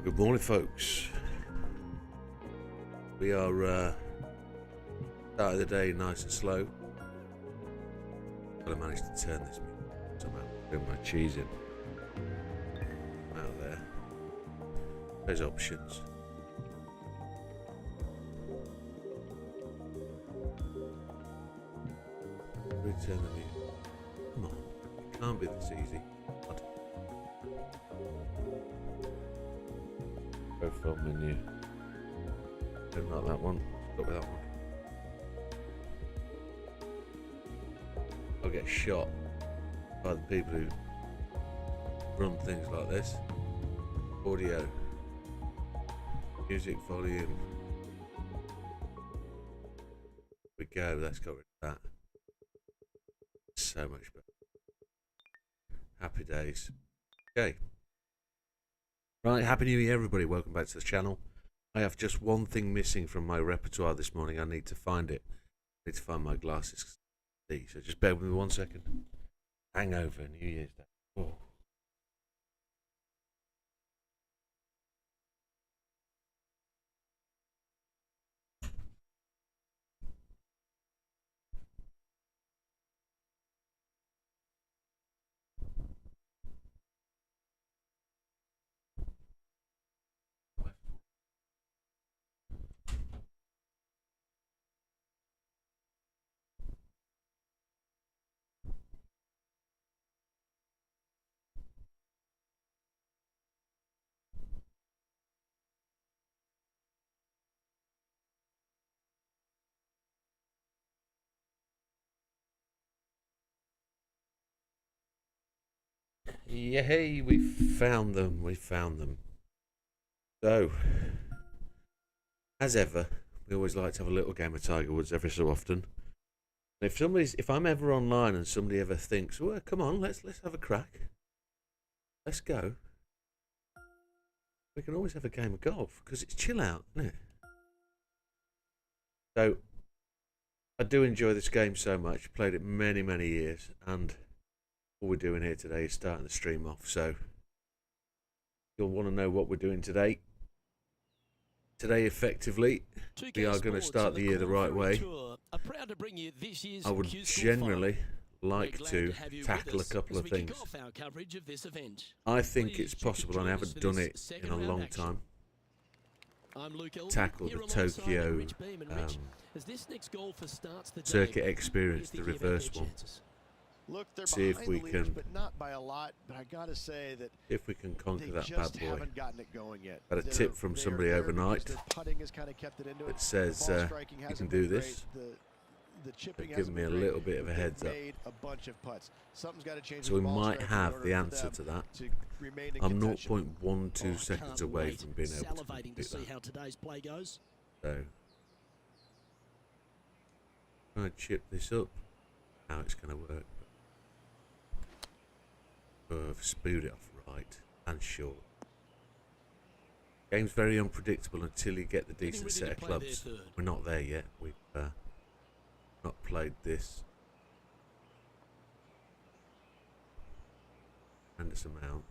Good morning, folks. We are starting the day nice and slow. But I managed to turn this somehow. Put my cheese in. Out of there. There's options. Return the music. Come on, it can't be this easy. Profile menu. Don't like that one. Stop with that one. I'll get shot by the people who run things like this. Audio. Music volume. Here we go. Let's go with that. So much better. Happy days. Okay. Right, Happy New Year, everybody. Welcome back to the channel. I have just one thing missing from my repertoire this morning. I need to find it. I need to find my glasses. So just bear with me 1 second. Hangover, New Year's Day. Oh. Yay, we found them. We found them. So, as ever, we always like to have a little game of Tiger Woods every so often. And if I'm ever online and somebody ever thinks, well, come on, let's have a crack. Let's go. We can always have a game of golf because it's chill out, isn't it? So, I do enjoy this game so much. Played it many, many years, and all we're doing here today is starting the stream off. So, you'll want to know what we're doing today. Today, effectively, we are going to start the year the right way. I would generally like to tackle a couple of things. I think it's possible, and I haven't done it in a long time, tackle the Tokyo circuit experience, the reverse one. Look, See if we can, but not by a lot. But I gotta say that if we can conquer that bad boy. Haven't gotten it going yet. Had a tip from somebody overnight that says you can do this. They've given me a little bit of a heads up. So we might have the answer to that. I'm 0.12 seconds away from being able to complete that. So, try to chip this up. How it's going to work. I've spewed it off right and short. Game's very unpredictable until you get the decent set of clubs. We're not there yet. We've not played this tremendous amount.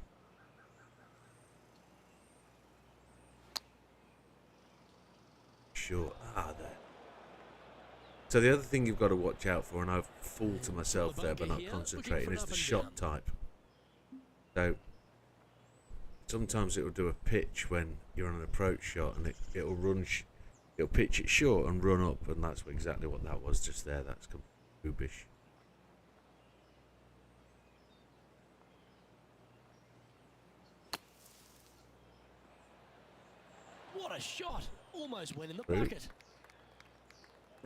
Sure. There. So the other thing you've got to watch out for, and I've fooled to myself there by not concentrating, is the shot type. So sometimes it will do a pitch when you're on an approach shot, and it'll run, it'll pitch it short and run up, and that's exactly what that was just there. That's completely boobish. What a shot! Almost went in the bucket.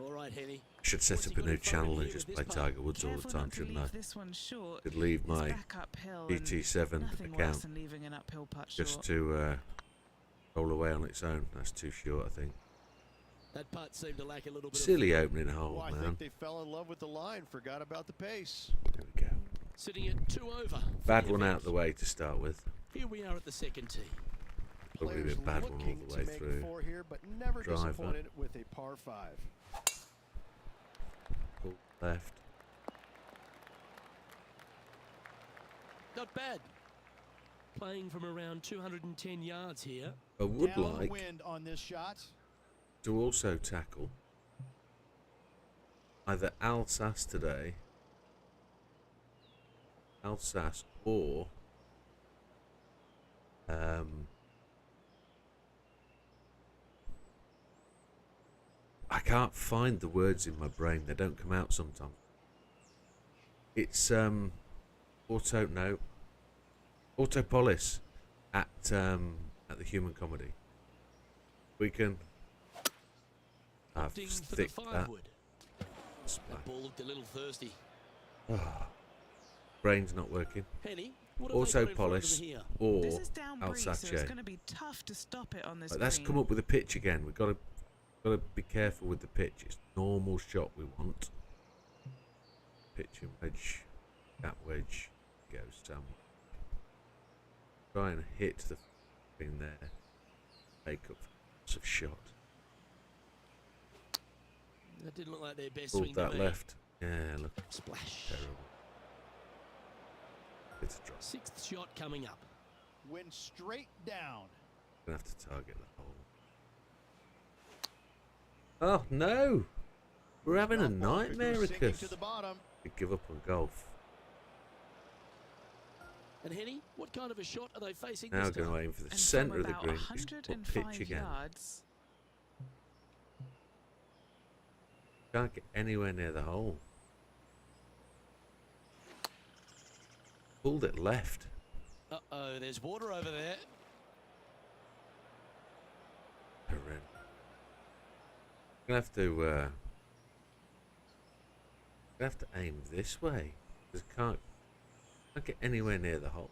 All right, Henny. Should set up a new channel and just play Tiger Woods all the time, shouldn't I? Could leave my GT7 account just to roll away on its own. That's too short, I think. That putt seemed to lack a little bit Silly opening hole, I man. think they fell in love with the line, forgot about the pace. There we go. Sitting at 2 over. Bad one out of the way to start with. Here we are at the second tee. Probably a bad one all the way through. Here, but never Driver. disappointed with a par 5. Pull left. Not bad. Playing from around 210 yards here. I would like Downwind on this shot. to also tackle either Alsace today, Alsace, or I can't find the words in my brain. They don't come out sometimes. It's Autopolis at the Human Comedy. We can Opting for the thick that. 5 wood. Splash. That ball looked a little thirsty. Brain's not working. Penny, what have they got in front of Autopolis them here? or This is down breeze, so it's Alsace. going to be tough to stop it on this But let's green. come up with a pitch again. We've got to be careful with the pitch. It's normal shot we want. Pitch and wedge. That wedge goes somewhere. Try and hit the thing there. Make up lots of shot. That didn't look like their best Pulled swing to that me. left. Yeah, look, Splash. terrible. It's a drop. 6th shot coming up. Went straight down. Gonna have to target the hole. Oh no! We're having a Golf ball nightmare, sinking because to the bottom. we give up on golf. And Henny, what kind of a shot are they facing Now this going to time? aim for the And centre from of the about green. Just put 105 pitch again. yards. Can't get anywhere near the hole. Pulled it left. Uh-oh, there's water over there. Horrendous. Gonna have to aim this way, because can't get anywhere near the hole.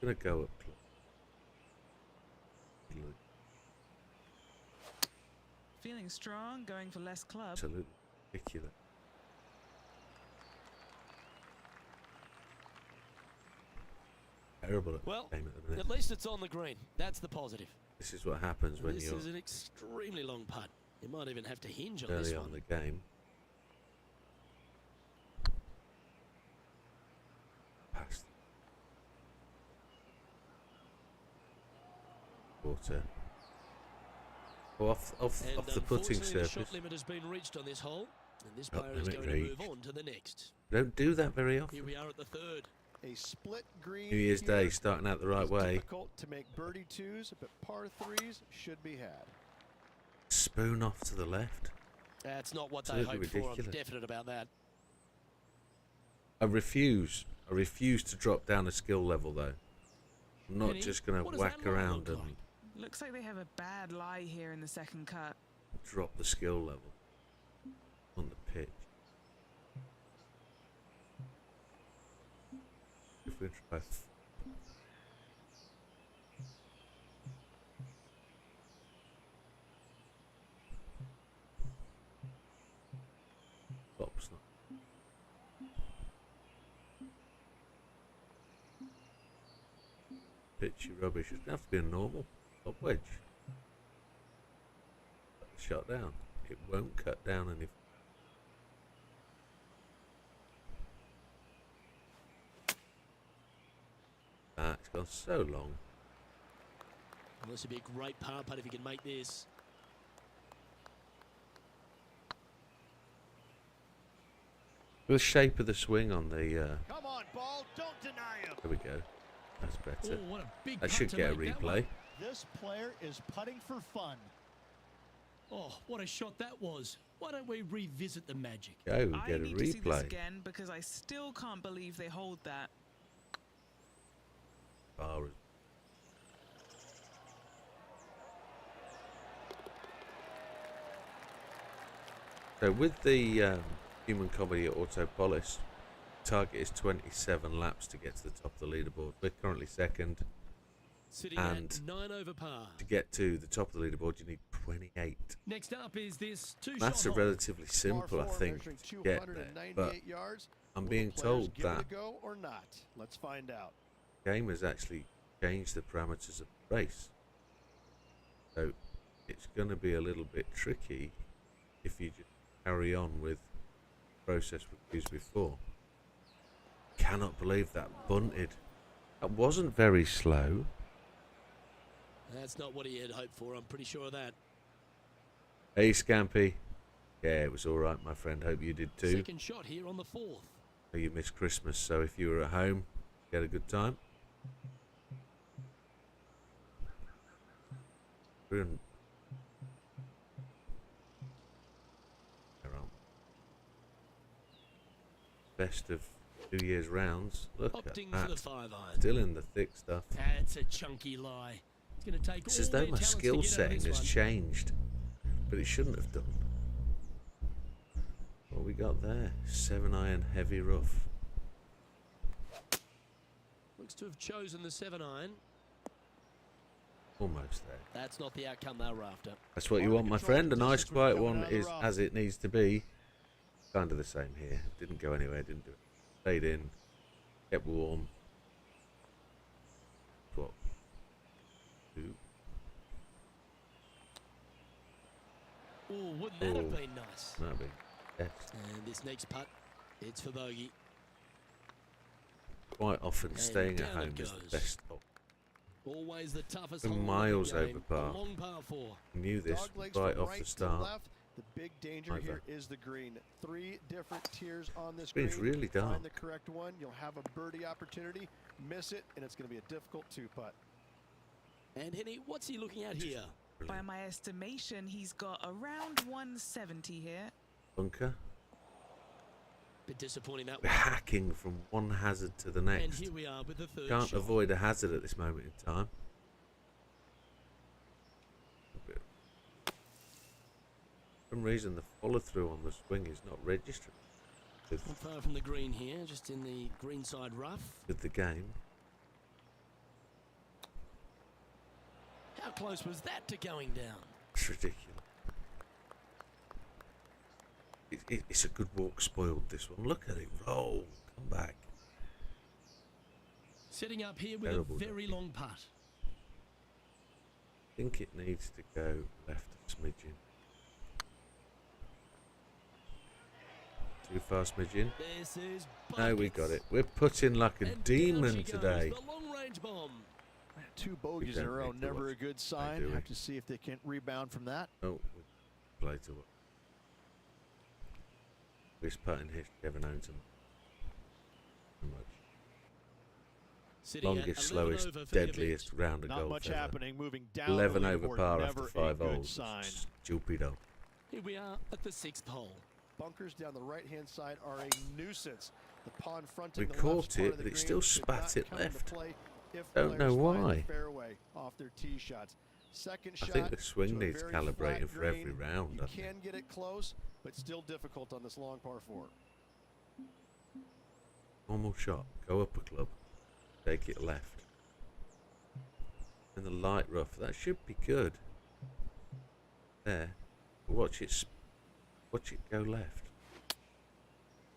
Gonna go up close. Feeling strong, going for less club. Absolutely ridiculous. Terrible at Well, the game at the minute. at least it's on the green. That's the positive. This is what happens when This you're is an extremely long putt. You might even have to hinge on this early one. on the game. Past water. Oh, off And the putting unfortunately, the surface. shot limit has been reached on this hole, and this Shot player is limit going to move reached. on to the next. Don't do that very often. Here we are at the 3rd. A split green. New Year's here Day starting out the right is way. Difficult to make birdie twos, but par threes should be had. Spoon off to the left. That's not what they Absolutely hoped for. I'm ridiculous. definite about that. I refuse to drop down a skill level though. I'm not Penny, just going what to does whack that line around look and like? Looks like they have a bad lie here in the second cut. drop the skill level on the pitch. If we try Flop's not. Pitchy rubbish. It's going to have to be a normal top wedge. Put the shot down. It won't cut down any. Ah, it's gone so long. Well, this would be a great par putt if he can make this. The shape of the swing on the. Come on, ball. Don't deny him. There we go. That's better. Oh, what a big That putt should to get a make that replay. one. This player is putting for fun. Oh, what a shot that was. Why don't we revisit the magic? Go, I get a need to see this replay. again because I still can't believe they hold that. Far as- So with the Human Comedy Autopolis, target is 27 laps to get to the top of the leaderboard. We're currently second. Sitting And at 9 over par. To get to the top of the leaderboard, you need 28. Next up is this two-shot That's a hole. relatively simple, I Par four, think, measuring to get there. But 298 yards. I'm Will being the players told give that it a go or not. Let's find out. the game has actually changed the parameters of the race. So it's going to be a little bit tricky if you just carry on with the process we've used before. Cannot believe that bunted. That wasn't very slow. That's not what he had hoped for, I'm pretty sure of that. Hey, Scampy. Yeah, it was all right, my friend. Hope you did too. Second shot here on the 4th. You missed Christmas, so if you were at home, you had a good time. Brilliant. Best of 2 years rounds. Look Opting at for the that. 5-iron. Still in the thick stuff. That's a chunky lie. It's going to take It's all as though their my talents to skill get out of setting this has one. changed, but it shouldn't have done. What we got there? 7-iron heavy rough. Looks to have chosen the 7-iron. Almost there. That's not the outcome they were after. That's what you want, my friend. A nice quiet one is as it needs to be. Kind of the same here. Didn't go anywhere, didn't do it. Stayed in, kept warm. What? 2. Oh, wouldn't that have been nice? That'd be yes. And this next putt, it's for bogey. Quite often And staying at down it home is goes. the best option. Always the toughest We're hole in the miles game. over par. A long par 4. Knew this Dog legs right from off right the to start. left. The big danger Over. here is the green. 3 different tiers on this Green's green. really dark. Find the correct one. You'll have a birdie opportunity. Miss it, and it's going to be a difficult 2-putt. And Henny, what's he looking at here? By my estimation, he's got around 170 here. Bunker. Bit disappointing that We're one. hacking from one hazard to the And next. here we are with the 3rd Can't shot. avoid a hazard at this moment in time. For some reason, the follow-through on the swing is not registered with, Not far from the green here, just in the green side rough. with the game. How close was that to going down? It's ridiculous. It's a good walk spoiled, this one. Look at it roll. Come back. Setting up here with Terrible a very ducky. long putt. I think it needs to go left a smidgen. Too far smidgen. This is No, we buckets. got it. We're putting like a And down demon she goes, today. The long range bomb. 2 bogeys in a don't row, need to never watch a good do sign. we? Have to see if they can rebound from that. Oh, we play to what? This putting history ever known to me. So much. Sitting at Longest, 11 slowest, over for the deadliest round of Not golf much ever. happening. Moving down 11 the over leaderboard, par never after a 5 good holes. sign. Stupido. Here we are at the 6th hole. Bunkers down the right-hand side are a nuisance. The pond fronting We the left caught part it, of the but it green still should spat not it come into left. play if Don't know players find why. the fairway off their tee shots. Second I shot think the swing to a needs very calibrating flat for every green. round, You doesn't it? can get it close, but still difficult on this long par 4. Normal shot. Go up a club. Take it left. In the light rough. That should be good. There. Watch it. Watch it go left.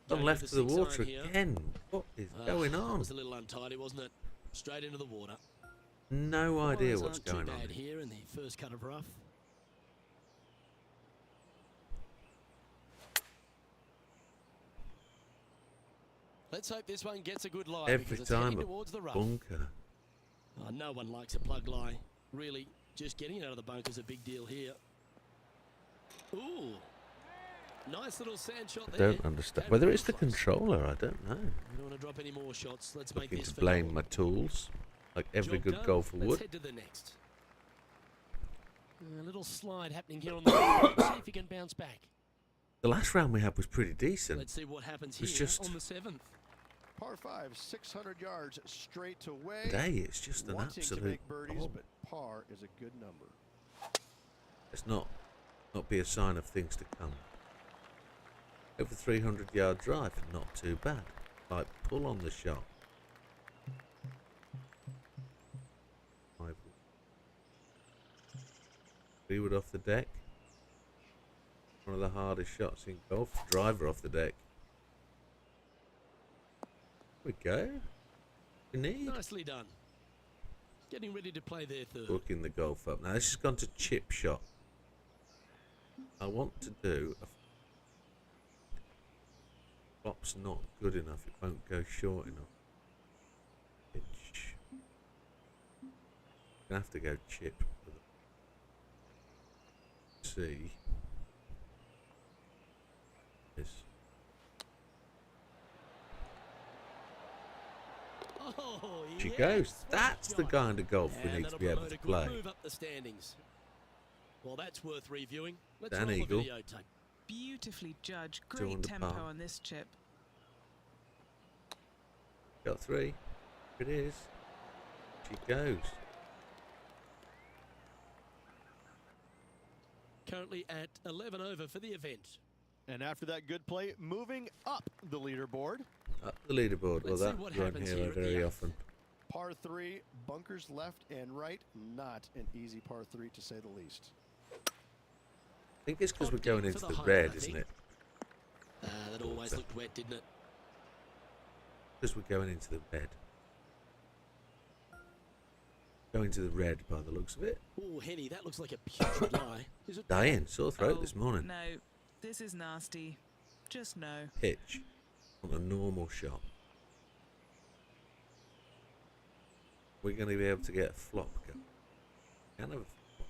Going On to left the of the 6 water iron here. again. What is going That on? was a little untidy, wasn't it? Straight into the water. No idea Irons what's aren't too going on. bad here in the first cut of rough. Let's hope this one gets a good lie Every because it's time heading a towards the rough. bunker. Oh, no one likes a plug lie. Really, just getting it out of the bunker's a big deal here. Ooh. Nice little sand shot I there. don't understand. Came Whether very it's the close. controller, I don't know. We don't want to drop any more shots. Let's make Looking this to for blame goal. my tools, like every Job good done. golfer Let's would. head to the next. A little slide happening here on the field. See if he can bounce back. The last round we had was pretty decent. Let's see what happens It was here just- on the 7th. Par 5, 600 yards straight away. Today it's just an Wanting to absolute make birdies, bomb. but par is a good number. Let's not be a sign of things to come. Over 300-yard drive, not too bad. Like pull on the shot. Leeward off the deck. One of the hardest shots in golf. Driver off the deck. There we go. We need. Nicely done. Getting ready to play their third. Hooking the golf up. Now this has gone to chip shot. I want to do Flop's not good enough. It won't go short enough. Pitch. Gonna have to go chip. See. Yes. Oh, She yes, goes. what a That's the shot. kind of golf we And need to that'll be able promote to a good play. move up the standings. Well, that's worth reviewing. Let's Dan roll the Eagle. videotape. Beautifully judged. Two Great under tempo par. on this chip. Got 3. It is. She goes. Currently at 11 over for the event. And after that good play, moving up the leaderboard. Up the leaderboard. Let's see Well, what that run happens here here at the very eighth. often. Par 3, bunkers left and right. Not an easy par 3 to say the least. I think it's because we're Opting going for into the the hole, red, I isn't think. it? That always looked wet, didn't it? Because we're going into the red. Going to the red by the looks of it. Oh, Henny, that looks like a putrid lie. Is it? Dying. Sore throat Oh, this morning. No, this is nasty. Just no. Pitch. On a normal shot. We're going to be able to get a flop going. Kind of a flop.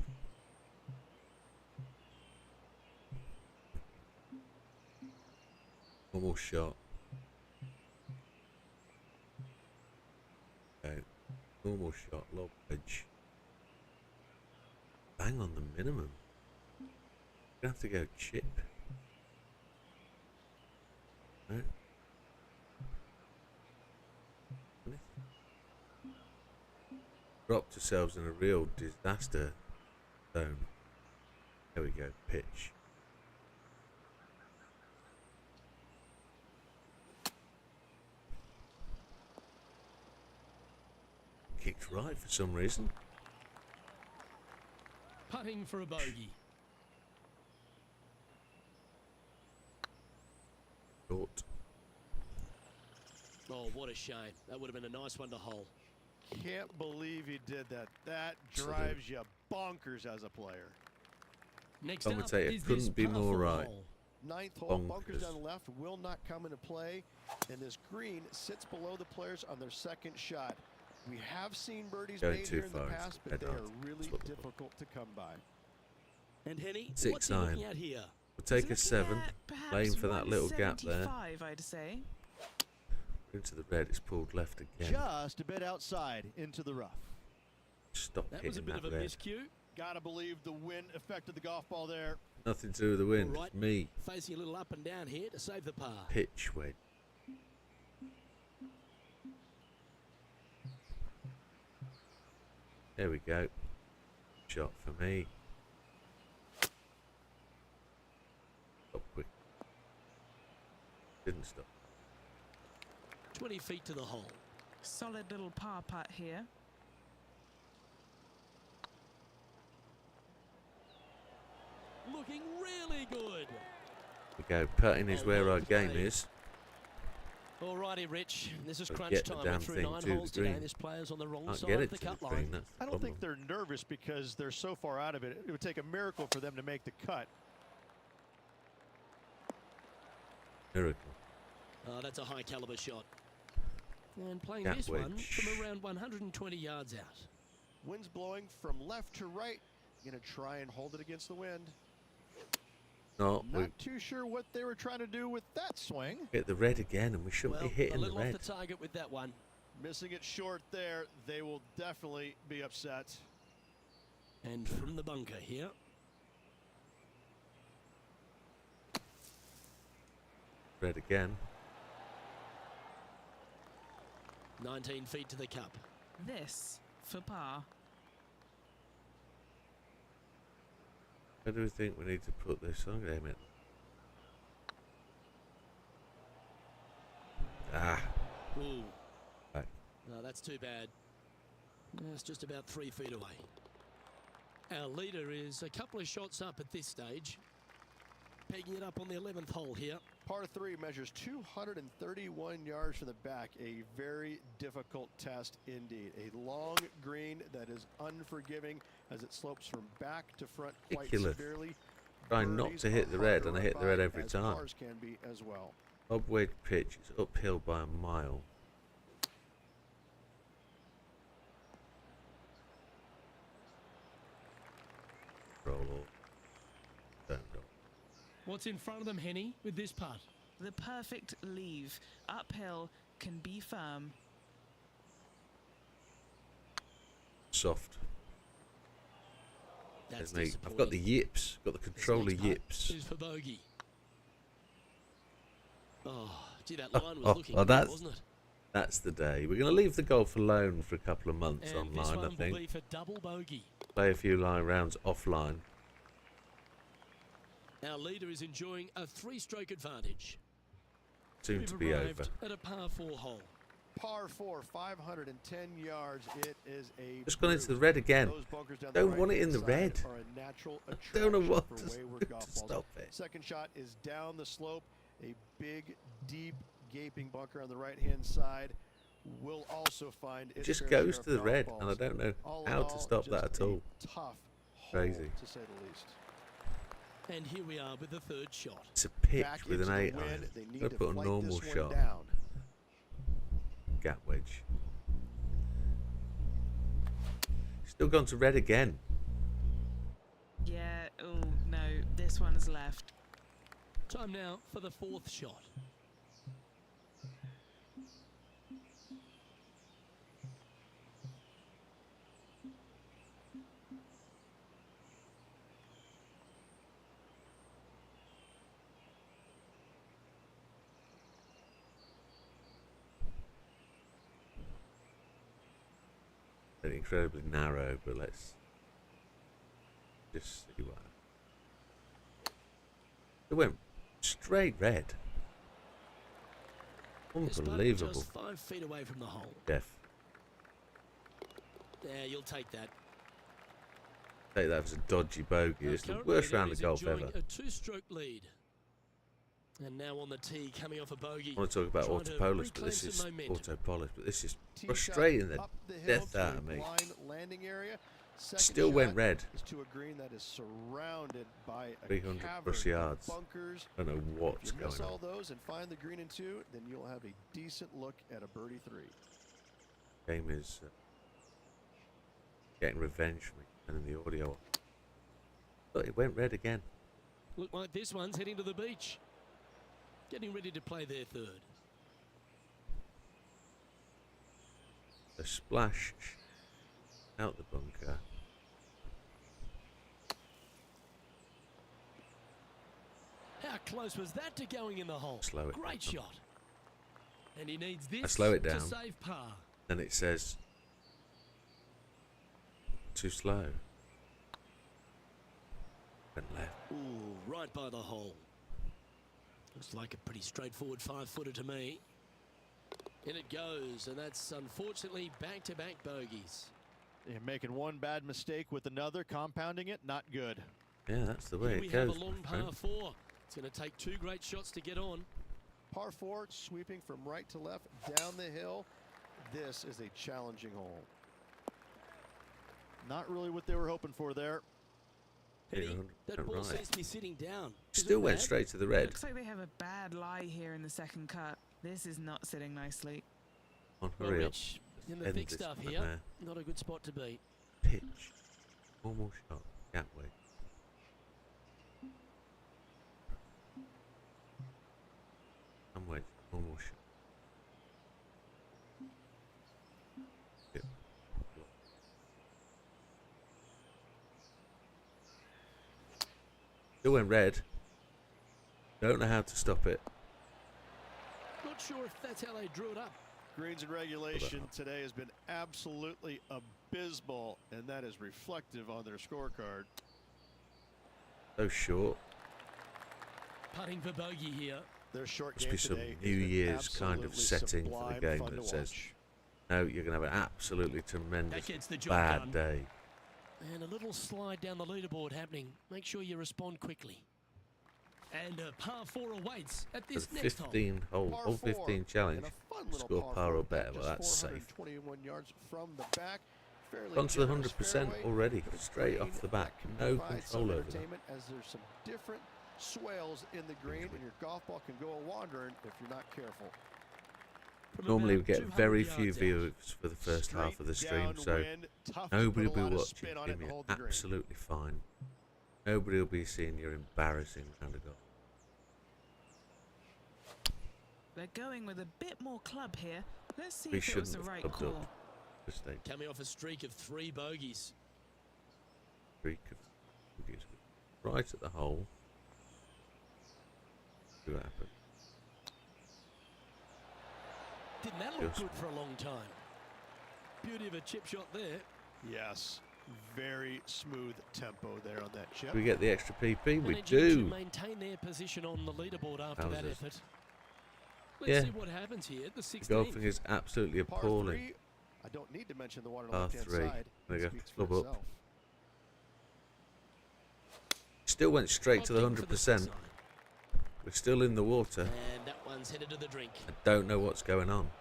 Normal shot. Okay. Normal shot, lob edge. Bang on the minimum. Gonna have to go chip. Right. Dropped ourselves in a real disaster zone. There we go, pitch. Kicked right for some reason. Putting for a bogey. Short. Oh, what a shame. That would have been a nice one to hole. Can't believe he did that. That Absolute. drives you bonkers as a player. Next up Commentator is couldn't this be more par-four right. hole. 9th hole, bunkers Bonkers. down the left will not come into play. And this green sits below the players on their second shot. We have seen birdies Going made too here in the far, past, but head they on. are really That's what they want. difficult to come by. And Henny, 6 what's he looking iron. at here? We'll take a Looking 7. at perhaps Playing for that little gap there. 175, I'd say. Into the red, it's pulled left again. Just a bit outside into the rough. Stop That was a hitting bit that of a red. miscue. Gotta believe the wind affected the golf ball there. Nothing to do with the wind. All right. It's me. Facing a little up and down here to save the par. Pitch wedge. There we go. Shot for me. Stop quick. Didn't stop. 20 feet to the hole. Solid little par putt here. Looking really good. We go. Putting is Oh, where well our game played. is. Alrighty, Rich. This is So crunch get the time. damn We're through thing 9 to the holes today. green. This player's on the wrong Can't side get of it the to the cut green. line. That's the I don't problem. think they're nervous because they're so far out of it. It would take a miracle for them to make the cut. Miracle. That's a high caliber shot. And playing Gap this one wedge. from around 120 yards out. Wind's blowing from left to right. Gonna try and hold it against the wind. No, we Not too sure what they were trying to do with that swing. hit the red again, and we shouldn't Well, be a hitting the little off red. the target with that one. Missing it short there. They will definitely be upset. And from the bunker here. Red again. 19 feet to the cup. This for par. Where do we think we need to put this on? Damn it. Ah. Ooh. Back. No, that's too bad. It's just about 3 feet away. Our leader is a couple of shots up at this stage. Pegging it up on the 11th hole here. Par 3 measures 231 yards from the back. A very difficult test indeed. A long green that is unforgiving as it slopes from back to front quite Ridiculous. severely. Trying not Birdies to hit are the hard red, to and I run hit the by, red every as time. pars can be as well. Bob wedge pitch is uphill by a mile. Roll or don't roll. What's in front of them, Henny, with this putt? The perfect leave. Uphill, can be firm. Soft. That's There's me. I've got the yips. Got the controller yips. Is for bogey. Oh, gee, that line was looking good, that's wasn't it? that's the day. We're going to leave the golf alone for a couple of months And this online. one I will think be for double bogey. play a few line rounds offline. Our leader is enjoying a 3-stroke advantage. Soon We've to be arrived over. at a par 4 hole. Par 4, 510 yards. It is a Just gone into the brute. red again. Those bunkers down the Don't want it in the right-hand red. side are a natural Don't know attraction what for to wayward do golf to balls. stop it. Second shot is down the slope. A big, deep, gaping bunker on the right-hand side will also find It its just fair goes share to the of red, golf and I balls. don't know All in how to all, stop just that at a all. tough hole, Crazy. to say the least. And here we are with the 3rd shot. It's a pitch Back with an into the 8 wind. iron. They need Gotta to put a flight normal this one shot. down. Gap wedge. Still gone to red again. Yeah, oh no, this one's left. Time now for the 4th shot. They're incredibly narrow, but let's just see what. It went straight red. This putt Unbelievable. just 5 feet away from the hole. Jeff, Yeah, you'll take that. take that as a dodgy bogey. Our It's the current worst leader round of is golf enjoying ever. a 2-stroke lead. And now on the tee, coming off a bogey. I want to talk about trying to autopolish, but reclaim this is some momentum. autopolish, but this is Tee frustrating shot the up the hill death to out a of me. blind landing area. Second Still went shot red. is to a green that is surrounded by a 300 cavern plus of yards. bunkers. I don't know If what's you going miss all on. those and find the green in 2, then you'll have a decent look at a birdie 3. Game is getting revenge for me, turning the audio off. Look, it went red again. Look like this one's heading to the beach. Getting ready to play their 3rd. A splash out the bunker. How close was that to going in the hole? Slow it Great down. shot. And he needs this slow it to down. save par. Then it says too slow. Went left. Ooh, right by the hole. Looks like a pretty straightforward 5-footer to me. In it goes, and that's unfortunately back-to-back bogeys. You're making one bad mistake with another, compounding it, not good. Yeah, that's the way Here we it have goes. a long my par friend. 4. It's going to take 2 great shots to get on. Par 4, sweeping from right to left down the hill. This is a challenging hole. Not really what they were hoping for there. Yeah, Eddie, that 100% ball right. seems to be sitting down. Is it Still went bad? straight to the red. Looks like they have a bad lie here in the second cut. This is not sitting nicely. On, Well, hurry up. Rich, in the End thick this stuff nightmare. here, not a good spot to be. Pitch. Normal shot. Gap wedge. Thumb wedge. Normal shot. Yep. Still went red. Don't know how to stop it. Not sure if that's how they drew it up. Greens and regulation today has been absolutely abysmal, and that is reflective on their scorecard. So short. Putting for bogey here. Their short Must game be some today New has been Year's kind of absolutely setting for the sublime game fun that to says, watch. no, you're going to have an absolutely That tremendous gets the job bad done. day. And a little slide down the leaderboard happening. Make sure you respond quickly. And a par 4 awaits at There's this next hole. 15 hole, Par hole 4 15 challenge. and a fun little Score par par 4 or better. Well, just that's safe. 421 yards from the back. Fairly Gone to the generous 100% fairway, already, but a straight green off the that back. can No provide control some over that. entertainment as there's some different swales in the green, and your golf ball can go a-wandering if you're not careful. From Normally we about get 200 very few yards out. viewers for the first half of the stream, so downwind, tough to nobody put will a be lot of watching. spin on it Jimmy, and hold the green. absolutely fine. Nobody will be seeing your embarrassing round of golf. They're going with a bit more club here. Let's see We if it was the shouldn't have right clubbed up. call. Mistake. Coming off a streak of 3 bogeys. Freak of focus. Right at the hole. See what happens. Didn't that look Just- good for a long time? Beauty of a chip shot there. Yes, very smooth tempo there on that chip. We get the extra PP. And We they did to do. maintain their position on the leaderboard after that Houses. effort. Let's Yeah. see what happens here at the The 16th. golfing is absolutely Par appalling. 3, I don't need to mention the one on the Par left-hand 3. side. There you It go. speaks for Club up. itself. Still went straight to the Opting for 100%. six iron. We're still in the water. And that one's headed to the drink. I don't know what's going on.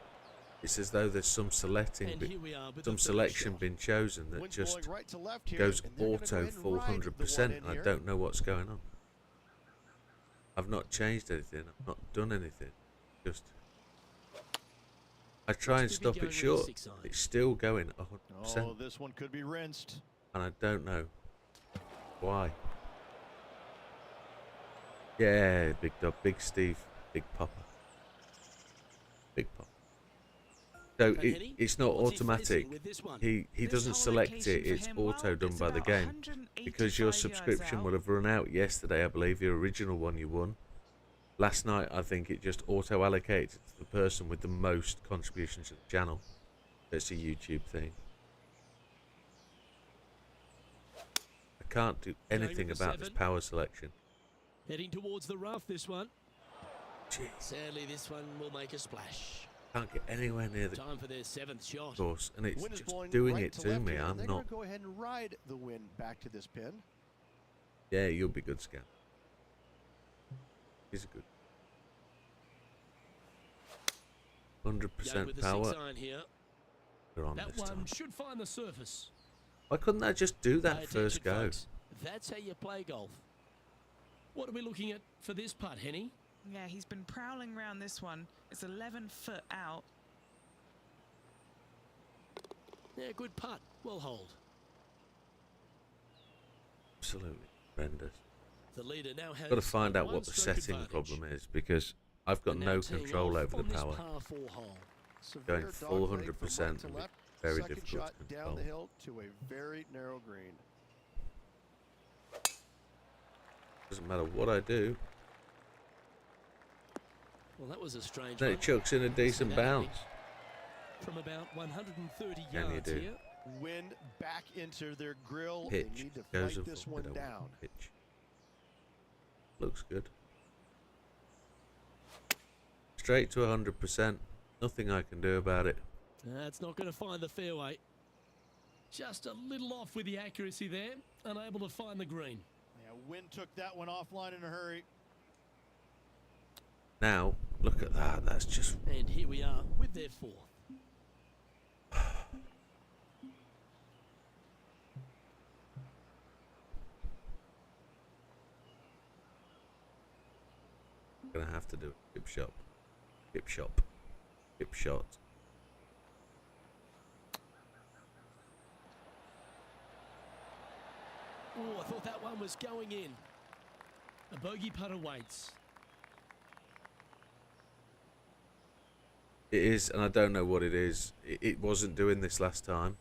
It's as though there's some selecting, And here we are with some the third selection shot. been chosen that Wind's just blowing right to left here, goes and they're gonna go auto ahead and full ride the 100%. one in I here. don't know what's going on. I've not changed anything. I've not done anything. Just I try and Looks to be stop going it with a short. 6 iron. It's still going 100%, Oh, this one could be rinsed. and I don't know why. Yeah, big dog, big Steve, big Papa, big Papa. So So, Henny, it's not what's he facing automatic. with this one? He This doesn't whole select location it. for It's him, auto well, done it's by the about game. 185 Because your yards subscription out. will have run out yesterday, I believe. Your original one you won. Last night, I think it just auto allocates it to the person with the most contributions to the channel. It's a YouTube thing. I can't do anything with the about this 7. power selection. Heading towards the rough, this one. Jeez, Sadly, this one will make a splash. can't get anywhere near the Time for their 7th shot. course, and it's Wind is just blowing doing right it to left me. here. I'm They're not. gonna go ahead and ride the wind back to this pin. Yeah, you'll be good, Scan. He's a good. Going 100% with the power. 6 iron here. We're on That this one time. should find the surface. Why couldn't I just do Pay that first attention, go? folks. That's how you play golf. What are we looking at for this putt, Henny? Yeah, he's been prowling around this one. It's 11 foot out. Yeah, good putt. Well hold. Absolutely horrendous. The leader now has Got to find a out what the one-stroke setting advantage. problem is, because I've got And now no teeing control off over the on this power. par 4 hole. Severe Going full dogleg from 100% right to would be left. very Second difficult shot to down control. the hill to a very narrow green. Doesn't matter what I do. Well, that was a strange Then one. it chucks in a decent bounce. From about 130 Can you yards do? here. Wind back into their grill. Pitch They need to goes fight a this full one bit over down. pitch. Looks good. Straight to 100%. Nothing I can do about it. That's not going to find the fairway. Just a little off with the accuracy there. Unable to find the green. Yeah, Wind took that one offline in a hurry. Now, look at that. That's just And here we are with their 4th. gonna have to do it. Chip shop. Chip shop. Chip shot. Oh, I thought that one was going in. A bogey putt awaits. It is, and I don't know what it is. It wasn't doing this last time.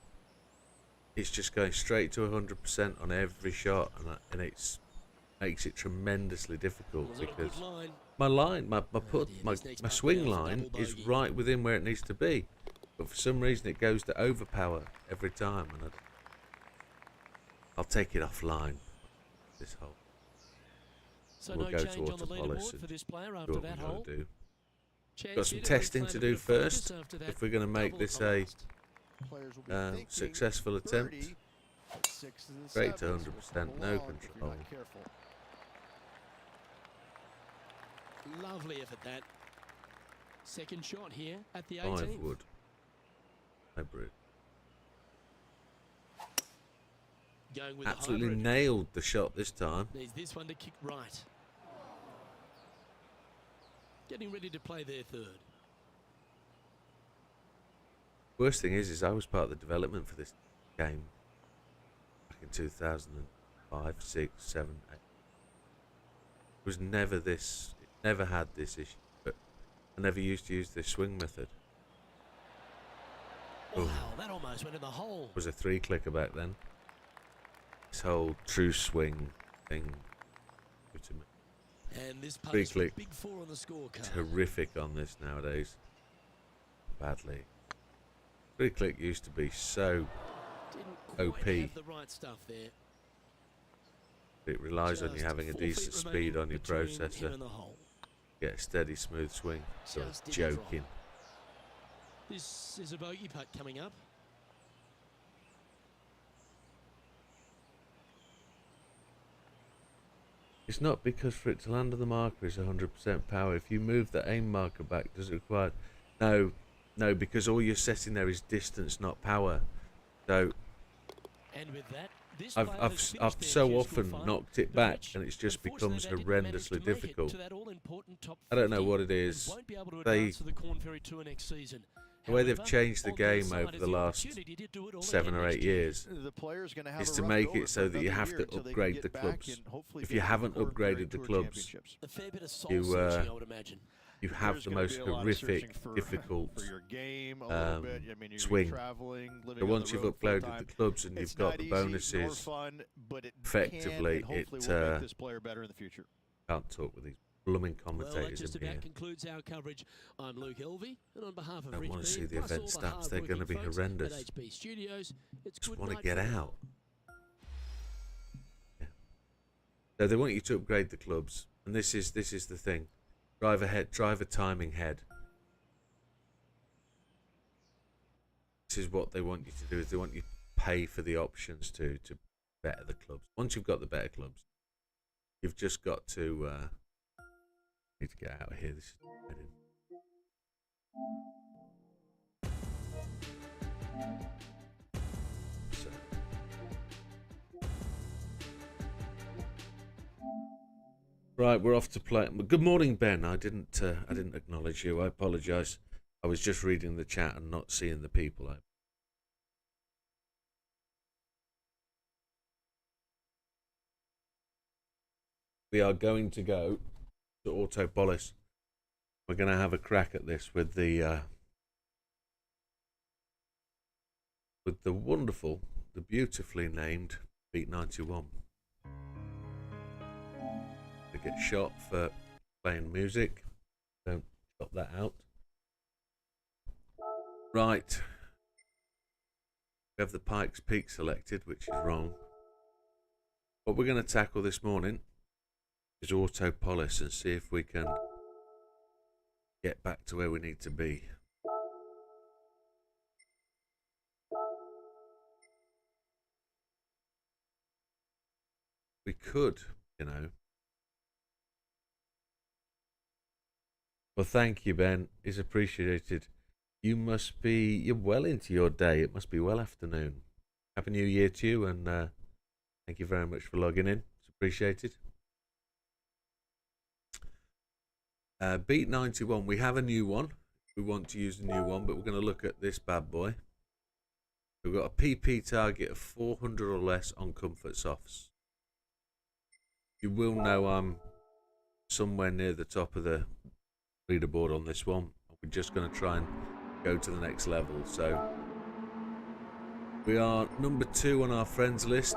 It's just going straight to 100% on every shot, and it makes it tremendously difficult Was it a because good line? my line, my dear, my this next my putt swing now for line double is bogey. right within where it needs to be, but for some reason it goes to overpower every time, and I'll take it offline. This hole. So We'll no go change to on the autopolish leaderboard and for this player Do after what we that gotta hole. do. Chance Got some here to testing reclaim to a do bit of focus first after that if we're going to make double this on the a last. Players will be thinking successful 30, attempt. but 6s and Straight to 7s will 100%, come no along if you're control. not careful. Lovely effort that. Second shot here at the 5 18th. wood. Hybrid. Going with Absolutely the hybrid. nailed the shot this time. Needs this one to kick right. getting ready to play their third. Worst thing is I was part of the development for this game back in 2005, 6, 7, 8. It was never this, it never had this issue, but I never used to use this swing method. Wow, that almost went in the hole. It was a 3-clicker back then. This whole true swing thing. And this Three post click. big 4 on the scorecard. It's horrific on this nowadays. Badly. 3-click used to be so Didn't OP. quite have the right stuff there. It relies on you Just having a 4 feet decent speed remaining on your between him processor. and the hole. Get a steady, smooth swing. So I'm Just didn't drop. joking. This is a bogey putt coming up. It's not because for it to land on the marker is 100% power. If you move the aim marker back, does it require... No, because all you're setting there is distance, not power. So And with that, this I've player has finished I've their so Q often score knocked it the back, which, and it's just becomes unfortunately, they didn't manage horrendously to make it difficult. to that all-important top I don't know 50 what it and is. won't be able to They- advance to the Corn Ferry Tour next season. The way they've However, changed the on their game side over is the last opportunity to do it all 7 again or 8 next year. years The player's going to have is a to rough make go of it so that you another have year to until they can upgrade get the back clubs. and hopefully If get you to the haven't Corn Ferry upgraded the Tour clubs, Championships. A fair bit of soul You, searching, I would imagine. you have There's the gonna most be a lot of horrific, searching for difficult your game a little bit. I mean, you're swing. traveling, living So on once the you've road uploaded full-time. the clubs and It's you've got not the easy nor bonuses, fun, but it effectively, can and hopefully it, will make this player better in the future. can't talk with these blooming Well, that commentators just in here. about concludes our coverage. I'm Luke Elvey, and on behalf of I don't want to Restream, see the plus event all stats. They're going to be hard-working folks horrendous. at HB Studios, it's Just good want to night get for now. out. Yeah. So they want you to upgrade the clubs, and this is the thing: driver timing head. This is what they want you to do. Is they want you to pay for the options to better the clubs. Once you've got the better clubs, you've just got to need to get out of here. This is dead-end. So. Right, we're off to play. Good morning, Ben. I didn't acknowledge you. I apologise. I was just reading the chat and not seeing the people. We are going to go to Autopolis. We're going to have a crack at this with the wonderful, the beautifully named Beat 91. They get shot for playing music. Don't chop that out. Right. We have the Pikes Peak selected, which is wrong. What we're going to tackle this morning is Autopolis and see if we can get back to where we need to be. We could, you know. Well, thank you, Ben. It's appreciated. You're well into your day. It must be well afternoon. Happy New Year to you, and thank you very much for logging in. It's appreciated. Beat 91. We have a new one. We want to use a new one, but we're going to look at this bad boy. We've got a PP target of 400 or less on comfort softs. You will know I'm somewhere near the top of the leaderboard on this one. We're just going to try and go to the next level. So we are number 2 on our friends list,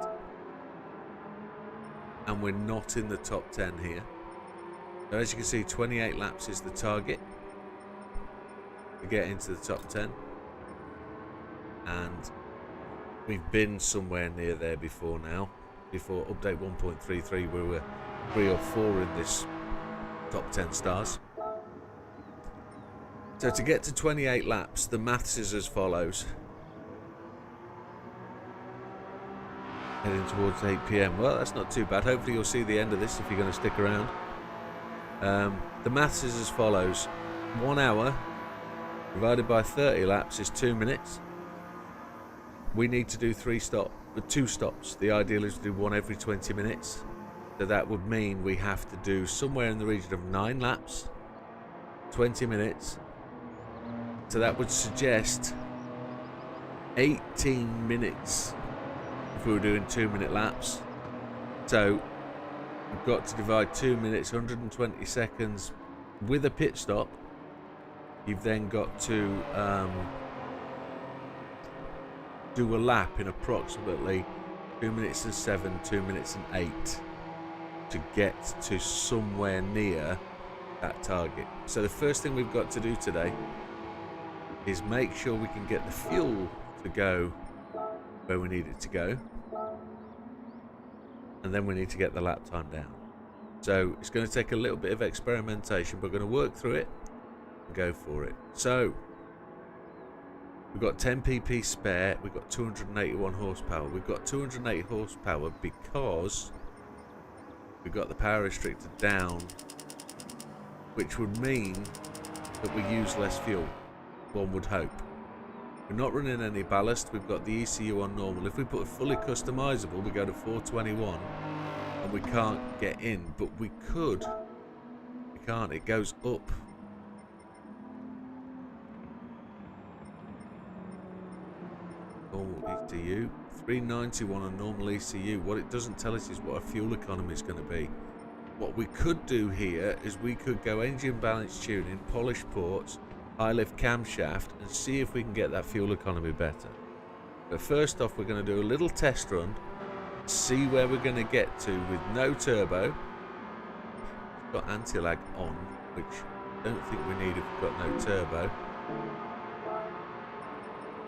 and we're not in the top 10 here. So as you can see, 28 laps is the target to get into the top 10, and we've been somewhere near there before now. Before update 1.33 we were 3 or 4 in this top 10 stars. So to get to 28 laps, the maths is as follows. Heading towards 8 PM. Well, that's not too bad. Hopefully you'll see the end of this if you're going to stick around. The maths is as follows. 1 hour divided by 30 laps is 2 minutes. We need to do 2 stops. The ideal is to do one every 20 minutes. So that would mean we have to do somewhere in the region of 9 laps 20 minutes. So that would suggest 18 minutes if we were doing 2-minute laps. So we've got to divide 2 minutes, 120 seconds with a pit stop. You've then got to do a lap in approximately 2 minutes and 7, 2 minutes and 8 to get to somewhere near that target. So the first thing we've got to do today is make sure we can get the fuel to go where we need it to go, and then we need to get the lap time down. So it's going to take a little bit of experimentation, but we're going to work through it and go for it. So we've got 10 pp spare, we've got 281 horsepower. We've got 280 horsepower because we've got the power restrictor down, which would mean that we use less fuel, one would hope. We're not running any ballast, we've got the ECU on normal. If we put it fully customizable, we go to 421 and we can't get in, but we could. We can't, it goes up. Normal ECU, 391 on normal ECU. What it doesn't tell us is what our fuel economy is going to be. What we could do here is we could go engine balance tuning, polish ports, high lift camshaft, and see if we can get that fuel economy better. But first off, we're going to do a little test run, see where we're going to get to with no turbo. We've got anti-lag on, which I don't think we need if we've got no turbo.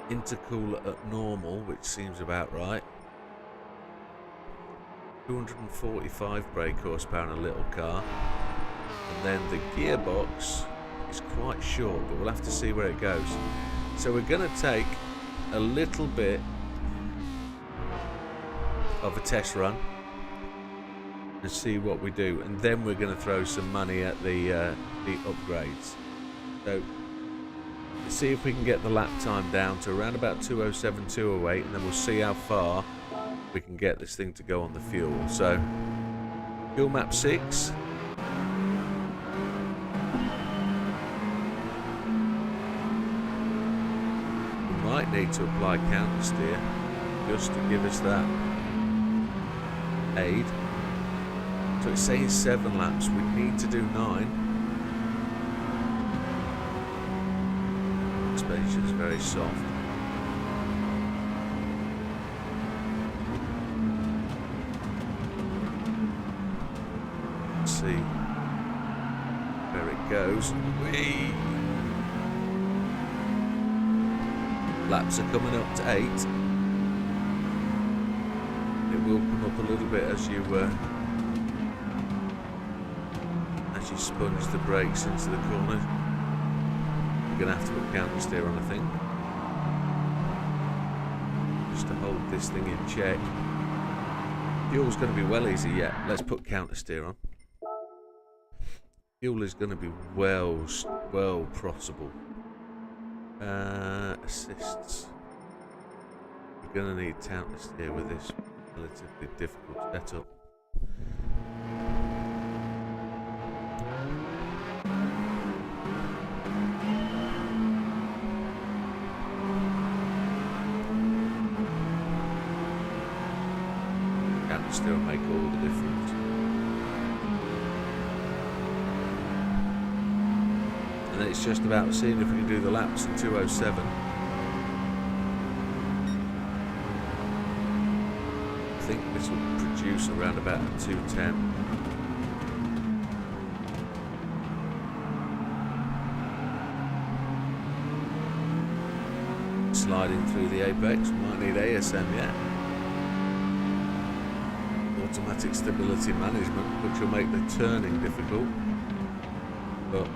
Intercooler at normal, which seems about right. 245 brake horsepower in a little car, and then the gearbox is quite short, but we'll have to see where it goes. So we're going to take a little bit of a test run and see what we do, and then we're going to throw some money at the upgrades. So let's see if we can get the lap time down to around about 207, 208, and then we'll see how far we can get this thing to go on the fuel. So fuel map 6. We might need to apply counter steer just to give us that aid. So it's saying 7 laps, we need to do 9. Suspension is very soft. See where it goes. Whee! Laps are coming up to 8. It will come up a little bit as you sponge the brakes into the corner. You're going to have to put counter steer on, I think, just to hold this thing in check. Fuel's going to be well easy yet. Let's put counter steer on. Fuel is going to be well crossable. Assists. We're going to need counter steer with this relatively difficult setup. Counter steer will make all the difference. And then it's just about seeing if we can do the laps in 207. I think this will produce around about 210. Sliding through the apex, might need ASM yet. Automatic stability management, which will make the turning difficult. But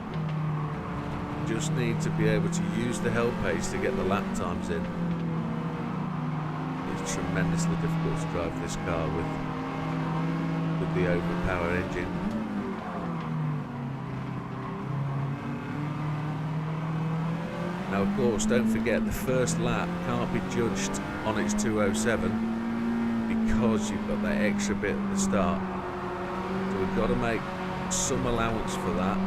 just need to be able to use the help page to get the lap times in. It's tremendously difficult to drive this car with the overpowered engine. Now of course, don't forget the first lap can't be judged on its 207 because you've got that extra bit at the start. So we've got to make some allowance for that.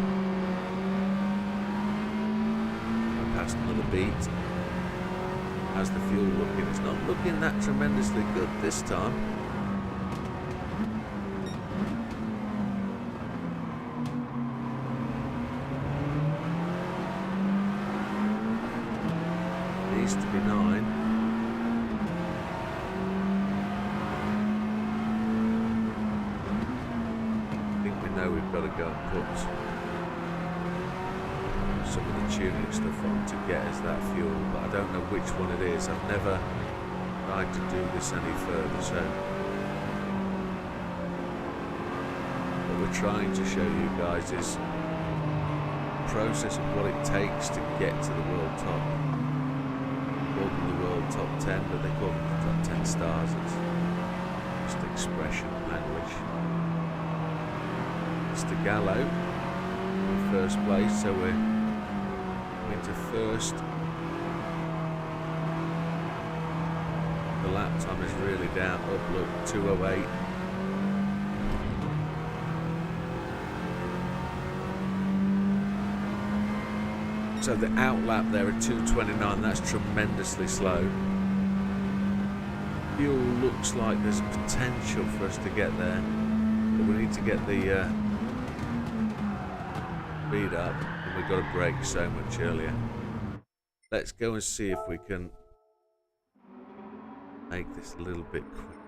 last another beat. How's the fuel looking? It's not looking that tremendously good this time. Needs to be 9. I think we know we've got to go and put some of the tuning stuff on to get us that fuel, but I don't know which one it is. I've never tried to do this any further, so what we're trying to show you guys is the process of what it takes to get to the world top. Call them the world top 10, but they call them the top 10 stars. It's just expression, language. Mr. Gallo in first place, so we're into first. The lap time is really down. Up, look, 2:08. So the out lap there at 2:29, that's tremendously slow. Fuel looks like there's potential for us to get there, but we need to get the speed up, and we've got to brake so much earlier. Let's go and see if we can make this a little bit quick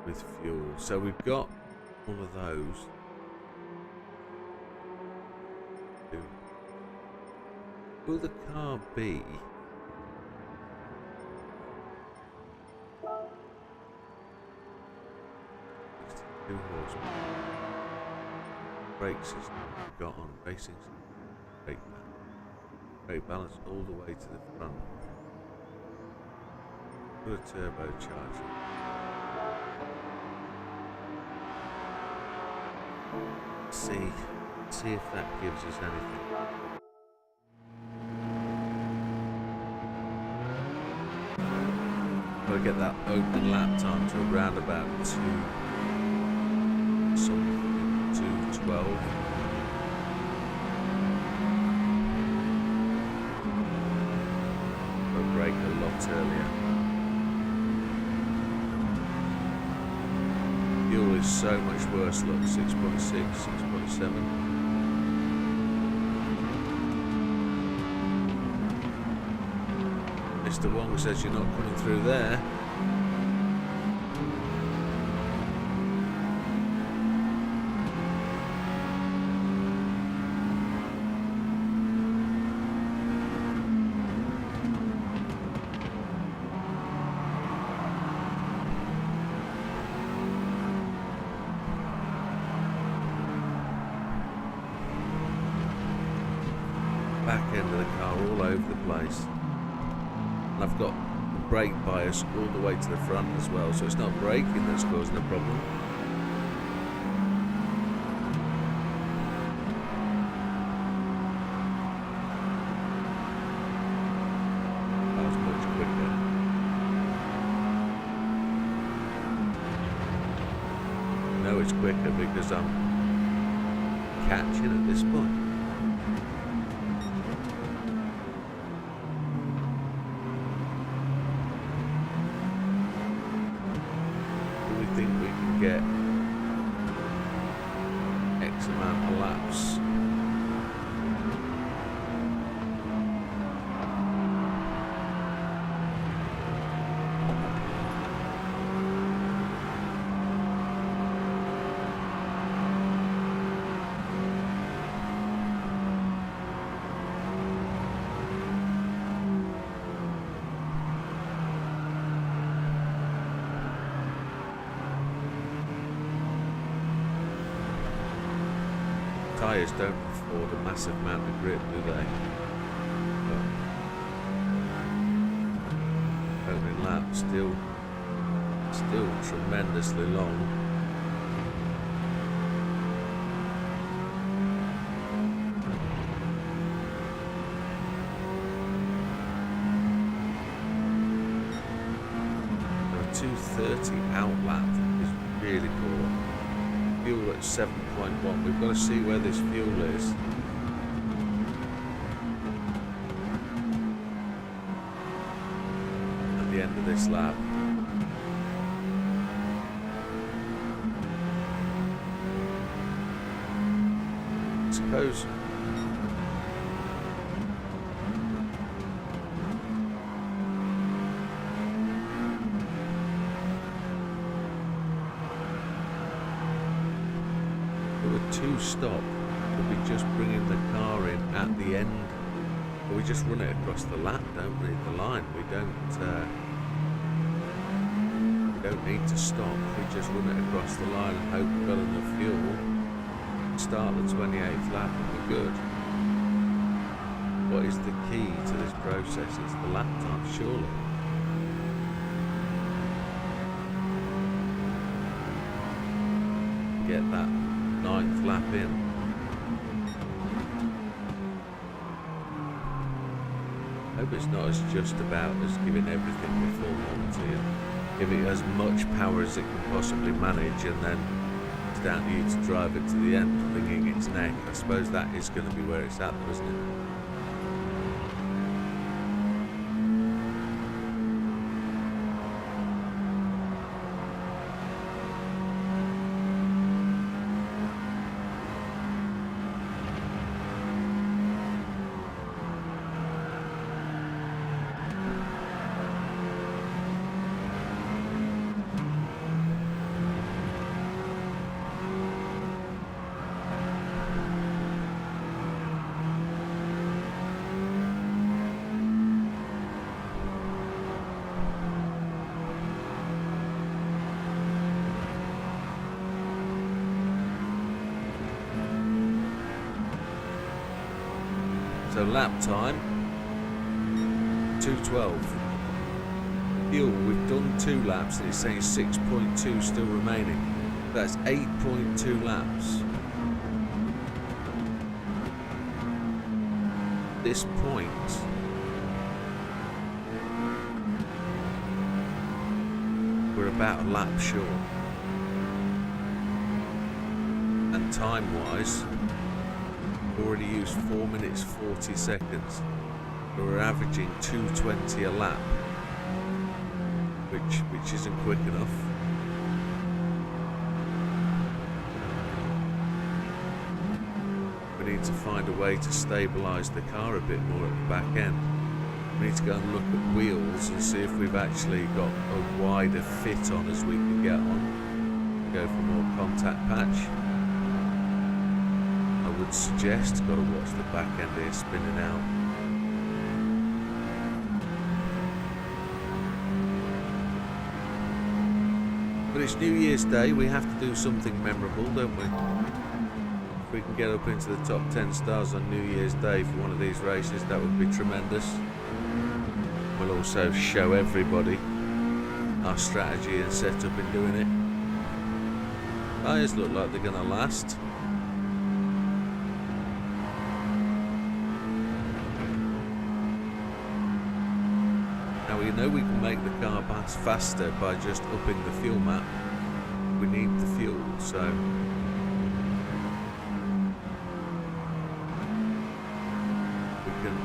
with fuel. So we've got all of those. Will the car be? Brake system we've got on, racing system, brake balance all the way to the front. Put a turbocharger. See if that gives us anything. Got to get that open lap time to around about 2:12. We'll brake a lot earlier. Fuel is so much worse. Look, 6.6, 6.7. Mr. Wong says you're not coming through there. Back end of the car all over the place. And I've got the brake bias all the way to the front as well, so it's not braking that's causing the problem. That was much quicker. No, it's quicker because I'm catching at this point. Think we can get X amount of laps. Tyres don't afford a massive amount of grip, do they? But opening lap still tremendously long. A 2:30 out lap is really poor. fuel at 7.1. We've got to see where this fuel is. At the end of this lap. I suppose two stop, but we just bringing the car in at the end, or we just run it across the lap, don't we? The line, we don't need to stop. We just run it across the line and hope we've got enough fuel. Start the 28th lap and we're good. What is the key to this process? It's the lap time, surely. Get that 9th lap in. Hope it's not as just about as giving everything the full warranty and give it as much power as it can possibly manage, and then it's down to you to drive it to the end, wringing its neck. I suppose that is going to be where it's at, though, isn't it? So lap time, 2:12. Fuel, we've done 2 laps and it's saying 6.2 still remaining. That's 8.2 laps. At this point, we're about a lap short. And time-wise, already used 4 minutes 40 seconds. We're averaging 2:20 a lap, which isn't quick enough. We need to find a way to stabilise the car a bit more at the back end. We need to go and look at wheels and see if we've actually got a wider fit on as we can get on. Go for more contact patch. I would suggest, got to watch the back end here spinning out. But it's New Year's Day, we have to do something memorable, don't we? If we can get up into the top 10 stars on New Year's Day for one of these races, that would be tremendous. We'll also show everybody our strategy and setup in doing it. Tyres look like they're going to last. Now we know we can make the car pass faster by just upping the fuel map. We need the fuel, so we can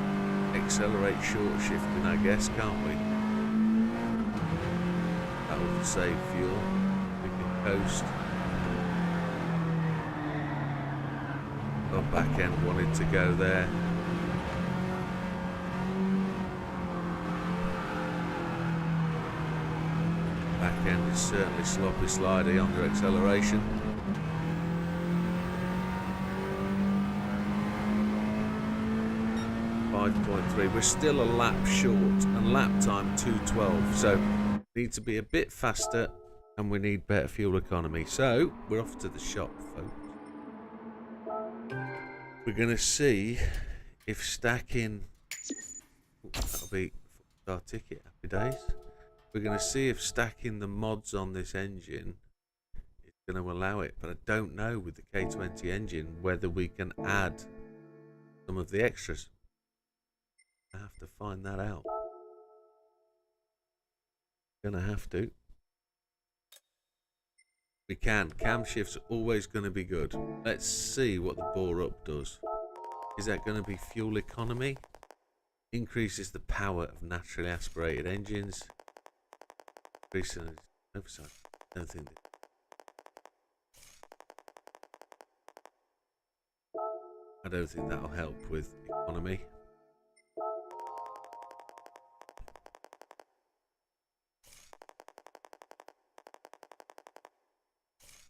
accelerate short shifting, I guess, can't we? That will save fuel. We can coast. Our back end wanted to go there. Back end is certainly sloppy slidey under acceleration. We're still a lap short, and lap time 2:12. So we need to be a bit faster, and we need better fuel economy. So we're off to the shop, folks. We're going to see if stacking. That'll be our ticket. Happy days. We're going to see if stacking the mods on this engine is going to allow it, but I don't know with the K20 engine whether we can add some of the extras. I have to find that out. Gonna have to. We can. Cam shifts are always going to be good. Let's see what the bore up does. Is that going to be fuel economy? Increases the power of naturally aspirated engines. Increasing oversight. I don't think that. I don't think that'll help with economy.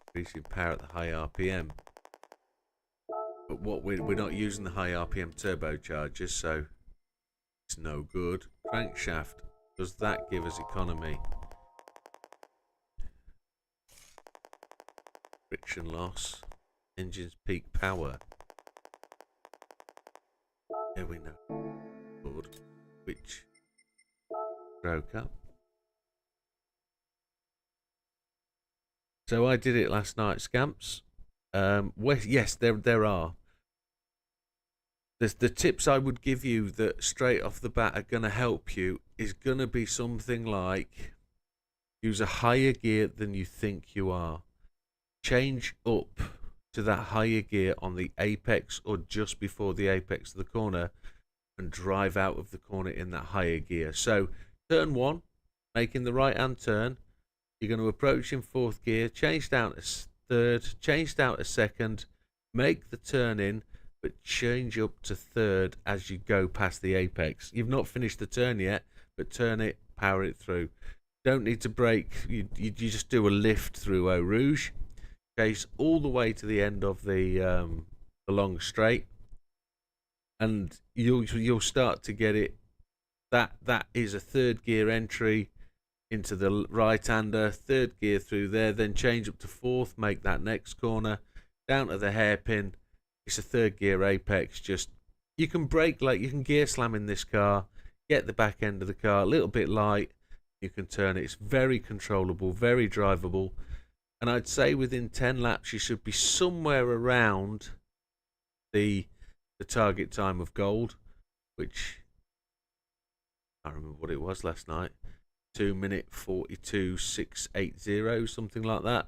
Increasing power at the high RPM. But what we're not using the high RPM turbochargers, so it's no good. Crankshaft, does that give us economy? Friction loss. Engine's peak power. There we know. Good. Which broke up. So I did it last night, Scamps. Yes, there are. The tips I would give you that straight off the bat are going to help you is going to be something like use a higher gear than you think you are. Change up to that higher gear on the apex or just before the apex of the corner and drive out of the corner in that higher gear. So turn one, making the right hand turn. You're going to approach in fourth gear, change down to third, change down to second, make the turn in, but change up to third as you go past the apex. You've not finished the turn yet, but turn it, power it through. Don't need to brake. You just do a lift through Eau Rouge, chase all the way to the end of the long straight, and you'll start to get it. That is a third gear entry into the right-hander, third gear through there, then change up to fourth, make that next corner, down to the hairpin. It's a third gear apex. Just you can brake like you can gear slam in this car, get the back end of the car a little bit light, you can turn it. It's very controllable, very drivable, and I'd say within 10 laps you should be somewhere around the target time of gold, which I don't remember what it was last night. 2 minute 42.680, something like that.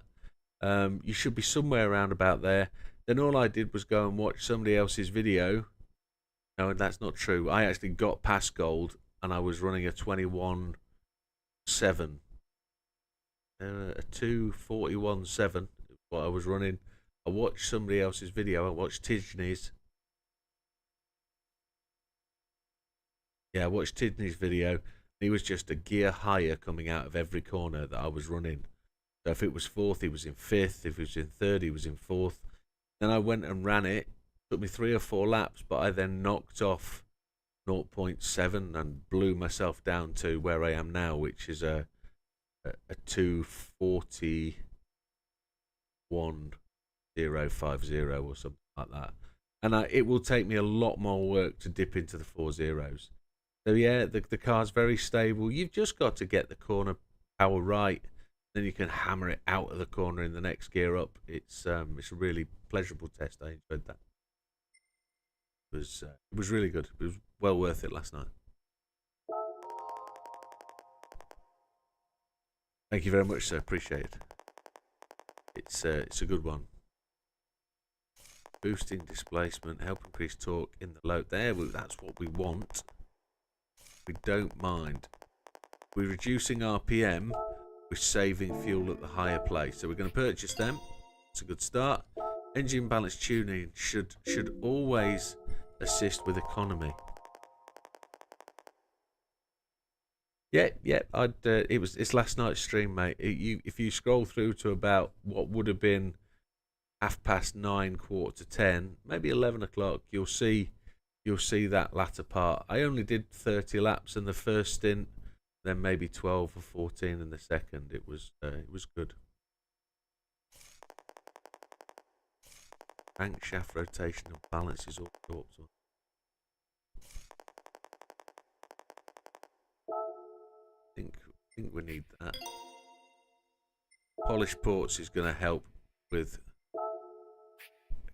You should be somewhere around about there. Then all I did was go and watch somebody else's video. No, that's not true. I actually got past gold and I was running a 21.7. A 2:41.7 is what I was running. I watched somebody else's video. I watched Tidney's. Yeah, I watched Tidney's video. He was just a gear higher coming out of every corner that I was running. So if it was fourth, he was in fifth. If he was in third, he was in fourth. Then I went and ran it. Took me 3 or 4 laps, but I then knocked off 0.7 and blew myself down to where I am now, which is a 2:41.050 or something like that. And it will take me a lot more work to dip into the 4 zeros. So yeah, the car's very stable. You've just got to get the corner power right, then you can hammer it out of the corner in the next gear up. It's a really pleasurable test. I enjoyed that. It was really good. It was well worth it last night. Thank you very much, sir. Appreciate it. It's a good one. Boosting displacement, help increase torque in the load. That's what we want. We don't mind. We're reducing RPM. We're saving fuel at the higher place. So we're going to purchase them. It's a good start. Engine balance tuning should always assist with economy. Yeah. It's last night's stream, mate. If you scroll through to about what would have been 9:30, 9:45, maybe 11 o'clock, you'll see that latter part. I only did 30 laps in the first stint, then maybe 12 or 14 in the second. It was good. Crankshaft rotation and balance is all sorts of. I think we need that. Polish ports is going to help with.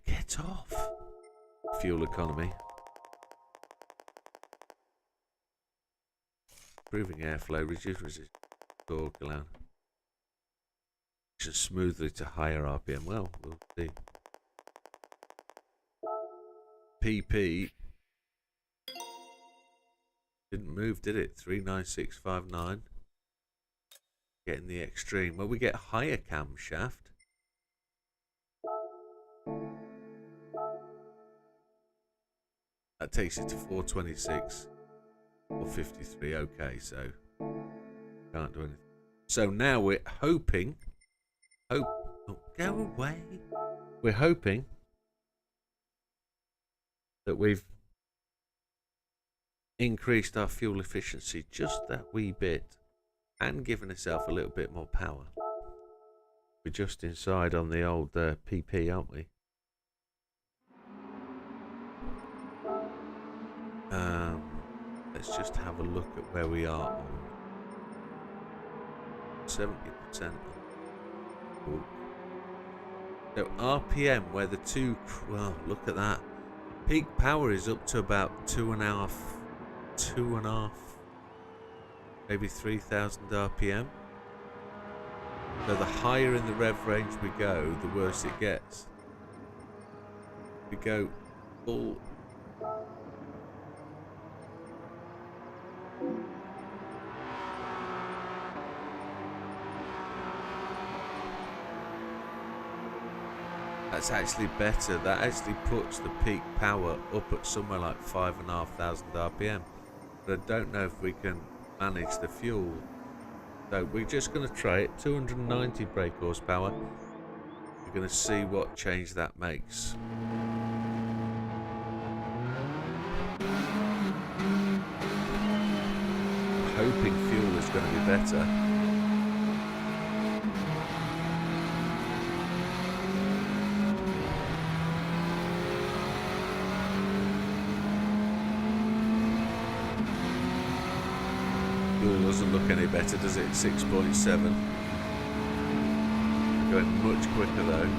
Get off. Fuel economy. Improving airflow, reduce resistance, torque, allow. smoothly to higher RPM. Well, we'll see. PP didn't move, did it? 39659. Getting the extreme. Well, we get higher camshaft. That takes it to 426 or 53. Okay, so can't do anything. So now we're hoping. Oh, go away. We're hoping that we've increased our fuel efficiency just that wee bit and given ourselves a little bit more power. We're just inside on the old PP, aren't we? Let's just have a look at where we are on 70%. So RPM, where the two, well, look at that. Peak power is up to about 2.5, maybe 3,000 RPM. So the higher in the rev range we go, the worse it gets. We go full. That's actually better. That actually puts the peak power up at somewhere like 5,500 RPM. But I don't know if we can manage the fuel. So we're just going to try it. 290 brake horsepower. We're going to see what change that makes. I'm hoping fuel is going to be better. Doesn't look any better, does it? 6.7. Going much quicker though.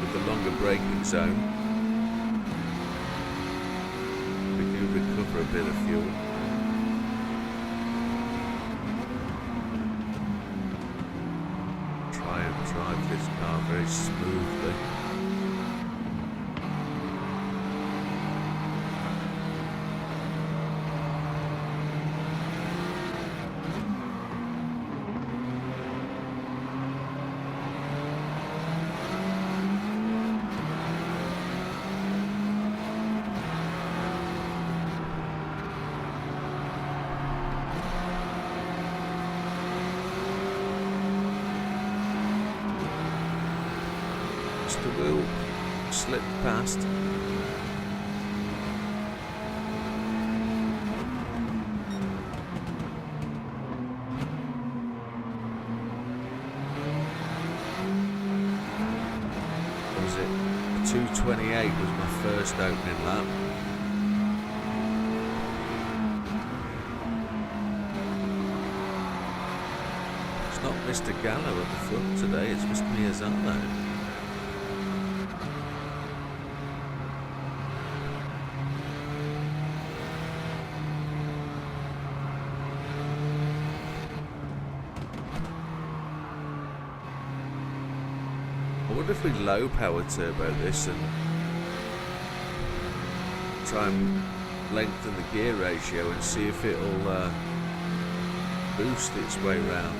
With the longer braking zone, we do recover a bit of fuel. Try and drive this car very smoothly. The wheel slipped past. What was it? 228 was my first opening lap. It's not Mr. Gallo at the front today, it's Mr. Miyazawa. I wonder if we low power turbo this and try and lengthen the gear ratio and see if it'll boost its way round.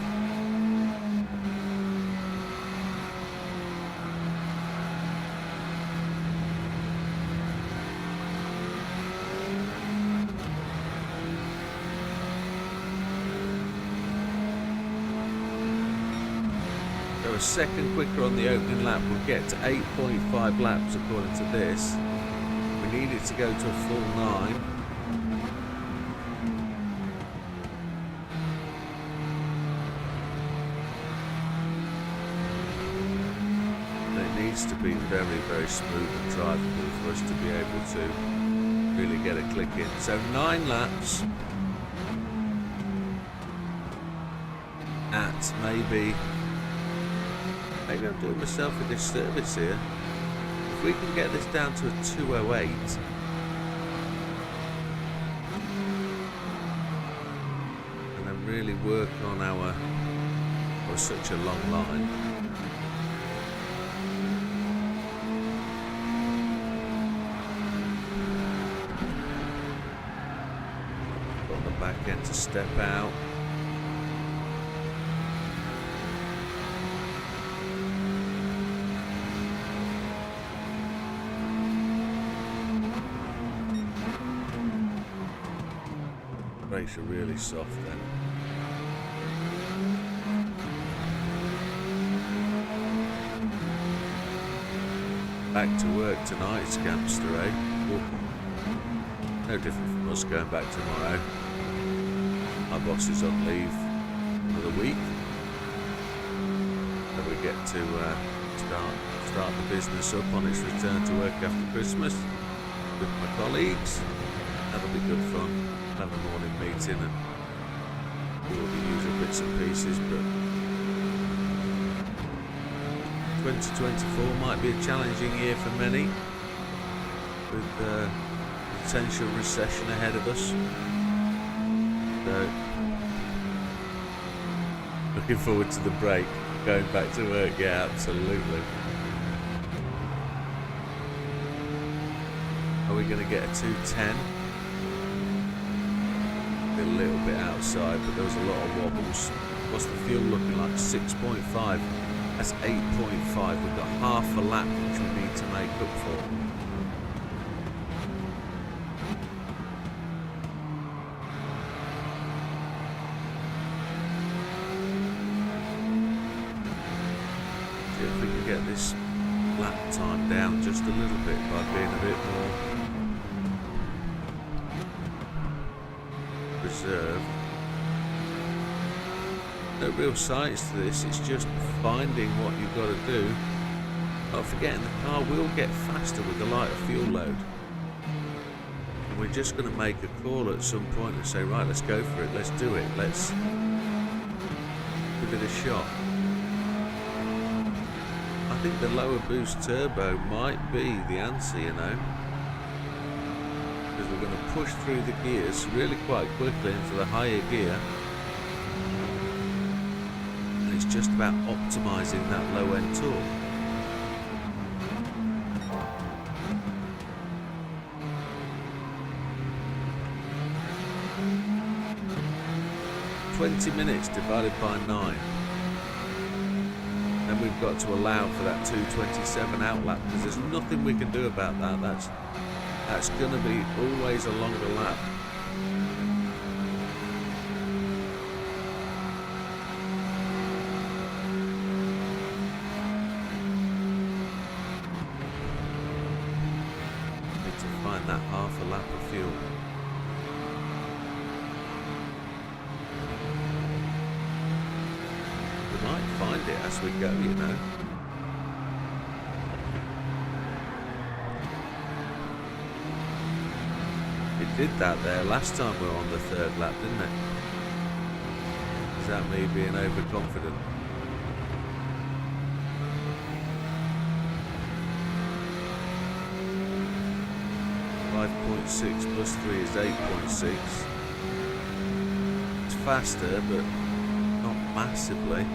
A second quicker on the opening lap will get to 8.5 laps according to this. We need it to go to a full 9. And it needs to be very, very smooth and drivable for us to be able to really get a click in. So 9 laps at maybe I'm doing myself a disservice here. If we can get this down to a 208, really work on our such a long line. Got the back end to step out. Brakes are really soft then. Back to work tonight, Scamster, eh? No different from us going back tomorrow. My boss is on leave for the week. And we get to start the business up on its return to work after Christmas with my colleagues. That'll be good fun. Have a morning meeting and do all the usual bits and pieces, but 2024 might be a challenging year for many, with potential recession ahead of us. So, looking forward to the break, going back to work. Yeah, absolutely. Are we going to get a 210? A little bit outside, but there was a lot of wobbles. What's the fuel looking like? 6.5. That's 8.5. We've got half a lap which we need to make up for. See if we can get this lap time down just a little bit by being a bit more reserved. No real science to this, it's just finding what you've got to do. Not forgetting the car will get faster with the lighter fuel load. And we're just going to make a call at some point and say, right, let's go for it, let's do it, let's give it a shot. I think the lower boost turbo might be the answer, you know. Because we're going to push through the gears really quite quickly into the higher gear. And it's just about optimising that low end torque. .20 divided by 9. Then we've got to allow for that 2:27 outlap, because there's nothing we can do about that. That's going to be always a longer lap. Need to find that half a lap of fuel. We might find it as we go, you know. It did that there last time we were on the third lap, didn't it? Is that me being overconfident? .6 plus 3 is 8.6. It's faster, but not massively.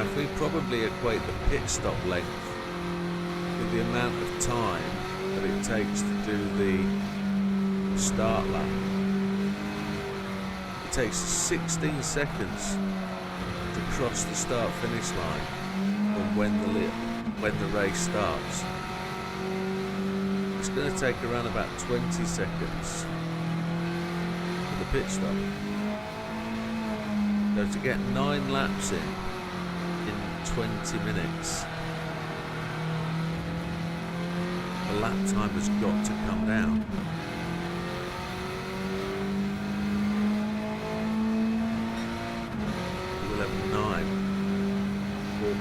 Now, if we probably equate the pit stop length with the amount of time that it takes to do the start lap, it takes 16 seconds to cross the start-finish line from when the race starts. It's going to take around about 20 seconds for the pit stop. So to get 9 laps in 20 minutes, the lap time has got to come down. We'll have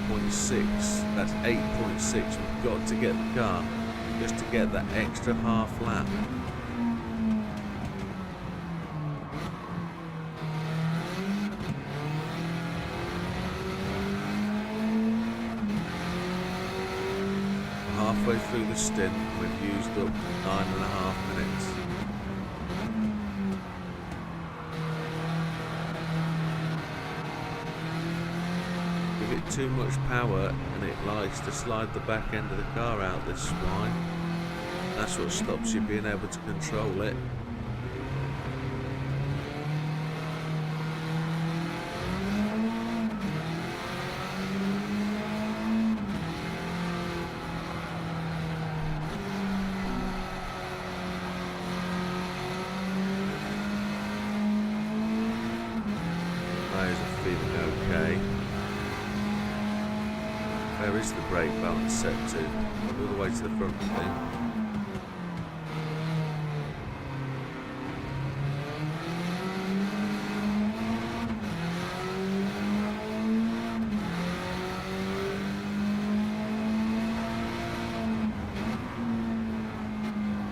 4.6, that's 8.6. We've got to get the car just to get that extra half lap. Halfway through the stint, we've used up 9.5 minutes. Give it too much power and it likes to slide the back end of the car out, this swine. That's what stops you being able to control it. Feeling okay. Where is the brake balance set to? All the way to the front, I think.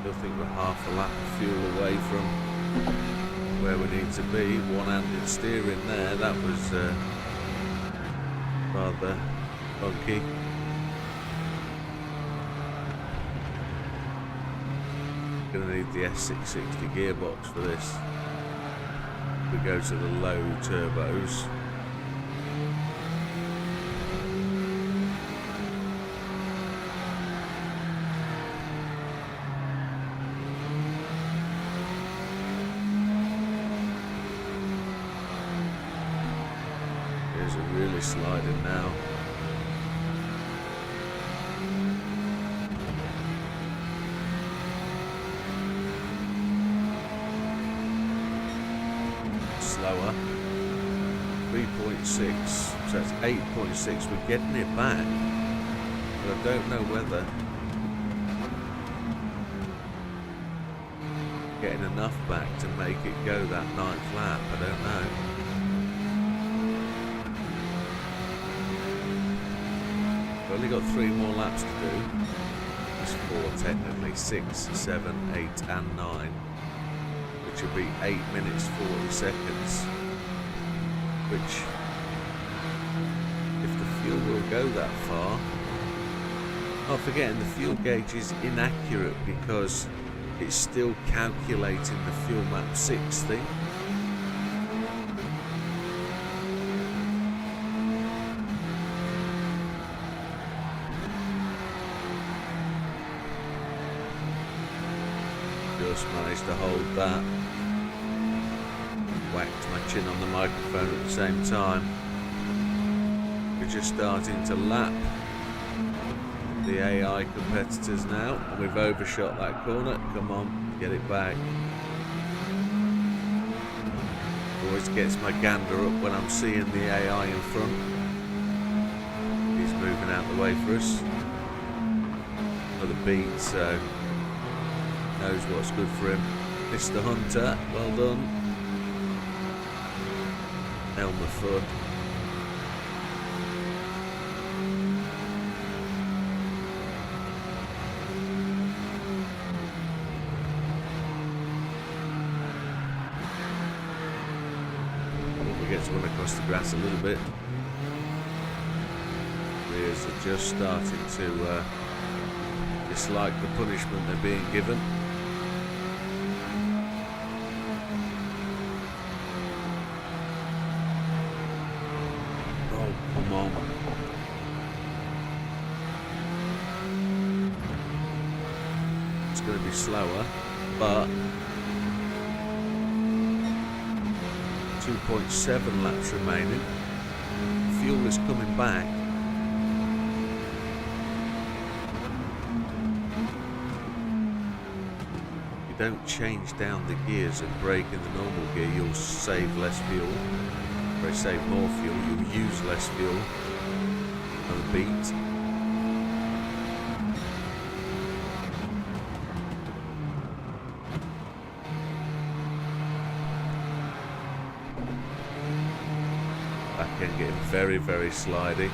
Still think we're half a lap of fuel away from where we need to be. One-handed steering there, that was rather funky. Gonna need the S660 gearbox for this. We go to the low turbos. Really sliding now. Slower. 3.6. So that's 8.6. We're getting it back. But I don't know whether getting enough back to make it go that 9th lap. I don't know. We've only got 3 more laps to do. There's 4 technically, 6, 7, 8 and 9, which will be 8 minutes 40 seconds, which, if the fuel will go that far, not forgetting the fuel gauge is inaccurate because it's still calculating the fuel map 6 thing. Just managed to hold that. Whacked my chin on the microphone at the same time. We're just starting to lap the AI competitors now, and we've overshot that corner. Come on, get it back. Always gets my gander up when I'm seeing the AI in front. He's moving out the way for us. Another beat, so knows what's good for him. Mr. Hunter, well done. Elmer Fudd. We get to run across the grass a little bit. Rears are just starting to dislike the punishment they're being given. Oh, come on. going to be slower, but 2.7 laps remaining. Fuel is coming back. If you don't change down the gears and brake in the normal gear, you'll save less fuel. Or save more fuel, you'll use less fuel on the beat. Back end getting very, very slidey.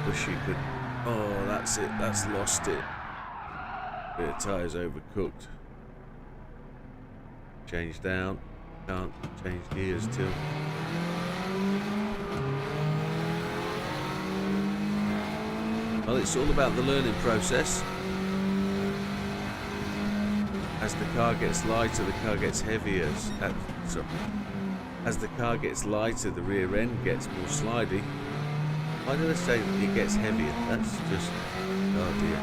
Wish you could. Oh, that's it. That's lost it. Bit of tyres overcooked. Change down. Can't change gears till. Well, it's all about the learning process. As the car gets lighter, the car gets heavier. As the car gets lighter, the rear end gets more slidey. Why did I say it gets heavier? That's just, oh dear,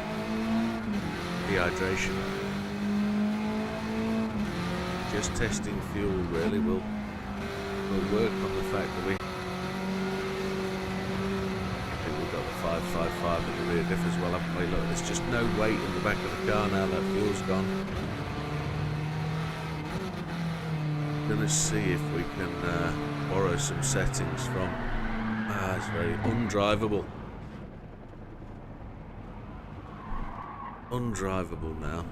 dehydration. Just testing fuel really will work on the fact that I think we've got the 555 in the rear diff as well, haven't we? Look, there's just no weight in the back of the car now that fuel's gone. Gonna see if we can borrow some settings from. It's very undrivable. Undrivable now.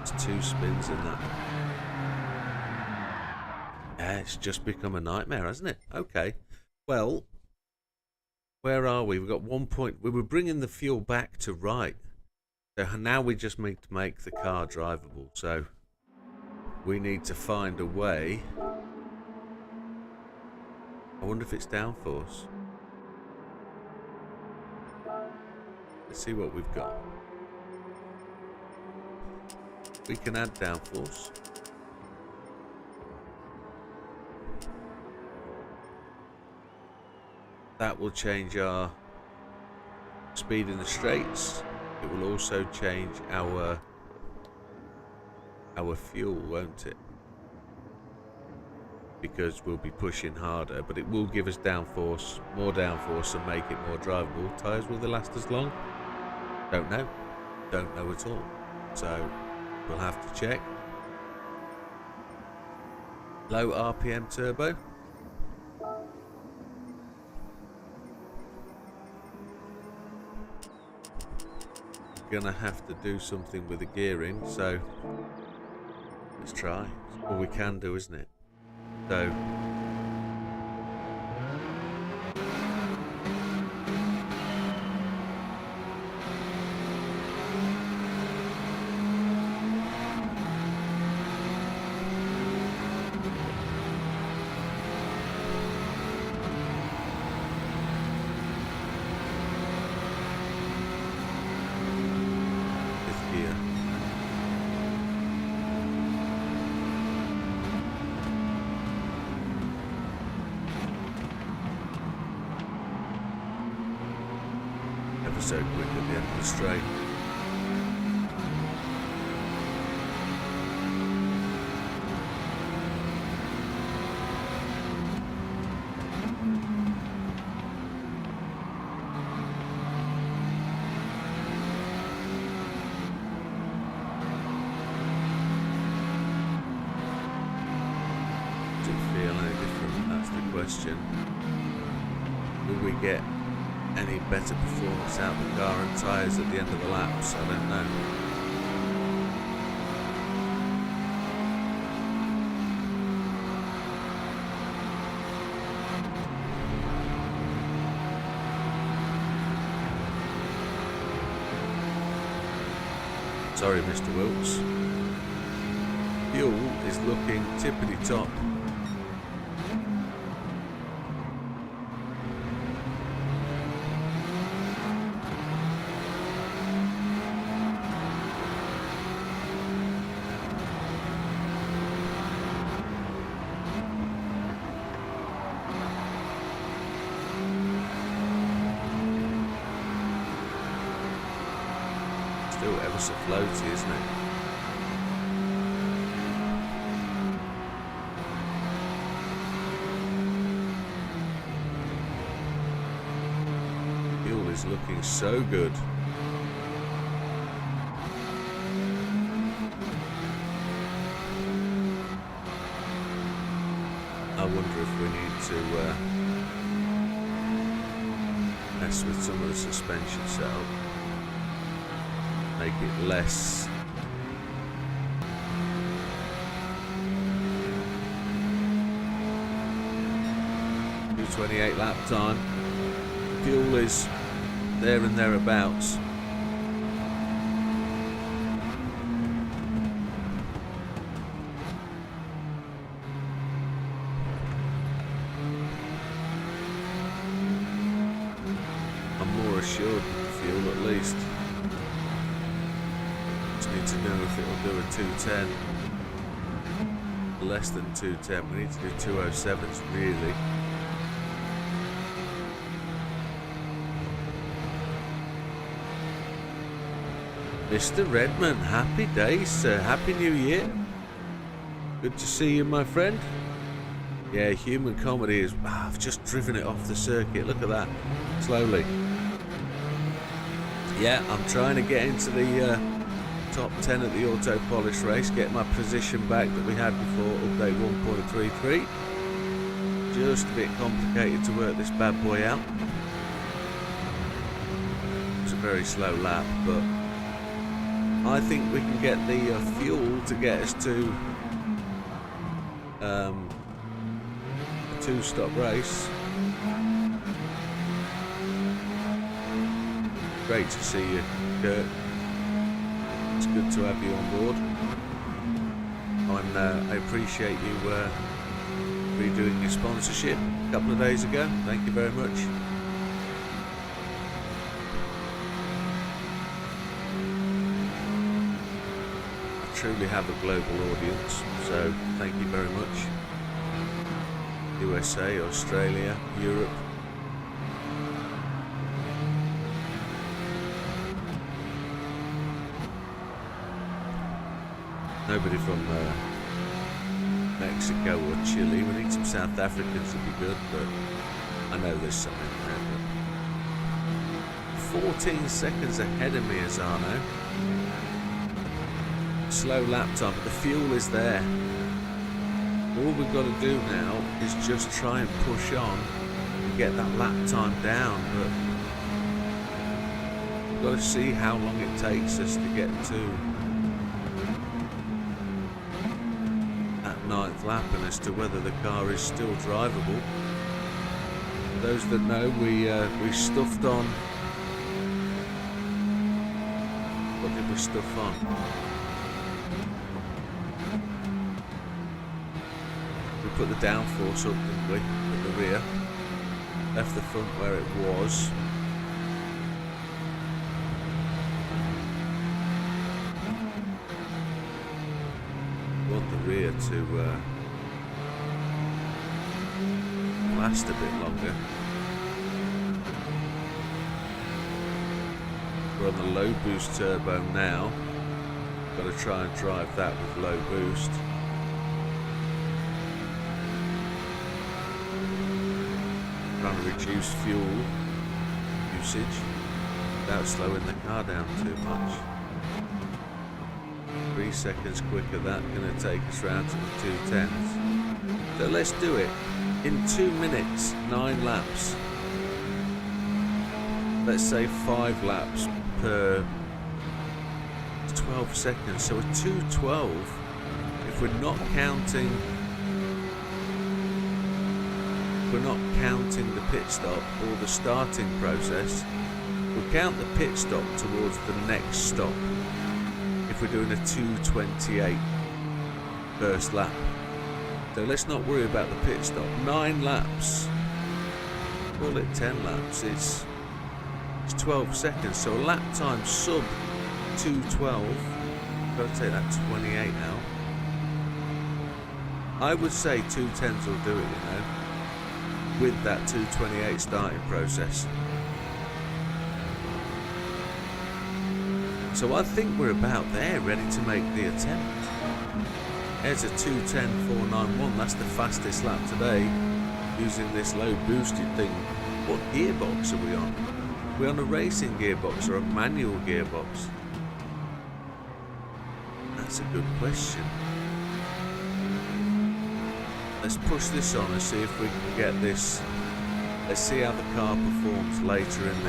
It's 2 spins in that. Yeah, it's just become a nightmare, hasn't it? Okay. Well, where are we? We've got 1 point. We were bringing the fuel back to right. So now we just need to make the car drivable. So we need to find a way. I wonder if it's downforce. Let's see what we've got. We can add downforce. That will change our speed in the straights. It will also change our fuel, won't it? Because we'll be pushing harder, but it will give us downforce, more downforce, and make it more drivable. Tyres, will they last as long? Don't know. Don't know at all. So we'll have to check. Low RPM turbo. Gonna have to do something with the gearing, so let's try. It's all we can do, isn't it? So so quick at the end of the straight. Does it feel any different? That's the question. Will we get any better performance out of the car and tyres at the end of the laps? I don't know. Sorry, Mr. Wilkes. Fuel is looking tippity top. Still ever so floaty, isn't it? Fuel is looking so good. I wonder if we need to mess with some of the suspension setup. Make it less 2:28 lap time. Fuel is there and thereabouts. I'm more assured with the fuel at least. Just need to know if it'll do a 210. Less than 210. We need to do 207s really. Mr. Redman, happy days, sir. Happy New Year. Good to see you, my friend. Yeah, human comedy is... I've just driven it off the circuit. Look at that. Slowly. Yeah, I'm trying to get into the top 10 at the auto polish race. Get my position back that we had before update 1.33. Just a bit complicated to work this bad boy out. It's a very slow lap, but... I think we can get the fuel to get us to a 2-stop race. Great to see you, Kurt. It's good to have you on board. And I appreciate you redoing your sponsorship a couple of days ago. Thank you very much. Truly have a global audience, so thank you very much. USA, Australia, Europe. Nobody from Mexico or Chile. We need some South Africans to be good, but I know there's some in there. 14 seconds ahead of me, Azano. Slow lap time, but the fuel is there. All we've got to do now is just try and push on and get that lap time down, but we've got to see how long it takes us to get to that 9th lap and as to whether the car is still drivable. For those that know, we stuffed on. What did we stuff on? We put the downforce up, didn't we, at the rear. Left the front where it was. We want the rear to last a bit longer. We're on the low boost turbo now. Got to try and drive that with low boost. Trying to reduce fuel usage without slowing the car down too much. 3 seconds quicker, that's going to take us round to the 210s. So let's do it in 2 minutes, 9 laps. Let's say 5 laps per 12 seconds. So a 2:12, if we're not counting the pit stop or the starting process, we'll count the pit stop towards the next stop if we're doing a 2:28 first lap. So let's not worry about the pit stop. 9 laps, call it 10 laps, it's 12 seconds, so a lap time sub 2:12. Got to take that 28 out. I would say 2:10s will do it, you know, with that 2:28 starting process. So I think we're about there, ready to make the attempt. There's a 2:10.491. That's the fastest lap today using this low boosted thing. What gearbox are we on? Are we on a racing gearbox or a manual gearbox? That's a good question. Let's push this on and see if we can get this. Let's see how the car performs later in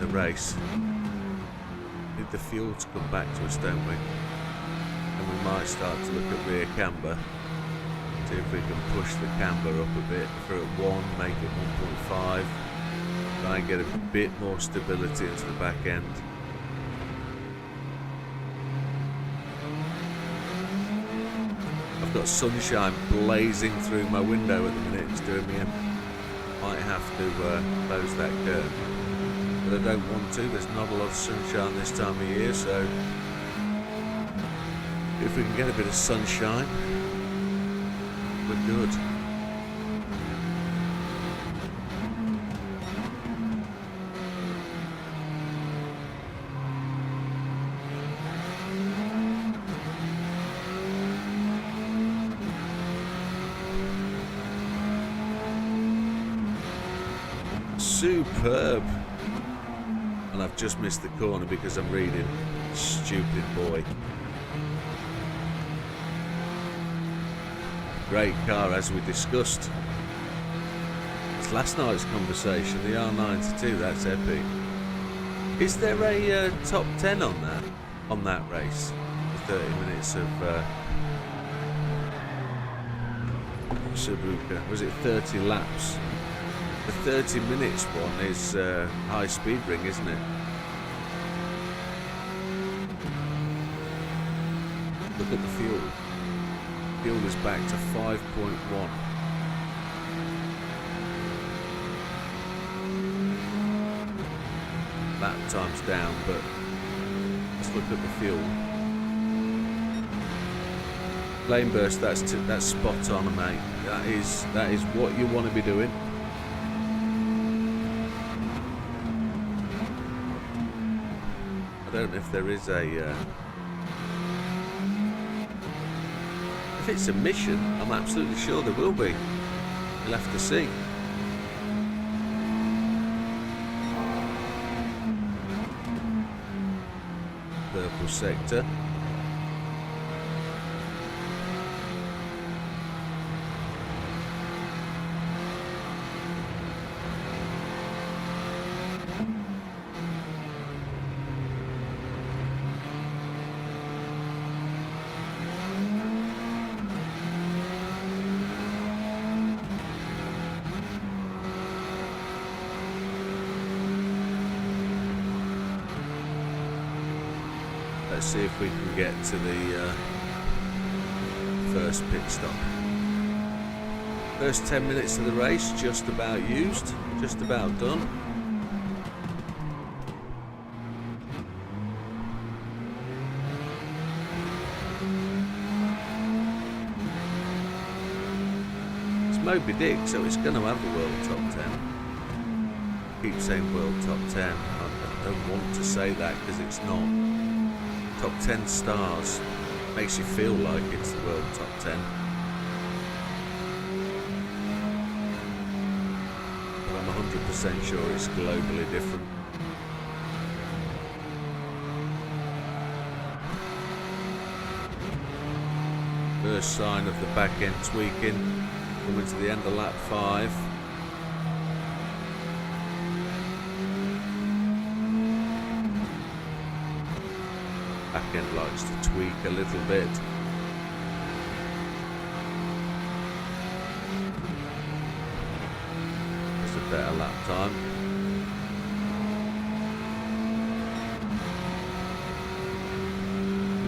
the race. Need the fuel to come back to us, don't we? And we might start to look at rear camber. See if we can push the camber up a bit. If we're at 1, make it 1.5. Try and get a bit more stability into the back end. I've got sunshine blazing through my window at the minute. It's doing me in. Might have to close that curtain. But I don't want to. There's not a lot of sunshine this time of year, so if we can get a bit of sunshine, we're good. Superb. And I've just missed the corner because I'm reading. Stupid boy. Great car, as we discussed. It's last night's conversation, the R92, that's epic. Is there a top 10 on that race? The 30 minutes of Suzuka. Was it 30 laps? The 30 minutes one is high speed ring, isn't it? Look at the fuel. Fuel is back to 5.1. Lap time's down, but let's look at the fuel. Lane burst, that's spot on, mate. That is what you want to be doing. I don't know if there is a if it's a mission. I'm absolutely sure there will be. We'll have to see. Purple sector. Let's see if we can get to the first pit stop. First 10 minutes of the race just about used, just about done. It's Moby Dick, so it's going to have a world top 10. Keep saying world top 10. I don't want to say that because it's not. Top 10 stars makes you feel like it's the world top 10. But I'm 100% sure it's globally different. First sign of the back end tweaking. Coming to the end of lap 5. Back end likes to tweak a little bit. It's a better lap time.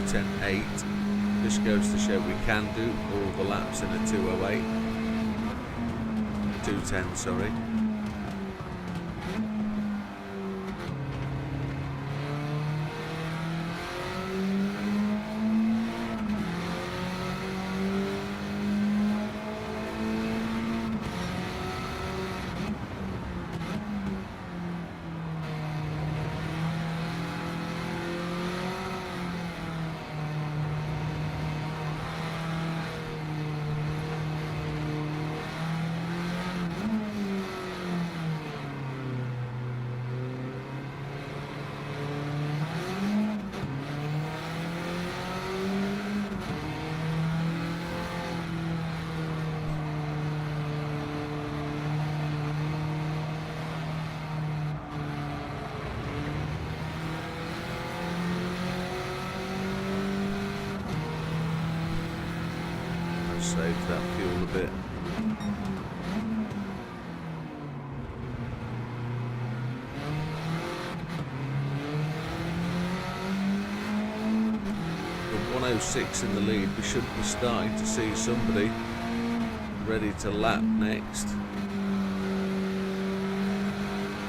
.210.8. This goes to show we can do all the laps in a 2:08. 2:10, sorry. saves that fuel a bit. With 106 in the lead, we should be starting to see somebody ready to lap next.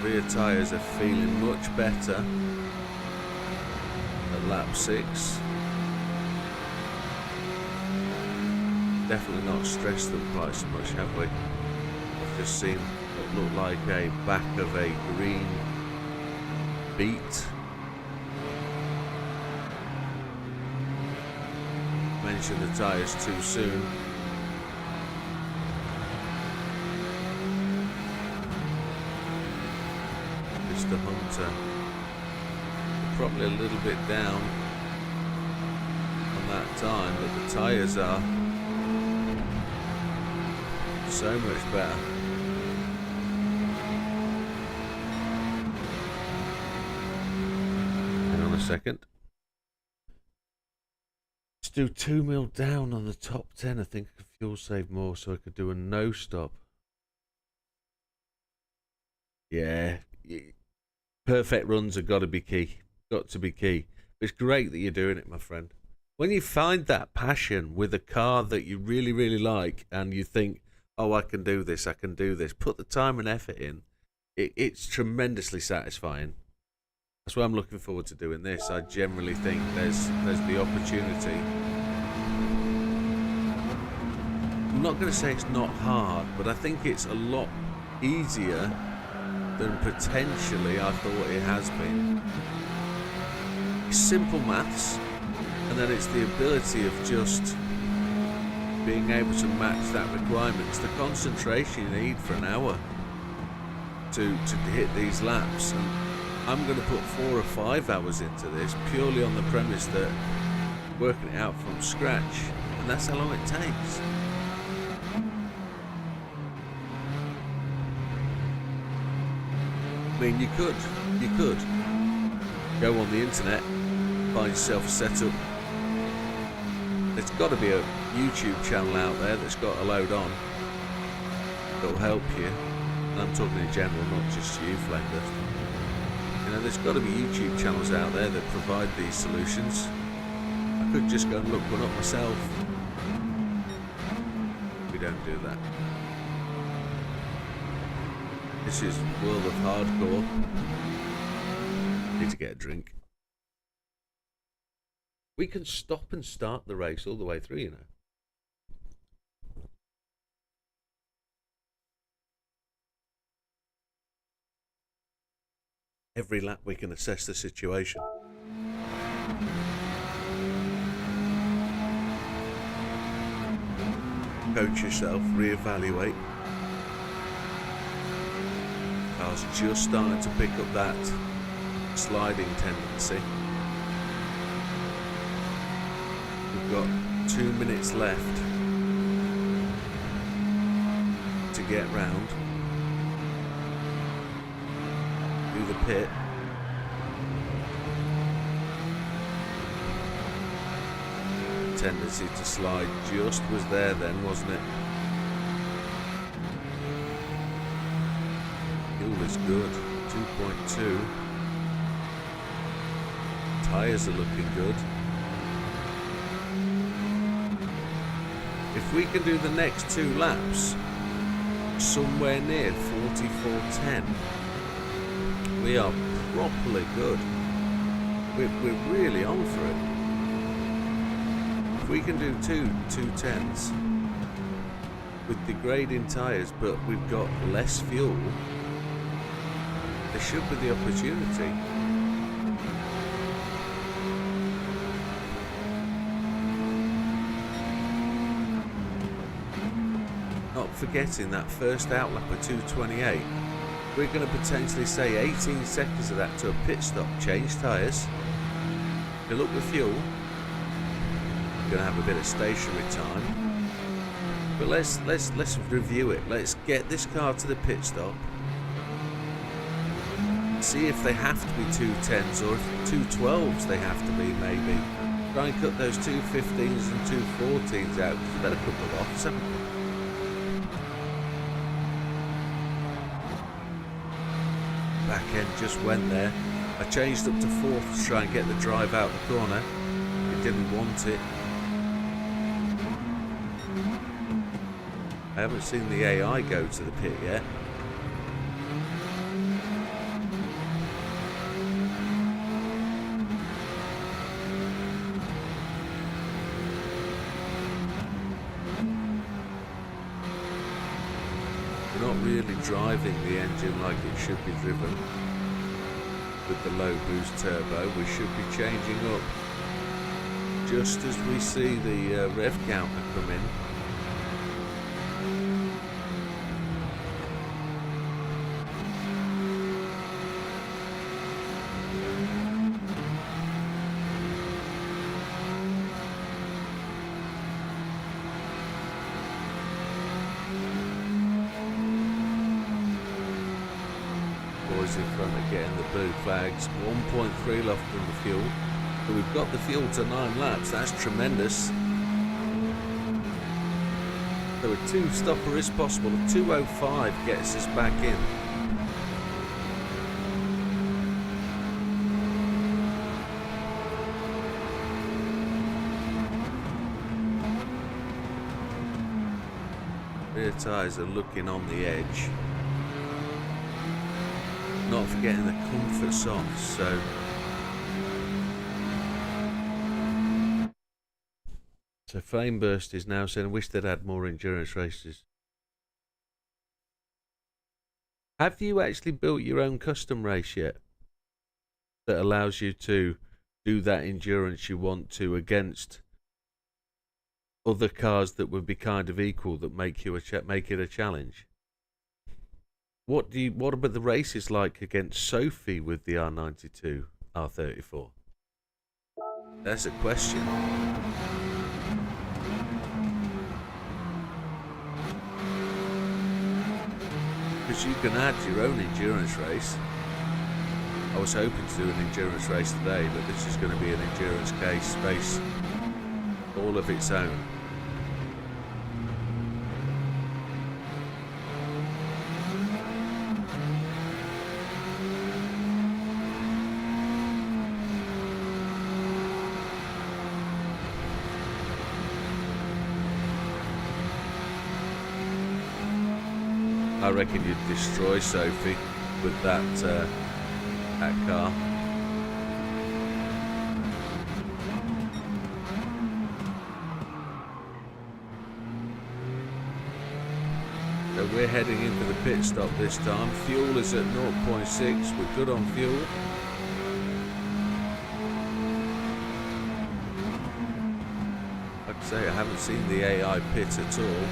Rear tyres are feeling much better at lap 6. Definitely not stressed them quite so much, have we? I've just seen what looked like a back of a green beat. Mentioned the tyres too soon. Mr. Hunter probably a little bit down on that time, but the tyres are so much better. Hang on a second. Let's do 2 mil down on the top 10. I think I could fuel save more, so I could do a no stop. Yeah. Perfect runs have got to be key. Got to be key. It's great that you're doing it, my friend. When you find that passion with a car that you really, really like, and you think, oh, I can do this, put the time and effort in, it's tremendously satisfying. That's why I'm looking forward to doing this. I generally think there's the opportunity. I'm not going to say it's not hard, but I think it's a lot easier than potentially I thought it has been. It's simple maths, and then it's the ability of just being able to match that requirement. It's the concentration you need for an hour to hit these laps. And I'm going to put 4 or 5 hours into this purely on the premise that I'm working it out from scratch, and that's how long it takes. I mean, you could go on the internet, find yourself a setup. There's got to be a YouTube channel out there that's got a load on that'll help you. And I'm talking in general, not just you, Flamedust. You know, there's got to be YouTube channels out there that provide these solutions. I could just go and look one up myself. We don't do that. This is World of Hardcore. Need to get a drink. We can stop and start the race all the way through, you know. Every lap we can assess the situation. Coach yourself, reevaluate. Car's just starting to pick up that sliding tendency. We've got 2 minutes left to get round. Do the pit. Tendency to slide just was there then, wasn't it? Fuel is good, 2.2. Tyres are looking good. If we can do the next 2 laps somewhere near 44.10, we are properly good. We're really on for it. If we can do two 210s with degrading tyres, but we've got less fuel, there should be the opportunity. Not forgetting that first outlap of 2:28. We're going to potentially say 18 seconds of that to a pit stop, change tyres, fill up the fuel. We're going to have a bit of stationary time, but let's review it. Let's get this car to the pit stop, see if they have to be 210s or if 212s they have to be, maybe. Try and cut those 215s and 214s out, because you've had a couple of offs, haven't you? Back end just went there. I changed up to 4th to try and get the drive out the corner. It didn't want it. I haven't seen the AI go to the pit yet. We're not really driving the engine like it should be driven with the low boost turbo. We should be changing up just as we see the rev counter come in. Boys in front are getting the blue flags. 1.3 left from the fuel. But we've got the fuel to 9 laps. That's tremendous. So a 2-stopper is possible. A 2:05 gets us back in. Rear tyres are looking on the edge. Not forgetting the comfort softs, so Flameburst is now saying, I wish they'd had more endurance races. Have you actually built your own custom race yet that allows you to do that endurance you want to against other cars that would be kind of equal, that make you make it a challenge? What about the races like against Sophie with the R92 R34? That's a question. Because you can add your own endurance race. I was hoping to do an endurance race today, but this is going to be an endurance race all of its own. I reckon you'd destroy Sophie with that car. So we're heading in for the pit stop this time. Fuel is at 0.6. We're good on fuel. Like I say, I haven't seen the AI pit at all.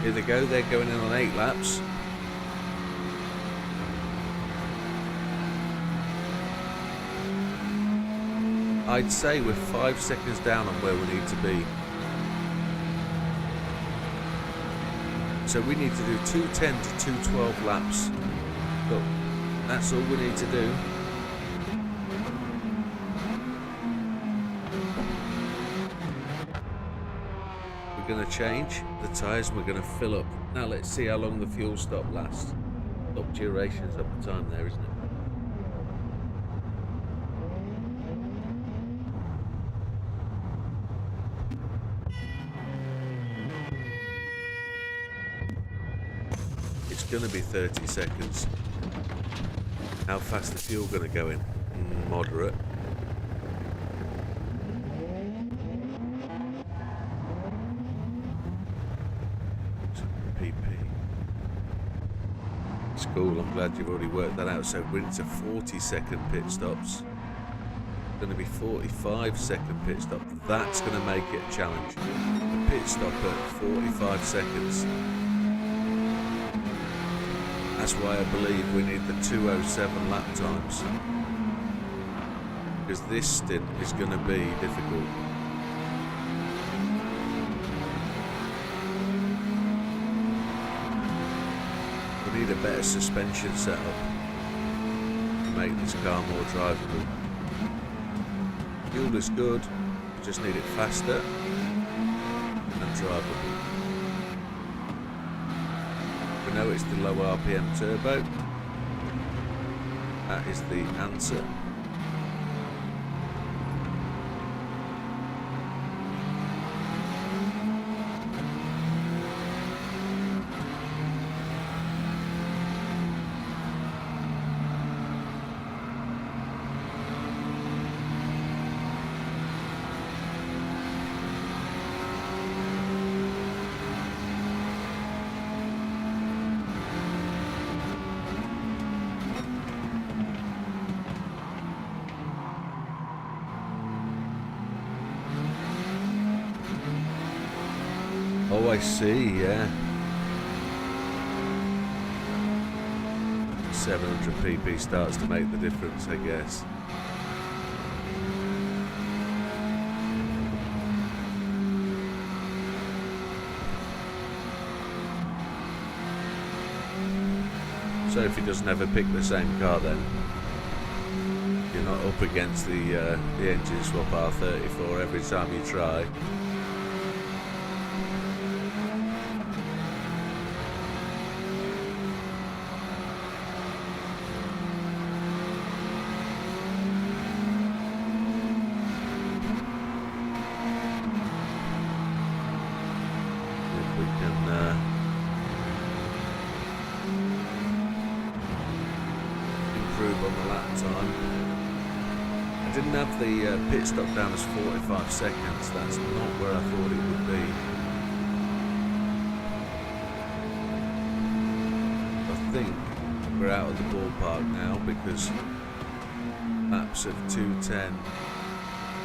Here they go, they're going in on 8 laps. I'd say we're 5 seconds down on where we need to be. So we need to do 210 to 212 laps. Look, that's all we need to do. We're going to change the tyres, we're going to fill up. Now let's see how long the fuel stop lasts. Stop duration's up the time there, isn't it? It's going to be 30 seconds. How fast the fuel going to go in? Moderate. It's cool, I'm glad you've already worked that out. So we're into 40-second pit stops. Going to be 45-second pit stop. That's going to make it a challenge. A pit stop at 45 seconds. That's why I believe we need the 2:07 lap times, because this stint is going to be difficult. We need a better suspension setup to make this car more drivable. Fuel is good, we just need it faster and drivable. We know it's the low RPM turbo. That is the answer. Oh, I see, yeah. 700 pp starts to make the difference, I guess. So if he doesn't ever pick the same car, then you're not up against the engine swap R34 every time you try. On the lap time. I didn't have the pit stop down as 45 seconds. That's not where I thought it would be. I think we're out of the ballpark now, because laps of 2:10,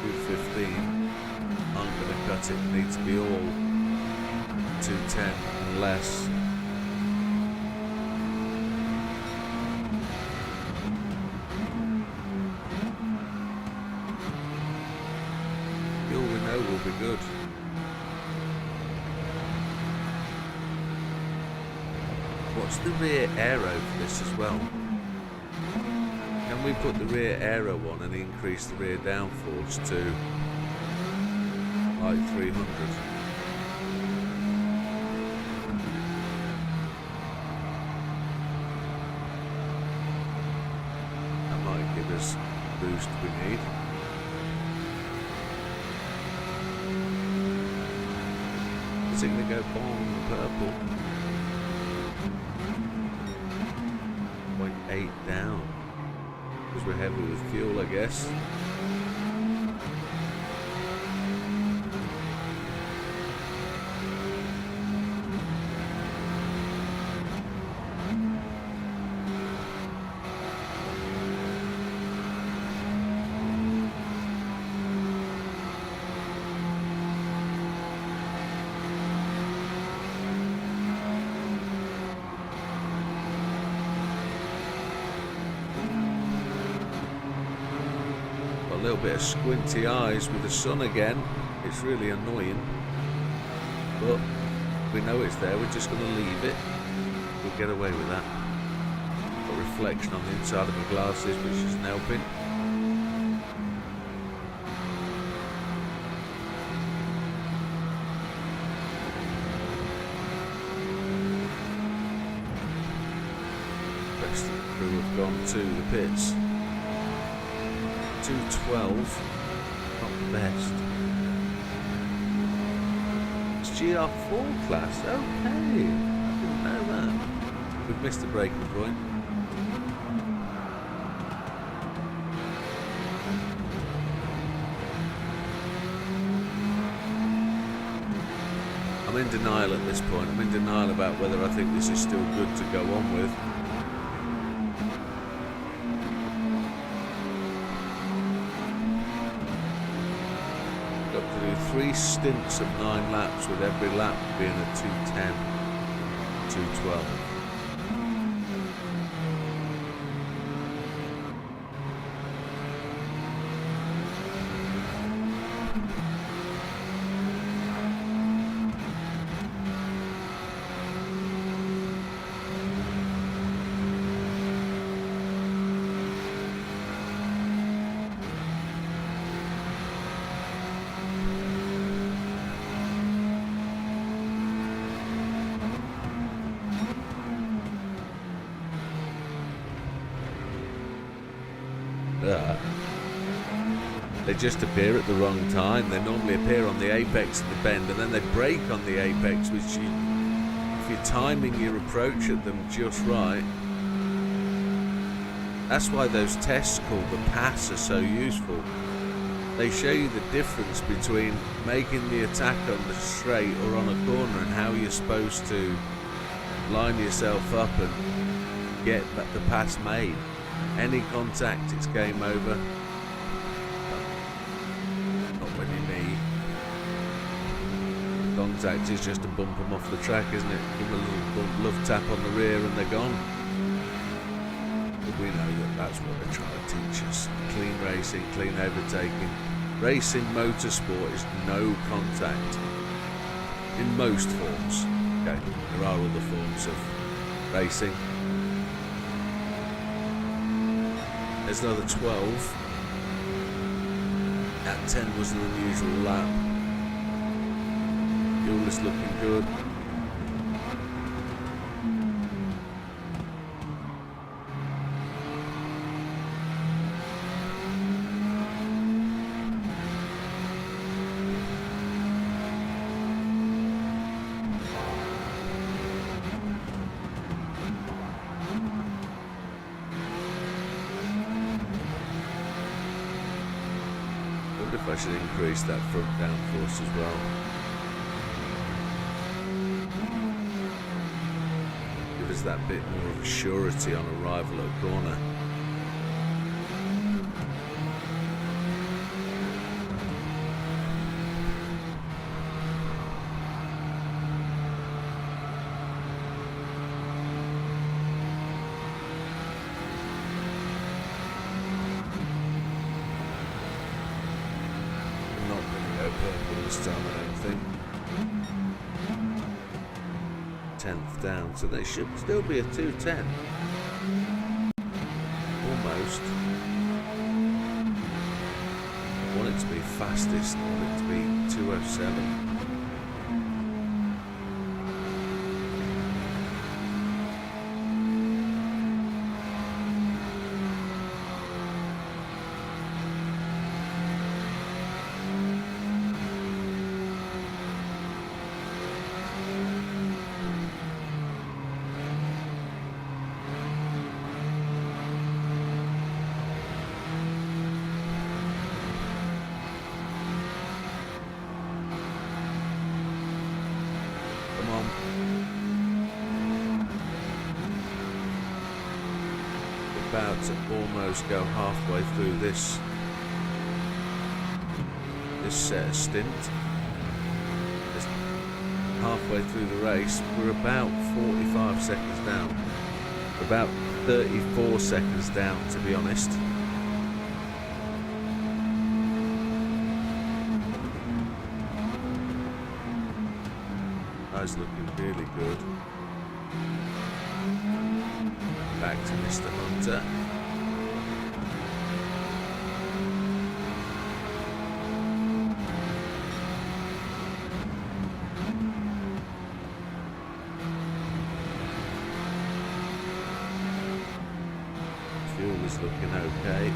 2:15 aren't going to cut it. It needs to be all 2:10 and less. Will be good. What's the rear aero for this as well? Can we put the rear aero on and increase the rear downforce to like 300? That might give us the boost we need. Is it going to go bomb purple? 0.8 down. Because we're heavy with fuel, I guess. A little bit of squinty eyes with the sun again. It's really annoying, but we know it's there. We're just going to leave it. We'll get away with that. Got reflection on the inside of my glasses, which isn't helping. The rest of the crew have gone to the pits. 2:12, not the best. It's GR4 class, okay. I didn't know that. We've missed the braking point. I'm in denial at this point. I'm in denial about whether I think this is still good to go on with. To do 3 stints of 9 laps, with every lap being a 2:10, 2:12. that. They just appear at the wrong time. They normally appear on the apex of the bend, and then they break on the apex, which if you're timing your approach at them just right. That's why those tests called the pass are so useful. They show you the difference between making the attack on the straight or on a corner and how you're supposed to line yourself up and get the pass made. Any contact, it's game over. Not when you need. Contact is just to bump them off the track, isn't it? Give them a little love tap on the rear and they're gone. But we know that that's what they're trying to teach us. Clean racing, clean overtaking. Racing motorsport is no contact in most forms. Okay, there are other forms of racing. There's another 12. At 10 was an unusual lap. Fuel is looking good. If I should increase that front downforce as well. Give us that bit more of a surety on arrival at a corner. This time, I don't think. 10th down, so they should still be a 210. Almost. I want it to be fastest, I want it to be 207. About to almost go halfway through this stint. Just halfway through the race, we're about 45 seconds down. We're about 34 seconds down, to be honest. Eyes looking really good. Back to Mr. Hunter. Fuel is looking okay.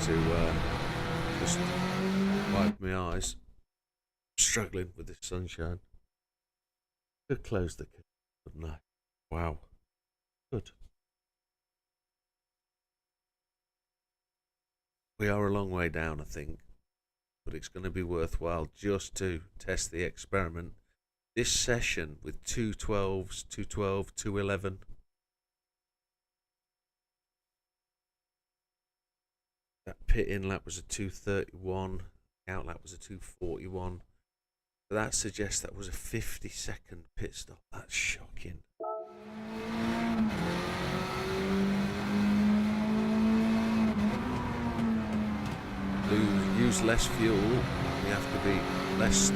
To just wipe my eyes. I'm struggling with this sunshine. Could close the curtain, couldn't I? Wow. Good. We are a long way down, I think, but it's going to be worthwhile just to test the experiment. This session with 212s, 212, 211. That pit in lap was a 231, out lap was a 241. But that suggests that was a 50-second pit stop. That's shocking. To use less fuel, you have to be less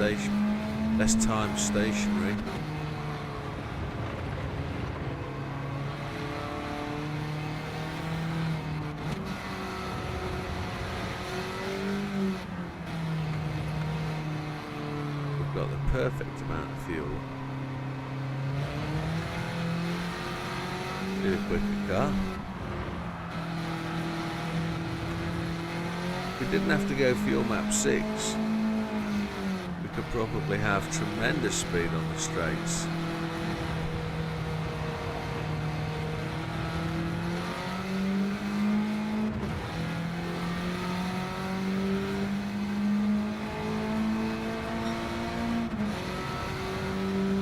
time stationary. We've got the perfect amount of fuel. Need a quicker car. If we didn't have to go fuel map 6, we could probably have tremendous speed on the straights.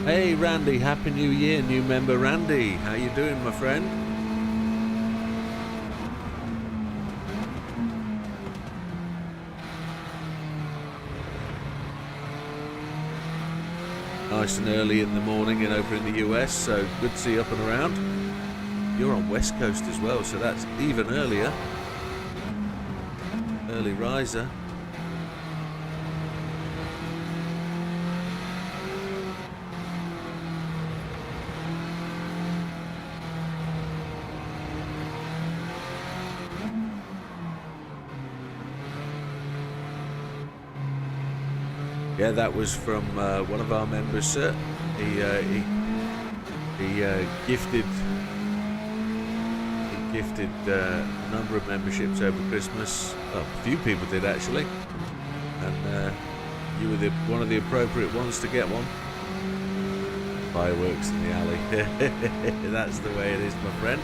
Hey Randy, Happy New Year, new member Randy. How you doing, my friend? Nice and early in the morning and over in the US, so good to see you up and around. You're on West Coast as well, so that's even earlier. Early riser. Yeah, that was from one of our members, sir. He gifted a number of memberships over Christmas. Well, a few people did actually, and you were one of the appropriate ones to get one. Fireworks in the alley. That's the way it is, my friend.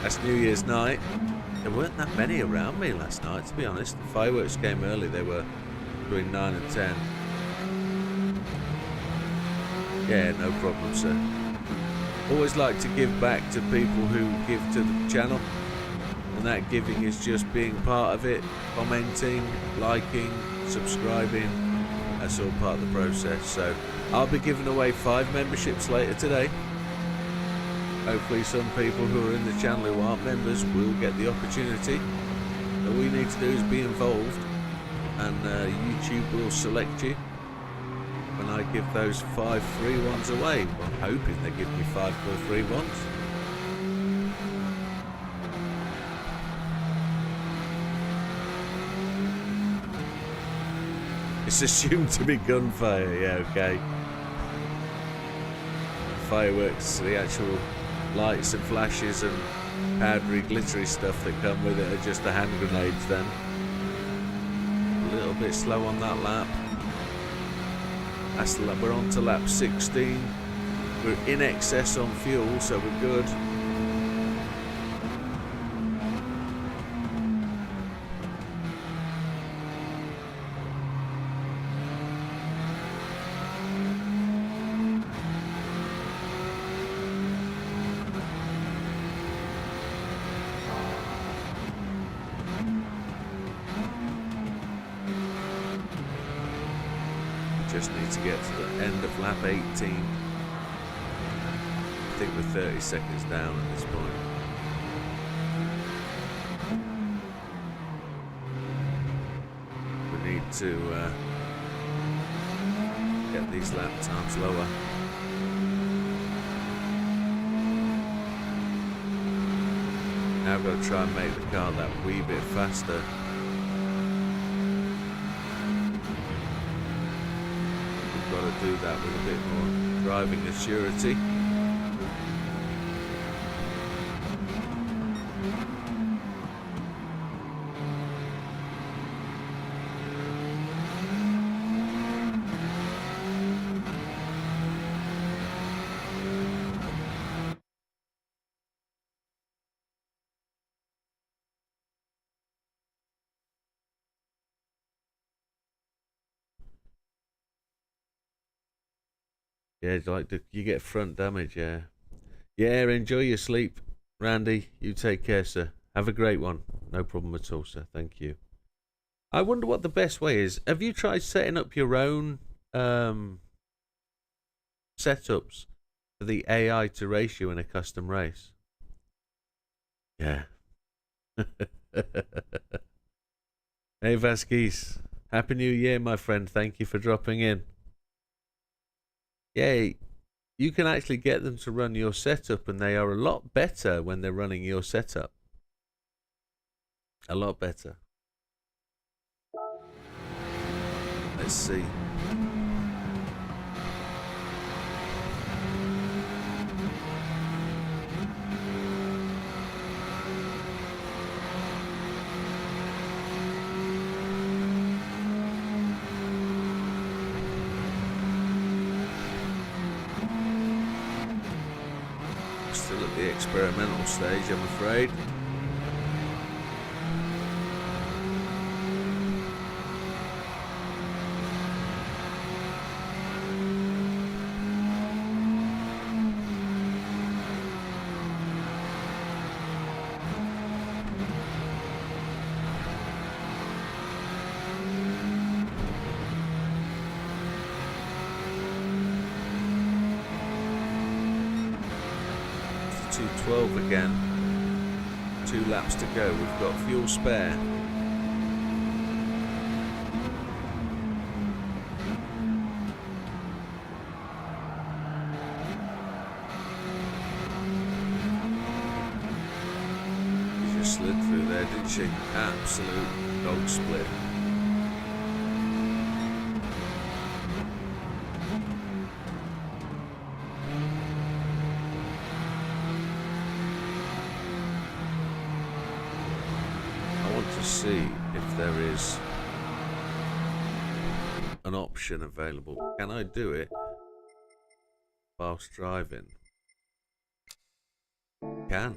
That's New Year's night. There weren't that many around me last night, to be honest. The fireworks came early. They were between 9 and 10. Yeah, no problem, sir. Always like to give back to people who give to the channel, and that giving is just being part of it, commenting, liking, subscribing. That's all part of the process. So I'll be giving away 5 memberships later today. Hopefully some people who are in the channel who aren't members will get the opportunity. All you need to do is be involved, and YouTube will select you when I give those 5 free ones away. Well, I'm hoping they give me 5 more free ones. It's assumed to be gunfire, yeah, okay. Fireworks, the actual lights and flashes and powdery, glittery stuff that come with it are just the hand grenades then. A little bit slow on that lap. We're on to lap 16. We're in excess on fuel, so we're good. Just need to get to the end of lap 18. I think we're 30 seconds down at this point. We need to get these lap times lower. Now I've got to try and make the car that wee bit faster. Got to do that with a bit more driving assurity. Yeah, you get front damage, yeah. Yeah, enjoy your sleep, Randy. You take care, sir. Have a great one. No problem at all, sir. Thank you. I wonder what the best way is. Have you tried setting up your own setups for the AI to race you in a custom race. Yeah. Hey Vasquez, Happy New Year, my friend. Thank you for dropping in. Yay. You can actually get them to run your setup, and they are a lot better when they're running your setup. A lot better. Let's see. Still at the experimental stage, I'm afraid. It's 2:12 again. 2 laps to go. We've got fuel spare. She just slid through there, didn't she? Absolute dog split. See if there is an option available. Can I do it whilst driving? Can.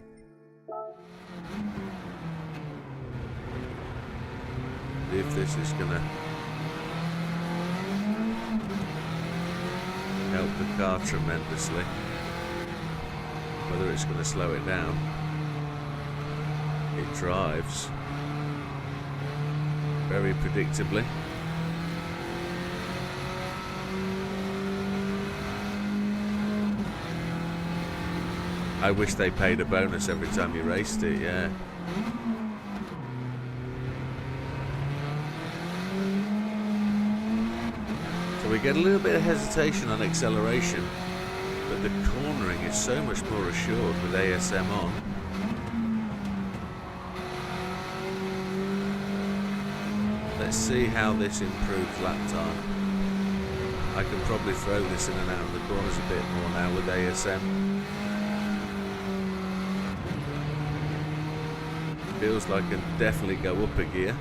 See if this is gonna help the car tremendously. Whether it's gonna slow it down. It drives very predictably. I wish they paid a bonus every time you raced it, yeah. So we get a little bit of hesitation on acceleration, but the cornering is so much more assured with ASM on. Let's see how this improves lap time. I can probably throw this in and out of the corners a bit more now with ASM. Feels like I can definitely go up a gear.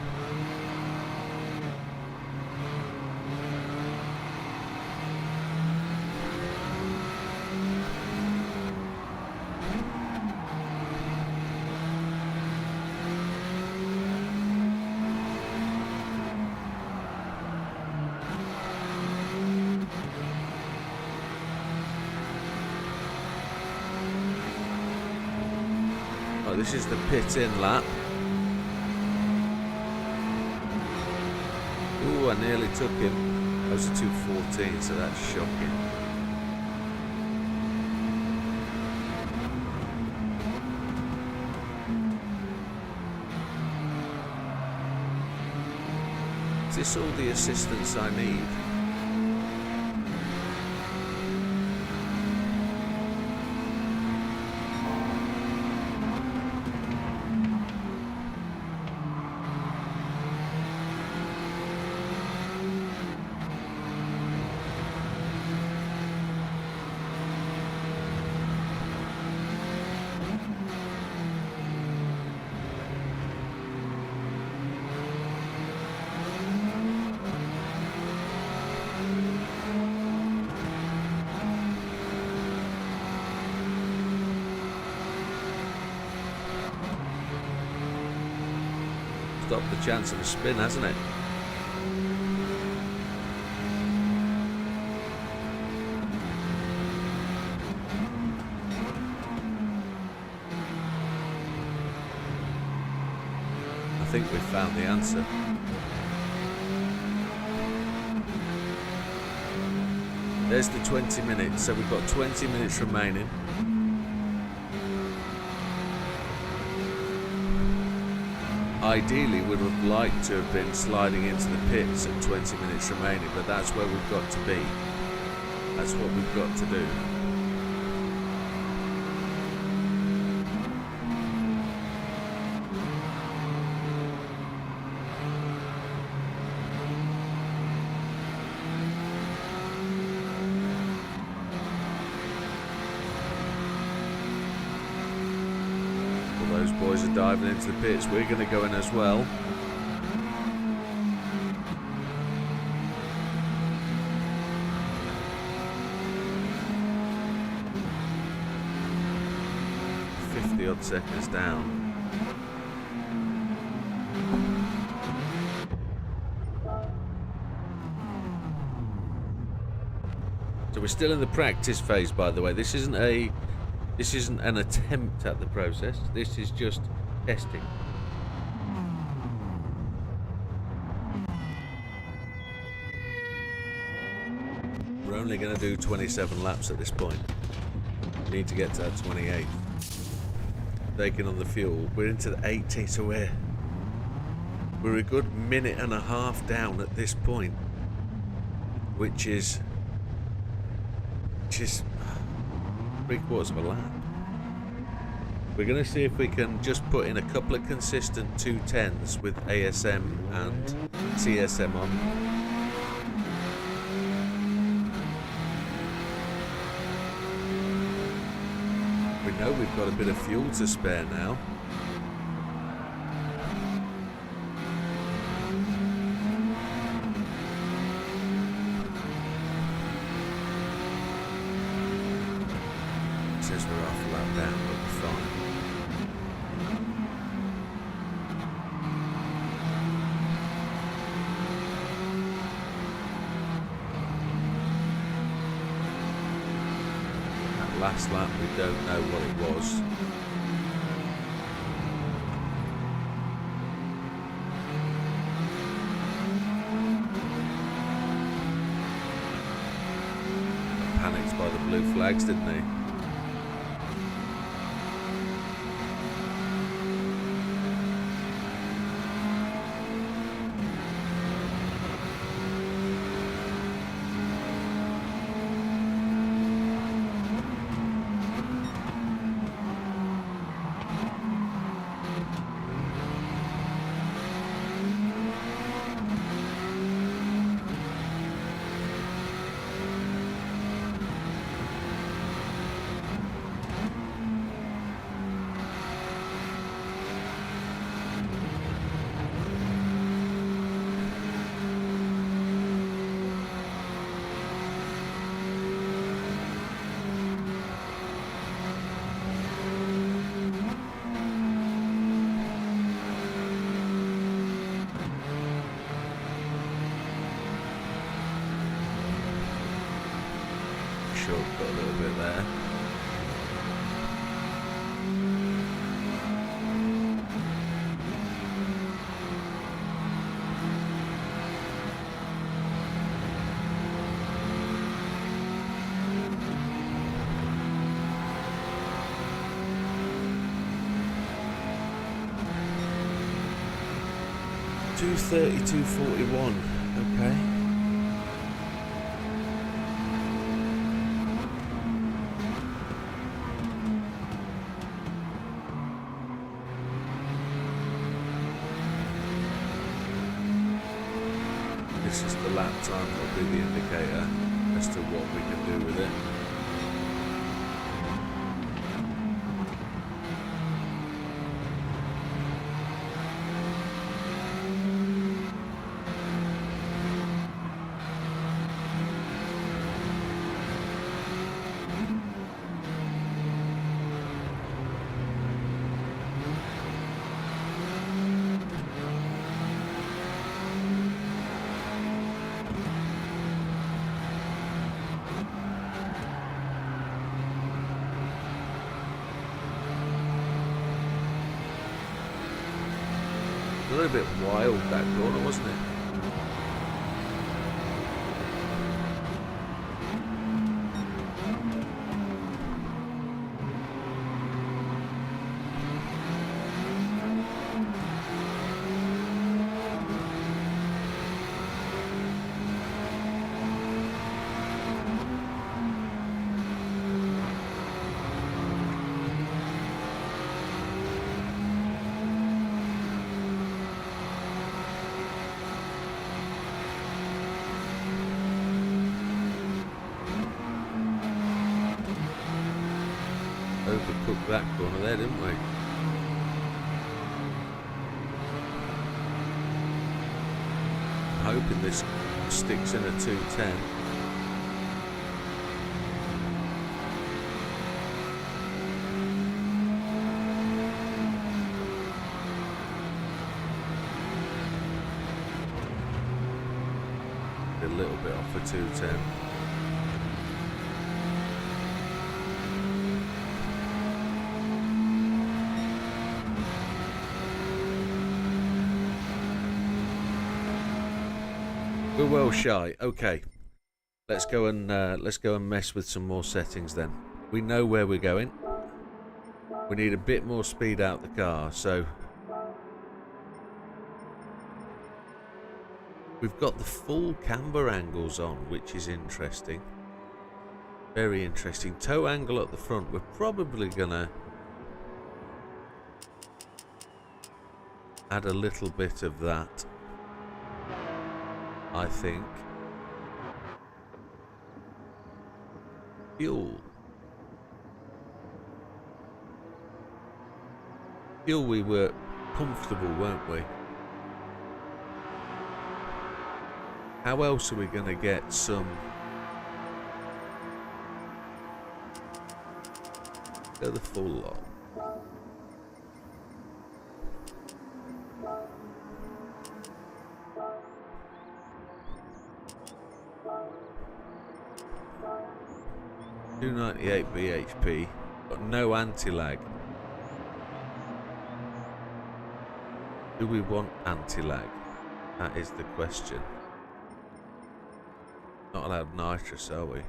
This is the pit-in lap. Ooh, I nearly took him. That was a 2:14, so that's shocking. Is this all the assistance I need? Stopped the chance of a spin, hasn't it? I think we've found the answer. There's the 20 minutes, so we've got 20 minutes remaining. Ideally, would have liked to have been sliding into the pits at 20 minutes remaining, but that's where we've got to be. That's what we've got to do. Those boys are diving into the pits. We're going to go in as well. Odd seconds down. So we're still in the practice phase, by the way. This isn't an attempt at the process. This is just testing. We're only going to do 27 laps at this point. We need to get to that 28. Taking on the fuel. We're into the 80, so we're a good minute and a half down at this point, which is 3/4 of a lap. We're going to see if we can just put in a couple of consistent 210s with ASM and CSM on. We know we've got a bit of fuel to spare now. It says we're half a lap down, but we're fine. Last lap, we don't know what it was. Panicked by the blue flags, didn't he? Got a little bit there. $2:32.41. Okay. This is the lap time that will be the indicator as to what we can do with it. A little bit wild that corner, wasn't it? overcooked that corner there, didn't we? I'm hoping this sticks in a 210. A little bit off a 210. We're well shy. Okay, let's go and mess with some more settings then. We know where we're going. We need a bit more speed out the car, so we've got the full camber angles on, which is interesting. Very interesting. Toe angle at the front. We're probably gonna add a little bit of that, I think. Fuel. Fuel, we were comfortable, weren't we? How else are we going to get some... Go the full lot. .298 bhp, but no anti-lag. Do we want anti-lag? That is the question. Not allowed nitrous, are we?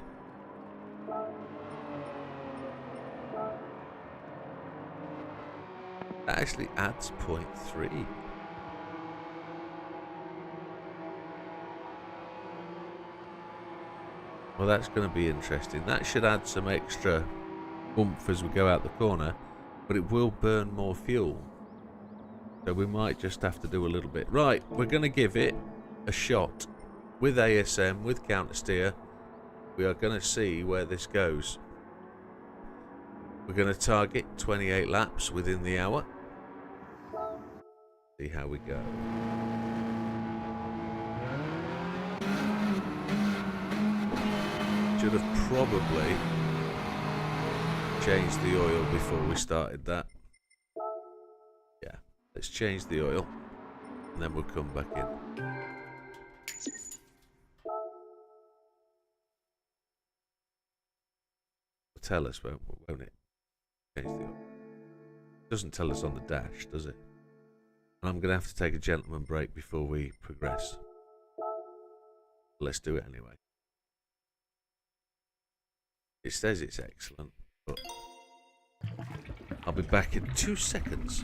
That actually adds 0.3. Well, that's going to be interesting. That should add some extra oomph as we go out the corner, but it will burn more fuel. So we might just have to do a little bit. Right, we're going to give it a shot. With ASM, with counter steer, we are going to see where this goes. We're going to target 28 laps within the hour. See how we go. Should have probably changed the oil before we started that. Yeah, let's change the oil and then we'll come back in. Tell us, won't it? Change the oil. Doesn't tell us on the dash, does it? And I'm going to have to take a gentleman break before we progress. Let's do it anyway. It says it's excellent, but I'll be back in 2 seconds.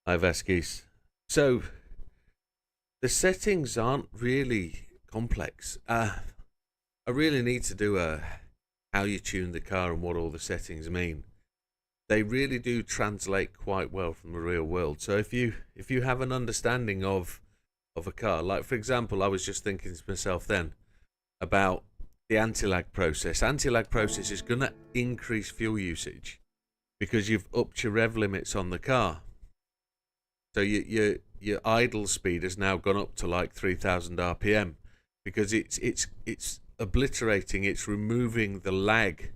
Hi, Veskis. So, the settings aren't really complex. I really need to do a how you tune the car and what all the settings mean. They really do translate quite well from the real world. So if you have an understanding of a car, like for example, I was just thinking to myself then about the anti-lag process. Anti-lag process is going to increase fuel usage because you've upped your rev limits on the car. So your idle speed has now gone up to like 3,000 RPM because it's obliterating, it's removing the lag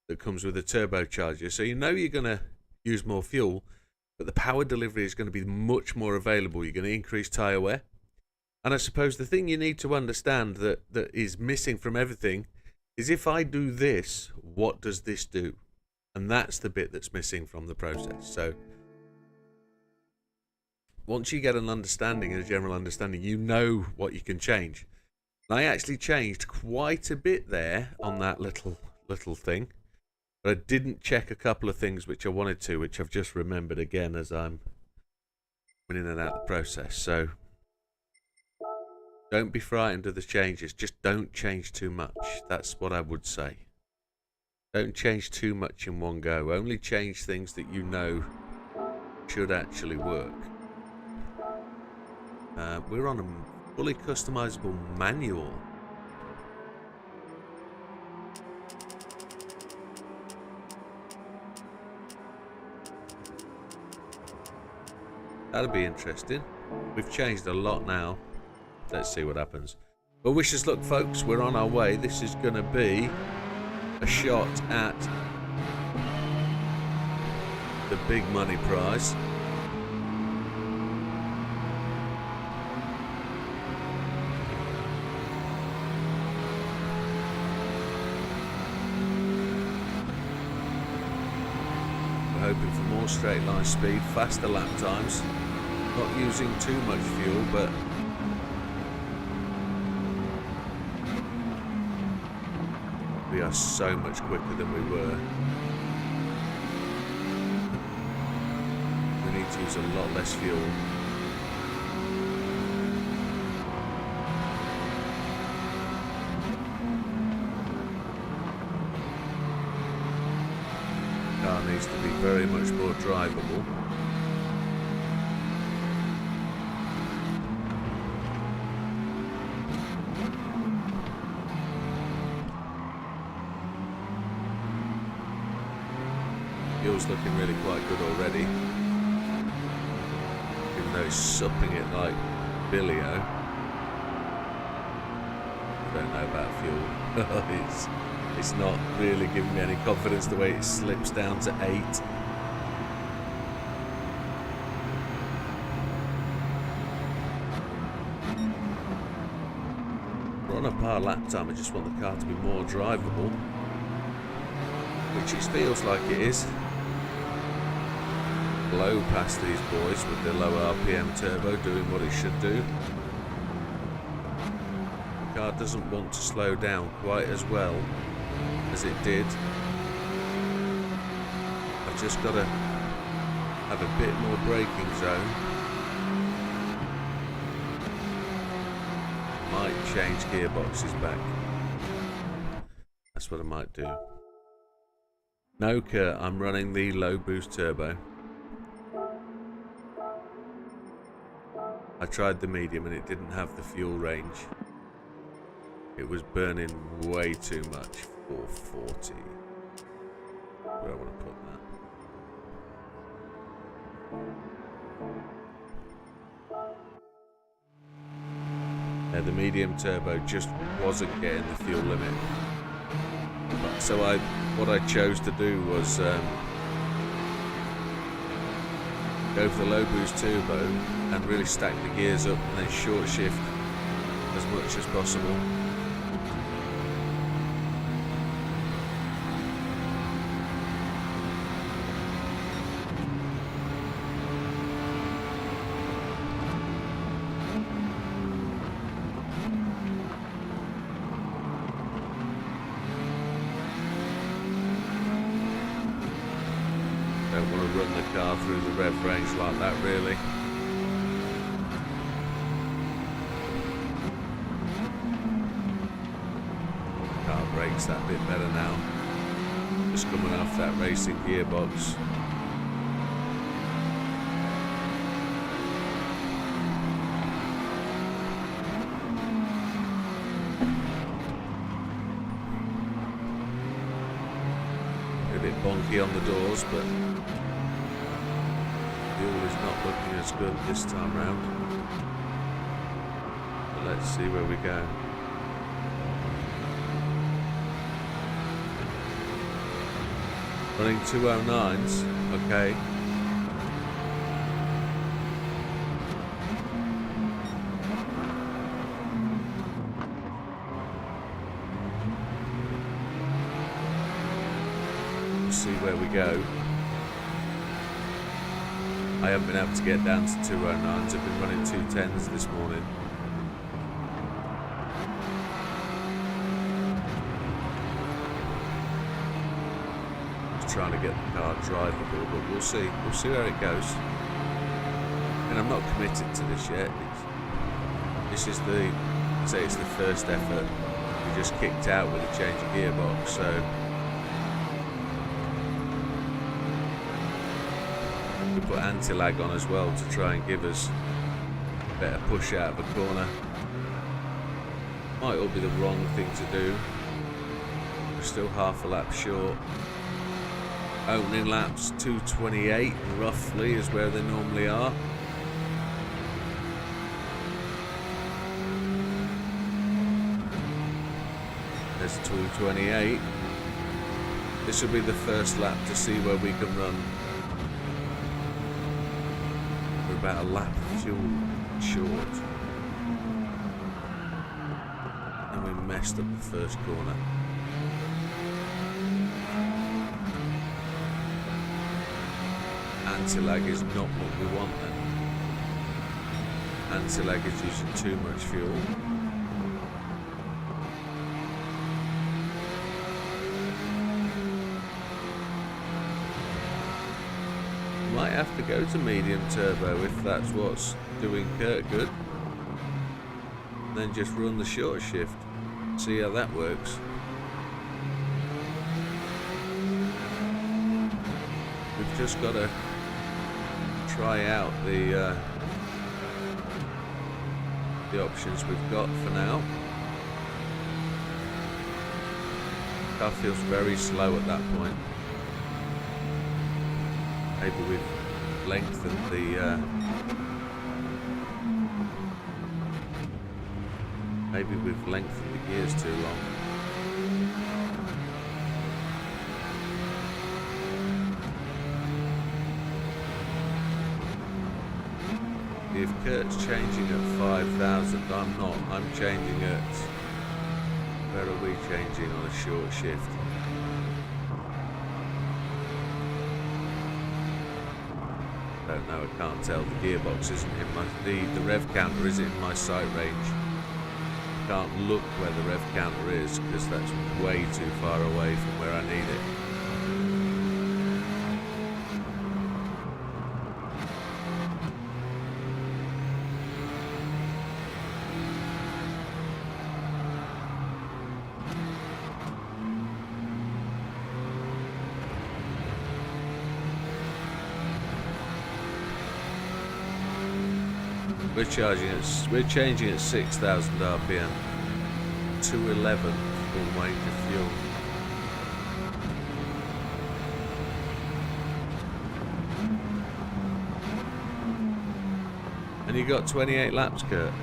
that comes with a turbocharger. So you know you're going to use more fuel, but the power delivery is going to be much more available. You're going to increase tyre wear. And I suppose the thing you need to understand that is missing from everything is if I do this, what does this do? And that's the bit that's missing from the process. So once you get an understanding, a general understanding, you know what you can change. And I actually changed quite a bit there on that little thing. But I didn't check a couple of things which I wanted to, which I've just remembered again as I'm in and out of the process. So don't be frightened of the changes. Just don't change too much. That's what I would say. Don't change too much in one go. Only change things that you know should actually work. We're on a fully customizable manual. That'll be interesting. We've changed a lot now. Let's see what happens. Well, wish us luck, folks. We're on our way. This is going to be a shot at the big money prize. We're hoping for more straight line speed, faster lap times. Not using too much fuel, but we are so much quicker than we were. We need to use a lot less fuel. The car needs to be very much more drivable. Fuel's looking really quite good already, even though it's supping it like Billy-o. I don't know about fuel. It's not really giving me any confidence the way it slips down to 8. We're on a par lap time. I just want the car to be more drivable, which it feels like it is. Blow past these boys with the low RPM turbo doing what it should do. The car doesn't want to slow down quite as well as it did. I've just got to have a bit more braking zone. Might change gearboxes back. That's what I might do. Noka, I'm running the low boost turbo. I tried the medium and it didn't have the fuel range. It was burning way too much. 440. Where I want to put that. The medium turbo just wasn't getting the fuel limit. So what I chose to do was go for the low boost turbo and really stack the gears up and then short shift as much as possible. run the car through the rev range like that, really. Car brakes that bit better now. Just coming off that racing gearbox. A bit bonky on the doors, but fuel is not looking as good this time round. But let's see where we go. Running 209s, okay. We'll see where we go. I haven't been able to get down to 209s, I've been running 210s this morning. Trying to get the car drivable, but we'll see where it goes. And I'm not committed to this yet. This is it's the first effort. We just kicked out with a change of gearbox, so we put anti-lag on as well to try and give us a better push out of a corner. Might all be the wrong thing to do. We're still half a lap short. Opening laps 2:28 roughly is where they normally are. There's 2:28. This will be the first lap to see where we can run. We're about a lap of fuel short. And we messed up the first corner. Anti-lag is not what we want then. Anti-lag is using too much fuel. Might have to go to medium turbo if that's what's doing Kurt good. Then just run the short shift. See how that works. We've just got to try out the options we've got for now. Car feels very slow at that point. Maybe we've lengthened the gears too long. If Kurt's changing at 5,000, I'm not. I'm changing at... Where are we changing on a short shift? Don't know, I can't tell. The gearbox isn't in my... The rev counter isn't in my sight range. Can't look where the rev counter is because that's way too far away from where I need it. We're changing at 6,000 RPM. 211 full weight of fuel. And you got 28 laps, Kurt.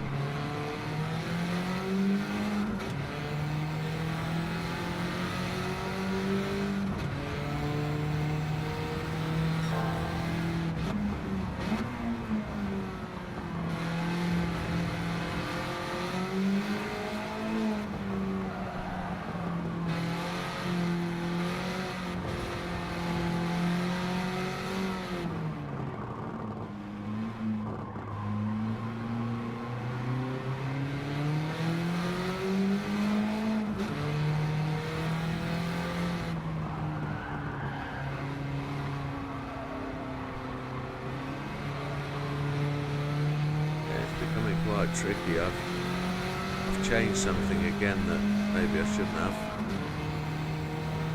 quite tricky. I've changed something again that maybe I shouldn't have.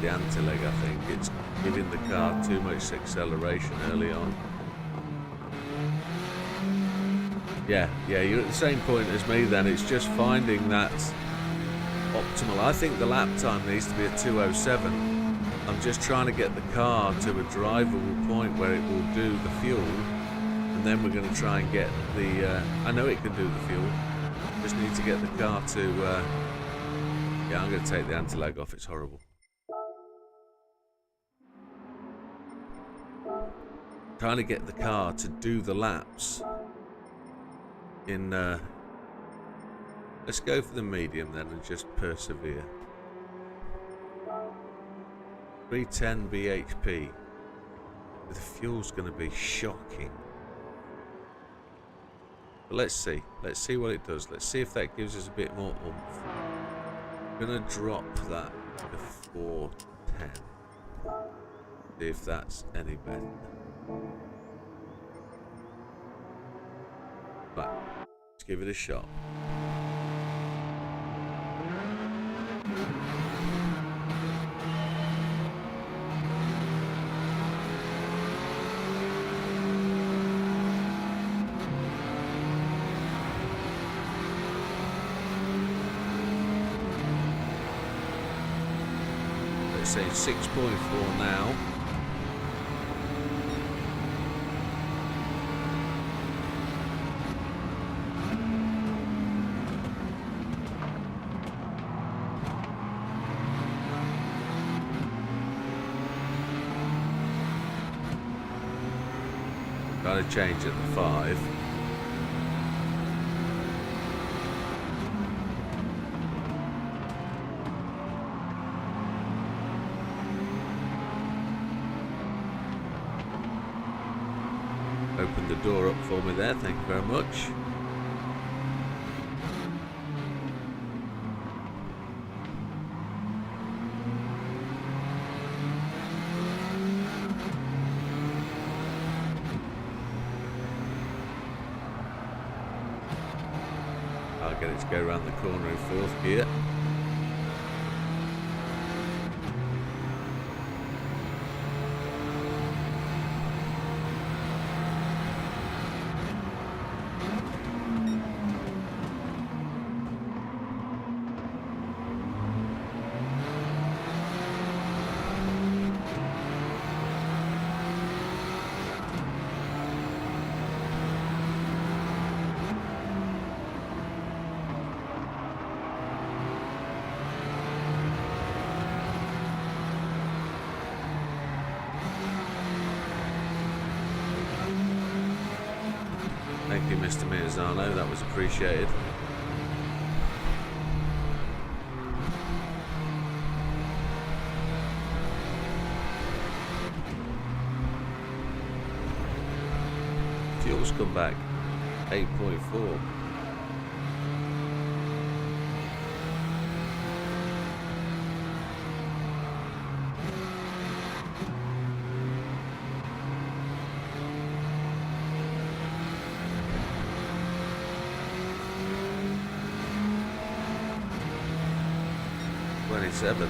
The anti-leg, I think. It's giving the car too much acceleration early on. Yeah, you're at the same point as me then. It's just finding that optimal. I think the lap time needs to be a 2:07. I'm just trying to get the car to a drivable point where it will do the fuel, and then we're going to try and get the I know it can do the fuel, just need to get the car to yeah, I'm going to take the anti-lag off. It's horrible. Trying to get the car to do the laps in let's go for the medium then and just persevere. 310 bhp. The fuel's going to be shocking. But let's see what it does. Let's see if that gives us a bit more oomph. I'm going to drop that to 410. See if that's any better. Right, let's give it a shot. Let's say 6.4 now. Trying to change at the 5. Open the door up for me there, thank you very much. I'll get it to go around the corner in 4th gear. Thank you, Mr. Mirzano, that was appreciated. Fuel's come back, 8.4.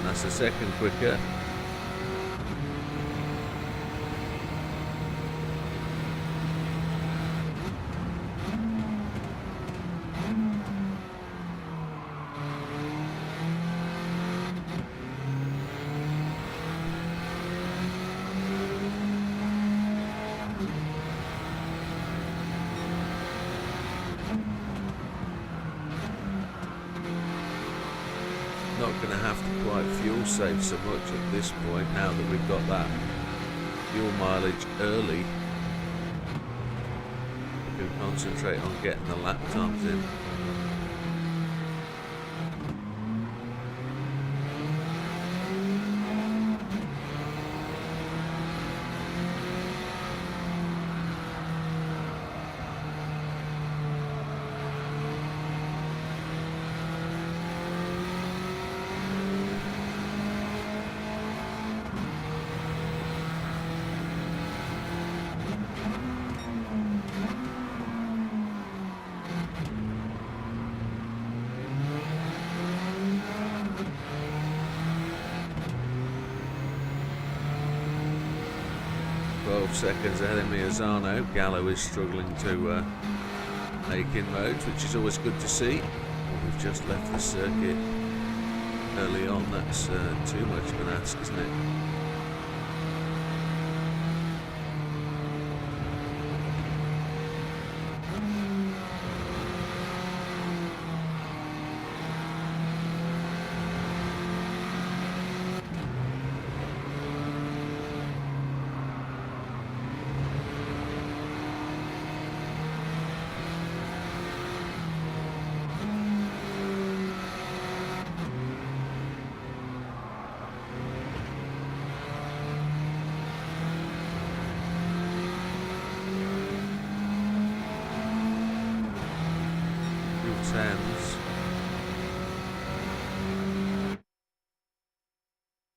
That's a second quicker. Not going to have to quite fuel save so much at this point now that we've got that fuel mileage early. We can concentrate on getting the lap times in. 12 seconds ahead of Miazano. Gallo is struggling to make inroads, which is always good to see. Well, we've just left the circuit early on. That's too much of an ask, isn't it?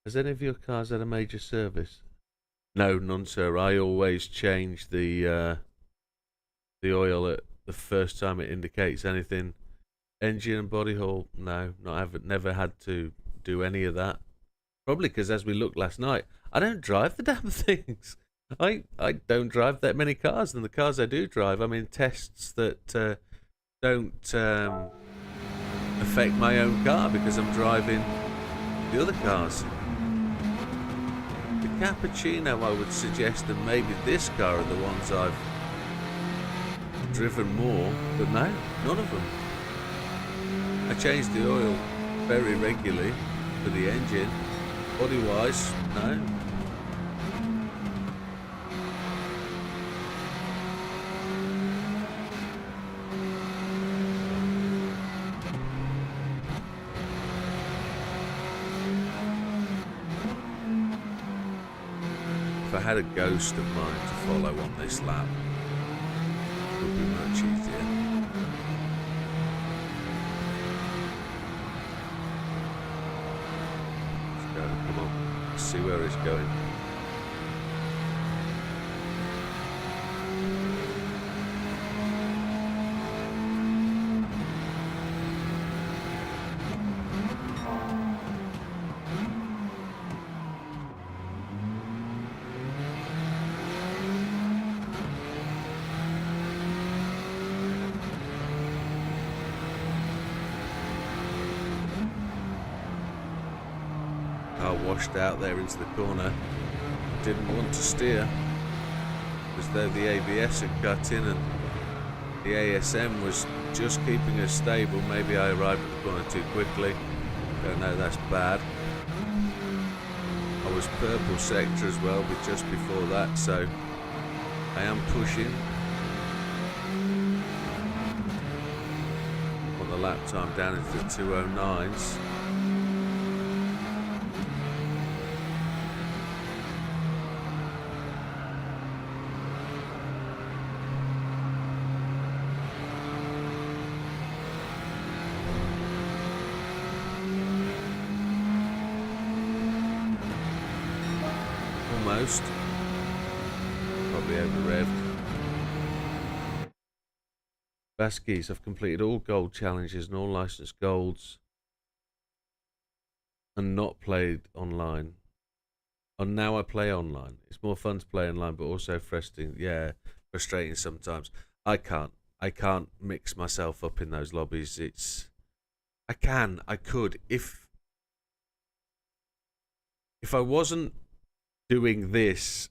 Has any of your cars had a major service? No, none, sir. I always change the oil at the first time it indicates anything. Engine and body hull, no, never had to do any of that. Probably because, as we looked last night, I don't drive the damn things. I don't drive that many cars, and the cars I do drive, I'm in tests that don't affect my own car because I'm driving the other cars. The Cappuccino, I would suggest, and maybe this car are the ones I've driven more, but no, none of them. I change the oil very regularly for the engine. Body-wise, no. If I had a ghost of mine to follow on this lap, it would be much easier. Let's go, come on, let's see where it's going. Washed out there into the corner. Didn't want to steer, as though the ABS had cut in and the ASM was just keeping us stable. Maybe I arrived at the corner too quickly. Don't know, that's bad. I was purple sector as well, but just before that, so I am pushing. Want the lap time down into the 209s. Almost. Probably over-revved. Baskies, I've completed all gold challenges and all licensed golds and not played online. And now I play online. It's more fun to play online, but also frustrating sometimes. I can't mix myself up in those lobbies. I could if I wasn't doing this,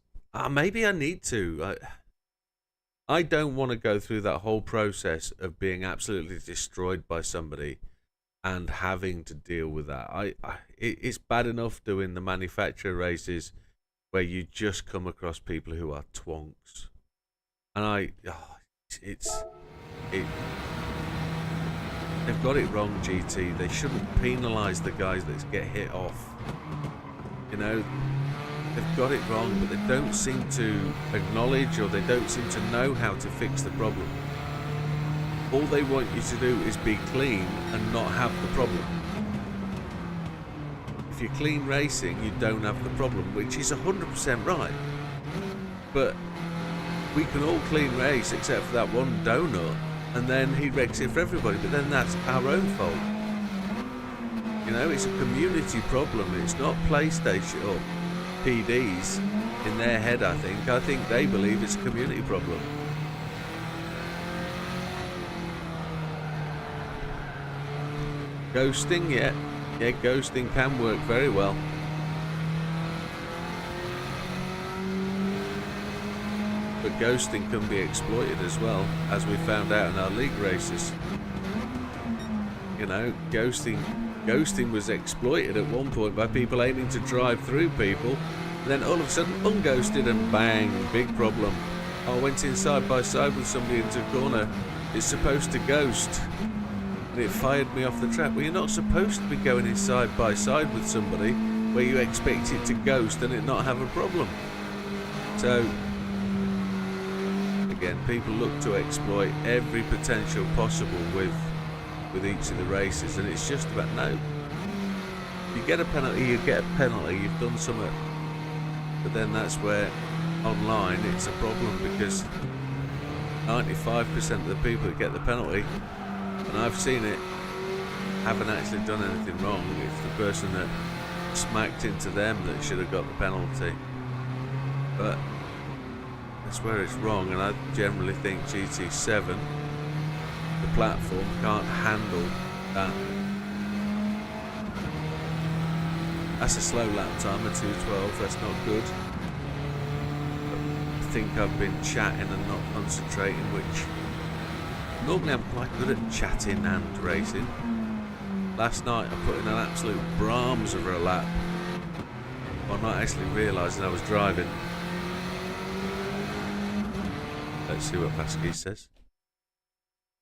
maybe I need to. I don't want to go through that whole process of being absolutely destroyed by somebody and having to deal with that. It's bad enough doing the manufacturer races where you just come across people who are twonks, and they've got it wrong, GT. They shouldn't penalise the guys that get hit off. You know, they've got it wrong, but they don't seem to acknowledge, or they don't seem to know how to fix the problem. All they want you to do is be clean and not have the problem. If you're clean racing, you don't have the problem, which is 100% right. But we can all clean race except for that one donut, and then he wrecks it for everybody, but then that's our own fault. You know, it's a community problem. It's not PlayStation or PD's. in their head, I think they believe it's a community problem. Ghosting, yeah, ghosting can work very well. But ghosting can be exploited as well, as we found out in our league races. You know, ghosting was exploited at one point by people aiming to drive through people, and then all of a sudden unghosted and bang, big problem. I went in side by side with somebody into a corner. It's supposed to ghost. And it fired me off the track. Well, you're not supposed to be going in side by side with somebody where you expect it to ghost and it not have a problem. So, again, people look to exploit every potential possible with each of the races, and it's just about, no, you get a penalty, you've done something. But then that's where online it's a problem, because 95% of the people that get the penalty, and I've seen it, haven't actually done anything wrong. It's the person that smacked into them that should have got the penalty. But that's where it's wrong, and I generally think GT7, the platform, can't handle that. That's a slow lap time of 2:12, that's not good. But I think I've been chatting and not concentrating, which normally I'm quite good at chatting and racing. Last night I put in an absolute Brahms over a lap, while not actually realising I was driving. Let's see what Pasky says.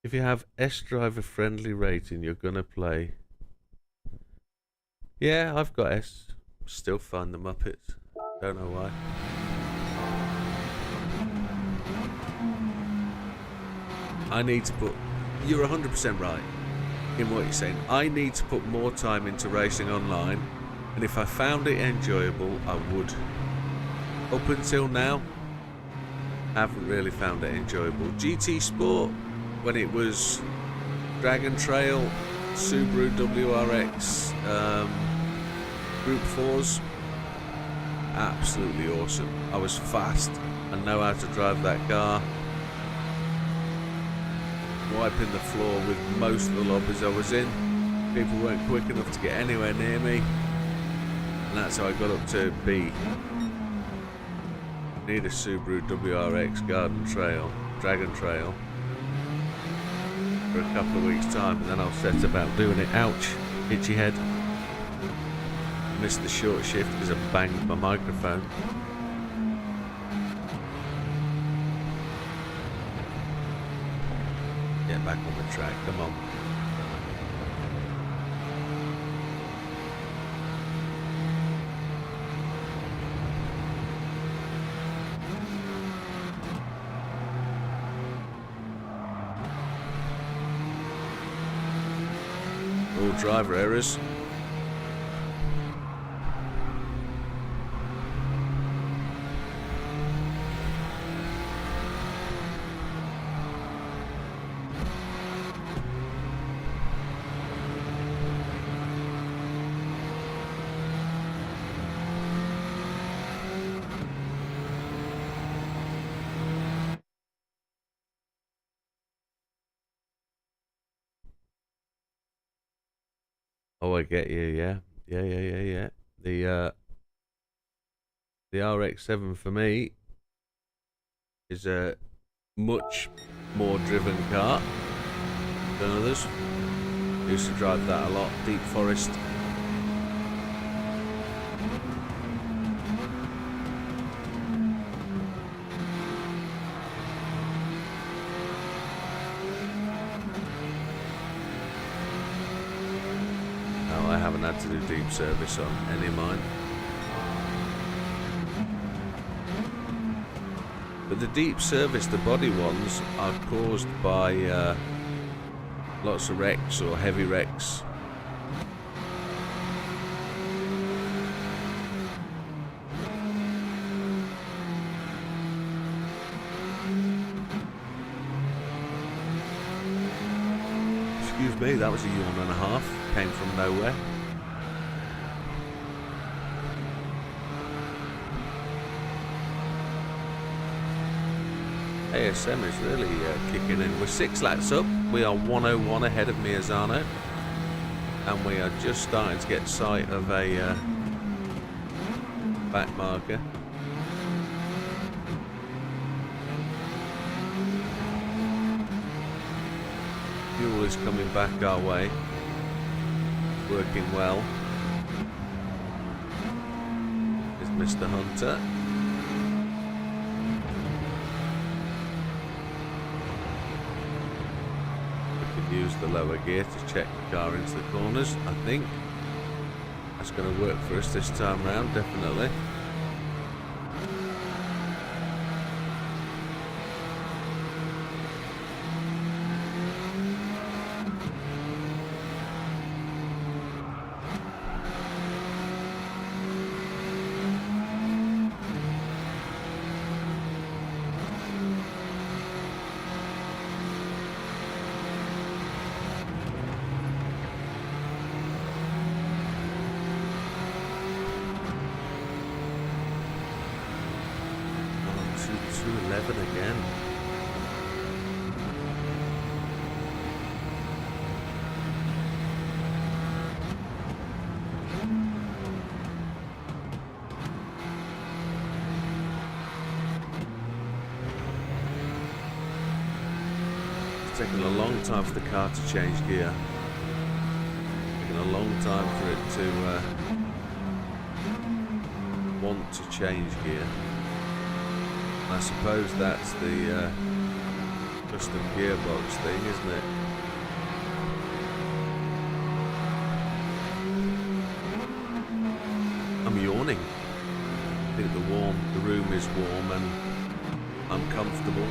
If you have S-Driver friendly rating, you're gonna play. Yeah, I've got S. Still find the Muppets. Don't know why. I need to put... You're 100% right in what you're saying. I need to put more time into racing online, and if I found it enjoyable, I would. Up until now, I haven't really found it enjoyable. GT Sport, when it was Dragon Trail, Subaru WRX, Group 4s, absolutely awesome. I was fast and know how to drive that car. Wiping the floor with most of the lobbies I was in. People weren't quick enough to get anywhere near me, and that's how I got up to B. Need a Subaru WRX Dragon Trail for a couple of weeks' time, and then I'll set about doing it. Ouch, itchy head. Missed the short shift because I banged my microphone. Get back on the track, come on. All driver errors. Oh, I get you, yeah. Yeah. The RX-7 for me is a much more driven car than others. Used to drive that a lot, deep forest. I haven't had to do deep service on any of mine. But the deep service, the body ones, are caused by lots of wrecks or heavy wrecks. Excuse me, that was a yawn and a half. Came from nowhere. ASM is really kicking in. We're 6 laps up. We are 101 ahead of Miazano. And we are just starting to get sight of a back marker. Fuel is coming back our way. Working well. Is Mr. Hunter. Use the lower gear to check the car into the corners. I think that's going to work for us this time round, definitely. Again. It's taken a long time for the car to change gear. Taken a long time for it to want to change gear. I suppose that's the custom gearbox thing, isn't it? I'm yawning. I think the room is warm and I'm comfortable.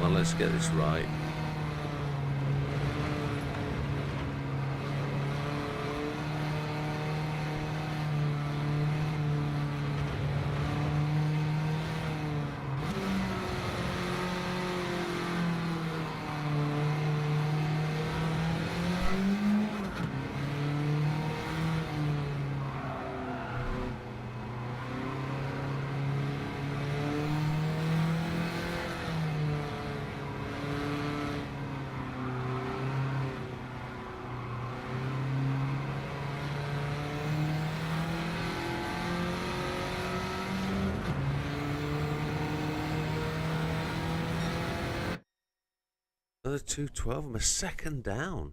Well, let's get this right. Another 212. I'm a second down.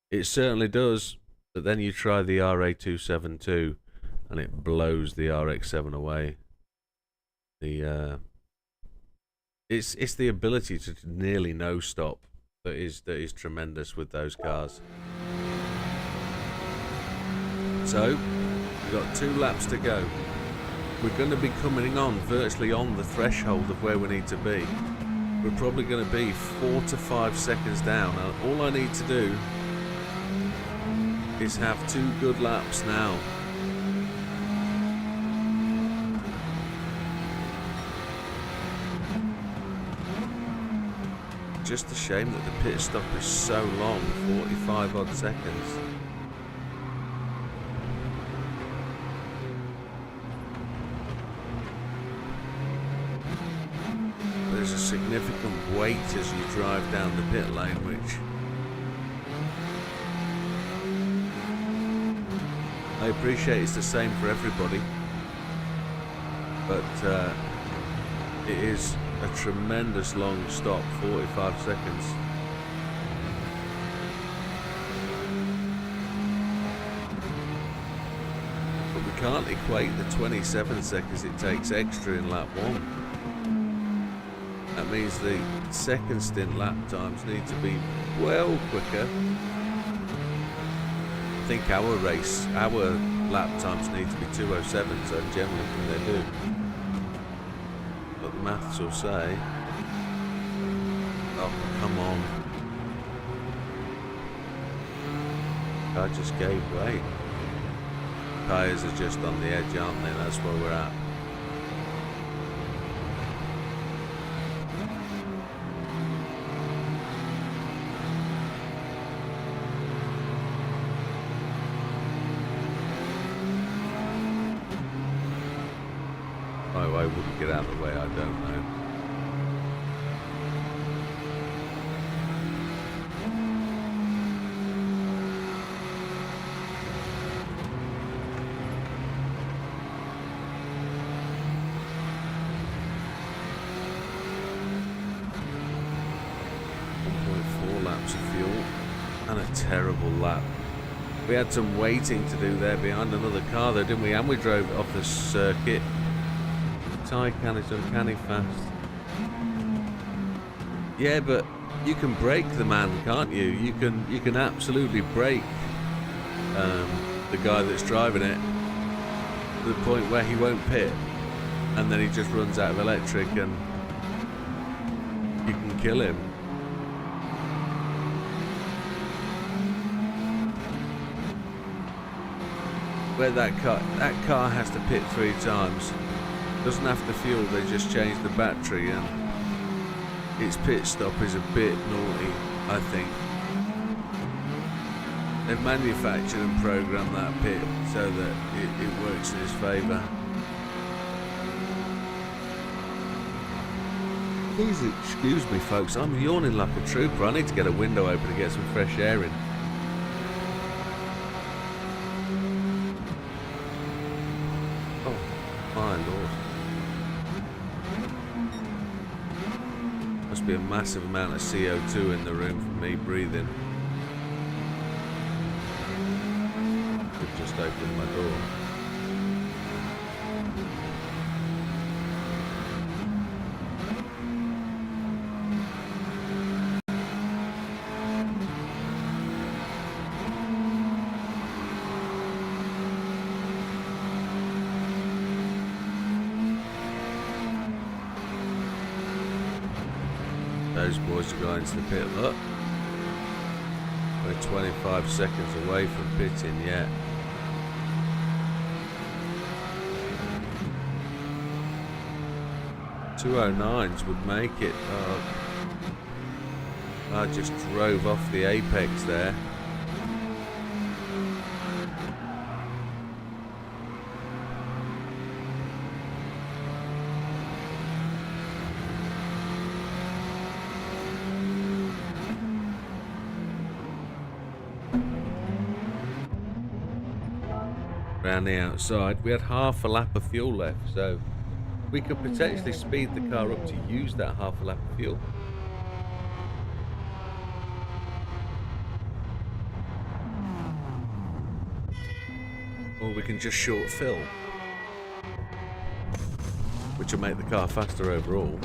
It certainly does. But then you try the RA272 and it blows the RX7 away. It's the ability to nearly no stop that is tremendous with those cars. So we've got 2 laps to go. We're going to be coming on virtually on the threshold of where we need to be. We're probably going to be 4 to 5 seconds down. And all I need to do is have 2 good laps now. Just a shame that the pit stop is so long, 45 odd seconds. There's a significant weight as you drive down the pit lane, which I appreciate it's the same for everybody, but it is a tremendous long stop, 45 seconds. But we can't equate the 27 seconds it takes extra in lap 1. That means the second stint lap times need to be well quicker. I think our lap times need to be 2:07, so generally they do. But the maths will say, oh, come on. I just gave way. Tyres are just on the edge, aren't they? That's where we're at. Oh, I wouldn't get out of the way, I don't know. Laps of fuel and a terrible lap. We had some waiting to do there behind another car though, didn't we? And we drove it off the circuit. Tyre can is uncanny fast. Yeah, but you can break the man, can't you? You can absolutely break the guy that's driving it to the point where he won't pit, and then he just runs out of electric, and you can kill him. Where that car has to pit 3 times. Doesn't have to fuel, they just change the battery, and its pit stop is a bit naughty, I think. They've manufactured and programmed that pit so that it works in his favour. Please excuse me folks, I'm yawning like a trooper. I need to get a window open to get some fresh air in. My lord. Must be a massive amount of CO2 in the room for me breathing. I've just opened my door. Those boys are going to the pit. Look, we're 25 seconds away from pitting yet. .209s would make it. I just drove off the apex there. Around the outside, we had half a lap of fuel left, so we could potentially speed the car up to use that half a lap of fuel. Or we can just short fill, which will make the car faster overall.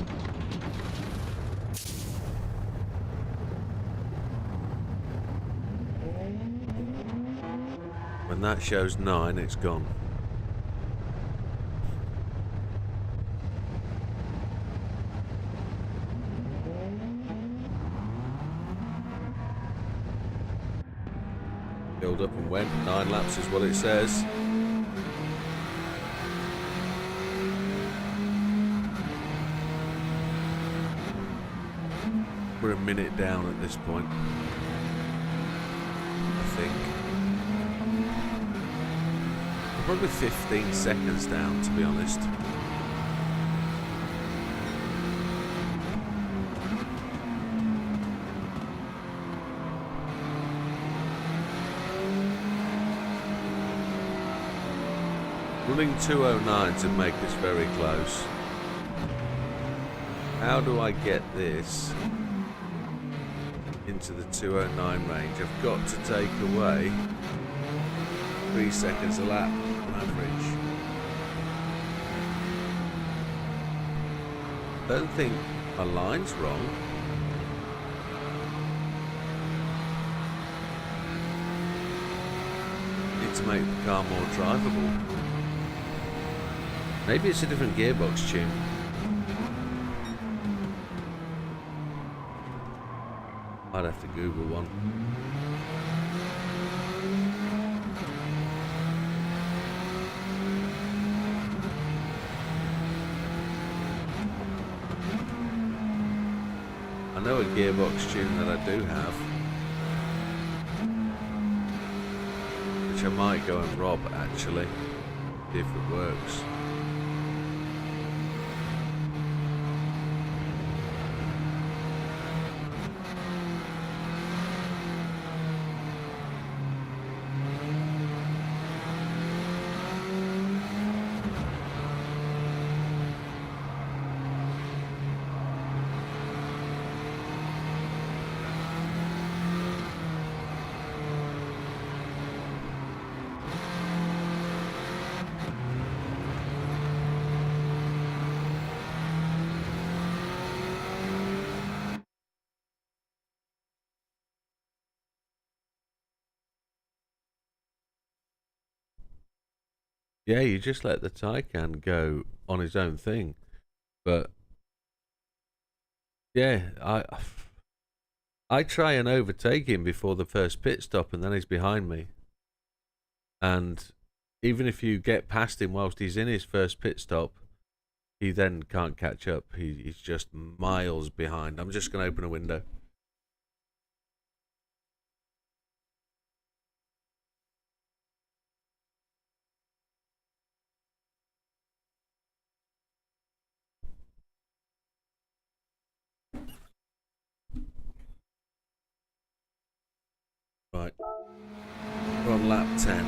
When that shows 9, it's gone. Filled up and went. 9 laps is what it says. We're a minute down at this point, I think. Probably 15 seconds down, to be honest. Running 209 to make this very close. How do I get this into the 209 range? I've got to take away 3 seconds a lap on average. I don't think My line's wrong. Need to make the car more drivable. Maybe it's a different gearbox tune. I'd have to Google one. I know a gearbox tune that I do have, which I might go and rob actually, see if it works. Yeah, you just let the Taycan go on his own thing. But yeah, I try and overtake him before the first pit stop, and then he's behind me. And even if you get past him whilst he's in his first pit stop, he then can't catch up. He's just miles behind. I'm just going to open a window. Right, we're on lap 10.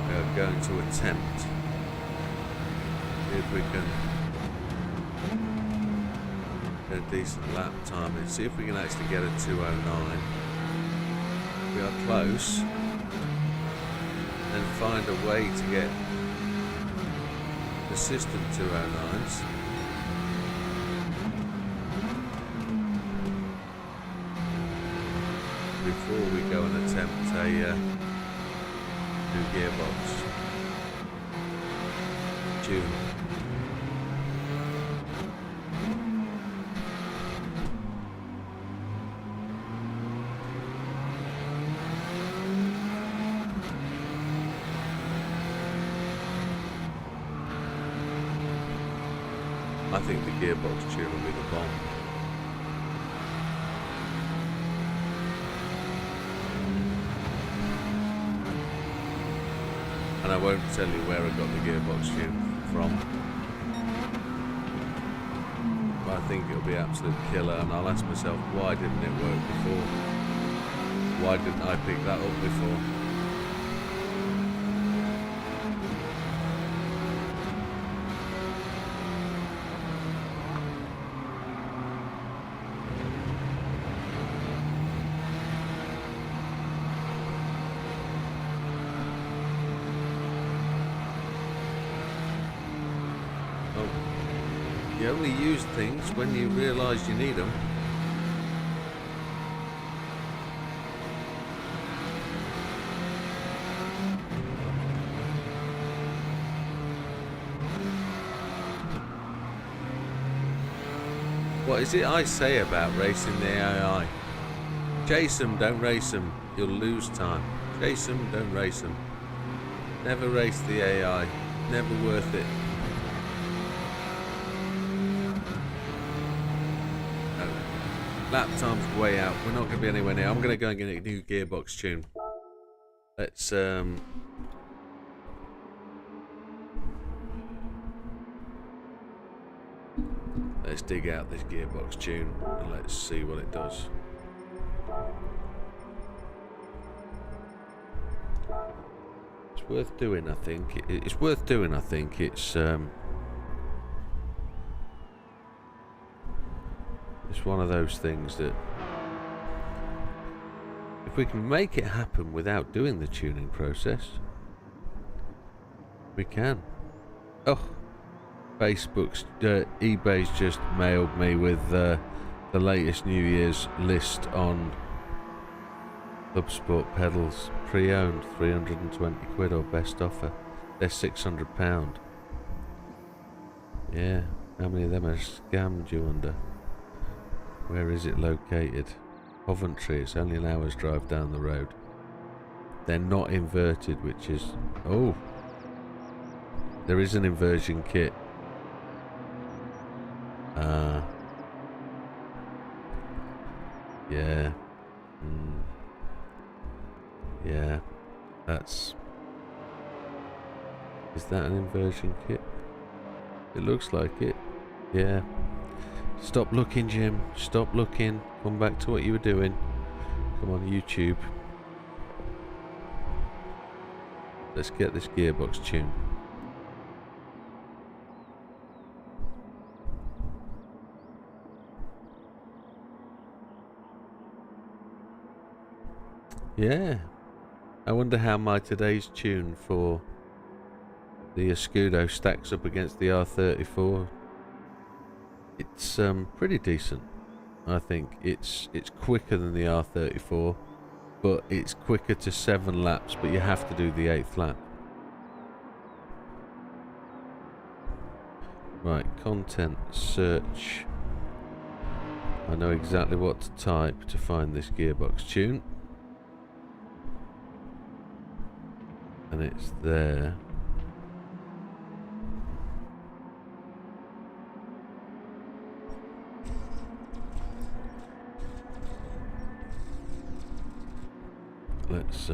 We are going to attempt, see if we can get a decent lap time and see if we can actually get a 209. We are close, and find a way to get consistent 209s. Before we go and attempt a new gearbox tune. I think the gearbox tune will be the bomb. And I won't tell you where I got the gearbox tune from. But I think it'll be absolute killer, and I'll ask myself, why didn't it work before? Why didn't I pick that up before? You only use things when you realise you need them. What is it I say about racing the AI? Chase them, don't race them. You'll lose time. Chase them, don't race them. Never race the AI. Never worth it. Lap time's way out. We're not going to be anywhere near. I'm going to go and get a new gearbox tune. Let's dig out this gearbox tune and let's see what it does. It's worth doing, I think. It's worth doing, I think. It's one of those things that if we can make it happen without doing the tuning process, we can. Oh, Facebook's, eBay's just mailed me with the latest New Year's list on HubSport pedals. Pre-owned, 320 quid or best offer. They're £600. Yeah, how many of them are scammed, you wonder? Where is it located? Coventry, it's only an hour's drive down the road. They're not inverted, which is... Oh! There is an inversion kit. Yeah. Yeah. That's... Is that an inversion kit? It looks like it. Yeah. Stop looking, Jim. Stop looking. Come back to what you were doing. Come on, YouTube. Let's get this gearbox tune. Yeah. I wonder how my today's tune for the Escudo stacks up against the R34. It's pretty decent. I think it's quicker than the R34, but it's quicker to 7 laps, but you have to do the 8th lap. Right, content search. I know exactly what to type to find this gearbox tune. And it's there. Let's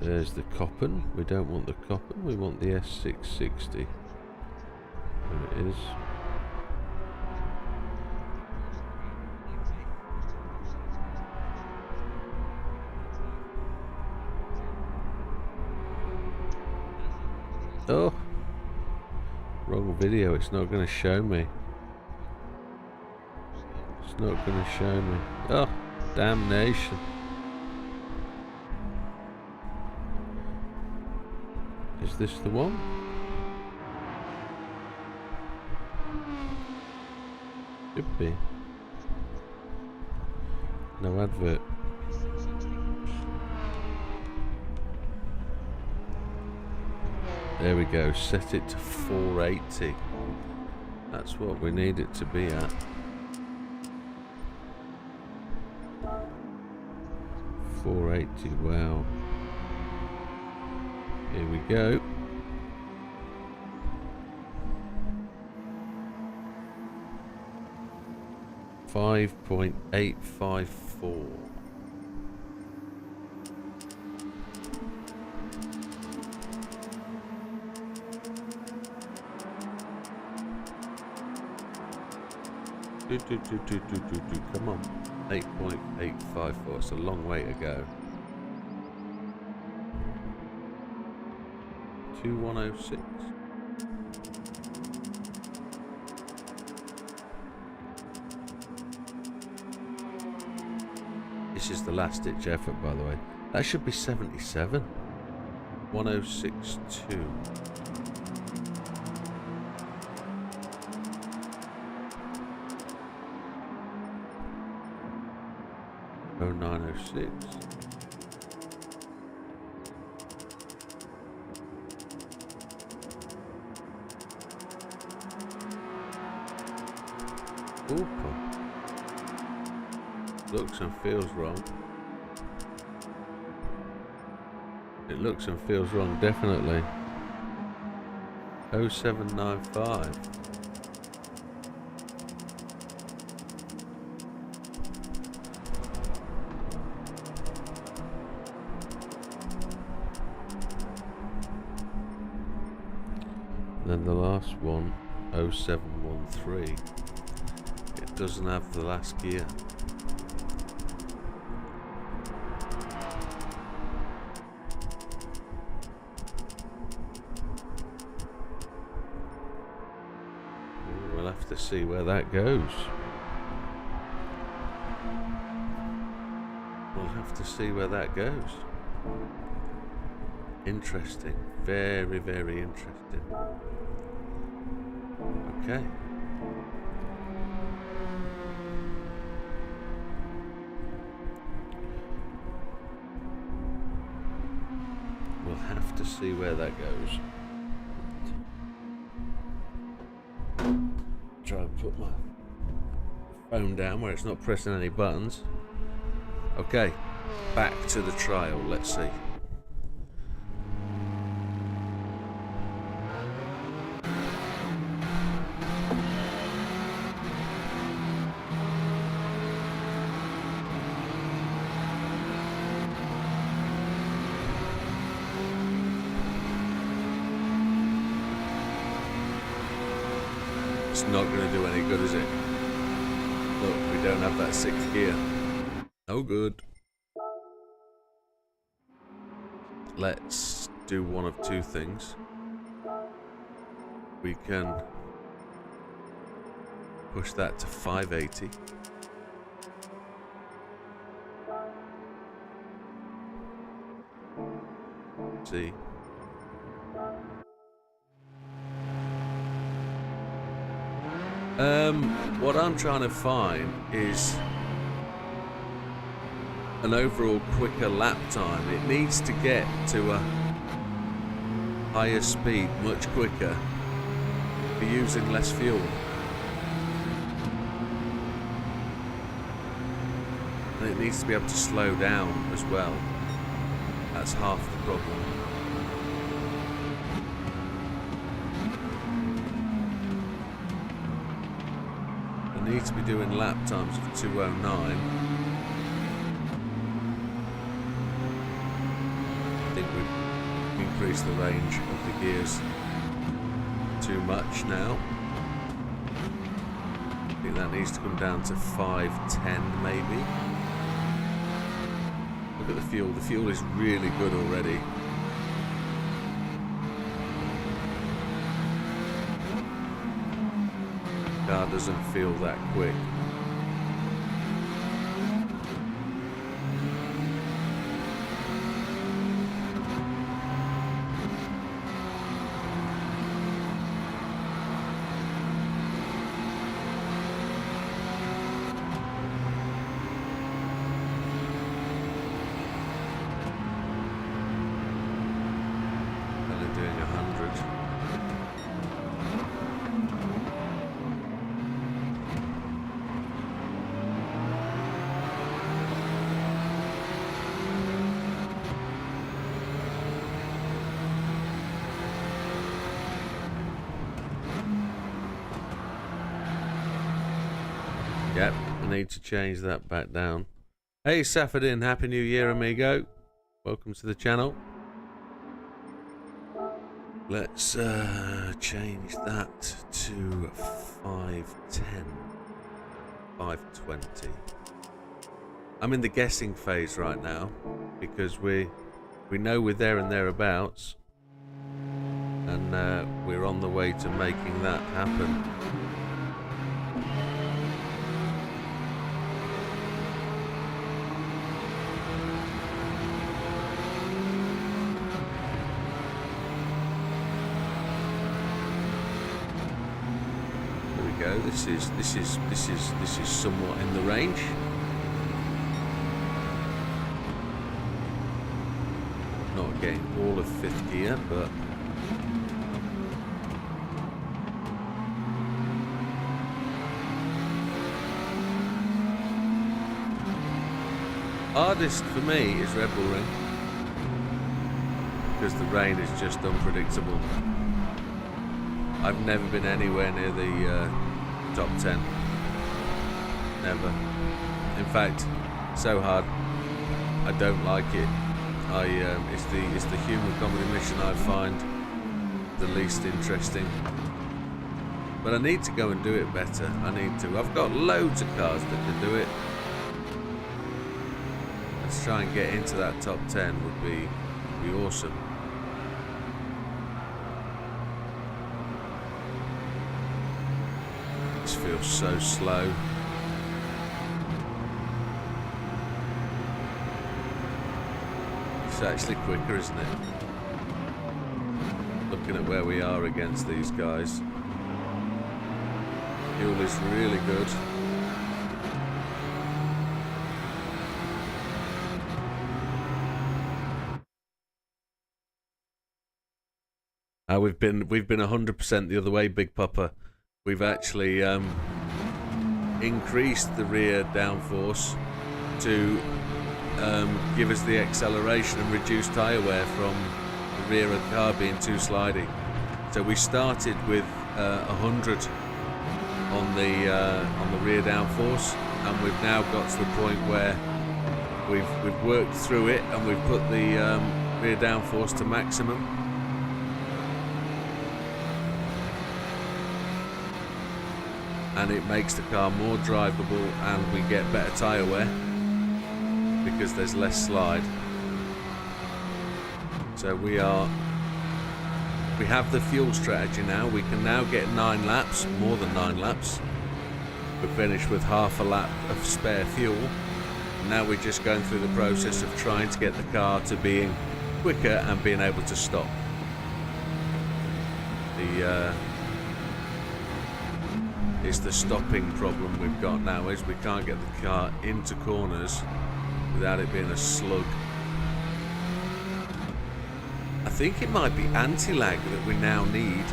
there's the Coppen. We don't want the Coppen, we want the S660. There it is. Oh, wrong video. It's not going to show me. It's not going to show me. Oh, damnation. Is this the one? Should be. No advert. There we go, set it to 480. That's what we need it to be at. 480, wow. Here we go. $5.854. Come on. 8.854. It's a long way to go. 2106. This is the last ditch effort, by the way. That should be 77. 1062. Oh, 906. Oopa. Looks and feels wrong. It looks and feels wrong, definitely. 0795. Then the last one, 0713. It doesn't have the last gear. We'll have to see where that goes. We'll have to see where that goes. Interesting. very, very interesting. Okay. We'll have to see where that goes. Try and put my phone down where it's not pressing any buttons. Okay, back to the trial. Let's see. It's not going to do any good, is it? Look, we don't have that 6th gear. No good. Let's do one of two things. We can push that to 580. See. What I'm trying to find is an overall quicker lap time. It needs to get to a higher speed much quicker for using less fuel. And it needs to be able to slow down as well. That's half the problem. Need to be doing lap times of 209. I think we've increased the range of the gears too much now. I think that needs to come down to 510 maybe. Look at the fuel. The fuel is really good already. Car doesn't feel that quick. Only doing 100. Yep, I need to change that back down. Hey Safadin, Happy New Year amigo. Welcome to the channel. Let's change that to 510. 520. I'm in the guessing phase right now because we know we're there and thereabouts, and we're on the way to making that happen. This is somewhat in the range. Not getting all of 5th gear, but hardest for me is Red Bull Ring because the rain is just unpredictable. I've never been anywhere near the top 10. Never. In fact, so hard. I don't like it. It's the human comedy mission I find the least interesting. But I need to go and do it better. I need to. I've got loads of cars that can do it. Let's try and get into that top 10 would be awesome. This feels so slow. It's actually quicker, isn't it? looking at where we are against these guys. Fuel is really good. We've been 100% the other way, Big Papa. We've actually increased the rear downforce to give us the acceleration and reduce tyre wear from the rear of the car being too slidey. So we started with 100 on the rear downforce, and we've now got to the point where we've worked through it and we've put the rear downforce to maximum. And it makes the car more drivable, and we get better tyre wear because there's less slide. So we have the fuel strategy now. We can now get 9 laps, more than 9 laps. We're finished with half a lap of spare fuel. Now we're just going through the process of trying to get the car to being quicker and being able to stop. It's the stopping problem we've got now, is we can't get the car into corners without it being a slug. I think it might be anti-lag that we now need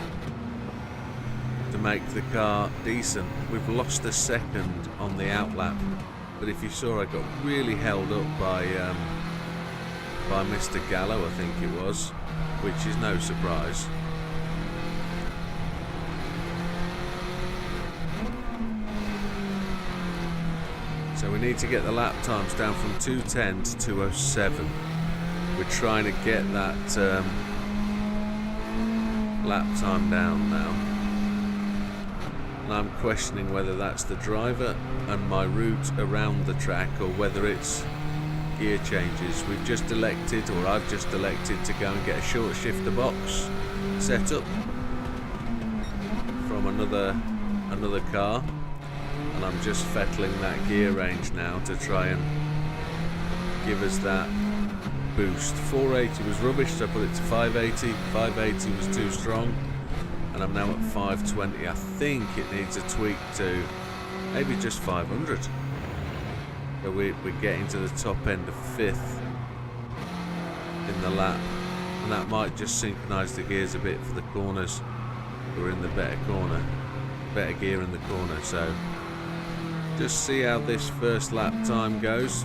to make the car decent. We've lost a second on the outlap, but if you saw, I got really held up by Mr. Gallo, I think it was, which is no surprise. So we need to get the lap times down from 2:10 to 2:07. We're trying to get that lap time down now. And I'm questioning whether that's the driver and my route around the track, or whether it's gear changes. We've just elected, or I've just elected, to go and get a short shifter box set up from another car. And I'm just fettling that gear range now to try and give us that boost. 480 was rubbish, so I put it to 580. 580 was too strong, and I'm now at 520. I think it needs a tweak to maybe just 500. So we're getting to the top end of 5th in the lap, and that might just synchronise the gears a bit for the corners. We're in the better gear in the corner. So just see how this first lap time goes.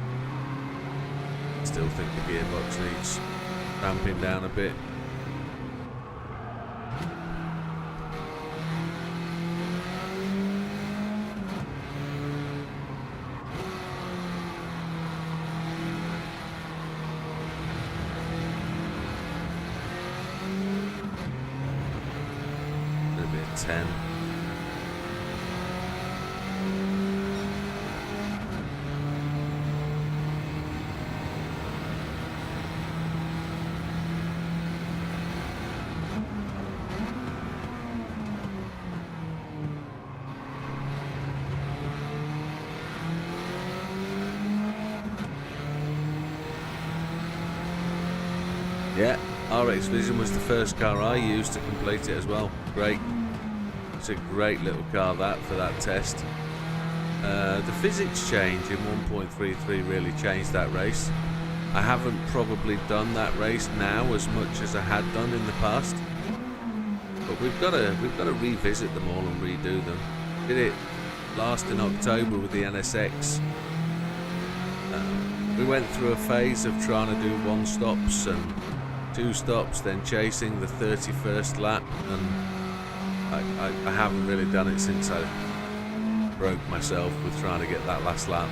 Still think the gearbox needs ramping down a bit. A little bit of 10. Yeah, RX Vision was the first car I used to complete it as well. Great. It's a great little car, that, for that test. The physics change in 1.33 really changed that race. I haven't probably done that race now as much as I had done in the past, but we've got to revisit them all and redo them. Did it last in October with the NSX. We went through a phase of trying to do 1 stops and 2 stops, then chasing the 31st lap, and I haven't really done it since I broke myself with trying to get that last lap.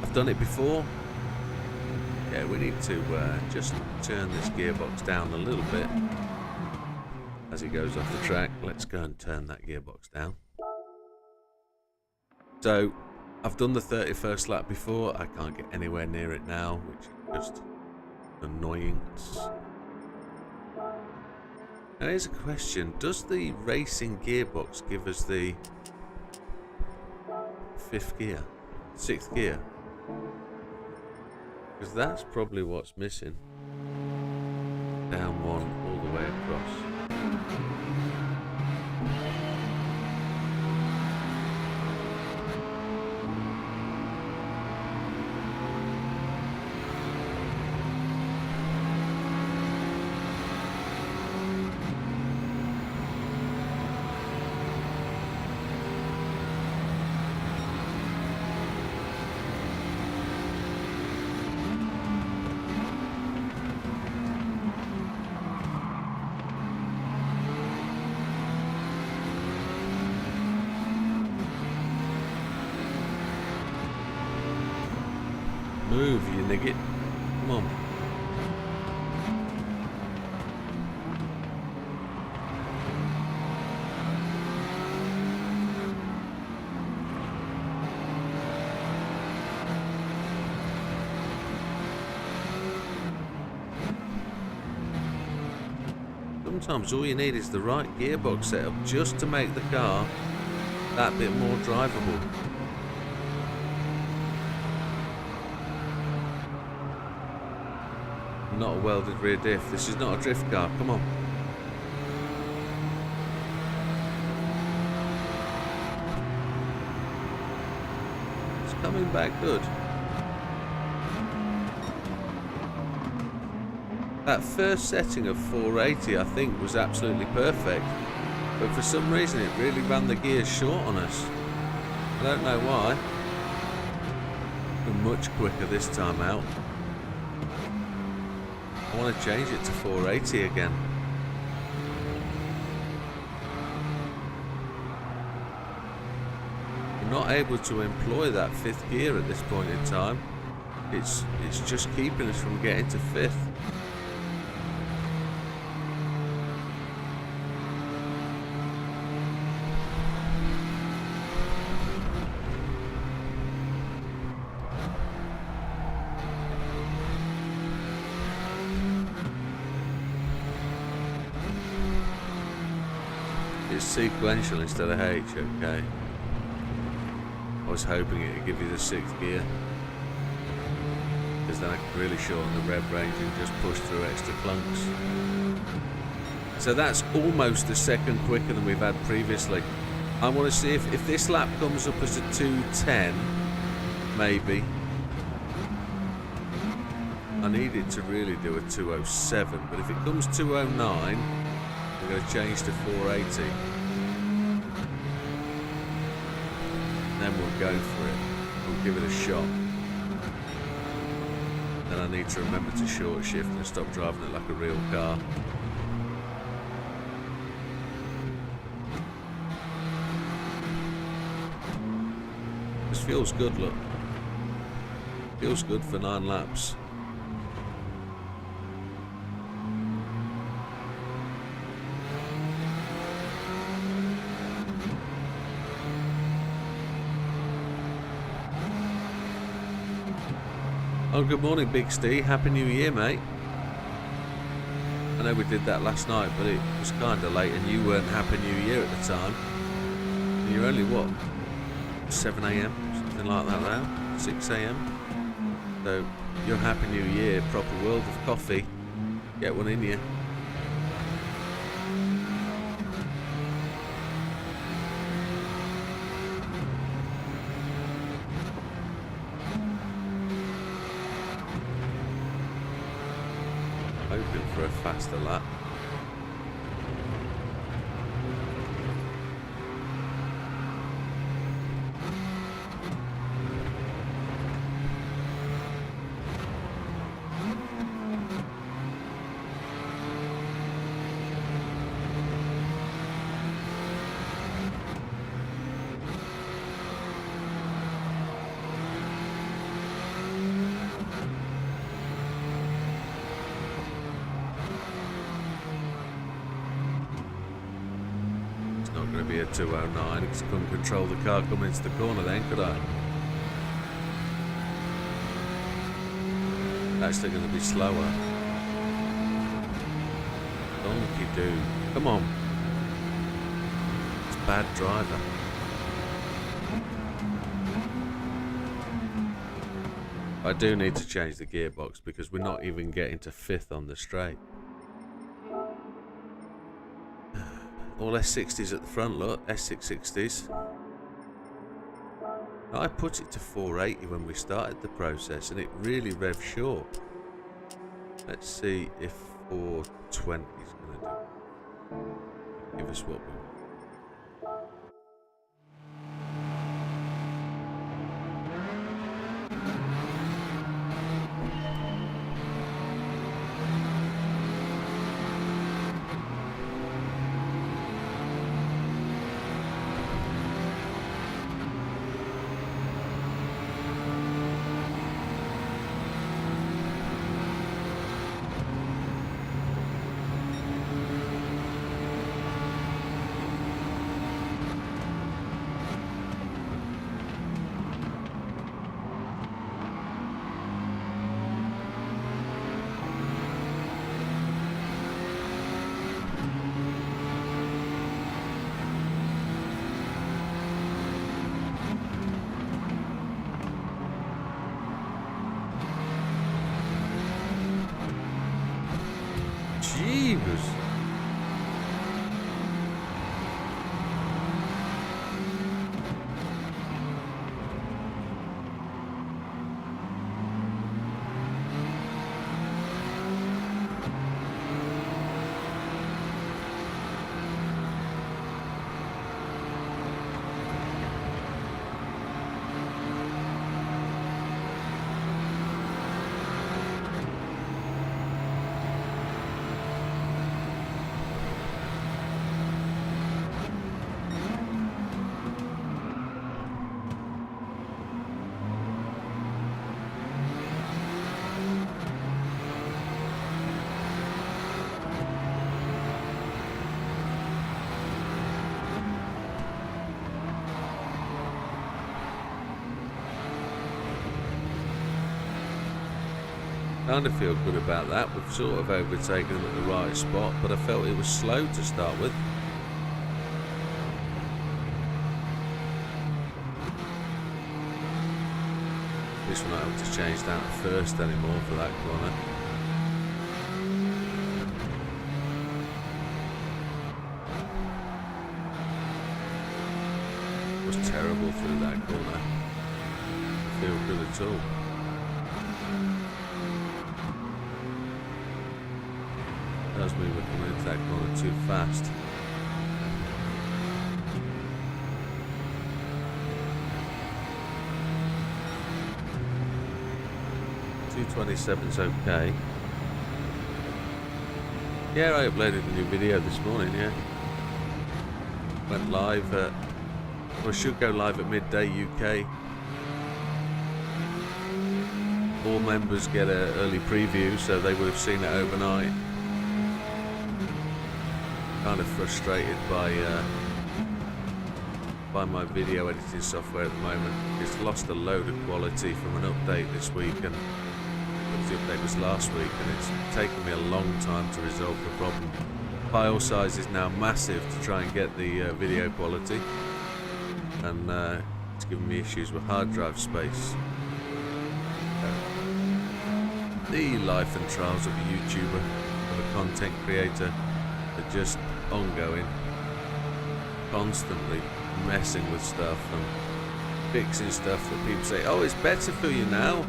I've done it before. Yeah, we need to just turn this gearbox down a little bit as it goes off the track. Let's go and turn that gearbox down. So I've done the 31st lap before. I can't get anywhere near it now, which is just annoying. Now here's a question: does the racing gearbox give us the 5th gear, 6th gear? Because that's probably what's missing. Down 1 all way across. Move, you nigget. Come on. Sometimes all you need is the right gearbox setup just to make the car that bit more drivable. Not a welded rear diff. This is not a drift car. Come on. It's coming back good. That first setting of 480 I think was absolutely perfect. But for some reason it really ran the gears short on us. I don't know why. We're much quicker this time out. I want to change it to 480 again. I'm not able to employ that fifth gear at this point in time. It's just keeping us from getting to fifth. It's sequential instead of H, okay. I was hoping it would give you the sixth gear, because then I could really shorten the rev range and just push through extra clunks. So that's almost a second quicker than we've had previously. I want to see if this lap comes up as a 2:10, maybe. I need it to really do a 2:07, but if it comes 2:09, we're going to change to 480. Then we'll go for it. We'll give it a shot. Then I need to remember to short shift and stop driving it like a real car. This feels good, look. Feels good for 9 laps. Oh, good morning, Big Steve. Happy New Year, mate. I know we did that last night, but it was kind of late and you weren't Happy New Year at the time. And you're only, what, 7 a.m., something like that now? 6 a.m.? So, your Happy New Year, proper world of coffee. Get one in you. Hoping for a faster lap. Going to be a 2:09 because I couldn't control the car coming into the corner then, could I? Actually going to be slower. Donkey do. Come on. It's bad driver. I do need to change the gearbox because we're not even getting to 5th on the straight. all S60s at the front, look, S660s. I put it to 480 when we started the process and it really revved short. Let's see if 420 is going to do. Give us what we want. Jeebus. Kind of feel good about that. We've sort of overtaken them at the right spot, but I felt it was slow to start with. At least we're not able to change down at first anymore for that corner. It was terrible through that corner. Didn't feel good at all. That was me looking into that corner too fast. .227's okay. Yeah, I uploaded a new video this morning, yeah. Went live at, well, should go live at midday UK. All members get an early preview, so they would have seen it overnight. Kind of frustrated by my video editing software at the moment. It's lost a load of quality from an update this week, and the update was last week, and it's taken me a long time to resolve the problem. File size is now massive to try and get the video quality, and it's giving me issues with hard drive space. The life and trials of a YouTuber, of a content creator, are just ongoing, constantly messing with stuff and fixing stuff that people say, oh, it's better for you now,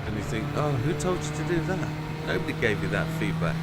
and you think, oh, who told you to do that? Nobody gave you that feedback.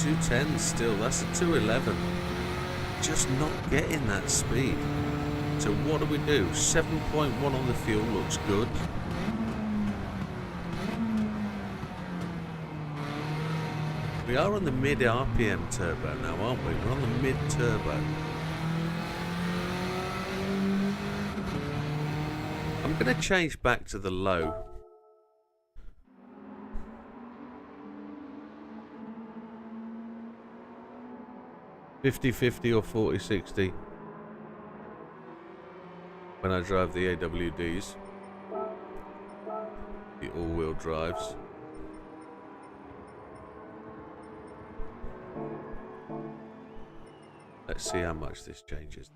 210 still. That's a 211. Just not getting that speed. So what do we do? 7.1 on the fuel looks good. We are on the mid RPM turbo now, aren't we? We're on the mid turbo. I'm going to change back to the low. $50-50 or $40-60 when I drive the AWDs, the all-wheel drives. Let's see how much this changes.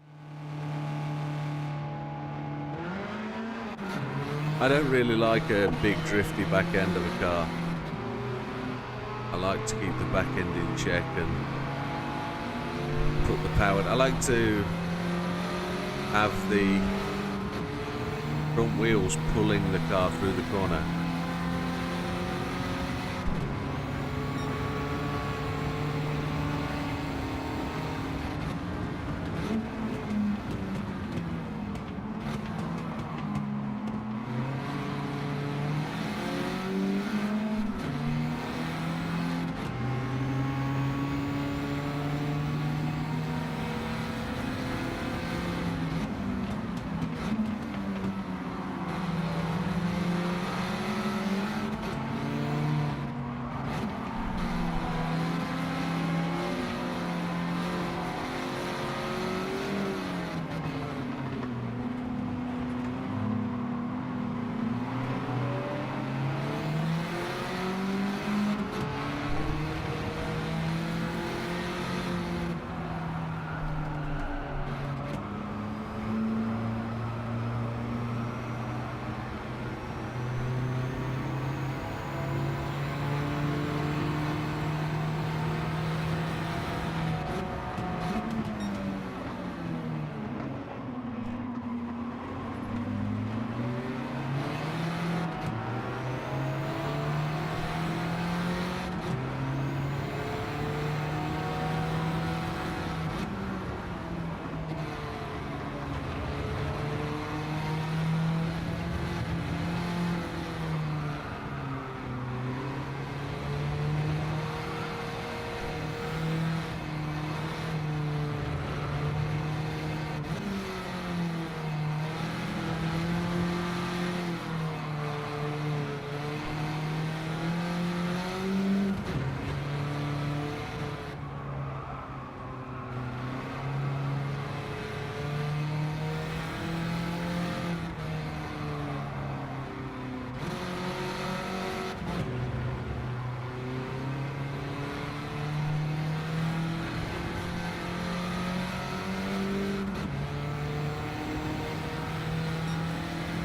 I don't really like a big drifty back end of a car. I like to keep the back end in check and put the power. I like to have the front wheels pulling the car through the corner.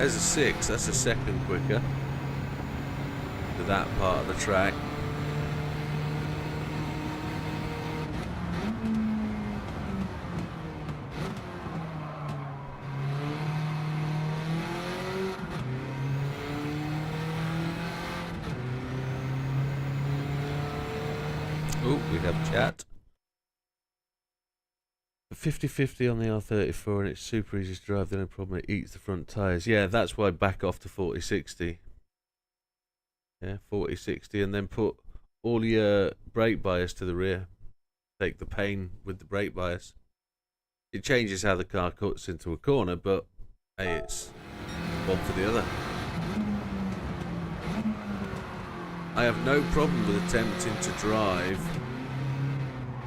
There's a 6, that's a second quicker to that part of the track. Oh, we have chat. 50-50 on the R34 and it's super easy to drive, the only problem it eats the front tyres. Yeah, that's why I back off to 40-60. Yeah, 40-60 and then put all your brake bias to the rear. Take the pain with the brake bias. It changes how the car cuts into a corner, but hey, it's one for the other. I have no problem with attempting to drive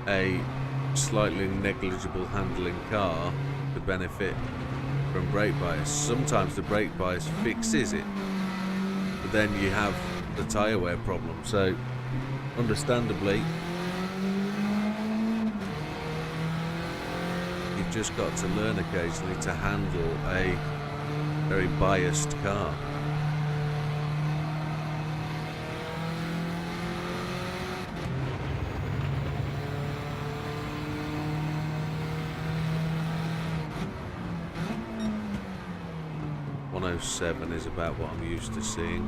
a slightly negligible handling car to benefit from brake bias. Sometimes the brake bias fixes it, but then you have the tyre wear problem. So understandably, you've just got to learn occasionally to handle a very biased car. .07 is about what I'm used to seeing.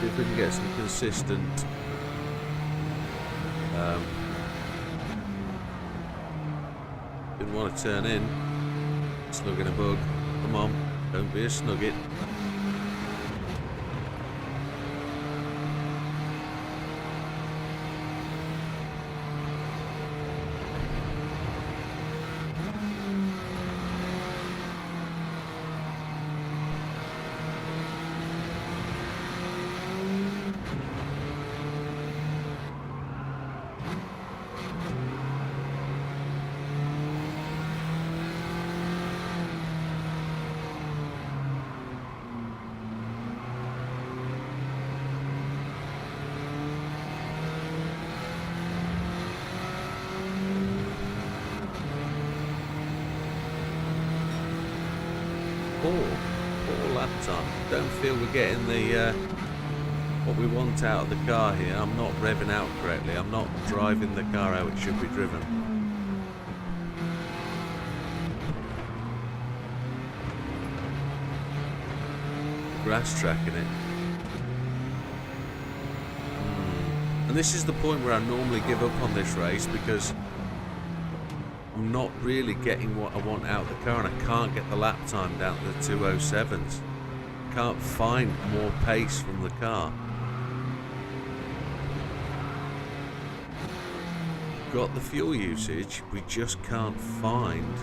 See if we can get some consistent didn't want to turn in. Snugging a bug. Come on, don't be a snugget. Poor lap time. Don't feel we're getting the what we want out of the car here. I'm not revving out correctly. I'm not driving the car how it should be driven. Grass tracking it. And this is the point where I normally give up on this race because I'm not really getting what I want out of the car, and I can't get the lap time down to the 207s. Can't find more pace from the car. Got the fuel usage, we just can't find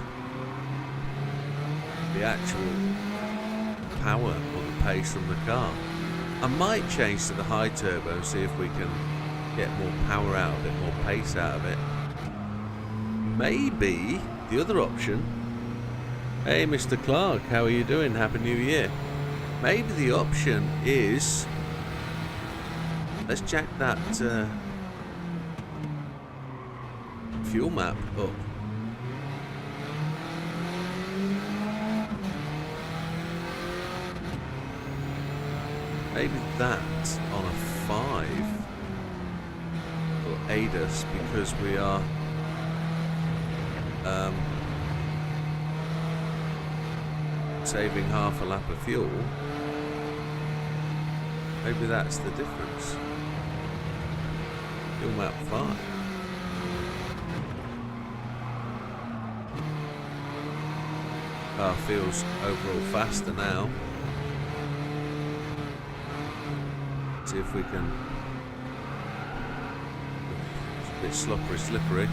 the actual power or the pace from the car. I might change to the high turbo and see if we can get more power out of it, more pace out of it. Maybe the other option. Hey Mr. Clark, how are you doing? Happy New Year. Maybe the option is, let's jack that fuel map up. Maybe that on a 5 will aid us because we are saving half a lap of fuel. Maybe that's the difference. Fuel map 5. Car feels overall faster now. See if we can. It's a bit slippery.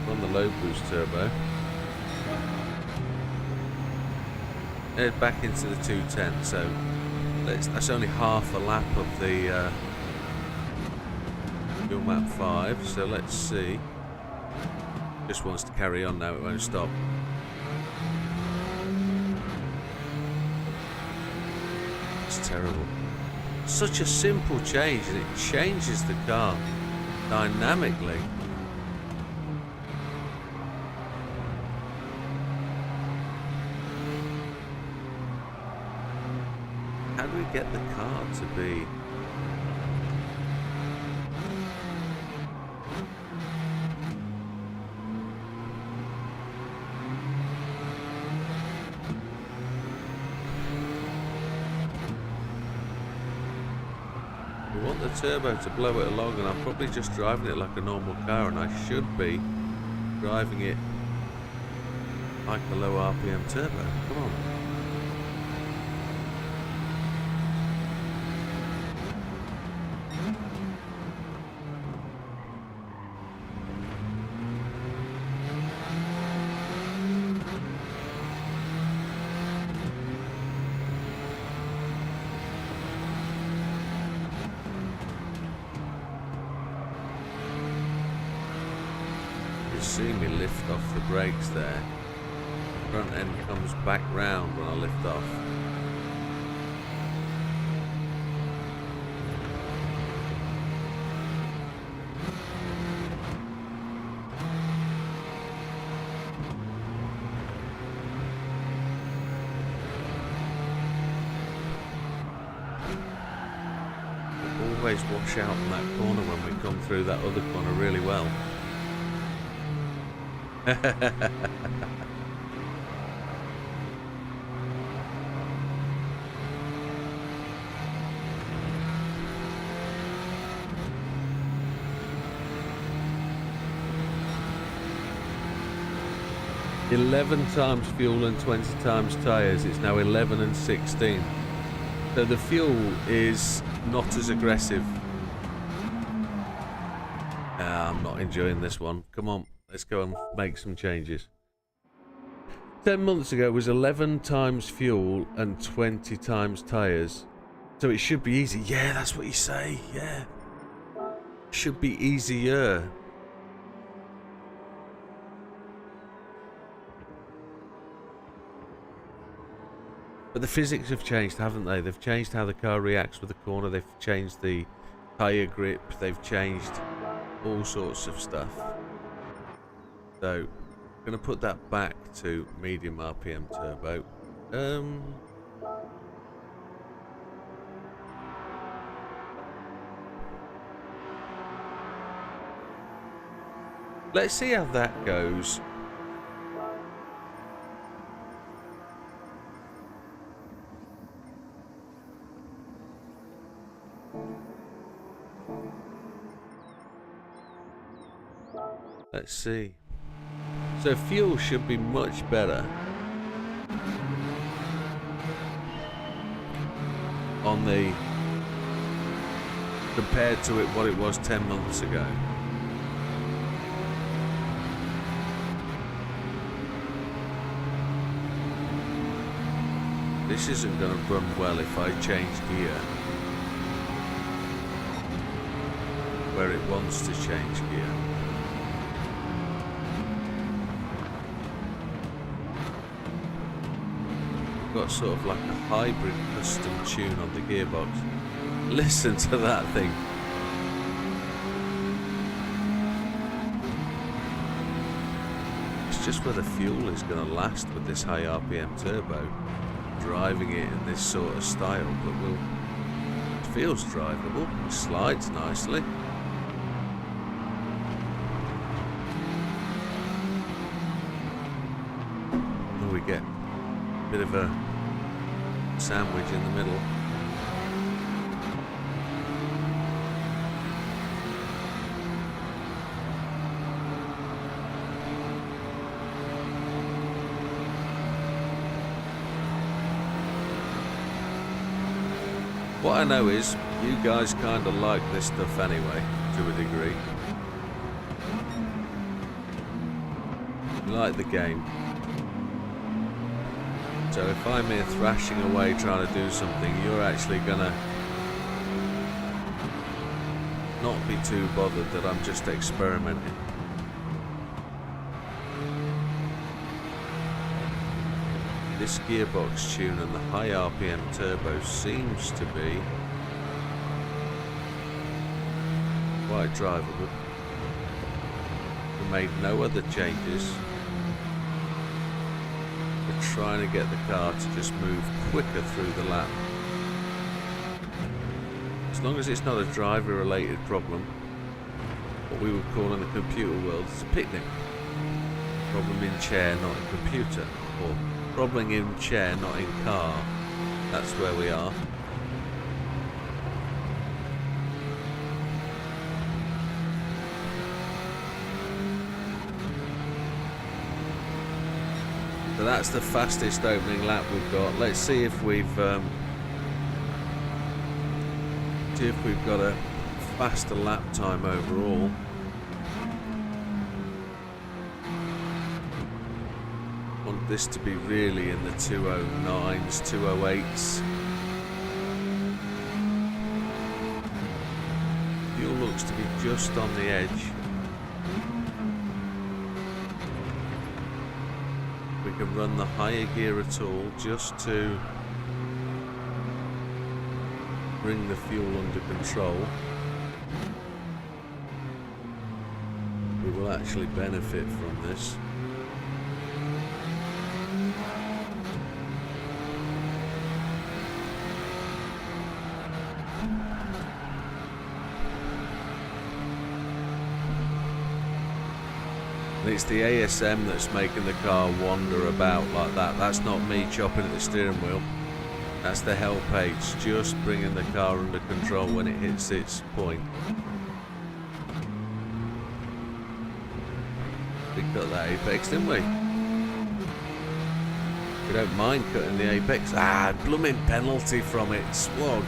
On the low boost turbo. Head back into the 210, so that's only half a lap of the fuel map 5, so let's see. Just wants to carry on now, it won't stop. It's terrible. Such a simple change, and it changes the car dynamically. How do we get the car to be the turbo to blow it along, and I'm probably just driving it like a normal car, and I should be driving it like a low RPM turbo. Come on. See me lift off the brakes there. Front end comes back round when I lift off. always wash out on that corner when we come through that other corner really well. 11 times fuel and 20 times tyres. It's now 11 and 16. So the fuel is not as aggressive. I'm not enjoying this one. Come on, let's go and make some changes. 10 months ago it was 11 times fuel and 20 times tyres. So it should be easy. Yeah, that's what you say. Yeah. Should be easier. But the physics have changed, haven't they? They've changed how the car reacts with the corner. They've changed the tyre grip. They've changed all sorts of stuff. So, I'm going to put that back to medium RPM turbo. Let's see how that goes. Let's see. So fuel should be much better on the compared to what it was 10 months ago. This isn't going to run well if I change gear where it wants to change gear. Got sort of like a hybrid custom tune on the gearbox. Listen to that thing. It's just where the fuel is going to last with this high RPM turbo, driving it in this sort of style, but it feels drivable. It slides nicely. And we get a bit of a sandwich in the middle. What I know is you guys kind of like this stuff anyway, to a degree. You like the game. So if I'm here thrashing away trying to do something, you're actually gonna not be too bothered that I'm just experimenting. This gearbox tune and the high RPM turbo seems to be quite drivable. We made no other changes. We're trying to get the car to just move quicker through the lap. As long as it's not a driver related problem, what we would call in the computer world is a picnic. Problem in chair, not in computer. Or problem in chair, not in car. That's where we are. So that's the fastest opening lap we've got. Let's see if we've got a faster lap time overall. Want this to be really in the 209s, 208s. Fuel looks to be just on the edge. We can run the higher gear at all just to bring the fuel under control. We will actually benefit from this. And it's the ASM that's making the car wander about like that. That's not me chopping at the steering wheel. That's the help aids just bringing the car under control when it hits its point. We cut that apex, didn't we? We don't mind cutting the apex. Ah, blooming penalty from it. Swag.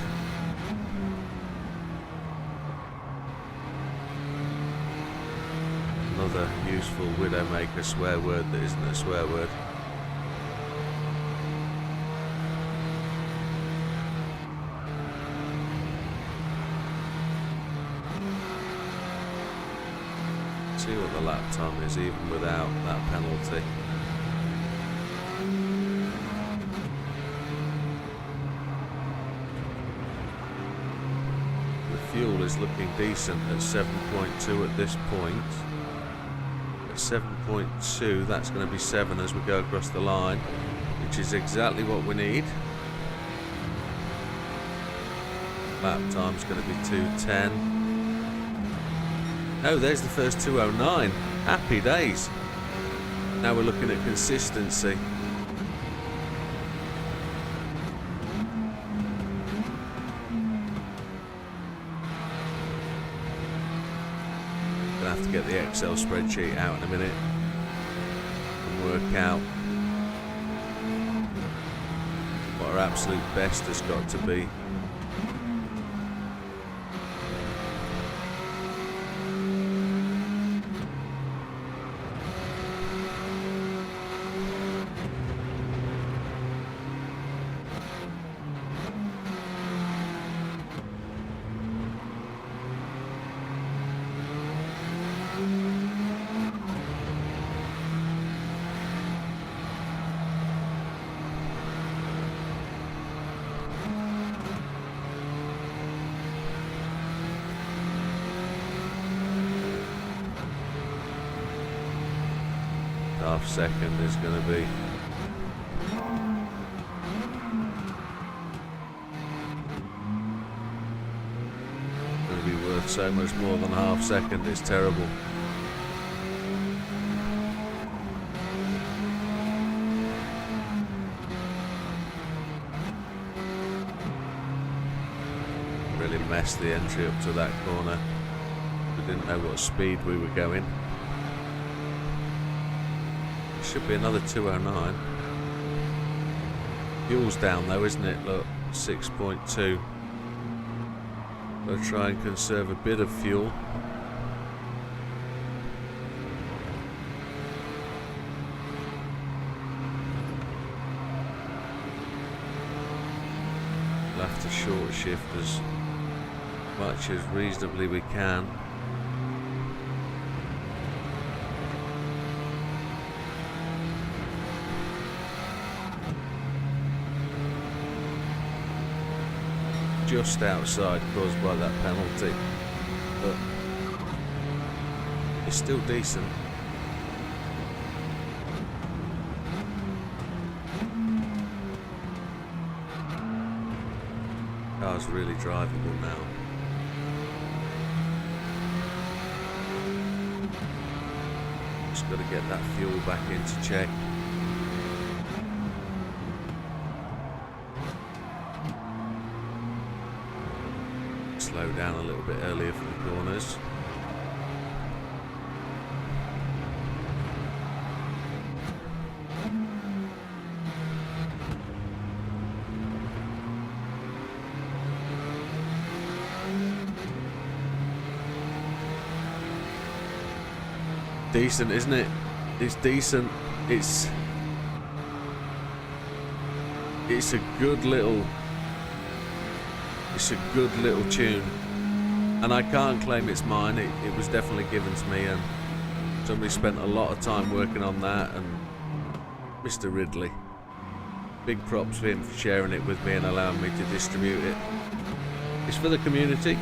Another useful Widdowmaker swear word that isn't a swear word. See what the lap time is even without that penalty. The fuel is looking decent at 7.2 at this point. At 7.2, that's going to be 7 as we go across the line, which is exactly what we need. Lap time's going to be 2:10. Oh, there's the first 2:09. Happy days. Now we're looking at consistency. Gonna have to get the Excel spreadsheet out in a minute and work out what our absolute best has got to be. Half second is going to be worth so much more than half second. It's terrible. Really messed the entry up to that corner. We didn't know what speed we were going. Should be another 2:09. Fuel's down though, isn't it? Look, 6.2. We'll try and conserve a bit of fuel. We'll have to short shift as much as reasonably we can. Just outside caused by that penalty, but it's still decent. Car's really drivable now. Just got to get that fuel back into check. Slow down a little bit earlier for the corners. Decent, isn't it? It's decent. It's a good little tune, and I can't claim it's mine. It was definitely given to me, and somebody spent a lot of time working on that, and Mr. Ridley, big props for him for sharing it with me and allowing me to distribute it. It's for the community.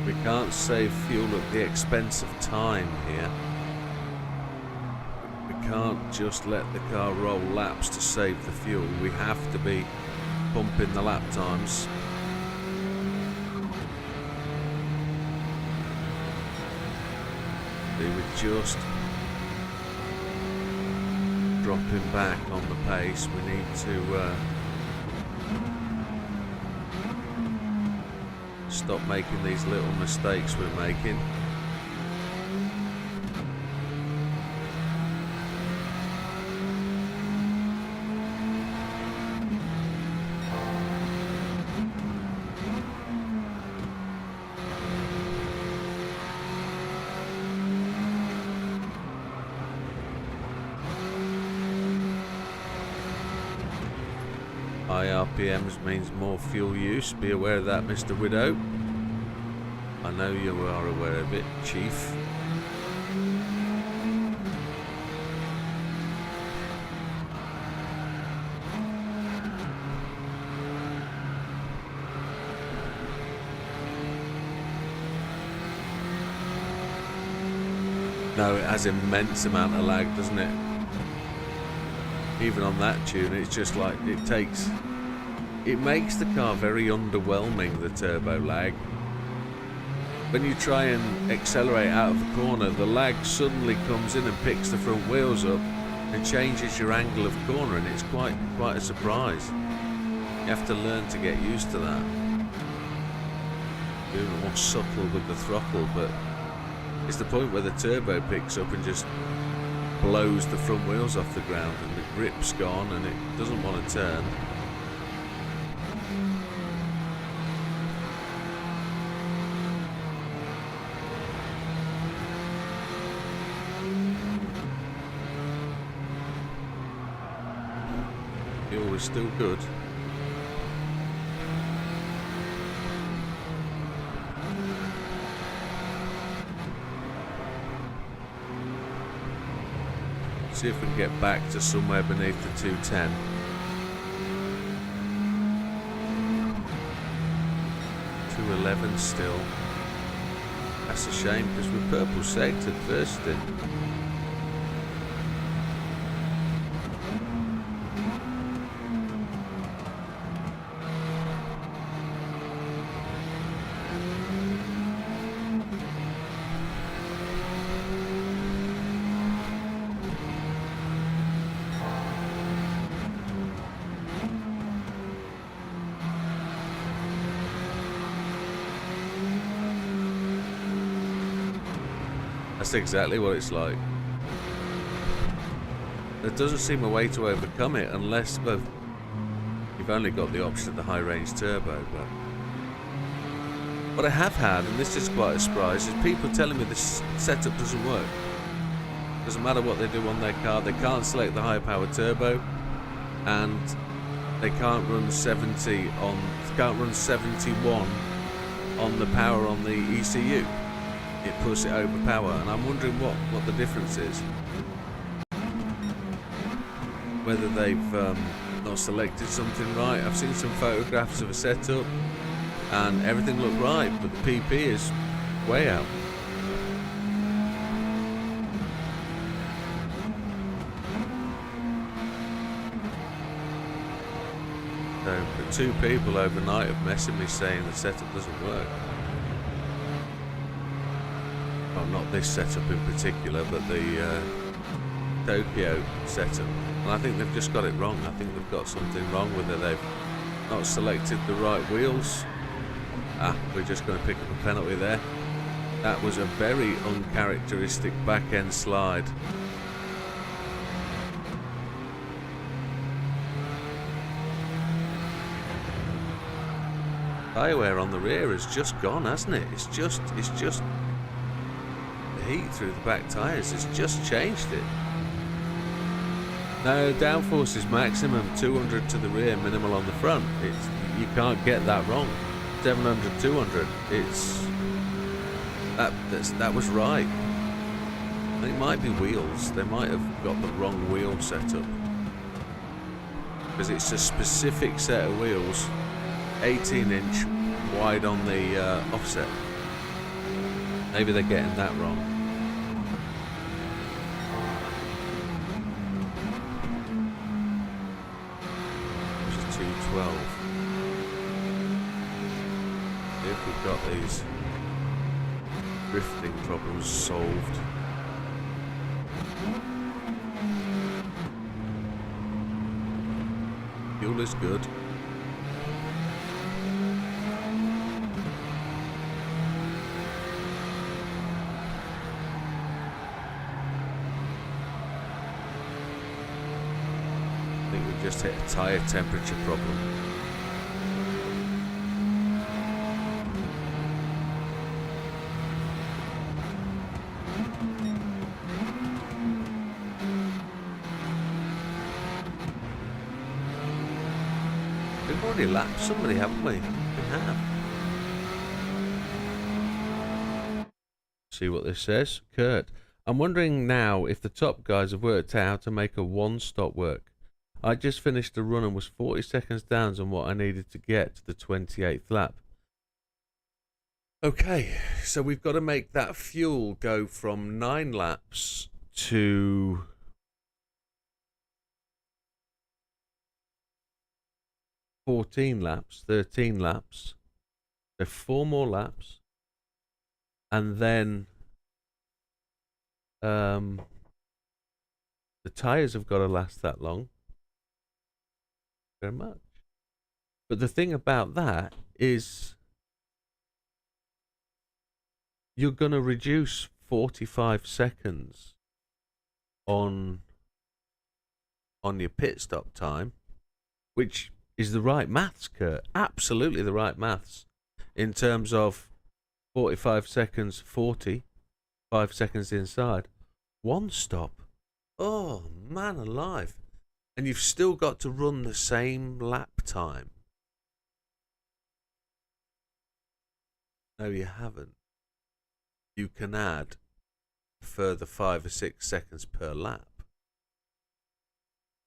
We can't save fuel at the expense of time here. We can't just let the car roll laps to save the fuel. We have to be pumping the lap times. They were just dropping back on the pace. We need to stop making these little mistakes we're making. High RPMs means more fuel use. Be aware of that, Mr. Widow. I know you are aware of it, Chief. No, it has immense amount of lag, doesn't it? Even on that tune, it's just like it makes the car very underwhelming, the turbo lag. When you try and accelerate out of the corner, the lag suddenly comes in and picks the front wheels up and changes your angle of corner, and it's quite a surprise. You have to learn to get used to that. Be more subtle with the throttle, but it's the point where the turbo picks up and just blows the front wheels off the ground, and the grip's gone and it doesn't want to turn. Fuel is still good. See if we can get back to somewhere beneath the 210. .211 still. That's a shame because we're purple sectored first in. That's exactly what it's like. There doesn't seem a way to overcome it unless, well, you've only got the option of the high range turbo. But what I have had, and this is quite a surprise, is people telling me this setup doesn't work. Doesn't matter what they do on their car, they can't select the high power turbo, and they can't run 71 on the power on the ECU. It puts it over power, and I'm wondering what the difference is. Whether they've not selected something right. I've seen some photographs of a setup and everything looked right, but the PP is way out. So the two people overnight have messaged me saying the setup doesn't work. Well, not this setup in particular, but the Tokyo setup. And I think they've just got it wrong. I think they've got something wrong with it. They've not selected the right wheels. We're just going to pick up a penalty there. That was a very uncharacteristic back-end slide. Tyre wear on the rear has just gone, hasn't it? It's just heat through the back tyres has just changed it. Now downforce is maximum, 200 to the rear, minimal on the front. You can't get that wrong. 700, 200. That was right. I think it might be wheels. They might have got the wrong wheel setup, because it's a specific set of wheels, 18-inch wide on the offset. Maybe they're getting that wrong. Which is 212. If we've got these drifting problems solved. Fuel is good. I think we've just hit a tyre temperature problem. We've already lapped somebody, haven't we? We have. See what this says. Kurt, I'm wondering now if the top guys have worked out how to make a one-stop work. I just finished a run and was 40 seconds down on what I needed to get to the 28th lap. Okay, so we've got to make that fuel go from 9 laps to 14 laps, 13 laps, so 4 more laps, and then the tyres have got to last that long. Very much. But the thing about that is you're going to reduce 45 seconds on your pit stop time, which is the right maths, Kurt. Absolutely the right maths. In terms of 45 seconds, 45 seconds inside. One stop. Oh, man alive. And you've still got to run the same lap time. No, you haven't. You can add a further 5 or 6 seconds per lap.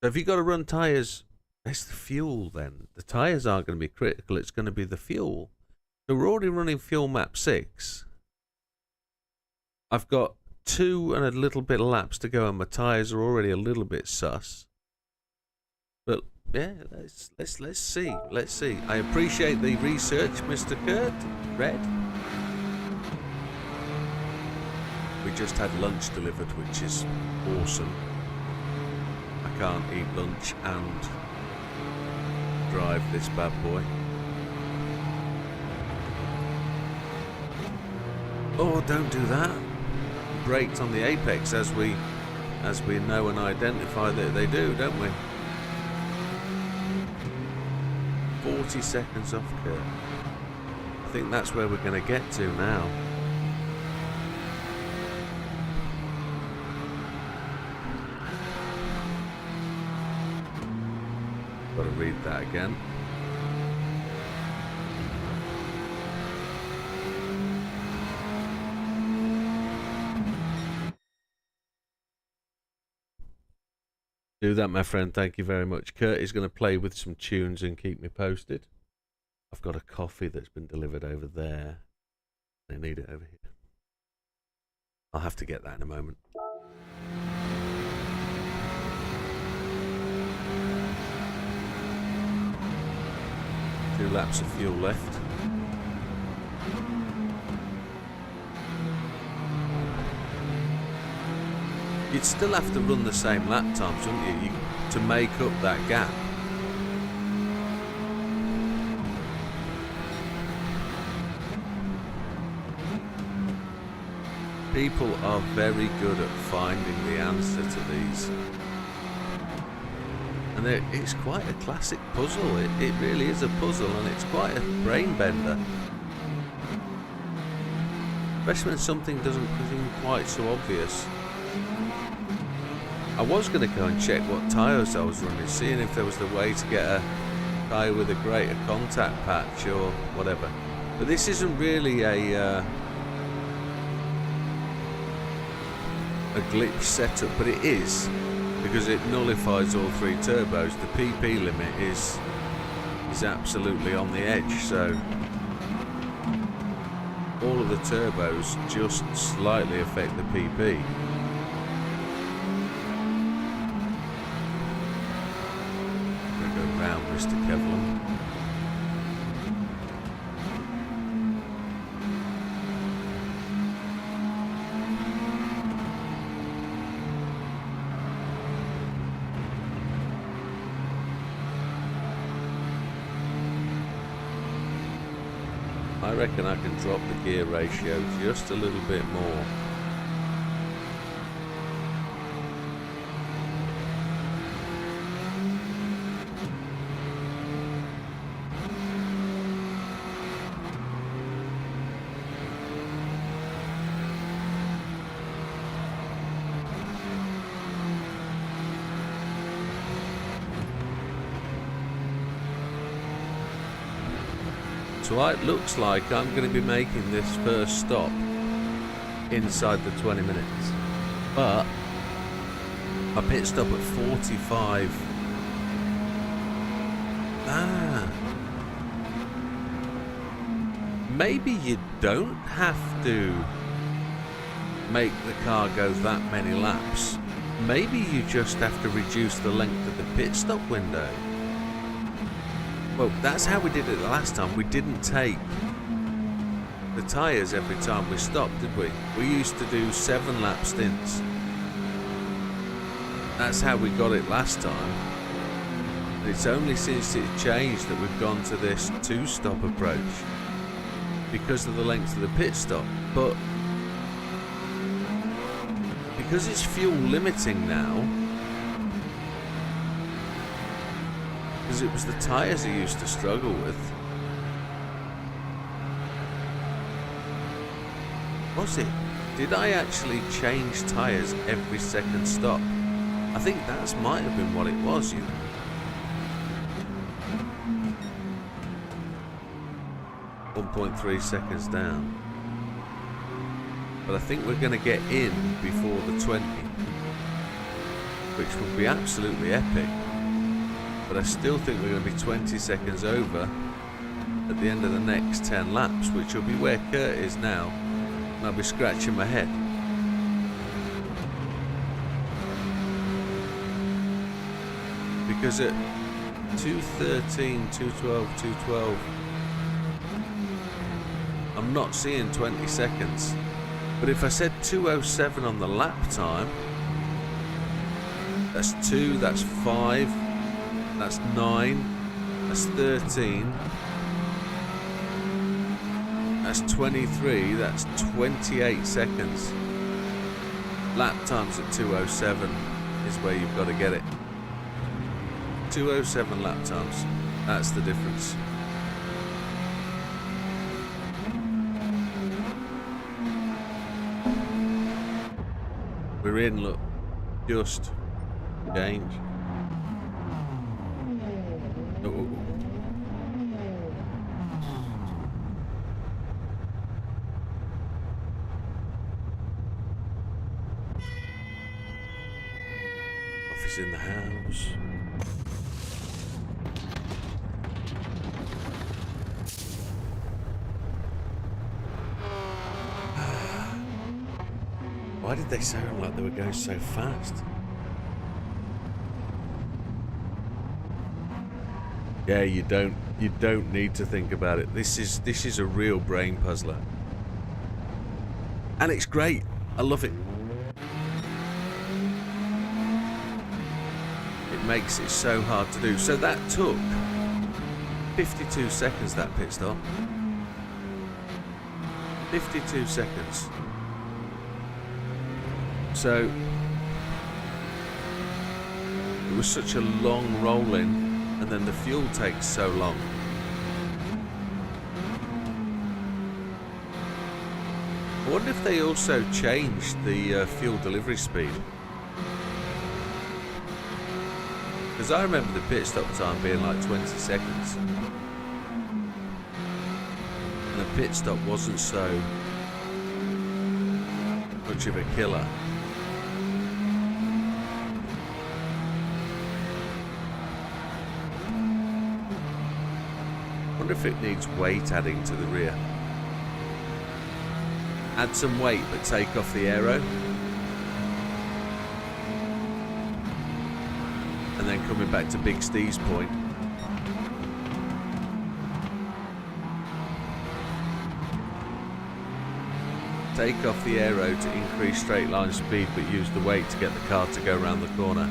So if you've got to run tyres, it's the fuel then. The tyres aren't going to be critical, it's going to be the fuel. So we're already running fuel map 6. I've got 2 and a little bit of laps to go and my tyres are already a little bit sus. But yeah, let's see. Let's see. I appreciate the research, Mr. Kurt. Red. We just had lunch delivered, which is awesome. I can't eat lunch and drive this bad boy. Oh, don't do that. Braked on the apex as we know and identify that they do, don't we? 40 seconds off, Kurt. I think that's where we're going to get to now. Got to read that again. Do that, my friend. Thank you very much. Kurt is going to play with some tunes and keep me posted. I've got a coffee that's been delivered over there. They need it over here. I'll have to get that in a moment. 2 laps of fuel left. You'd still have to run the same lap times, wouldn't you, to make up that gap. People are very good at finding the answer to these. And it's quite a classic puzzle. It really is a puzzle, and it's quite a brain bender. Especially when something doesn't seem quite so obvious. I was going to go and check what tyres I was running, seeing if there was the way to get a tyre with a greater contact patch or whatever. But this isn't really a glitch setup, but it is, because it nullifies all 3 turbos. The PP limit is absolutely on the edge, so all of the turbos just slightly affect the PP. I'm going to go round Mr. Kevlin. I reckon I can drop the gear ratio just a little bit more. So it looks like I'm going to be making this first stop inside the 20 minutes. But I pit stop at 45. Maybe you don't have to make the car go that many laps. Maybe you just have to reduce the length of the pit stop window. Well, that's how we did it the last time. We didn't take the tyres every time we stopped, did we? We used to do 7-lap stints. That's how we got it last time. And it's only since it changed that we've gone to this 2-stop approach because of the length of the pit stop. But because it's fuel limiting now, because it was the tyres I used to struggle with. Was it? Did I actually change tyres every second stop? I think that might have been what it was, you know. .3 seconds down. But I think we're going to get in before the 20, which would be absolutely epic. But I still think we're going to be 20 seconds over at the end of the next 10 laps, which will be where Kurt is now, and I'll be scratching my head. Because at 2:13, 2:12, 2:12, I'm not seeing 20 seconds. But if I said 2:07 on the lap time, that's 2, that's 5, that's 9, that's 13, that's 23, that's 28 seconds. Lap times at 2:07 is where you've got to get it. 2:07 lap times, that's the difference. We're in, look, just change. Oh. Office in the house. Why did they sound like they were going so fast? Yeah, you don't need to think about it. This is a real brain puzzler. And it's great. I love it. It makes it so hard to do. So that took 52 seconds, that pit stop. 52 seconds. So it was such a long roll in, and then the fuel takes so long. I wonder if they also changed the fuel delivery speed. Because I remember the pit stop time being like 20 seconds. And the pit stop wasn't so much of a killer. I wonder if it needs weight adding to the rear. add some weight but take off the aero. And then coming back to Big Steve's point. Take off the aero to increase straight line speed, but use the weight to get the car to go around the corner.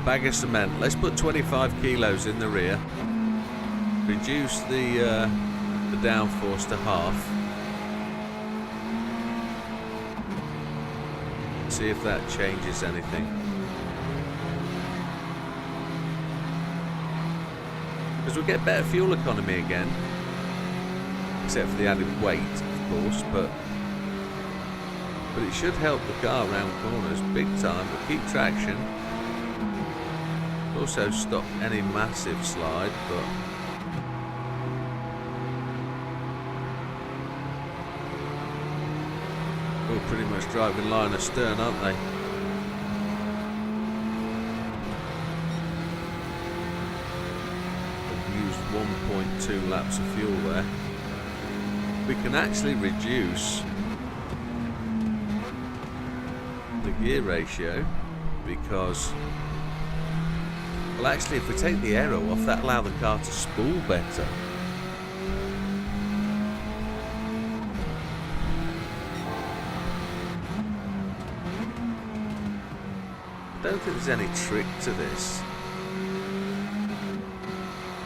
Bag of cement. Let's put 25 kilos in the rear. Reduce the downforce to half. See if that changes anything. Because we'll get better fuel economy again, except for the added weight, of course, but it should help the car round corners big time. But keep traction. Also stop any massive slide, but all pretty much driving line astern, aren't they? Used 1.2 laps of fuel there. We can actually reduce the gear ratio because, well, actually, if we take the aero off, that'll allow the car to spool better. I don't think there's any trick to this.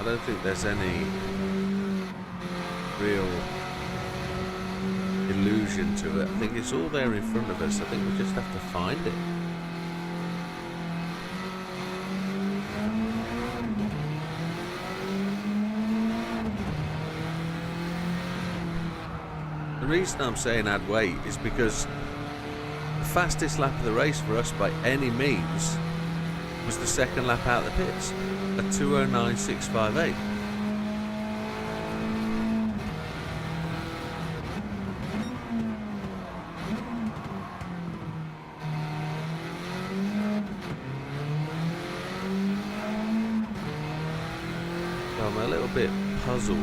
I don't think there's any real illusion to it. I think it's all there in front of us. I think we just have to find it. The reason I'm saying add weight is because the fastest lap of the race for us by any means was the second lap out of the pits at 2:09.658. So I'm a little bit puzzled.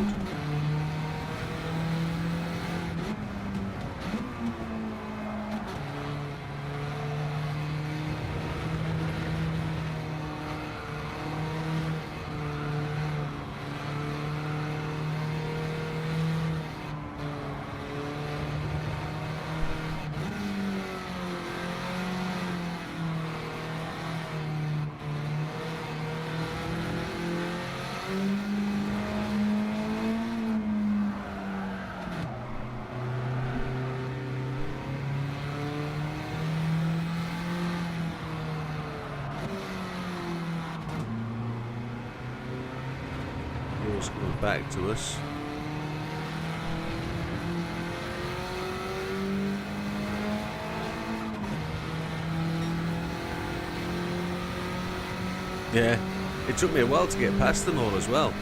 Coming back to us. Yeah, it took me a while to get past them all as well.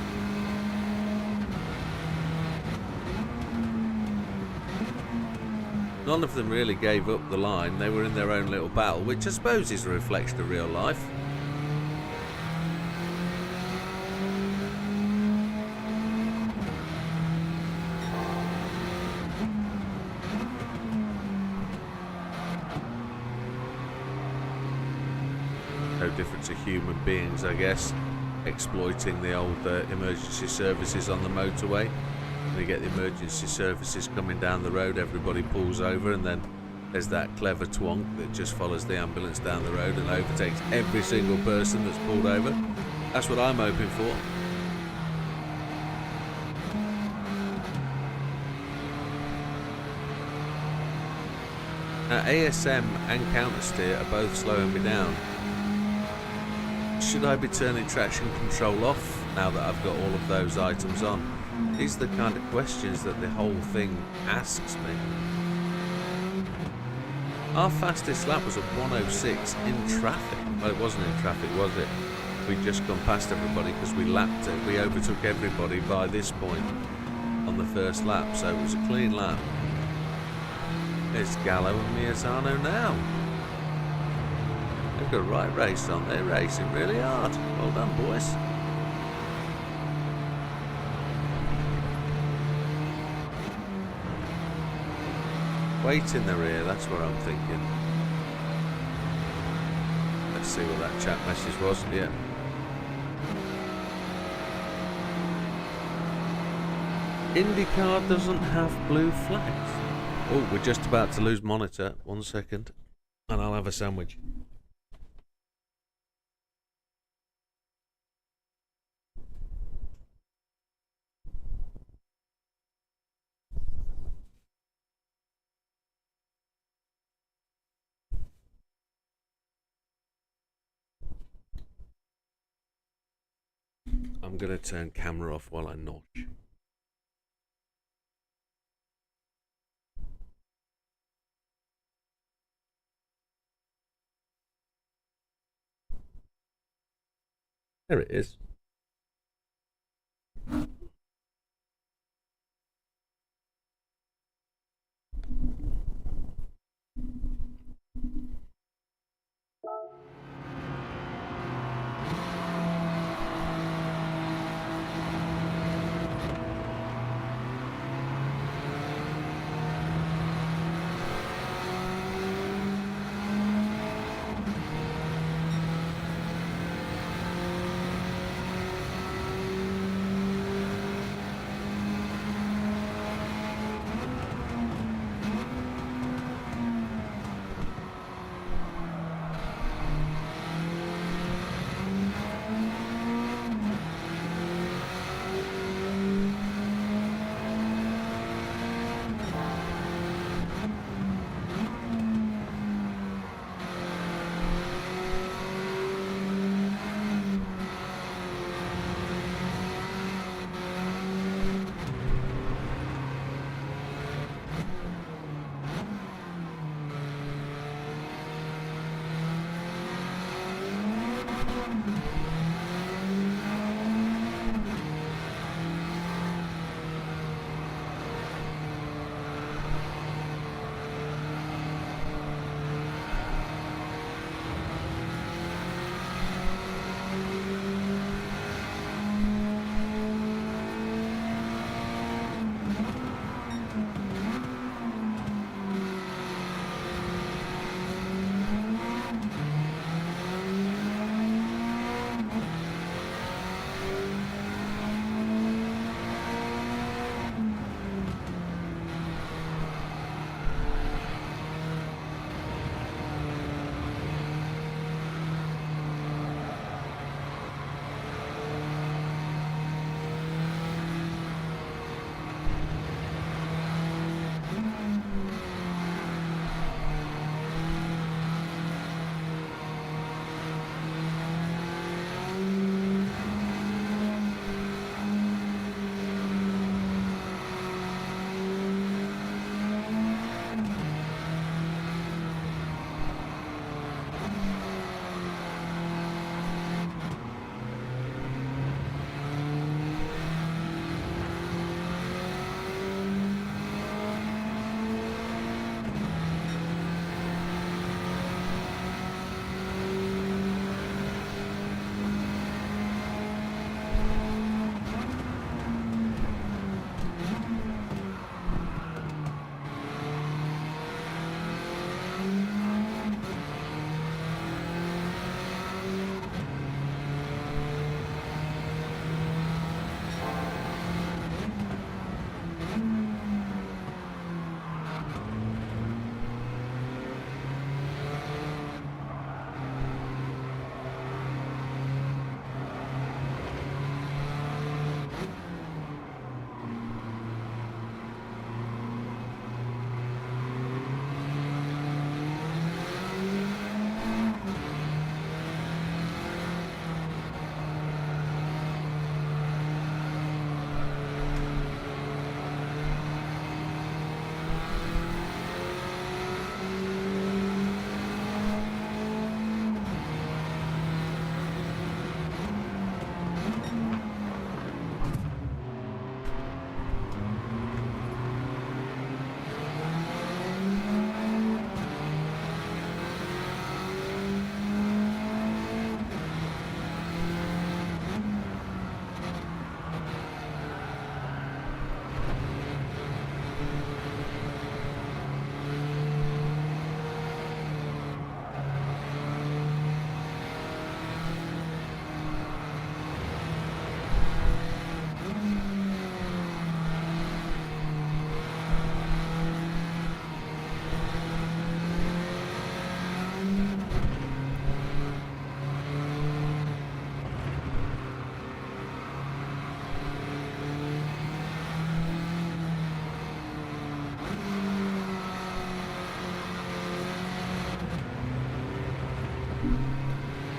None of them really gave up the line. They were in their own little battle, which I suppose is a reflection of real life. No different to human beings, I guess, exploiting the old emergency services on the motorway. When you get the emergency services coming down the road, everybody pulls over, and then there's that clever twonk that just follows the ambulance down the road and overtakes every single person that's pulled over. That's what I'm hoping for. Now, ASM and countersteer are both slowing me down. Should I be turning traction control off now that I've got all of those items on? These are the kind of questions that the whole thing asks me. Our fastest lap was a 1:06 in traffic. Well, it wasn't in traffic, was it? We'd just gone past everybody because we lapped it. We overtook everybody by this point on the first lap, so it was a clean lap. It's Gallo and Miazano now. They've got a right race on. They're racing really hard. Well done, boys. weight in the rear, that's what I'm thinking. Let's see what that chat message was. Yeah. IndyCar doesn't have blue flags. Oh, we're just about to lose monitor. 1 second. And I'll have a sandwich. I'm going to turn camera off while I notch. There it is.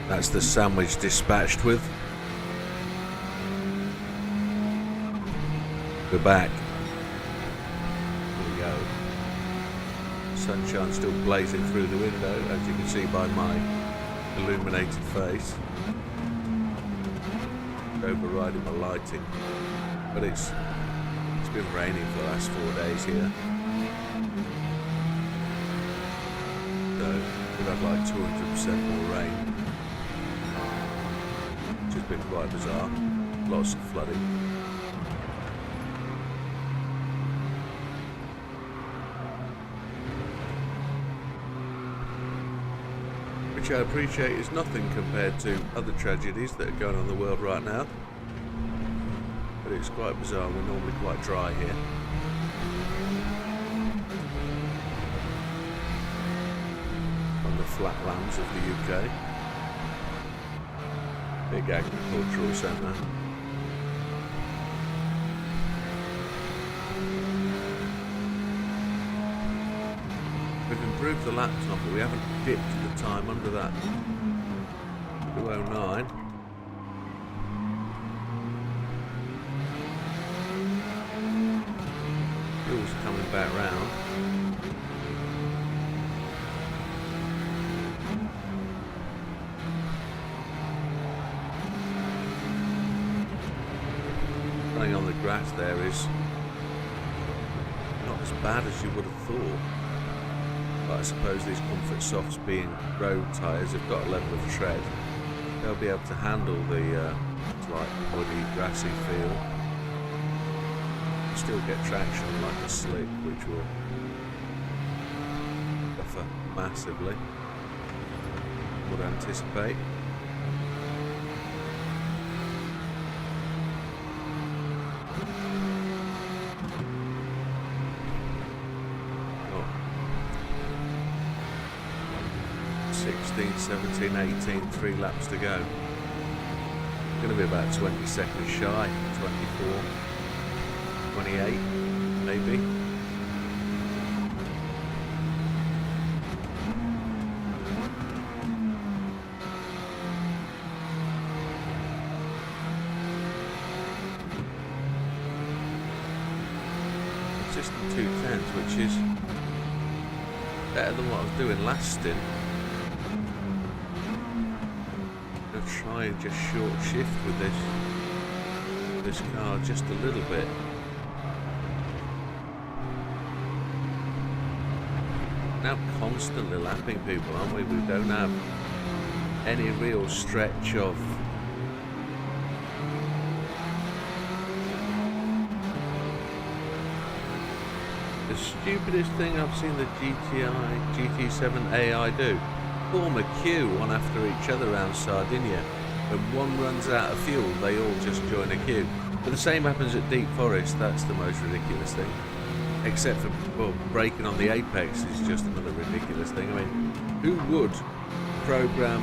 That's the sandwich dispatched with. We're back. Here we go. Sunshine still blazing through the window, as you can see by my illuminated face. Overriding my lighting. But it's been raining for the last 4 days here. So we've had like 200% more rain. Which has been quite bizarre. Lots of flooding. Which I appreciate is nothing compared to other tragedies that are going on in the world right now. But it's quite bizarre, we're normally quite dry here. On the flatlands of the UK. Big agricultural centre. We've improved the lap time, but we haven't dipped the time under that 209. Fuel's coming back round. Running on the grass there is not as bad as you would have thought. But I suppose these Comfort Softs, being road tyres, have got a level of tread. They'll be able to handle the slight muddy, grassy feel. Still get traction like a slick, which will buffer massively. Would anticipate. Oh. 16, 17, 18, 3 laps to go. Going to be about 20 seconds shy, 24. 28, maybe. System 210s, which is better than what I was doing last stint. I'm going to try and just short shift with this car just a little bit. Now constantly lapping people, aren't we? We don't have any real stretch of the stupidest thing I've seen the GT7 AI do. Form a queue one after each other around Sardinia. When one runs out of fuel, they all just join a queue. But the same happens at Deep Forest. That's the most ridiculous thing. Except for, well, braking on the apex is just another ridiculous thing. I mean, who would program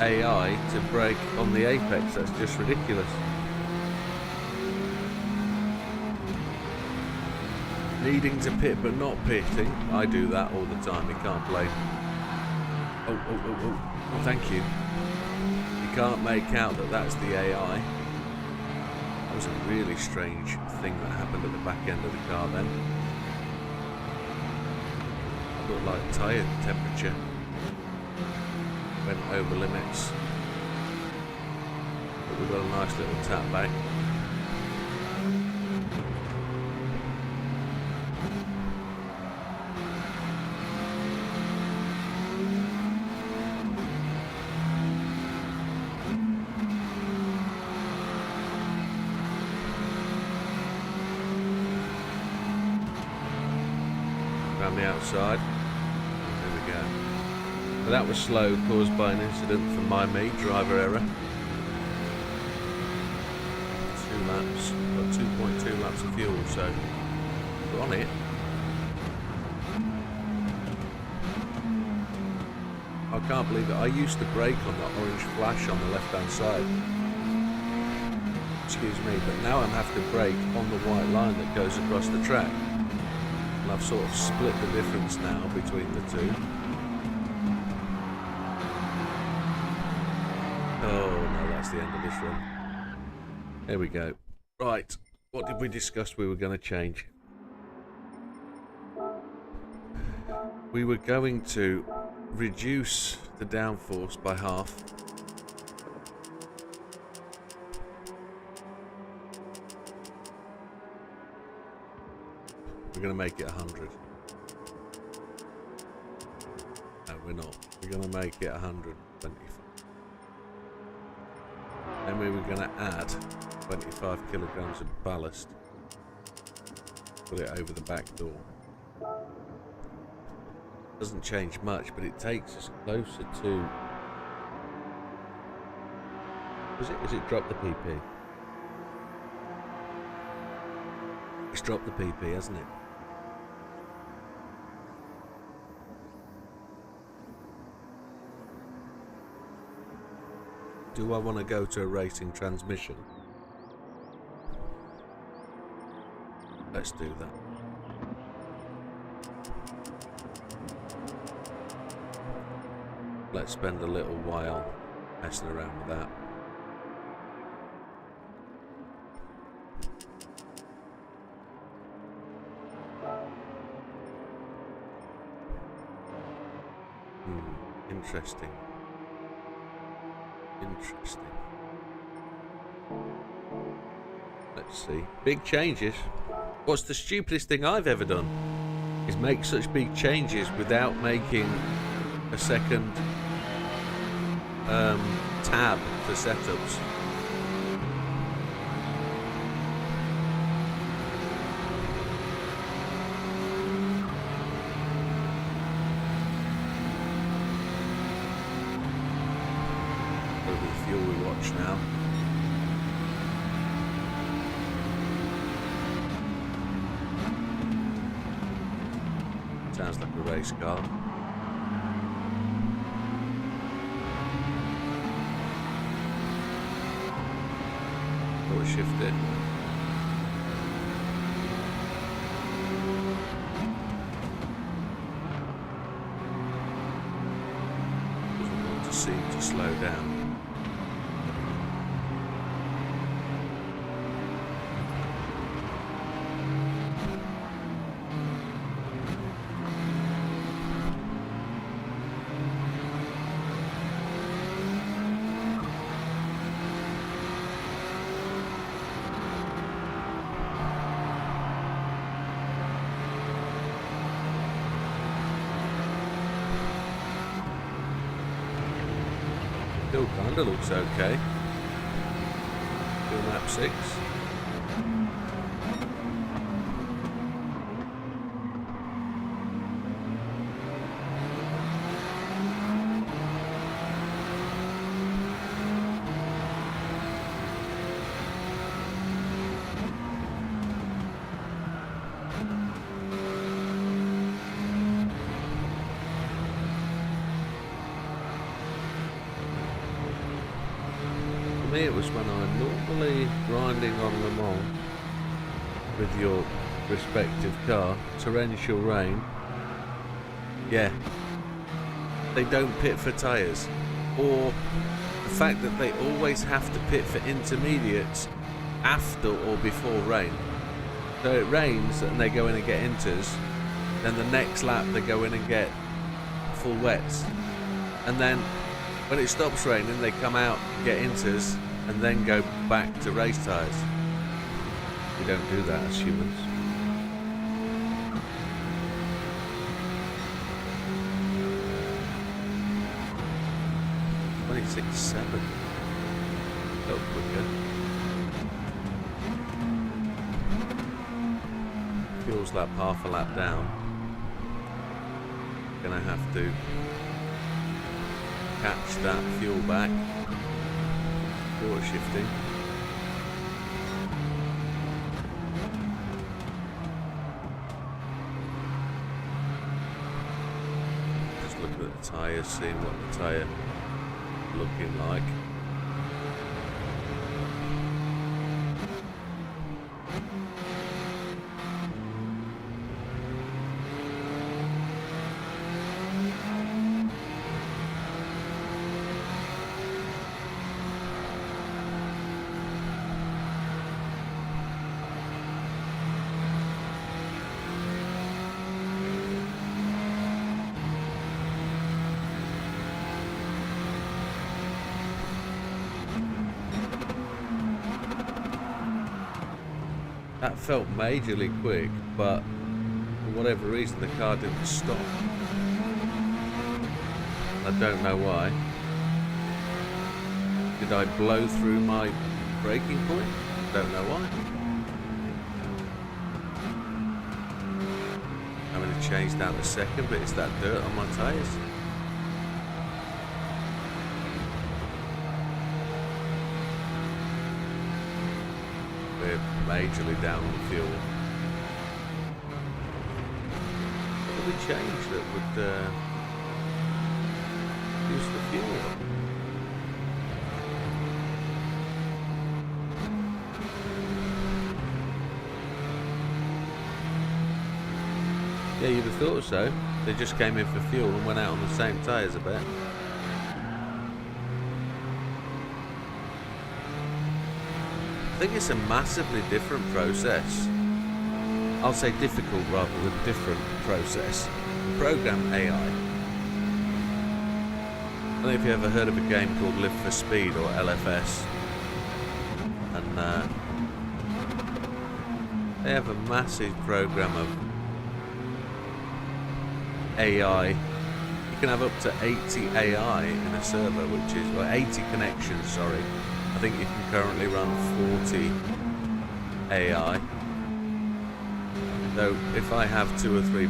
AI to brake on the apex? That's just ridiculous. Needing to pit but not pitting. I do that all the time, you can't blame. Oh, thank you. You can't make out that that's the AI. That was a really strange thing that happened at the back end of the car then. It looked like tyre temperature went over limits. But we've got a nice little tap back. The outside. There we go. But that was slow, caused by an incident from me, driver error. 2 laps, got 2.2 laps of fuel, so we're on it. I can't believe it. I used to brake on that orange flash on the left hand side. Excuse me, but now I'm having to brake on the white line that goes across the track. I've sort of split the difference now between the two. Oh no, that's the end of this run. There we go. Right, what did we discuss we were going to change? We were going to reduce the downforce by half. We're going to make it 100. No, we're not. We're going to make it 125. Then we were going to add 25 kilograms of ballast. Put it over the back door. Doesn't change much, but it takes us closer to... Is it drop the PP? It's dropped the PP, hasn't it? Do I want to go to a racing transmission? Let's do that. Let's spend a little while messing around with that. Interesting. Interesting. Let's see. Big changes. What's the stupidest thing I've ever done? Is make such big changes without making a second tab for setups. Fuel we watch now. Sounds like a race car. Or shift it. Doesn't want to seem to slow down. Still kinda looks okay. Still lap 6. It was when I'm normally grinding on Le Mans with your respective car, torrential rain. Yeah, they don't pit for tyres, or the fact that they always have to pit for intermediates after or before rain. So it rains and they go in and get inters, then the next lap they go in and get full wets, and then when it stops raining they come out and get inters and then go back to race tyres. We don't do that as humans. .26.7. Go quicker. Feels like half a lap down. Gonna have to catch that fuel back. Water shifting. Just looking at the tyres, seeing what the tyre looking like. That felt majorly quick, but for whatever reason the car didn't stop. I don't know why. Did I blow through my braking point? Don't know why. I'm going to change down a second, but it's that dirt on my tyres. We're majorly down on fuel. What did we change that would use the fuel up? Yeah, you'd have thought so. They just came in for fuel and went out on the same tyres, I bet. I think it's a massively different process. I'll say difficult rather than different process. Program AI. I don't know if you ever heard of a game called Live for Speed or LFS. And they have a massive program of AI. You can have up to 80 AI in a server, which is, well, 80 connections, sorry. I think you can currently run 40 AI. So if I have two or three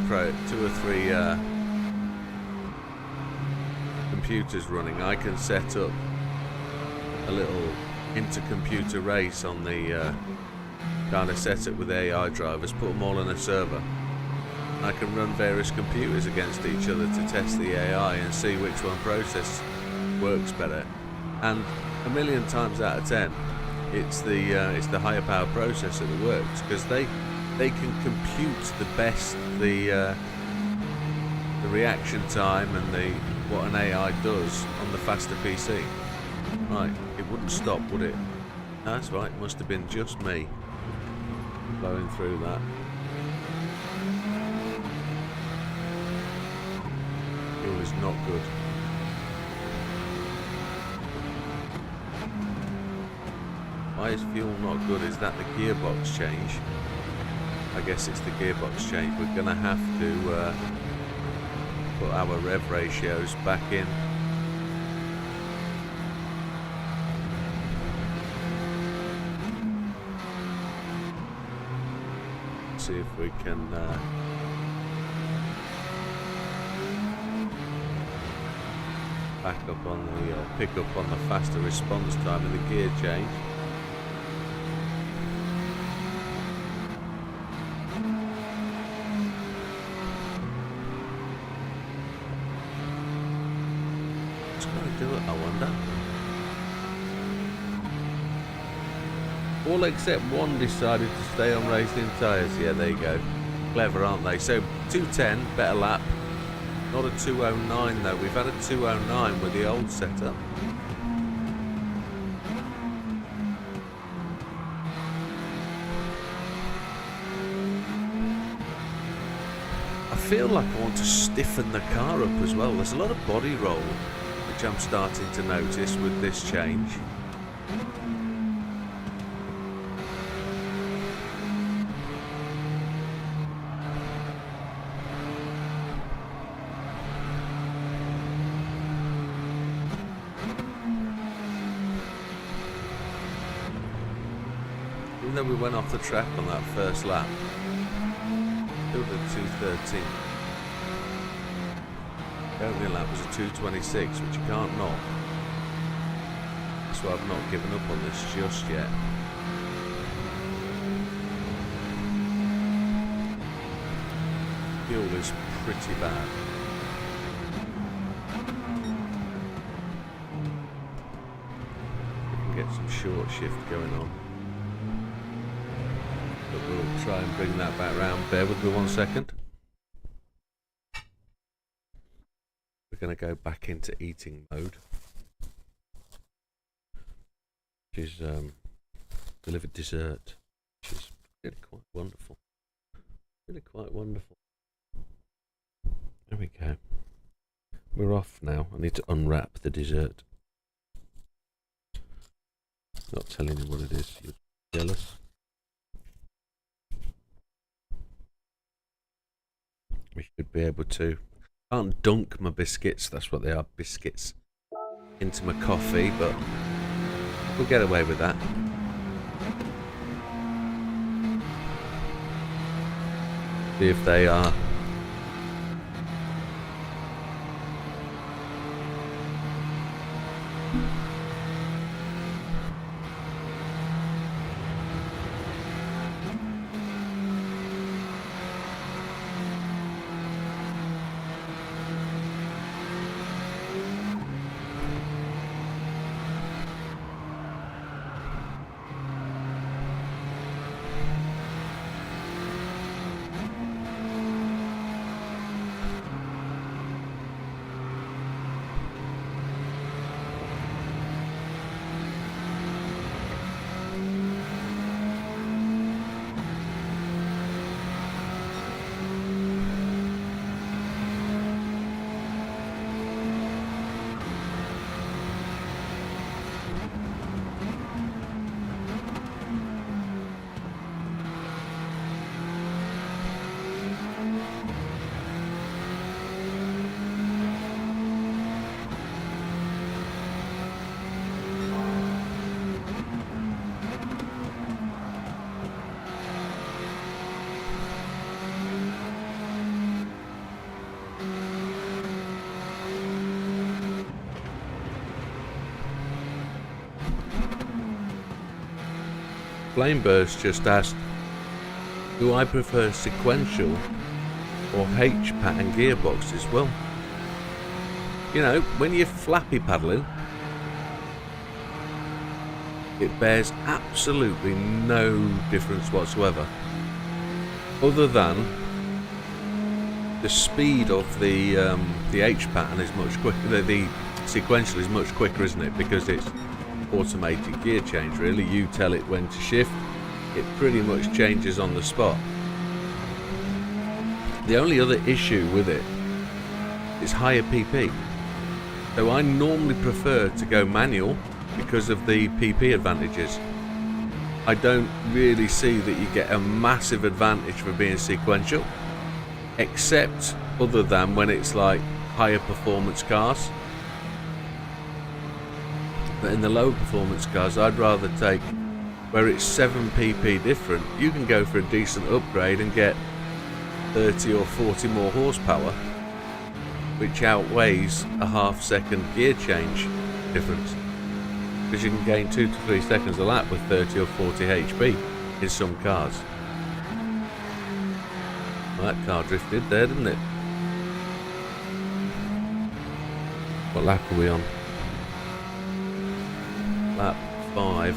computers running, I can set up a little intercomputer race on the kind of setup with AI drivers, put them all in a server. I can run various computers against each other to test the AI and see which one process works better. And a million times out of 10, it's the higher power processor that works, because they can compute the best the reaction time and what an AI does on the faster PC. Right, it wouldn't stop, would it? No, that's right. It must have been just me blowing through that. Fuel is not good. Why is fuel not good? Is that the gearbox change? I guess it's the gearbox change. We're going to have to put our rev ratios back in. See if we can back up on the pick up on the faster response time in the gear change. What's going to do it, I wonder? All except one decided to stay on racing tyres. Yeah, there you go. Clever, aren't they? So 210, better lap. Not a 209 though. We've had a 209 with the old setup. I feel like I want to stiffen the car up as well. There's a lot of body roll, which I'm starting to notice with this change. Even though we went off the track on that first lap, still did 213. The opening lap was a 226, which you can't knock. That's why I've not given up on this just yet. Fuel is pretty bad. We can get some short shift going on. But we'll try and bring that back round. Bear with me 1 second. We're going to go back into eating mode, which is deliver dessert, which is really quite wonderful. Really quite wonderful. There we go. We're off now. I need to unwrap the dessert. Not telling you what it is. You're jealous. we should be able to. Can't dunk my biscuits, that's what they are, biscuits, into my coffee, but we'll get away with that. See if they are. Flameburst just asked, do I prefer sequential or H pattern gearboxes? Well, you know, when you're flappy paddling, it bears absolutely no difference whatsoever, other than the speed of the H pattern is much quicker. The sequential is much quicker, isn't it? Because it's automated gear change, really. You tell it when to shift, it pretty much changes on the spot. The only other issue with it is higher PP. So I normally prefer to go manual because of the PP advantages. I don't really see that you get a massive advantage for being sequential, except other than when it's like higher performance cars. But in the low performance cars, I'd rather take where it's 7 pp different. You can go for a decent upgrade and get 30 or 40 more horsepower, which outweighs a half-second gear change difference, because you can gain 2 to 3 seconds a lap with 30 or 40 HP in some cars. Well, that car drifted there, didn't it? What lap are we on? Lap 5.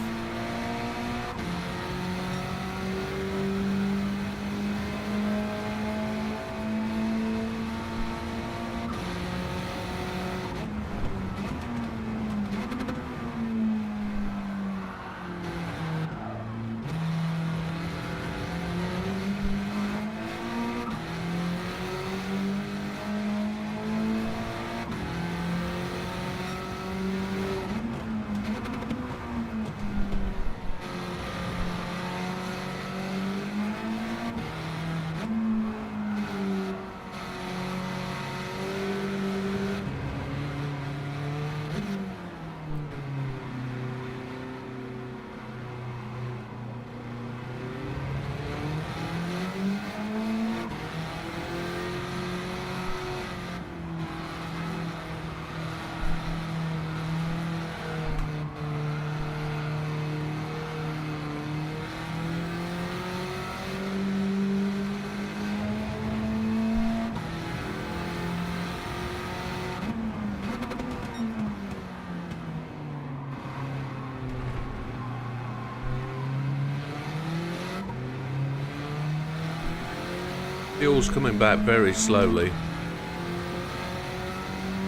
Fuel's coming back very slowly,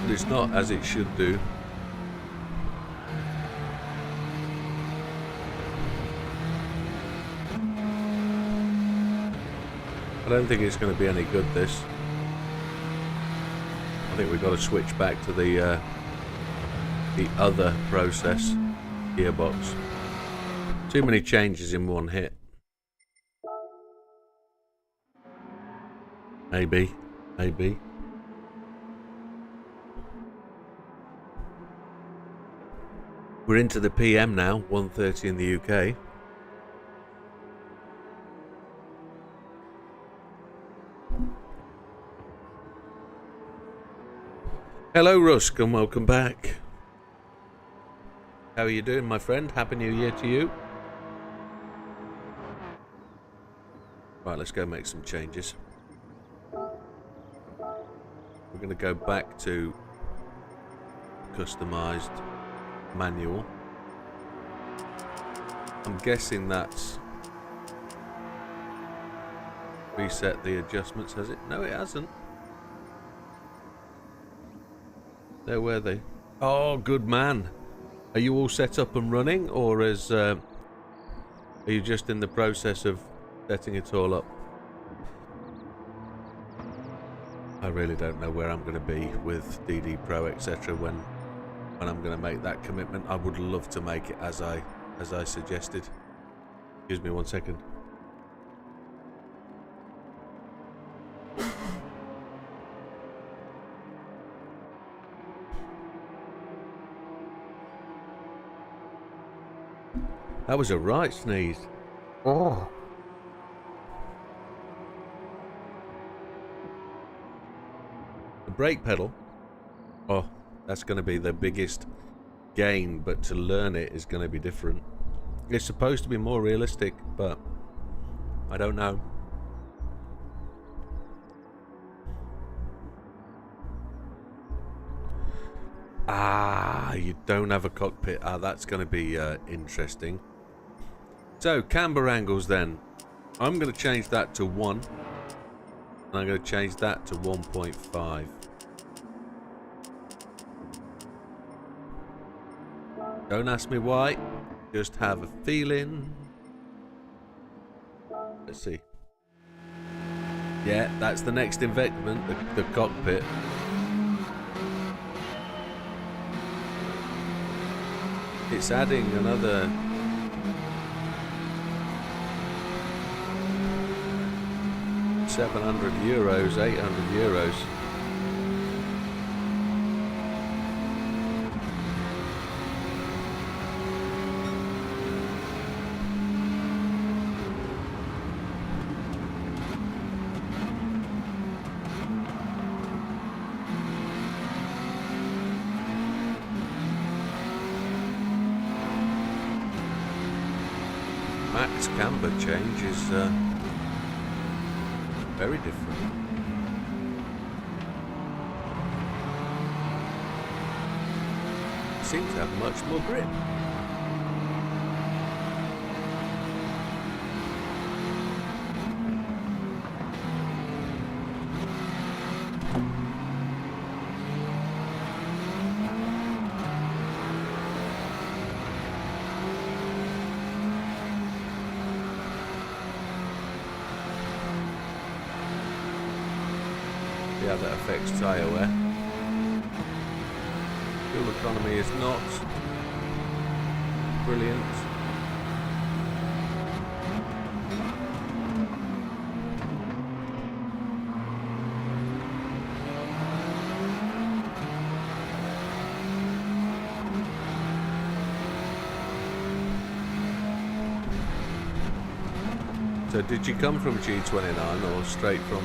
but it's not as it should do. I don't think it's going to be any good, this. I think we've got to switch back to the other process gearbox. Too many changes in one hit. Maybe. maybe. We're into the PM now, 1:30 in the UK. Hello Rusk and welcome back. How are you doing, my friend? Happy New Year to you. Right, let's go make some changes. We're going to go back to customized manual. I'm guessing that's reset the adjustments, has it? No, it hasn't. There were they. Oh, good man. Are you all set up and running, or are you just in the process of setting it all up? I really don't know where I'm going to be with DD Pro, etc. when I'm going to make that commitment. I would love to make it as I suggested. Excuse me 1 second. That was a right sneeze. Oh. The brake pedal. Oh, that's going to be the biggest gain, but to learn it is going to be different. It's supposed to be more realistic, but I don't know. Ah, you don't have a cockpit. Ah, that's going to be interesting. So, camber angles then. I'm going to change that to 1. And I'm going to change that to 1.5. Don't ask me why. Just have a feeling. Let's see. Yeah, that's the next investment, the cockpit. It's adding another €700, €800. Max camber change is very different. Seems to have much more grip. Yeah, that affects tyre wear. Fuel economy is not brilliant. So did you come from G29 or straight from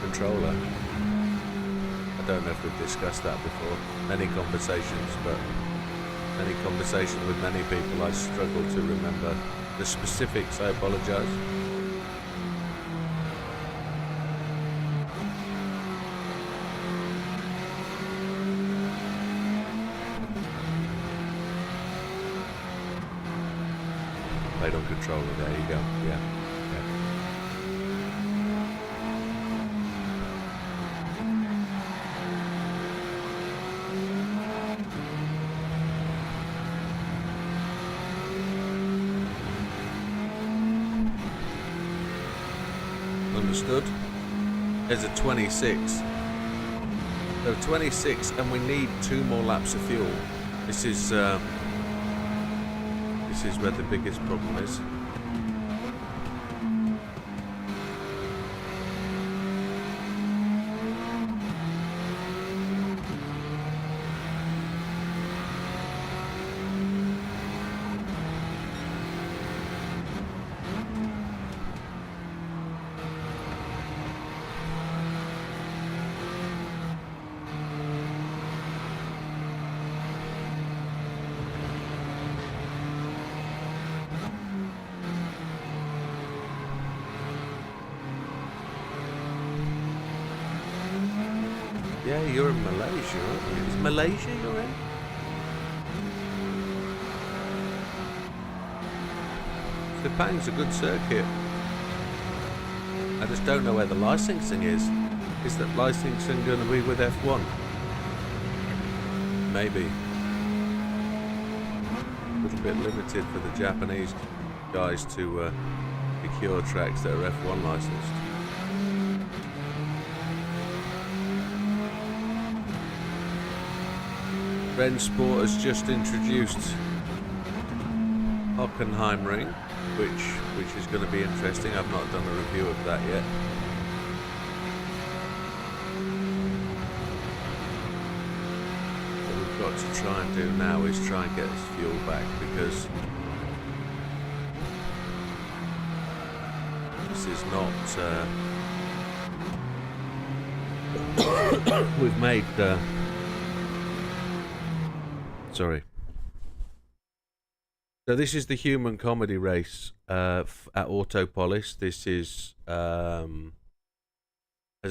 controller? I don't know if we've discussed that before. Many conversations, but many conversations with many people, I struggle to remember the specifics. I apologise. Played on controller, there you go. Yeah. Understood. There's a 26. So 26, and we need 2 more laps of fuel. This is where the biggest problem is. Yeah, you're in Malaysia, aren't you? Is Malaysia you're in? Sepang's a good circuit. I just don't know where the licensing is. Is that licensing going to be with F1? Maybe. A little bit limited for the Japanese guys to secure tracks that are F1 licensed. Rennsport has just introduced Hockenheimring, which is going to be interesting. I've not done a review of that yet. What we've got to try and do now is try and get this fuel back, because this is not we've made sorry. So this is the human comedy race at Autopolis. This is as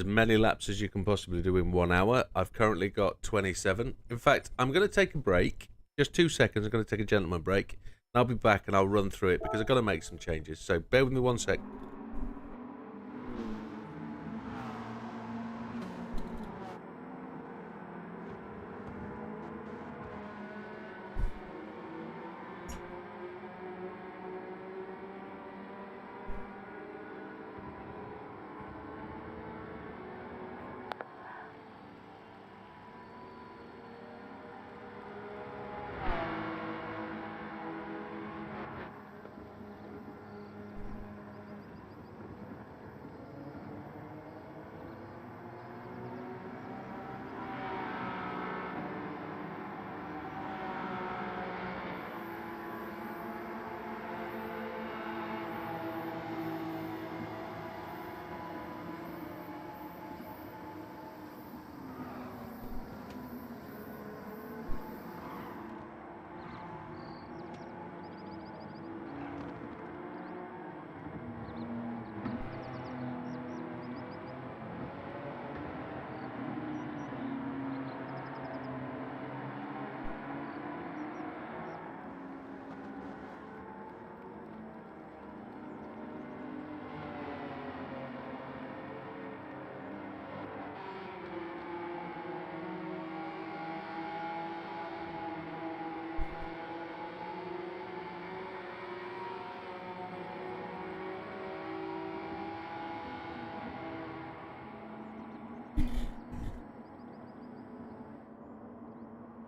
many laps as you can possibly do in 1 hour. I've currently got 27. In fact, I'm going to take a break. Just 2 seconds. I'm going to take a gentleman break. And I'll be back and I'll run through it because I've got to make some changes. So bear with me 1 sec.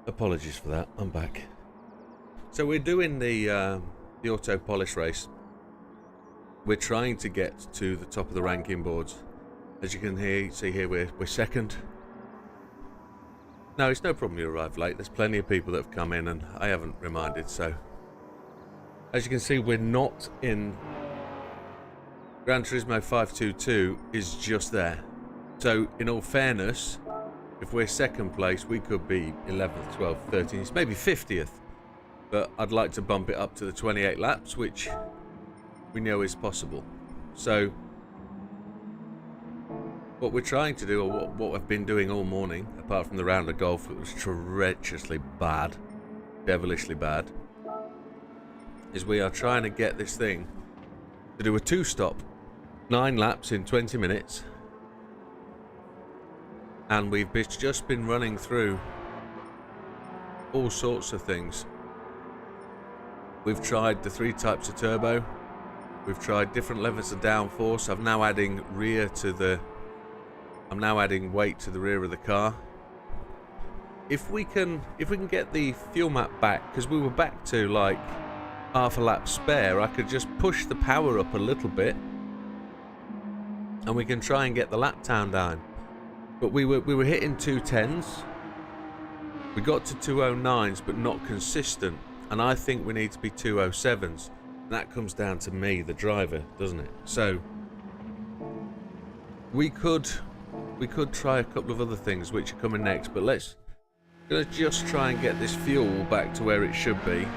Apologies for that. I'm back. So we're doing the Autopolis race. We're trying to get to the top of the ranking boards. As you can see here, we're second. No, it's no problem you arrived late. There's plenty of people that have come in and I haven't reminded. So as you can see, we're not in Gran Turismo 522 is just there. So in all fairness, if we're second place, we could be 11th, 12th, 13th, maybe 50th. But I'd like to bump it up to the 28 laps, which we know is possible. So what we're trying to do, or what I've been doing all morning, apart from the round of golf, it was treacherously bad, devilishly bad, is we are trying to get this thing to do a 2-stop, 9 laps in 20 minutes. And we've just been running through all sorts of things. We've tried the 3 types of turbo. We've tried different levels of downforce. I'm now adding weight to the rear of the car. If we can get the fuel map back, because we were back to like half a lap spare, I could just push the power up a little bit, and we can try and get the lap time down. But we were hitting 210s. We got to 209s, but not consistent. And I think we need to be 207s. And that comes down to me, the driver, doesn't it? So we could try a couple of other things which are coming next. But let's just try and get this fuel back to where it should be.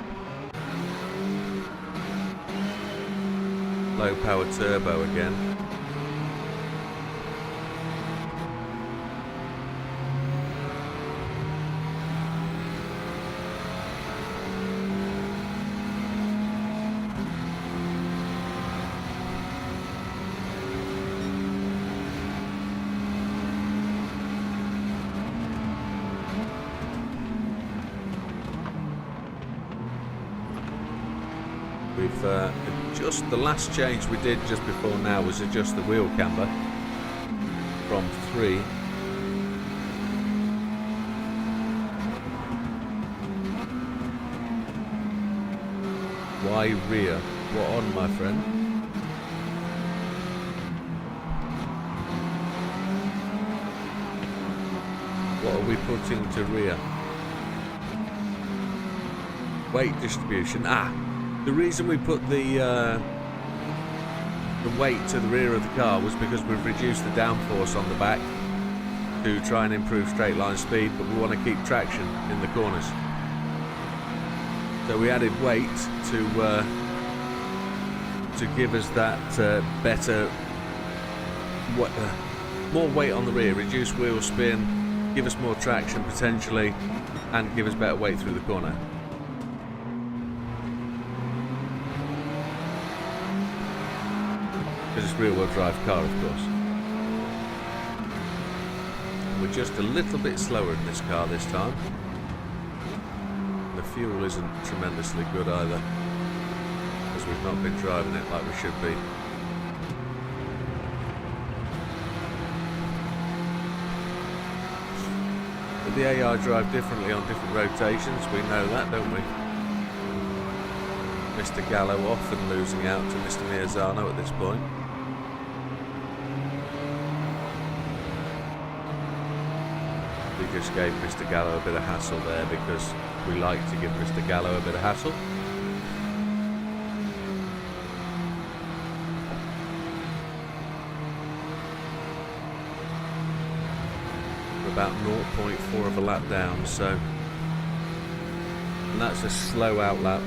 Low power turbo again. We've just the last change we did just before now was adjust the wheel camber from 3 Why rear? What on, my friend? What are we putting to rear? Weight distribution. The reason we put the weight to the rear of the car was because we've reduced the downforce on the back to try and improve straight line speed, but we want to keep traction in the corners. So we added weight to give us that better, more weight on the rear, reduce wheel spin, give us more traction potentially, and give us better weight through the corner. Because it's rear-wheel drive car, of course. We're just a little bit slower in this car this time. The fuel isn't tremendously good either, because we've not been driving it like we should be. But the AI drive differently on different rotations, we know that, don't we? Mr. Gallo off and losing out to Mr. Miazano at this point. We just gave Mr. Gallo a bit of hassle there because we like to give Mr. Gallo a bit of hassle. We're about 0.4 of a lap down, so, and that's a slow out lap.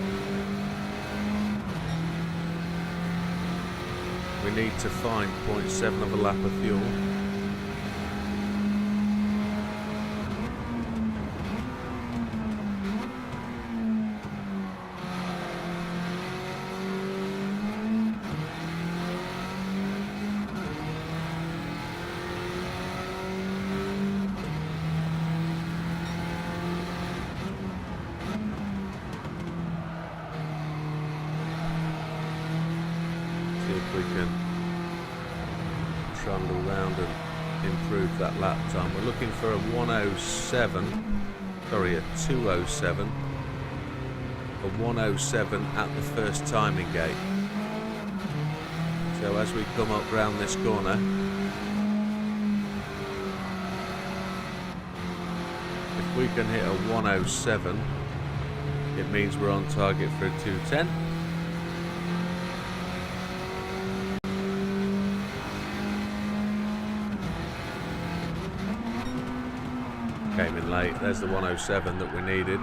We need to find 0.7 of a lap of fuel. We can trundle round and improve that lap time. We're looking for a 107, sorry, a 207, a 107 at the first timing gate. So as we come up round this corner, if we can hit a 107, it means we're on target for a 210. Came in late. There's the 107 that we needed.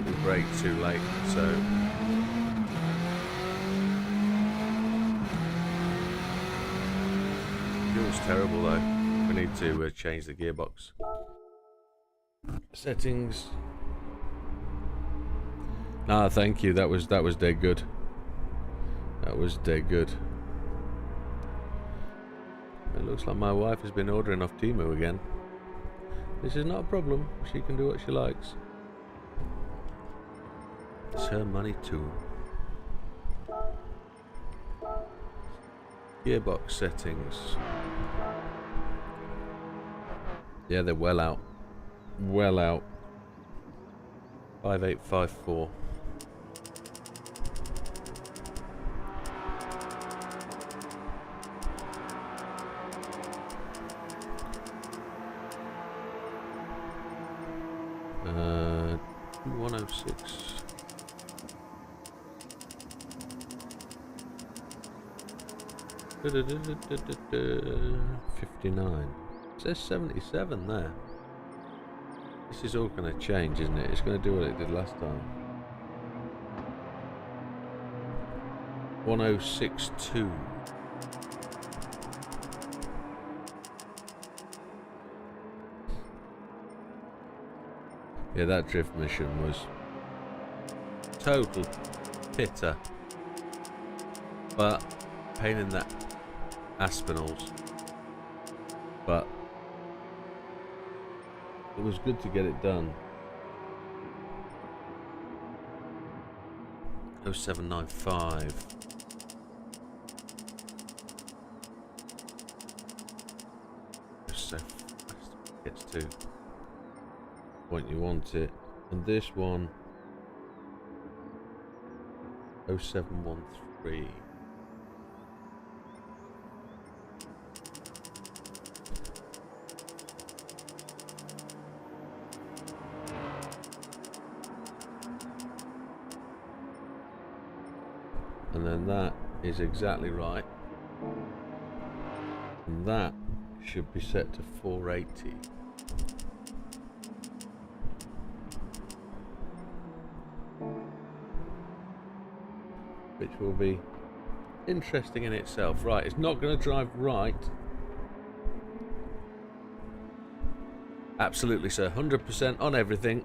We braked too late, so fuel's terrible though. We need to change the gearbox settings. Thank you. That was dead good. That was dead good. It looks like my wife has been ordering off Temu again. This is not a problem. She can do what she likes. It's her money too. Gearbox settings. Yeah, they're well out. Well out. 5854. Uh, 106. $59. It says 77 there. This is all going to change, isn't it? It's going to do what it did last time. 1062. Yeah, that drift mission was total pitter, but pain in the aspinals. But it was good to get it done. 0795. Just so fast it gets to the point you want it. And this one, 0713. And then that is exactly right. And that should be set to 480. Which will be interesting in itself. Right, it's not going to drive right. Absolutely, sir. 100% on everything.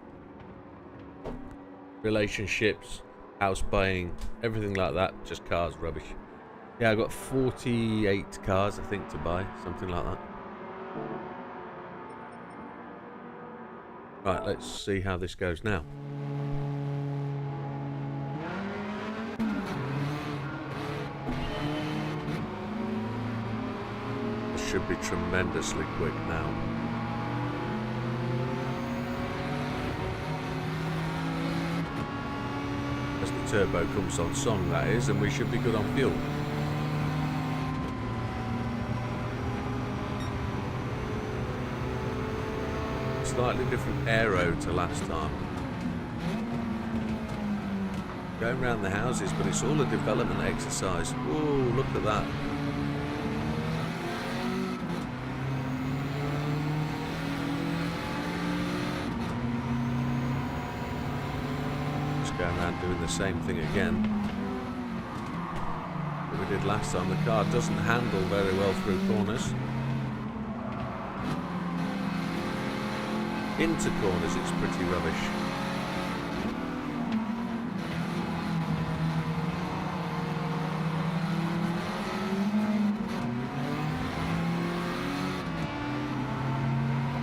Relationships, house buying, everything like that. Just cars, rubbish. Yeah, I got 48 cars, I think, to buy. Something like that. Right, let's see how this goes now. This should be tremendously quick now. As the turbo comes on song, that is, and we should be good on fuel. Slightly different aero to last time. Going around the houses, but it's all a development exercise. Whoa, look at that. Just going around doing the same thing again that we did last time. The car doesn't handle very well through corners. Into corners, it's pretty rubbish.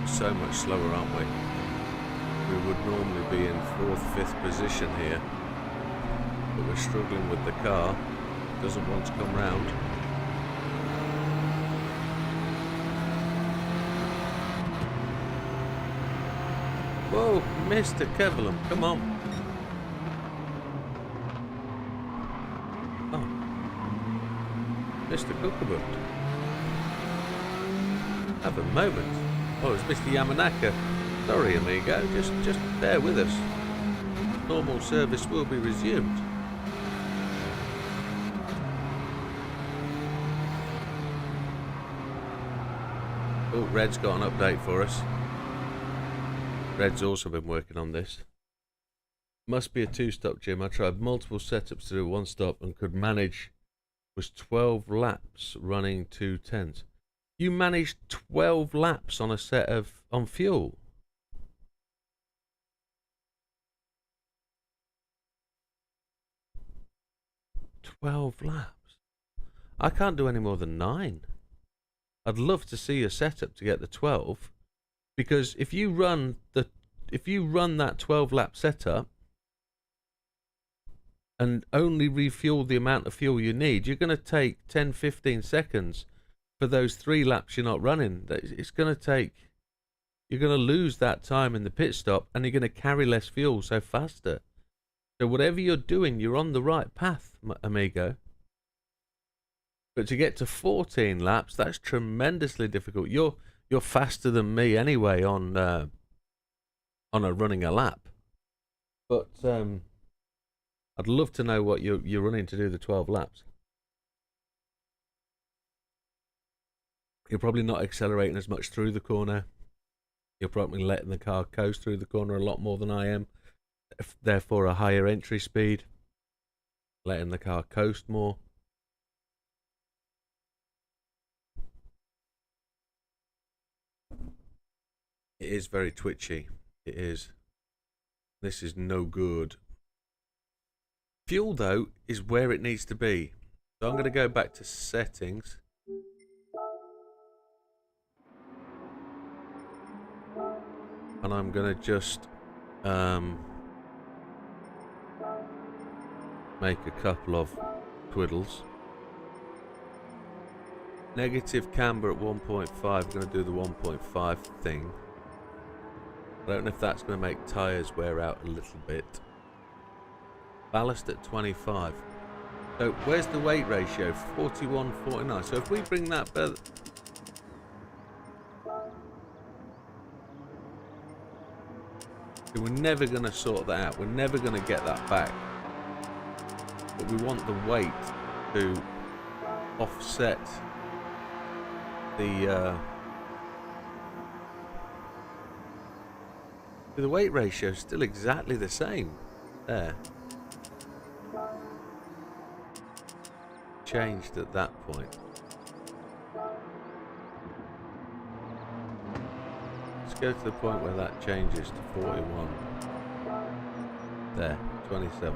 So much slower, aren't we? We would normally be in 4th, 5th position here, but we're struggling with the car. It doesn't want to come round. Whoa, Mr. Kevlam, come on. Oh. Mr. Cookabut. Have a moment. Oh, it's Mr. Yamanaka. Sorry, amigo, just bear with us. Normal service will be resumed. Oh, Red's got an update for us. Red's also been working on this. Must be a 2-stop, Jim. I tried multiple setups to do 1-stop and could manage. Was 12 laps running 210s. You managed 12 laps on a set of on fuel. laps. I can't do any more than 9. I'd love to see a setup to get the 12. Because if you run that 12-lap setup and only refuel the amount of fuel you need, you're going to take 10-15 seconds for those 3 laps you're not running. It's going to take. You're going to lose that time in the pit stop, and you're going to carry less fuel, so faster. So whatever you're doing, you're on the right path, amigo. But to get to 14 laps, that's tremendously difficult. You're faster than me anyway on a running a lap, but I'd love to know what you're running to do the 12 laps. You're probably not accelerating as much through the corner. You're probably letting the car coast through the corner a lot more than I am, therefore a higher entry speed, letting the car coast more. It is very twitchy. It is. This is no good. Fuel, though, is where it needs to be. So I'm going to go back to settings. And I'm going to just make a couple of twiddles. Negative camber at 1.5. We're going to do the 1.5 thing. I don't know if that's going to make tyres wear out a little bit. Ballast at 25. So where's the weight ratio? 41-49. So if we bring that better... We're never going to sort that out. We're never going to get that back. But we want the weight to offset the weight ratio is still exactly the same. There. Changed at that point. Let's go to the point where that changes to 41. There, 27.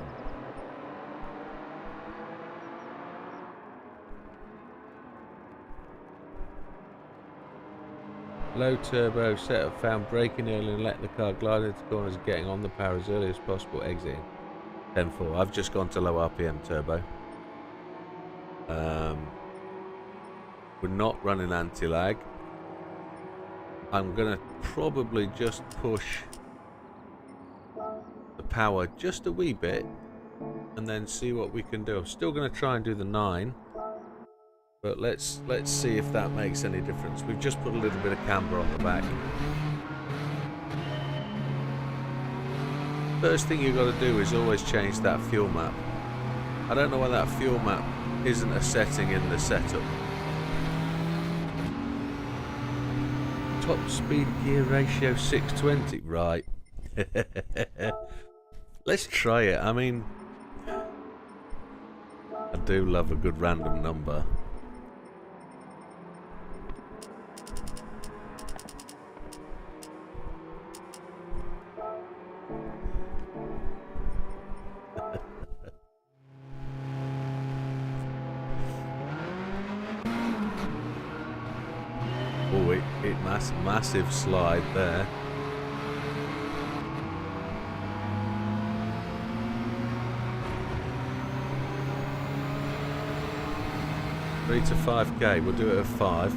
Low turbo setup found braking early and letting the car glide into corners and getting on the power as early as possible, exiting 10.4. I've just gone to low RPM turbo. We're not running anti-lag. I'm going to probably just push the power just a wee bit and then see what we can do. I'm still going to try and do the 9. But let's see if that makes any difference. We've just put a little bit of camber on the back. First thing you've got to do is always change that fuel map. I don't know why that fuel map isn't a setting in the setup. Top speed gear ratio 620. Right. Let's try it. I mean, I do love a good random number. Oh, it massive slide there. Three to 5k. We'll do it at 5.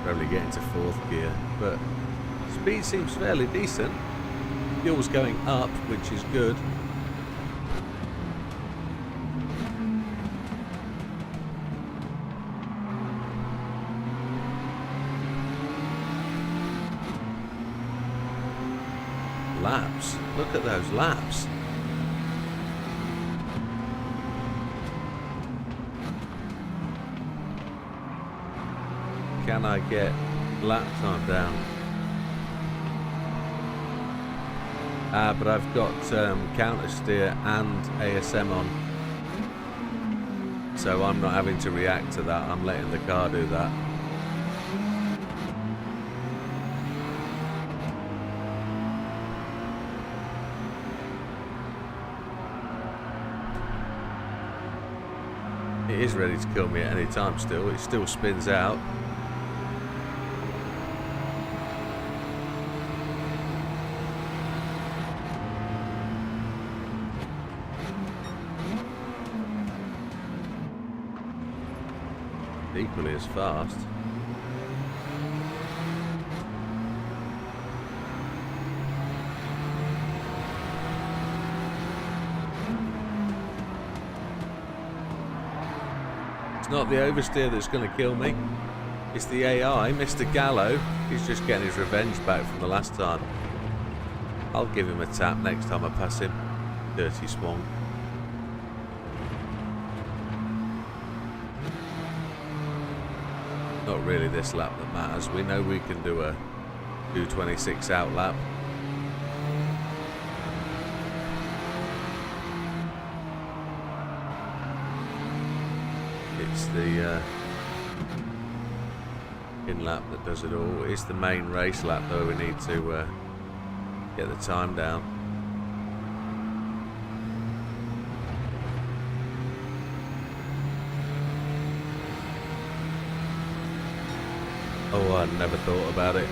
Probably get into 4th gear, but speed seems fairly decent. Fuel's going up, which is good. Laps. Look at those laps. Can I get lap time down? But I've got counter steer and ASM on, so I'm not having to react to that. I'm letting the car do that. It is ready to kill me at any time still. It still spins out. Equally as fast. It's not the oversteer that's going to kill me. It's the AI, Mr. Gallo. He's just getting his revenge back from the last time. I'll give him a tap next time I pass him. Dirty swan. Not really this lap that matters. We know we can do a 2:26 out lap. It's the in lap that does it all. It's the main race lap though we need to get the time down. Oh, I never thought about it.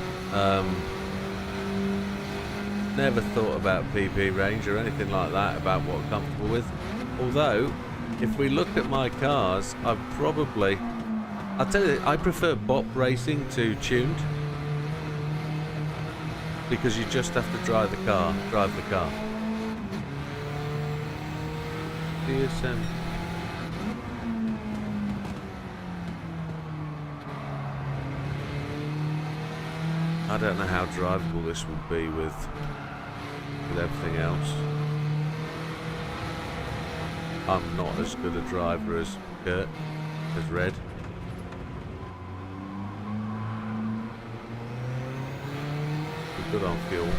Never thought about PP range or anything like that, about what I'm comfortable with. Although, if we look at my cars, I'll tell you, I prefer bop racing to tuned. Because you just have to drive the car. DSM. I don't know how drivable this would be with everything else. I'm not as good a driver as Kurt, as Red. We're good on fuel.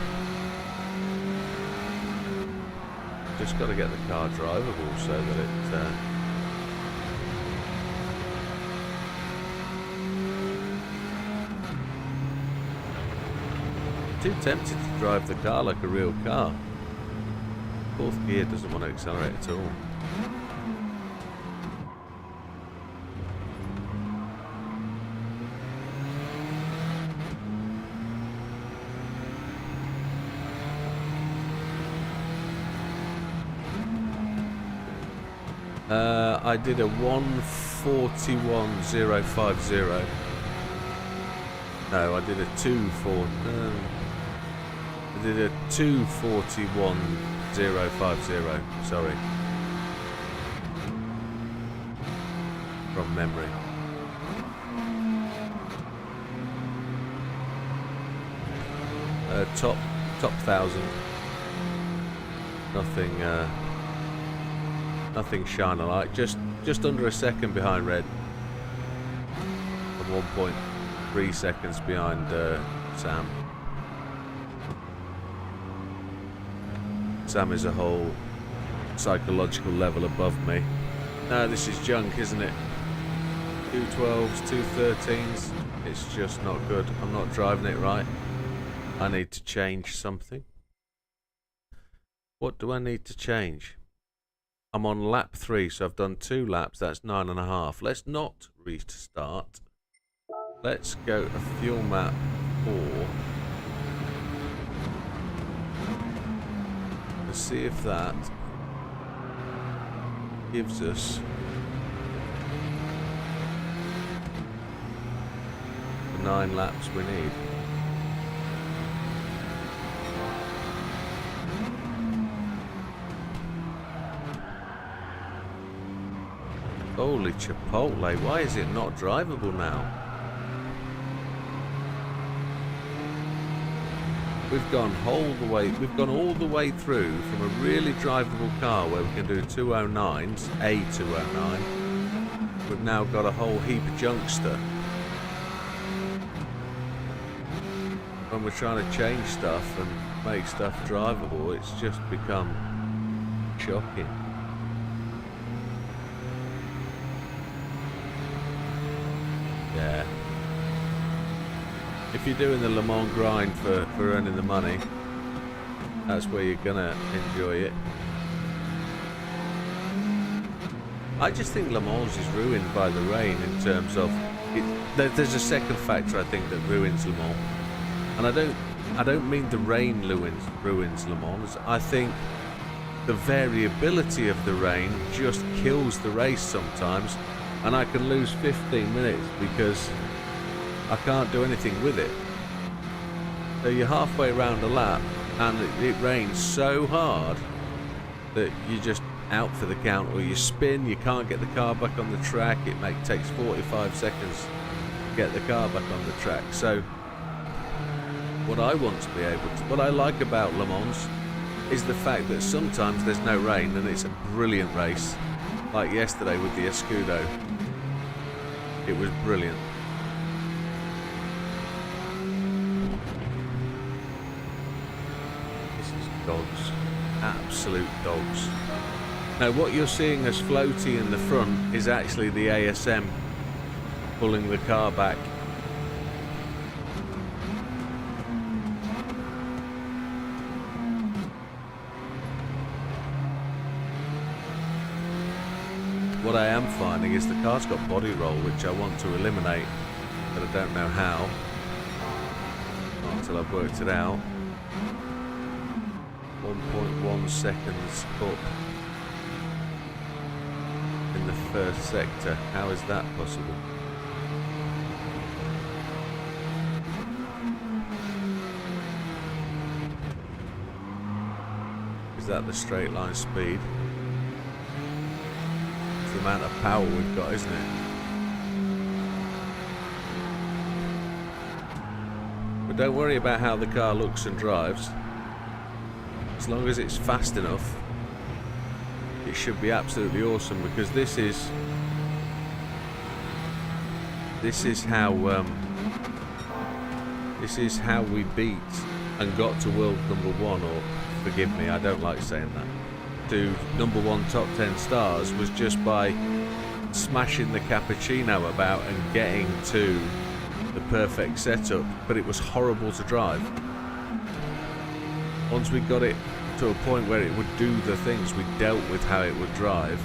Just got to get the car drivable so that it too tempted to drive the car like a real car. Fourth gear doesn't want to accelerate at all. I did a 1:41.050. No, I did a 2:41.050. Sorry, from memory. Top 1,000. Nothing shine a light. Just under a second behind Red, and 1.3 seconds behind Sam. Sam is a whole psychological level above me. No, this is junk, isn't it? 212s, 213s. It's just not good. I'm not driving it right. I need to change something. What do I need to change? I'm on lap 3, so I've done 2 laps. That's 9.5. Let's not restart. Let's go a fuel map 4. Let's see if that gives us the 9 laps we need. Holy Chipotle, why is it not drivable now? We've gone all the way through from a really drivable car where we can do 209s, a 209. We've now got a whole heap of junkster. When we're trying to change stuff and make stuff drivable, it's just become shocking. Yeah. If you're doing the Le Mans grind for earning the money, that's where you're gonna enjoy it. I just think Le Mans is ruined by the rain in terms of it. There's a second factor I think that ruins Le Mans, and I don't mean the rain ruins Le Mans. I think the variability of the rain just kills the race sometimes. And I can lose 15 minutes because I can't do anything with it. So you're halfway around a lap and it rains so hard that you're just out for the count, or you spin, you can't get the car back on the track. It takes 45 seconds to get the car back on the track. So what I like about Le Mans is the fact that sometimes there's no rain and it's a brilliant race. Like yesterday with the Escudo. It was brilliant. This is dogs. Absolute dogs. Now what you're seeing as floaty in the front is actually the ASM pulling the car back. What I am finding is the car's got body roll, which I want to eliminate, but I don't know how. Not until I've worked it out. 1.1 seconds up. the first sector. How is that possible? Is that the straight line speed? It's the amount of power we've got, isn't it? But don't worry about how the car looks and drives. As long as it's fast enough, it should be absolutely awesome, because this is how we beat and got to world #1, or forgive me, I don't like saying that, to #1 top 10 stars, was just by smashing the cappuccino about and getting to the perfect setup. But it was horrible to drive. Once we got it to a point where it would do the things, we dealt with how it would drive.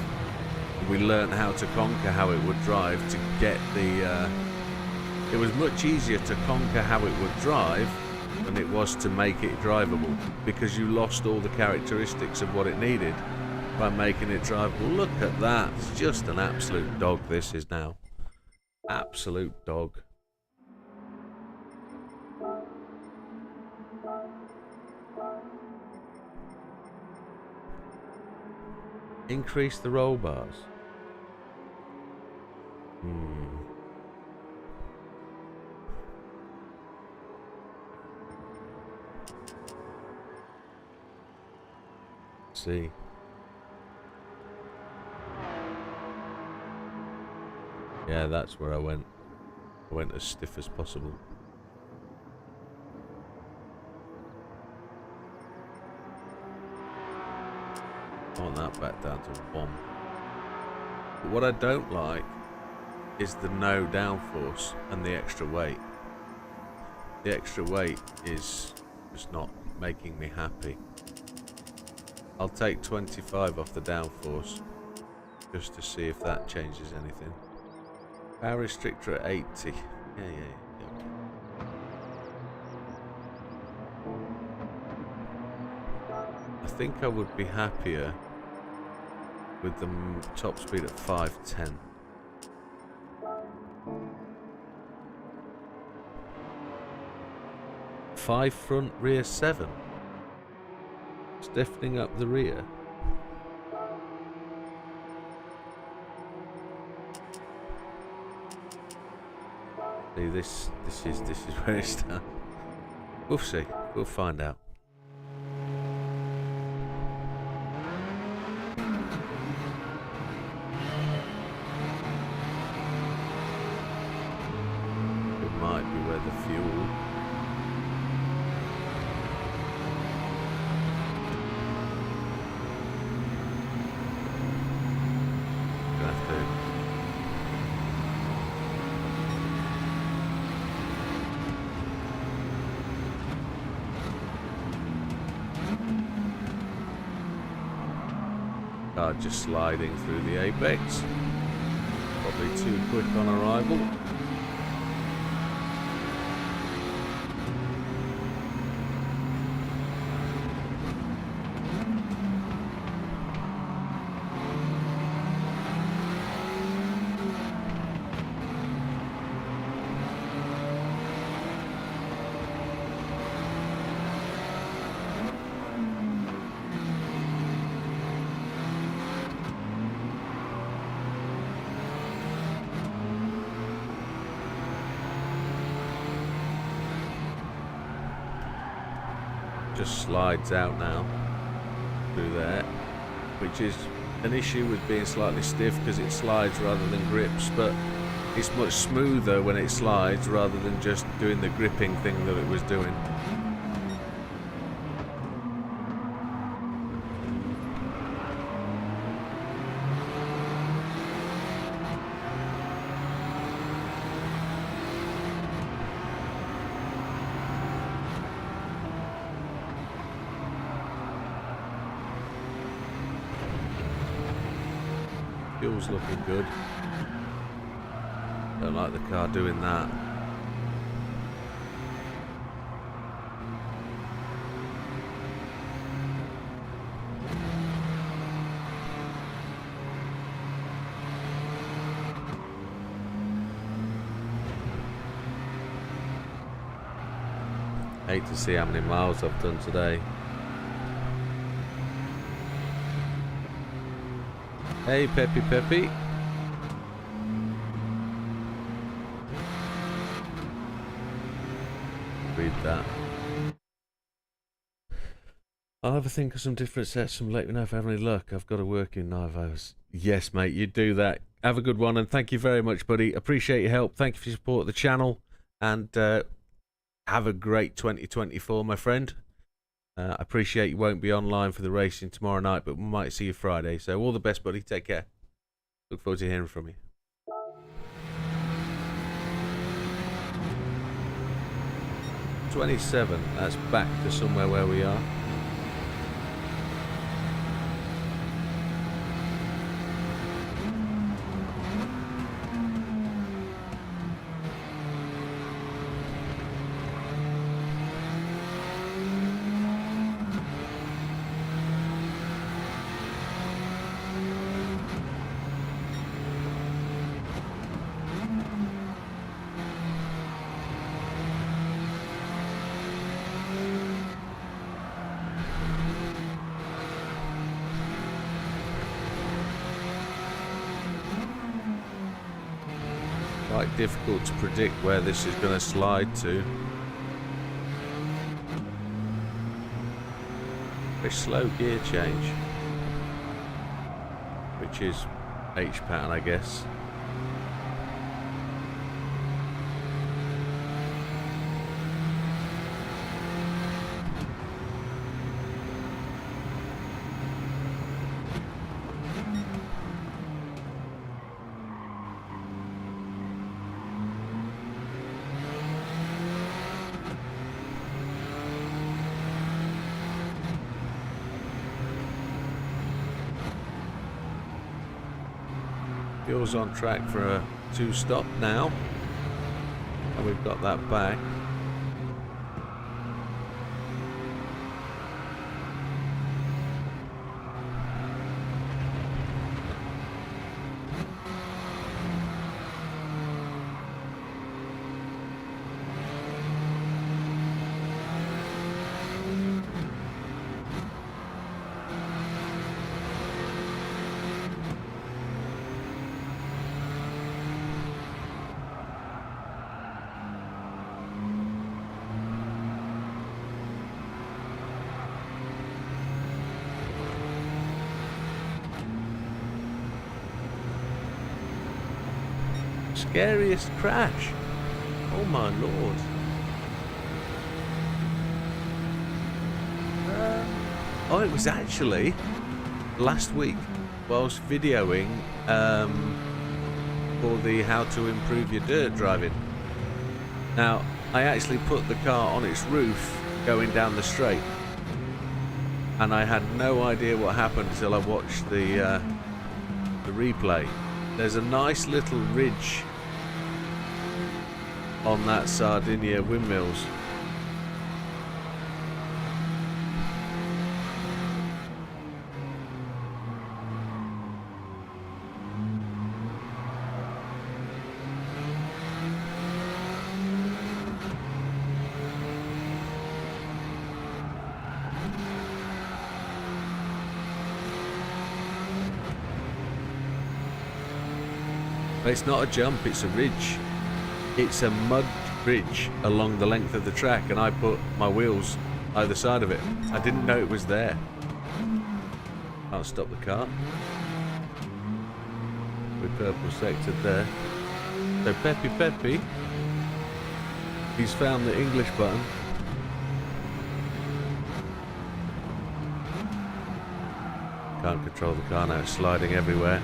We learned how to conquer how it would drive to get the... it was much easier to conquer how it would drive than it was to make it drivable, because you lost all the characteristics of what it needed by making it drivable. Look at that. It's just an absolute dog, this is now. Absolute dog. Increase the roll bars. See. Yeah, that's where I went. I went as stiff as possible. I want that back down to 1. But what I don't like is the no downforce and the extra weight. The extra weight is just not making me happy. I'll take 25 off the downforce just to see if that changes anything. Power restrictor at 80. Yeah. I think I would be happier with the top speed at 510. Five front, rear 7. Stiffening up the rear. See, this is where it starts. We'll see. We'll find out. It might be where the fuel. Just sliding through the apex. Probably too quick on arrival. Just slides out now through there, which is an issue with being slightly stiff because it slides rather than grips, but it's much smoother when it slides rather than just doing the gripping thing that it was doing. Fuel's looking good. Don't like the car doing that. Hate to see how many miles I've done today. Hey, Peppy Peppy. Read that. I'll have a think of some different sets and let you know if I have any luck. I've got to work in 9 hours. Yes, mate, you do that. Have a good one, and thank you very much, buddy. Appreciate your help. Thank you for your support of the channel, and have a great 2024, my friend. I appreciate you won't be online for the racing tomorrow night, but we might see you Friday. So all the best, buddy. Take care. Look forward to hearing from you. '27. That's back to somewhere where we are. Quite difficult to predict where this is going to slide to. A slow gear change, which is H pattern, I guess. Fuel's on track for a 2-stop now, and we've got that back. Scariest crash. Oh my lord. Oh, it was actually last week whilst videoing for the how to improve your dirt driving. Now, I actually put the car on its roof going down the straight, and I had no idea what happened until I watched the replay. There's a nice little ridge on that Sardinia windmills. But it's not a jump, it's a ridge. It's a mud ridge along the length of the track, and I put my wheels either side of it. I didn't know it was there. Can't stop the car. With purple sectored there. So Peppy Peppy, he's found the English button. Can't control the car now, it's sliding everywhere.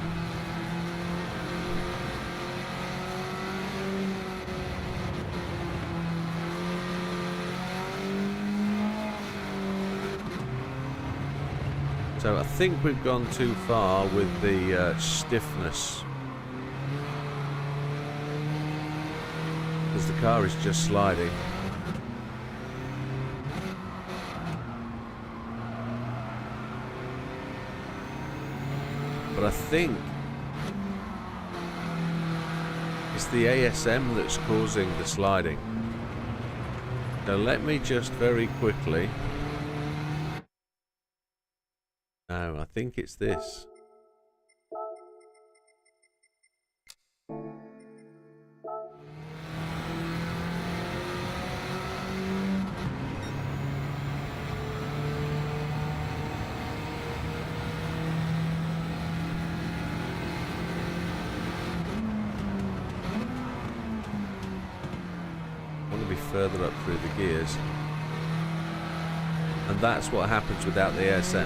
So I think we've gone too far with the stiffness, because the car is just sliding. But I think it's the ASM that's causing the sliding. So let me just very quickly... No, I think it's this. Further up through the gears, and that's what happens without the ASM.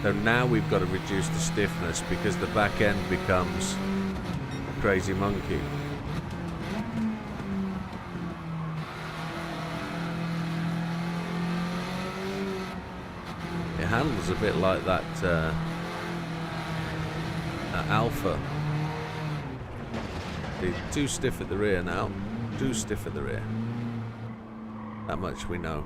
So now we've got to reduce the stiffness because the back end becomes a crazy monkey. It handles a bit like that Alpha. It's too stiff at the rear now. Too stiff at the rear. That much we know.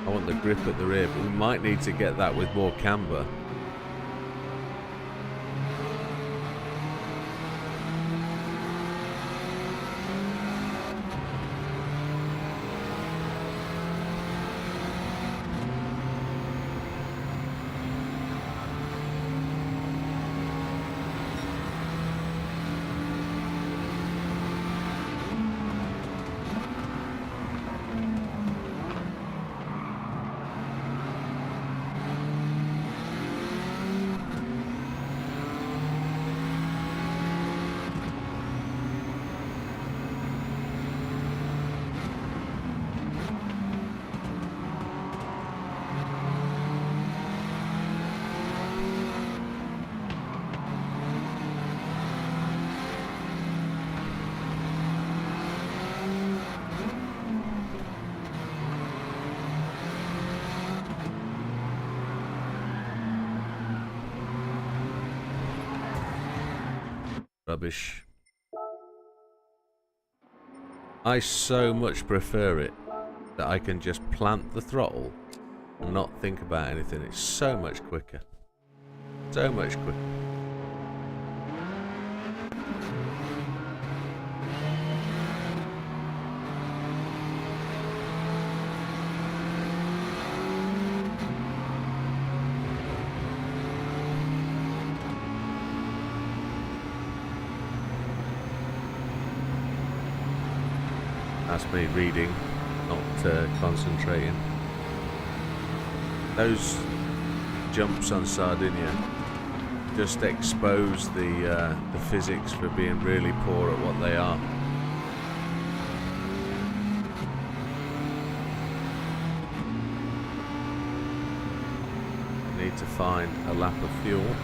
I want the grip at the rear, but we might need to get that with more camber. Rubbish. I so much prefer it that I can just plant the throttle and not think about anything. It's so much quicker. So much quicker. That's me reading, not concentrating. Those jumps on Sardinia just expose the physics for being really poor at what they are. Need to find a lap of fuel.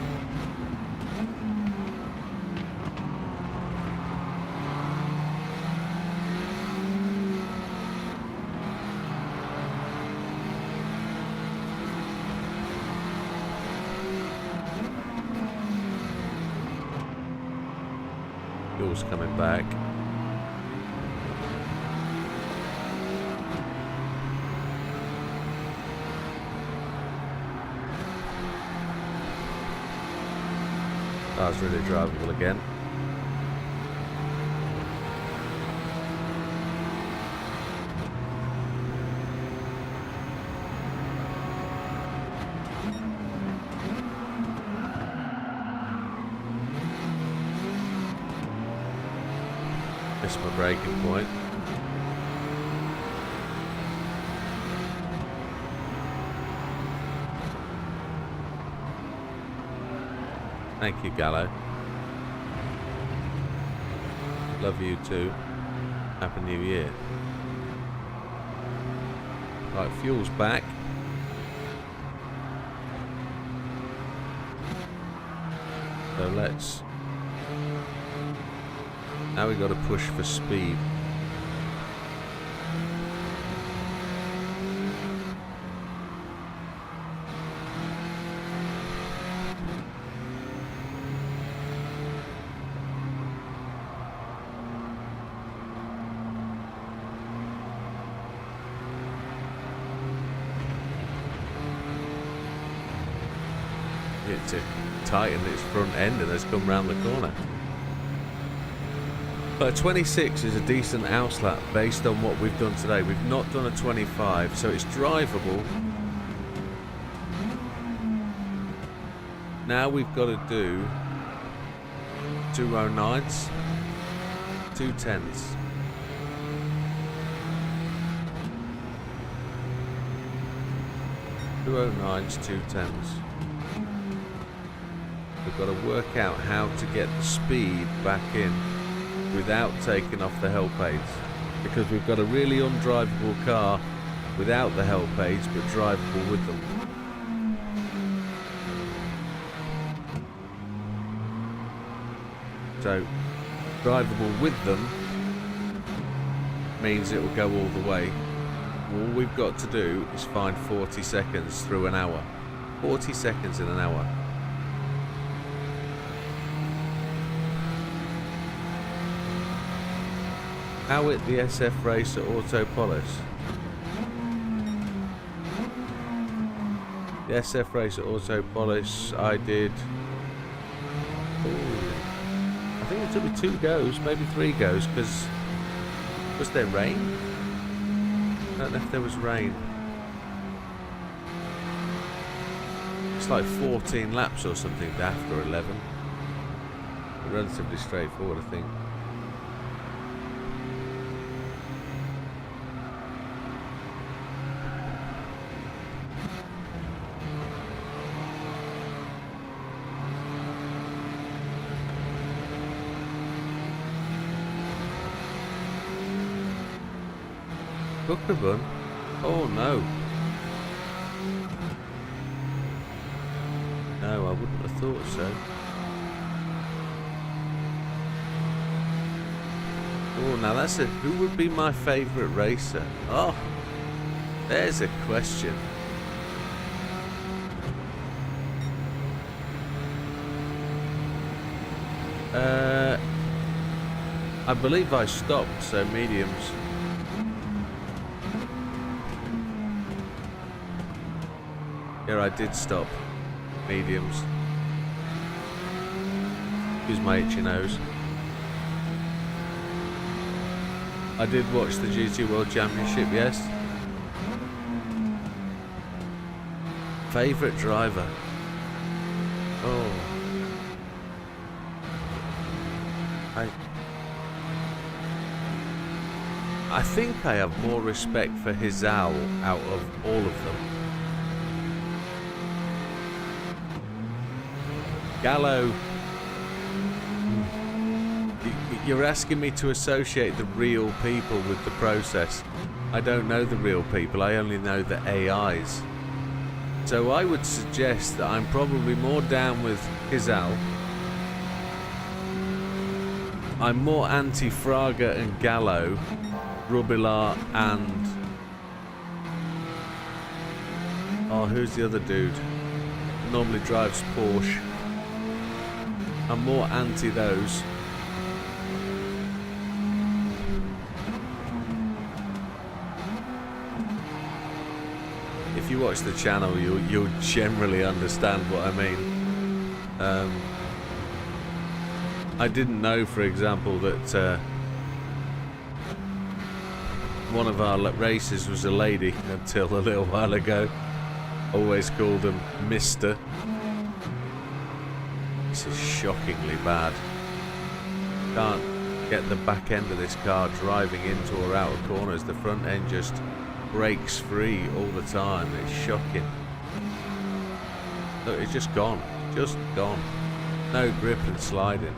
Fuel's coming back. Car's really drivable again. Missed my braking point. Thank you, Gallo. Love you too. Happy New Year. Right, fuel's back. So let's... Now we've got to push for speed. tightened its front end and has come round the corner. But a 26 is a decent house lap based on what we've done today. We've not done a 25, so it's drivable. Now we've got to do 209s, 210s. Two 209s, 210s. We've got to work out how to get the speed back in without taking off the help aids, because we've got a really undrivable car without the help aids but drivable with them. So drivable with them means it will go all the way. All we've got to do is find 40 seconds through an hour. 40 seconds in an hour. How it the SF Racer Auto Polish? The SF Racer Auto Polish I did... Ooh, I think it took me 2 goes, maybe 3 goes, because... Was there rain? I don't know if there was rain. It's like 14 laps or something after 11. Relatively straightforward, I think. Cooker bun? Oh no. No, I wouldn't have thought so. Oh, now that's who would be my favourite racer? Oh, there's a question. I believe I stopped, so mediums. Yeah, I did stop. Mediums. Excuse my itchy nose. I did watch the GT World Championship, yes. Favourite driver? Oh. I think I have more respect for Hizal out of all of them. Gallo, you're asking me to associate the real people with the process. I don't know the real people, I only know the AIs. So I would suggest that I'm probably more down with Hizal. I'm more anti-Fraga and Gallo, Rubilar and... Oh, who's the other dude? Normally drives Porsche. I'm more anti those. If you watch the channel, you'll generally understand what I mean. I didn't know, for example, that one of our races was a lady until a little while ago. Always called him Mr. This is shockingly bad. Can't get the back end of this car driving into or out of corners. The front end just breaks free all the time. It's shocking. Look, it's just gone. Just gone. No grip and sliding.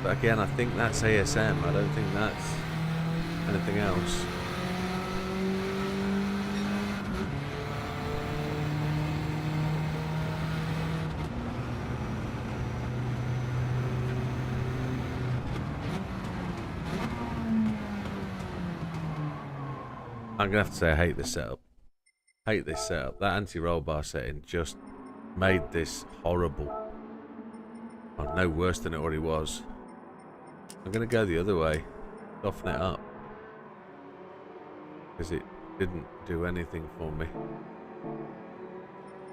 But again, I think that's ASM. I don't think that's anything else. I'm gonna have to say I hate this setup. Hate this setup. That anti-roll bar setting just made this horrible. Oh, no worse than it already was. I'm gonna go the other way. Soften it up. Because it didn't do anything for me.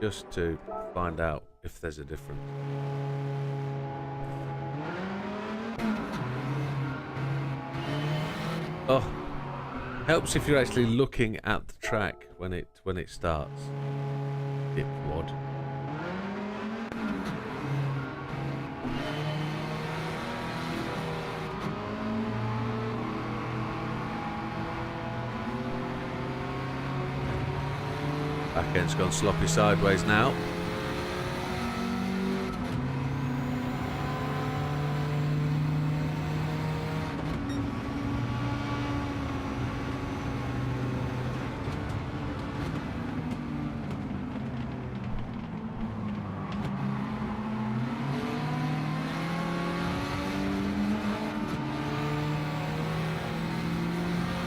just to find out if there's a difference. Oh, helps if you're actually looking at the track when it starts. Dipwad. Back end's gone sloppy sideways now.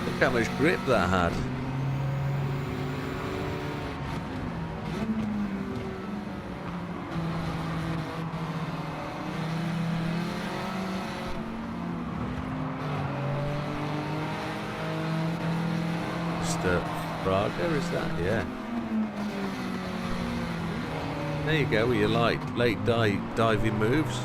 Look how much grip that had. Braga, is that? Yeah. There you go, with your late diving moves.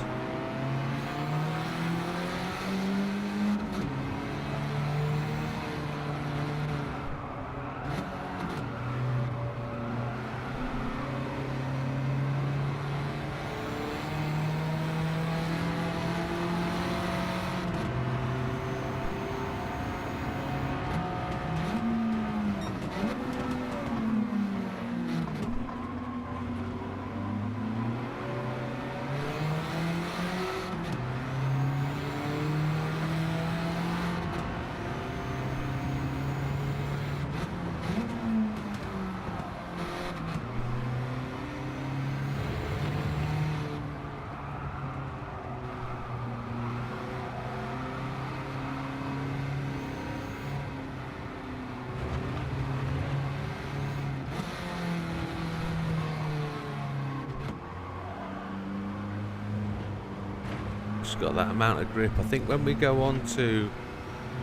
Got that amount of grip. I think when we go on to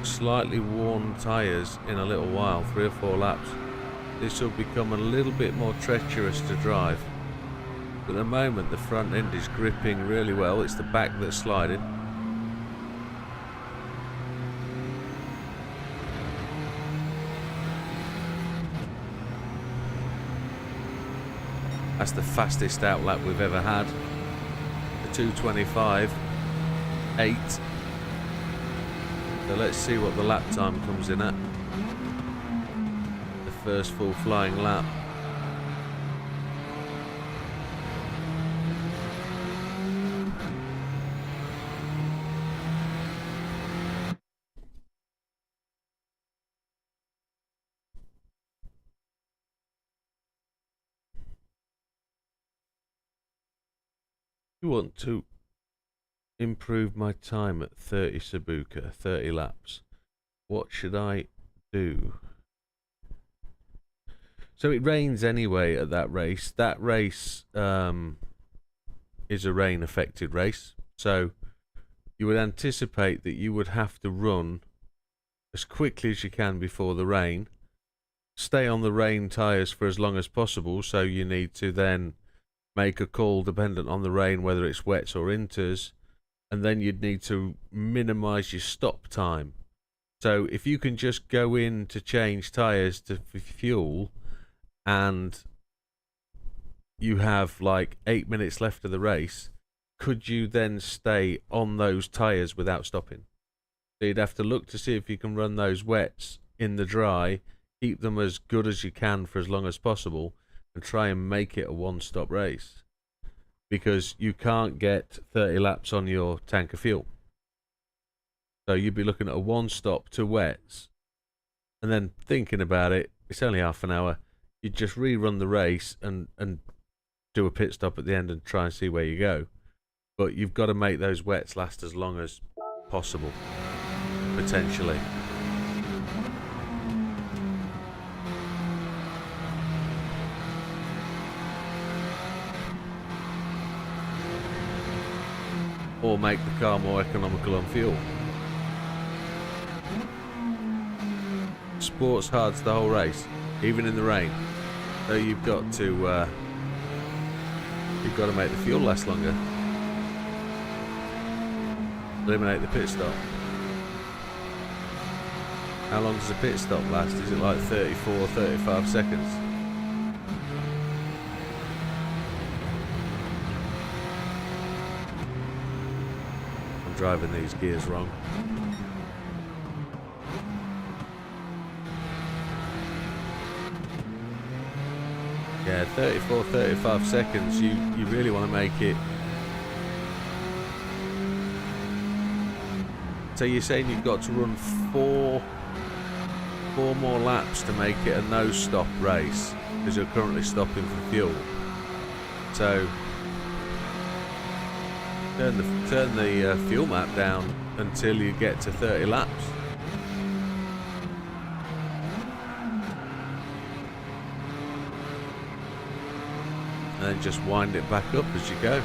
slightly worn tyres in a little while, 3 or 4 laps, this will become a little bit more treacherous to drive. But at the moment the front end is gripping really well. It's the back that's sliding. That's the fastest outlap we've ever had. The 2:25.8. So let's see what the lap time comes in at. The first full flying lap. You want to improve my time at 30 Sabuka, 30 laps. What should I do? So it rains anyway at that race. That race is a rain affected race. So you would anticipate that you would have to run as quickly as you can before the rain. Stay on the rain tyres for as long as possible. So you need to then make a call dependent on the rain, whether it's wets or inters. And then you'd need to minimise your stop time. So if you can just go in to change tyres to fuel and you have like 8 minutes left of the race, could you then stay on those tyres without stopping? So you'd have to look to see if you can run those wets in the dry, keep them as good as you can for as long as possible, and try and make it a one-stop race. Because you can't get 30 laps on your tank of fuel. So you'd be looking at a one-stop to wets. And then thinking about it, it's only half an hour. You'd just rerun the race and do a pit stop at the end and try and see where you go. But you've got to make those wets last as long as possible, potentially. Or make the car more economical on fuel. Sports hard's the whole race, even in the rain. So you've got to You've got to make the fuel last longer. Eliminate the pit stop. How long does a pit stop last? Is it like 34, 35 seconds? I'm driving these gears wrong. Yeah, 34, 35 seconds. You really want to make it. So you're saying you've got to run four more laps to make it a no-stop race because you're currently stopping for fuel. So turn the fuel map down until you get to 30 laps. And then just wind it back up as you go,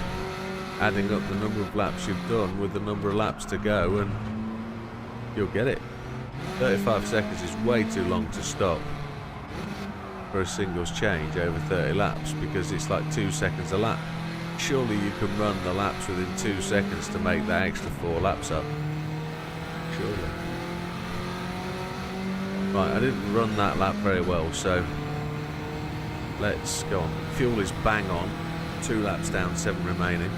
adding up the number of laps you've done with the number of laps to go, and you'll get it. 35 seconds is way too long to stop for a singles change over 30 laps because it's like 2 seconds a lap. Surely you can run the laps within 2 seconds to make that extra 4 laps up. Surely. Right, I didn't run that lap very well, so let's go on. Fuel is bang on. 2 laps down, 7 remaining.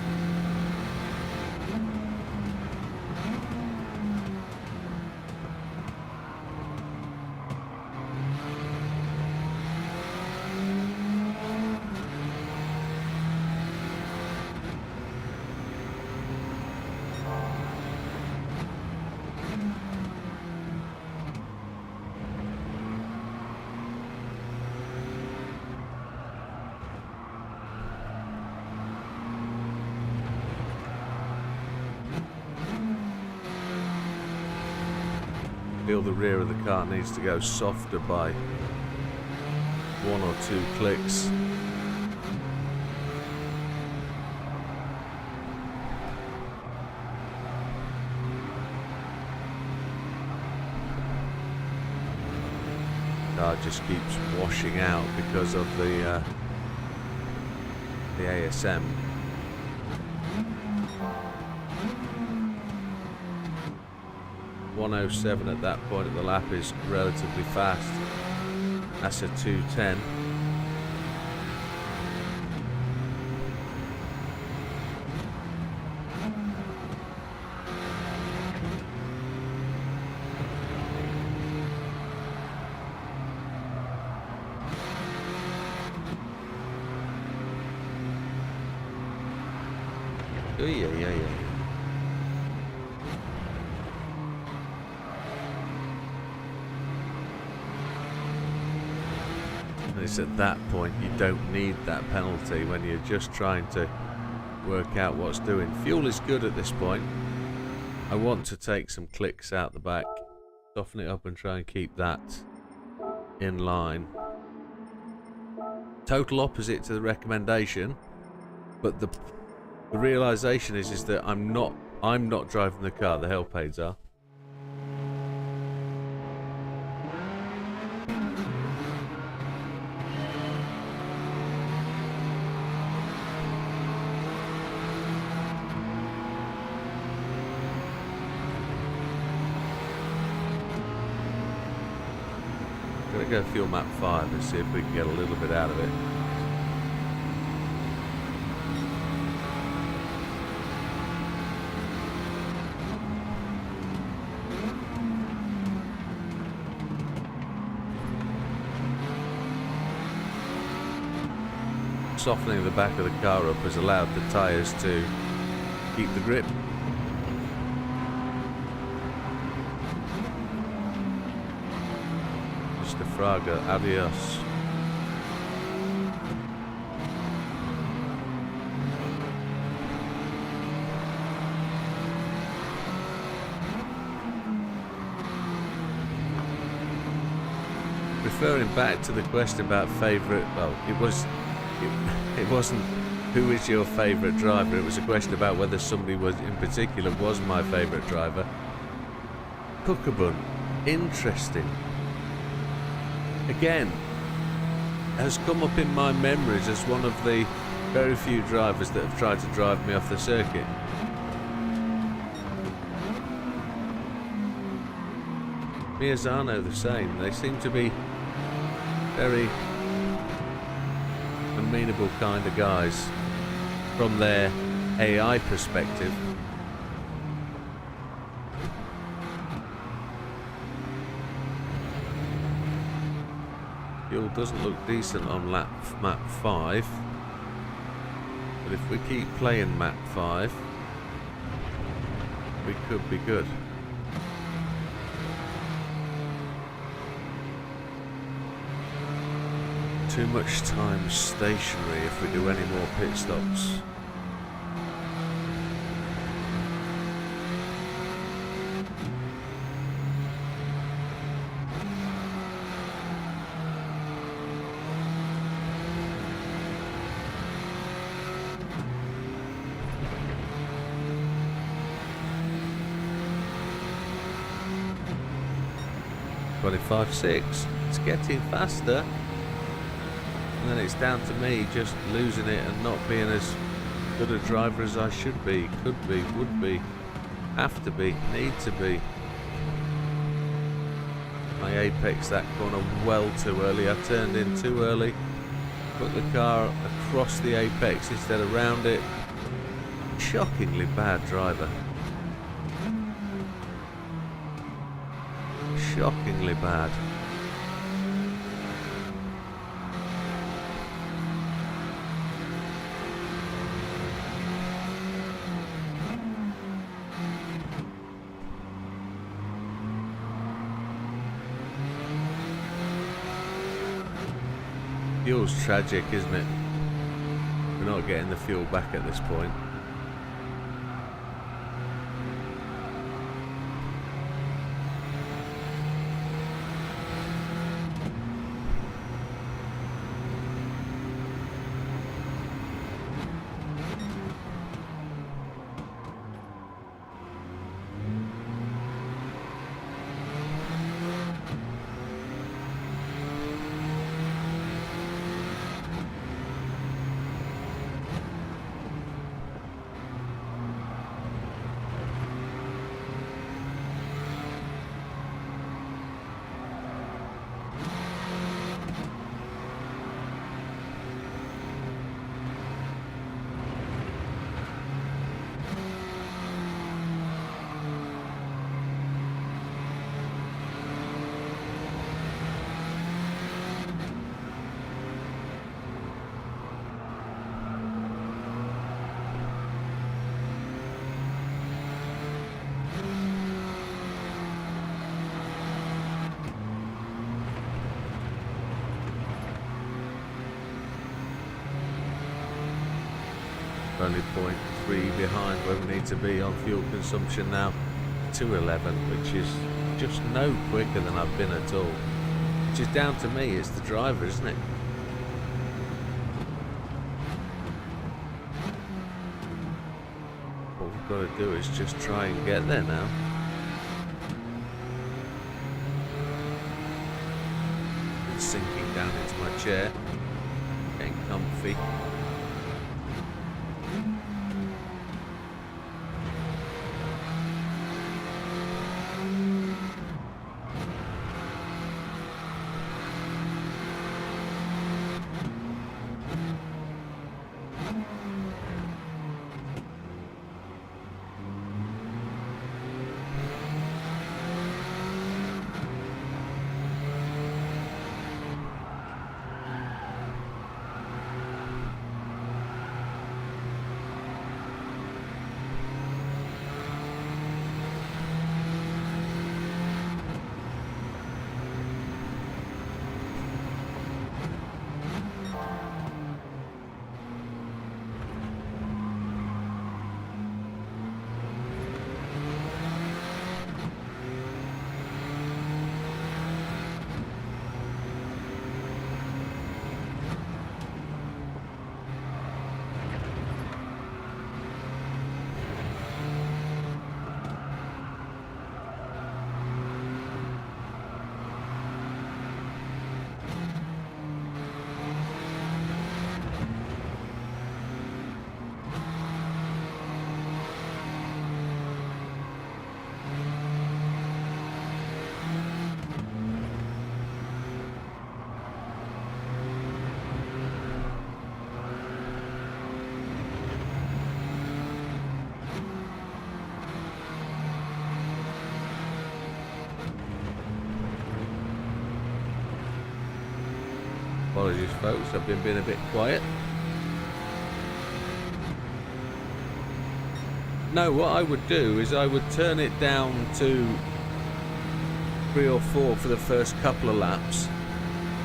Feel the rear of the car needs to go softer by 1 or 2 clicks. Car just keeps washing out because of the ASM. .107 at that point of the lap is relatively fast. That's a 2:10. Oh yeah. It's at that point you don't need that penalty when you're just trying to work out what's doing. Fuel is good at this point. I want to take some clicks out the back, soften it up and try and keep that in line. Total opposite to the recommendation, but the realization is that I'm not driving the car, the helpaids are. Go fuel map 5 and see if we can get a little bit out of it. Softening the back of the car up has allowed the tyres to keep the grip. Fraga, adios. Referring back to the question about favourite, well, it wasn't who is your favourite driver, it was a question about whether somebody was in particular was my favourite driver. Cookabun, interesting. Again, has come up in my memories as one of the very few drivers that have tried to drive me off the circuit. Miazano the same. They seem to be very amenable kind of guys from their AI perspective. Fuel doesn't look decent on map 5, but if we keep playing map 5, we could be good. Too much time stationary if we do any more pit stops. .5.6, it's getting faster, and then it's down to me just losing it and not being as good a driver as I should be, could be, would be, have to be, need to be. I apexed that corner well too early. I turned in too early, put the car across the apex instead of round it. Shockingly bad driver. Shockingly bad. Fuel's tragic, isn't it? We're not getting the fuel back at this point. Only 0.3 behind where we need to be on fuel consumption now. 2:11, which is just no quicker than I've been at all. Which is down to me, it's the driver, isn't it? What we've got to do is just try and get there now. It's sinking down into my chair, getting comfy. Apologies, folks. I've been being a bit quiet. No, what I would do is I would turn it down to 3 or 4 for the first couple of laps.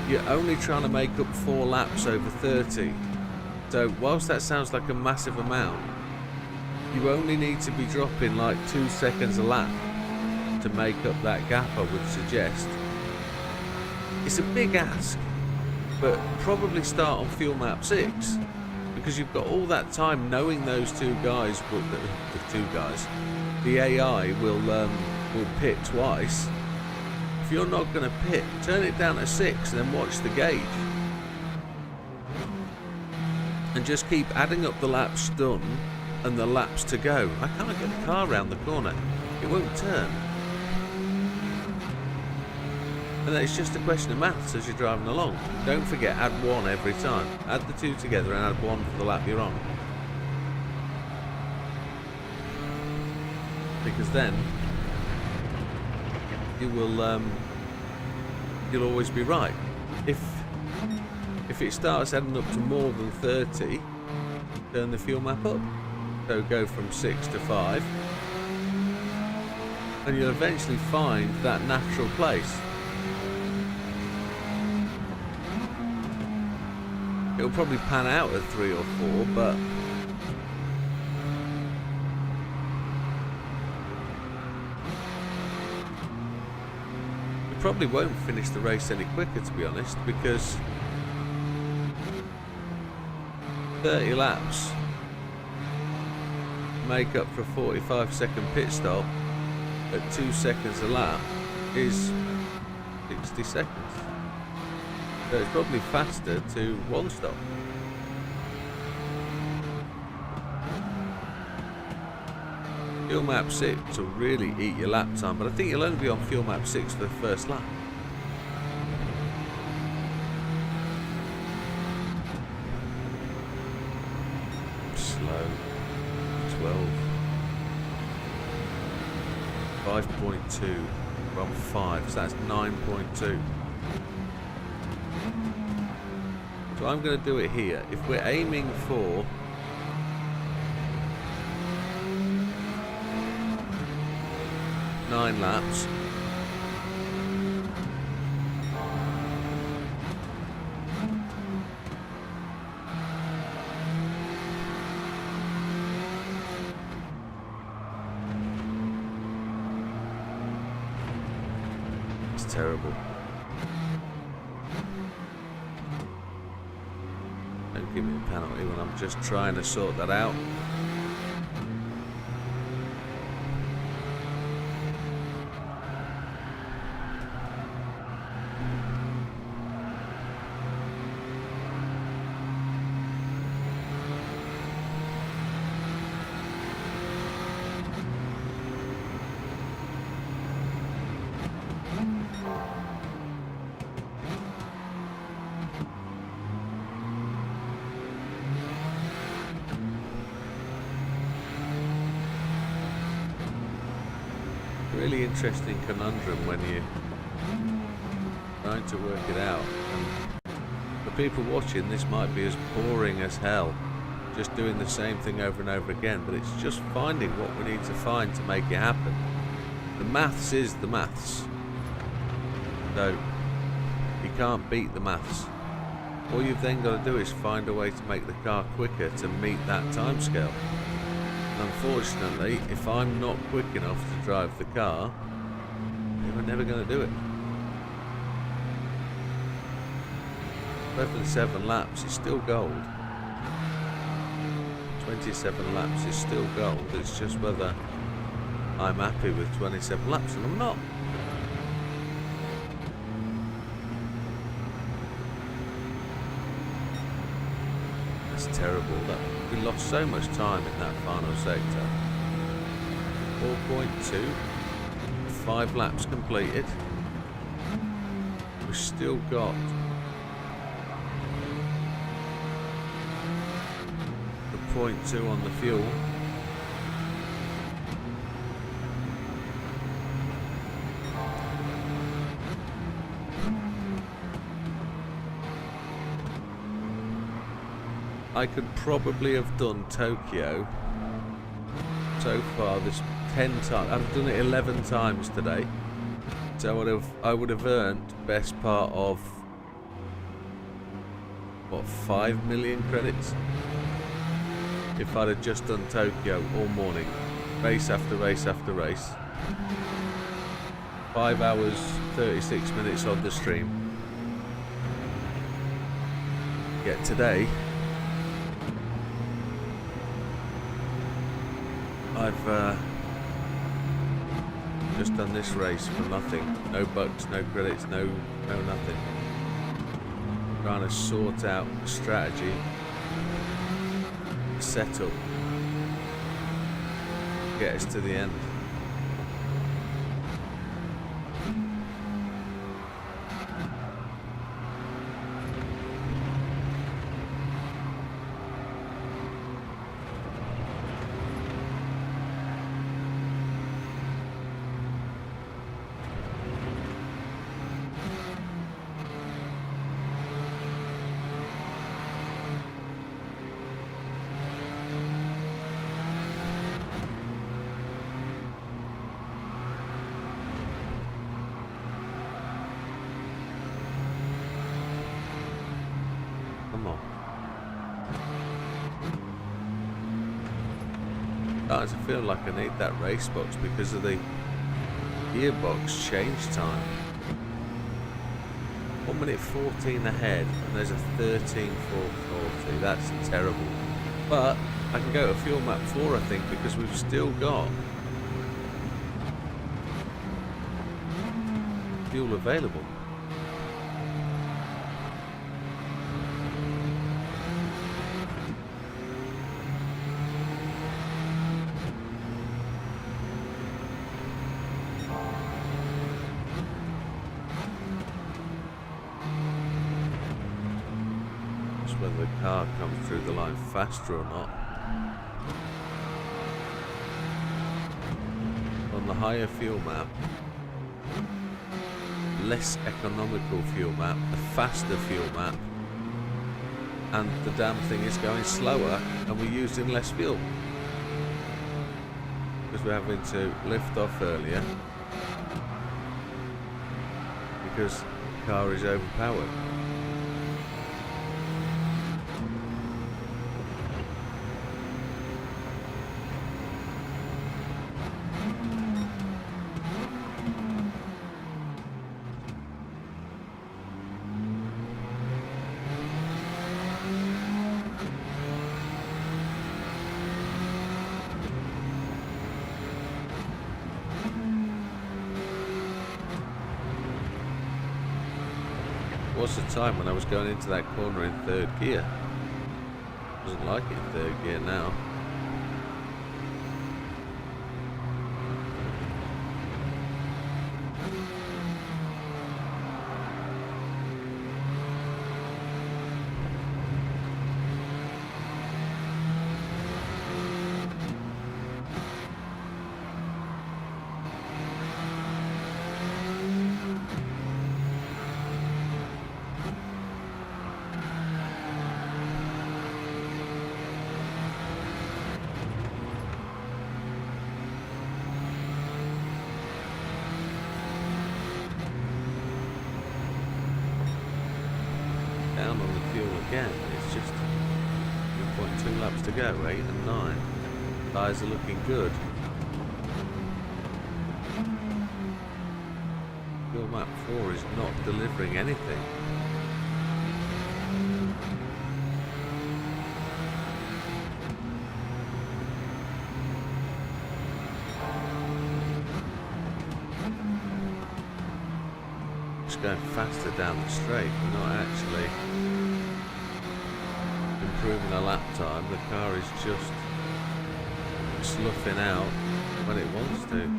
You're only trying to make up 4 laps over 30. So whilst that sounds like a massive amount, you only need to be dropping like 2 seconds a lap to make up that gap, I would suggest. It's a big ask, but probably start on fuel map 6, because you've got all that time knowing those two guys, the AI will pit twice. If you're not going to pit, turn it down to 6 and then watch the gauge. And just keep adding up the laps done and the laps to go. I can't get the car around the corner. It won't turn. And then it's just a question of maths as you're driving along. Don't forget, add 1 every time. Add the 2 together and add 1 for the lap you're on. Because then you will you'll always be right. If it starts adding up to more than 30, turn the fuel map up. So go from 6 to 5, and you'll eventually find that natural place. It'll probably pan out at 3 or 4, but you probably won't finish the race any quicker, to be honest, because 30 laps make up for a 45-second pit stop at 2 seconds a lap is 60 seconds. So it's probably faster to 1 stop. Fuel map 6 will really eat your lap time, but I think you'll only be on fuel map 6 for the first lap. Slow. 12. 5.2. We're on 5, so that's 9.2. So I'm going to do it here. If we're aiming for 9 laps, it's terrible. Don't give me a penalty when I'm just trying to sort that out. Really interesting conundrum when you're trying to work it out. And for people watching, this might be as boring as hell, just doing the same thing over and over again, but it's just finding what we need to find to make it happen. The maths is the maths, so you can't beat the maths. All you've then got to do is find a way to make the car quicker to meet that timescale. Unfortunately, if I'm not quick enough to drive the car, then we're never going to do it. 7 laps is still gold. 27 laps is still gold. It's just whether I'm happy with 27 laps, and I'm not. That's terrible. We lost so much time in that final sector. 4.2, 5 laps completed. We've still got the 0.2 on the fuel. I could probably have done Tokyo so far this 10 times. I've done it 11 times today. So I would have earned best part of what, 5 million credits if I'd have just done Tokyo all morning, race after race after race. 5 hours 36 minutes on the stream. Yet today I've just done this race for nothing. No bucks, no credits, no nothing. Trying to sort out a strategy, a setup, get us to the end. Starting to feel like I need that race box because of the gearbox change time. 1 minute 14 ahead and there's a 13.440. That's terrible. But I can go to fuel map 4 I think because we've still got fuel available. Whether the car comes through the line faster or not. On the higher fuel map, less economical fuel map, the faster fuel map, and the damn thing is going slower and we're using less fuel because we're having to lift off earlier because the car is overpowered. Was the time when I was going into that corner in 3rd gear. Doesn't like it in 3rd gear now. Down on the fuel again. It's just 2.2 laps to go, 8 and 9. Tyres are looking good. Fuel map 4 is not delivering anything. Going faster down the straight. We're not actually improving our lap time. The car is just sloughing out when it wants to.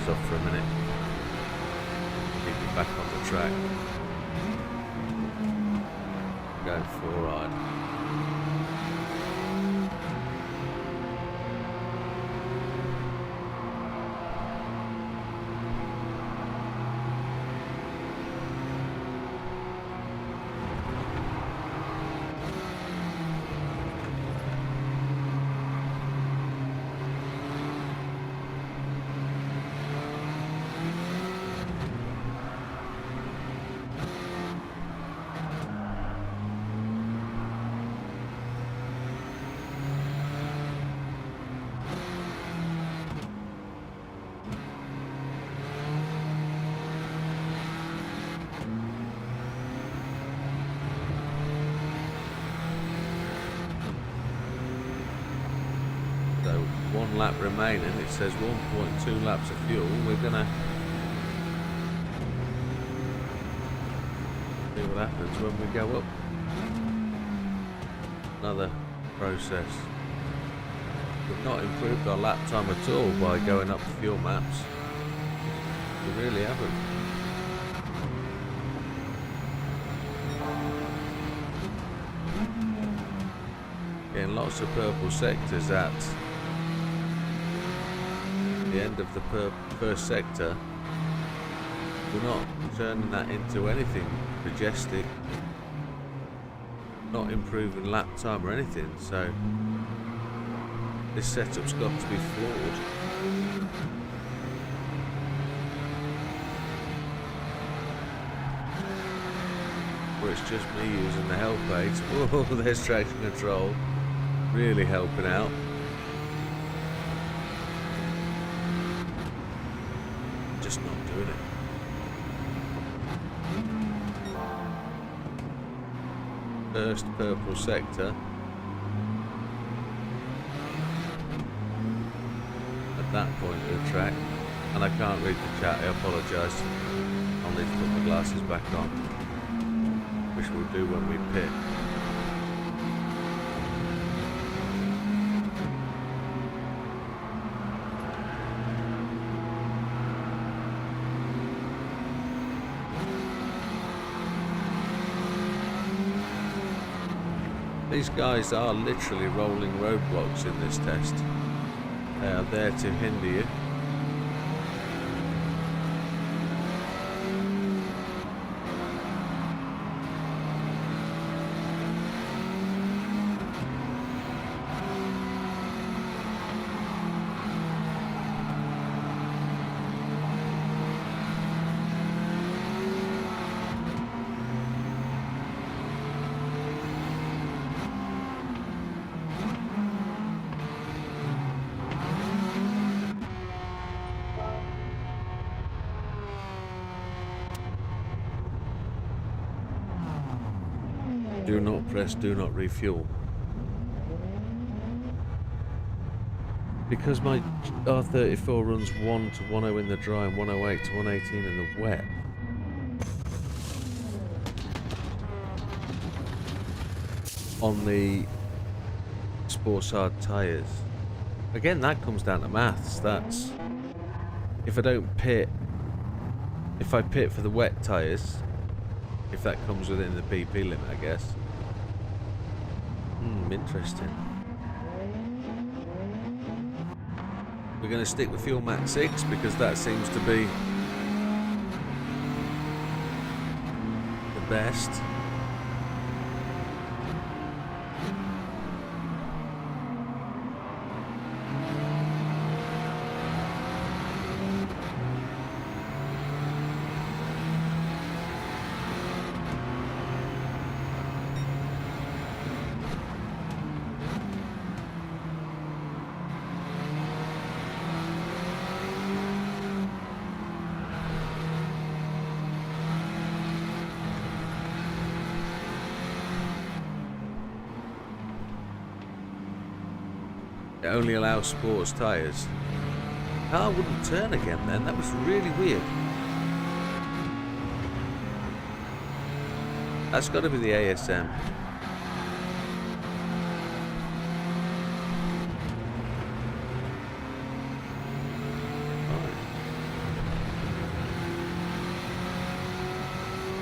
tyres off for a minute. Keep it back on the track. Going for a ride. So 1 lap remaining, it says 1.2 laps of fuel. We're gonna see what happens when we go up. Another process. We've not improved our lap time at all by going up the fuel maps. We really haven't. Getting lots of purple sectors at the end of the first sector. We're not turning that into anything majestic, not improving lap time or anything, so this setup's got to be flawed. Or it's just me using the help aids. Whoa, there's traction control really helping out. Just not doing it. First purple sector. At that point of the track. And I can't read the chat, I apologise. I'll need to put my glasses back on. Which we'll do when we pit. These guys are literally rolling roadblocks in this test. They are there to hinder you. Do not press, do not refuel. Because my R34 runs 1 to 10 in the dry and 108 to 118 in the wet. On the sports hard tyres. Again, that comes down to maths. That's if I don't pit, if I pit for the wet tyres, if that comes within the BP limit, I guess. Interesting. We're going to stick with fuel mat 6 because that seems to be the best. It only allows sports tyres. Car wouldn't turn again then, that was really weird. That's got to be the ASM. Right.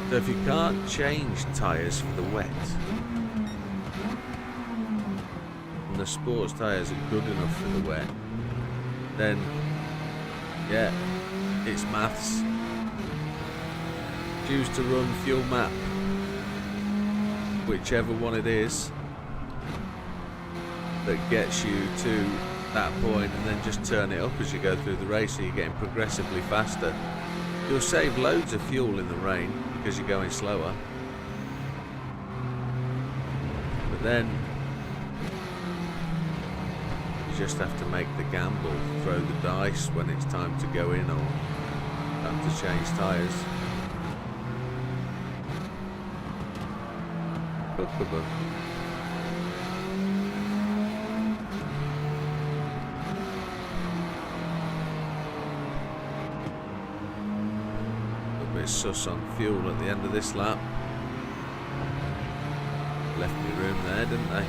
So if you can't change tyres for the wet, and the sports tyres are good enough for the wet, then yeah, it's maths. Choose to run fuel map, whichever one it is that gets you to that point, and then just turn it up as you go through the race so you're getting progressively faster. You'll save loads of fuel in the rain because you're going slower, but then you just have to make the gamble, throw the dice when it's time to go in or have to change tyres. A bit sus on fuel at the end of this lap. Left me room there, didn't they?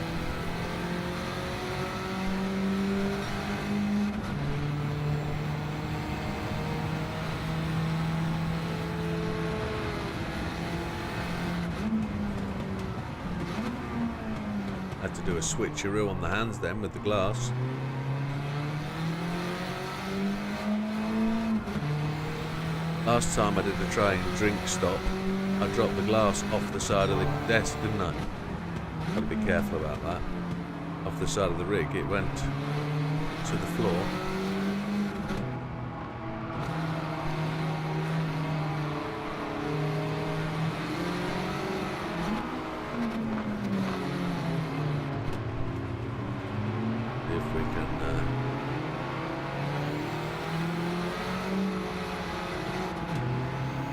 Had to do a switcheroo on the hands then with the glass. Last time I did a try and drink stop, I dropped the glass off the side of the desk, didn't I? Got to be careful about that. Off the side of the rig, it went to the floor. If we can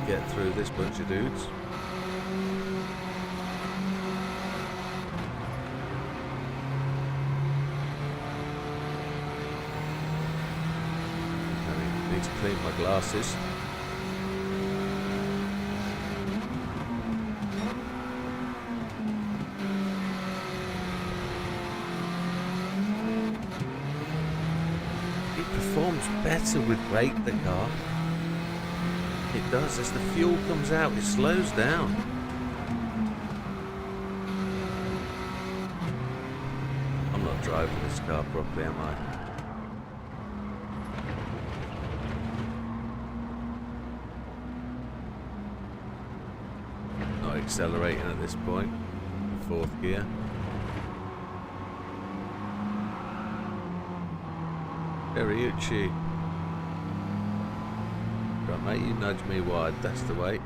get through this bunch of dudes. I need to clean my glasses. It performs better with weight, the car. It does. As the fuel comes out, it slows down. I'm not driving this car properly, am I? Not accelerating at this point. Fourth gear. Ariucci. Right, mate, you nudge me wide, that's the way.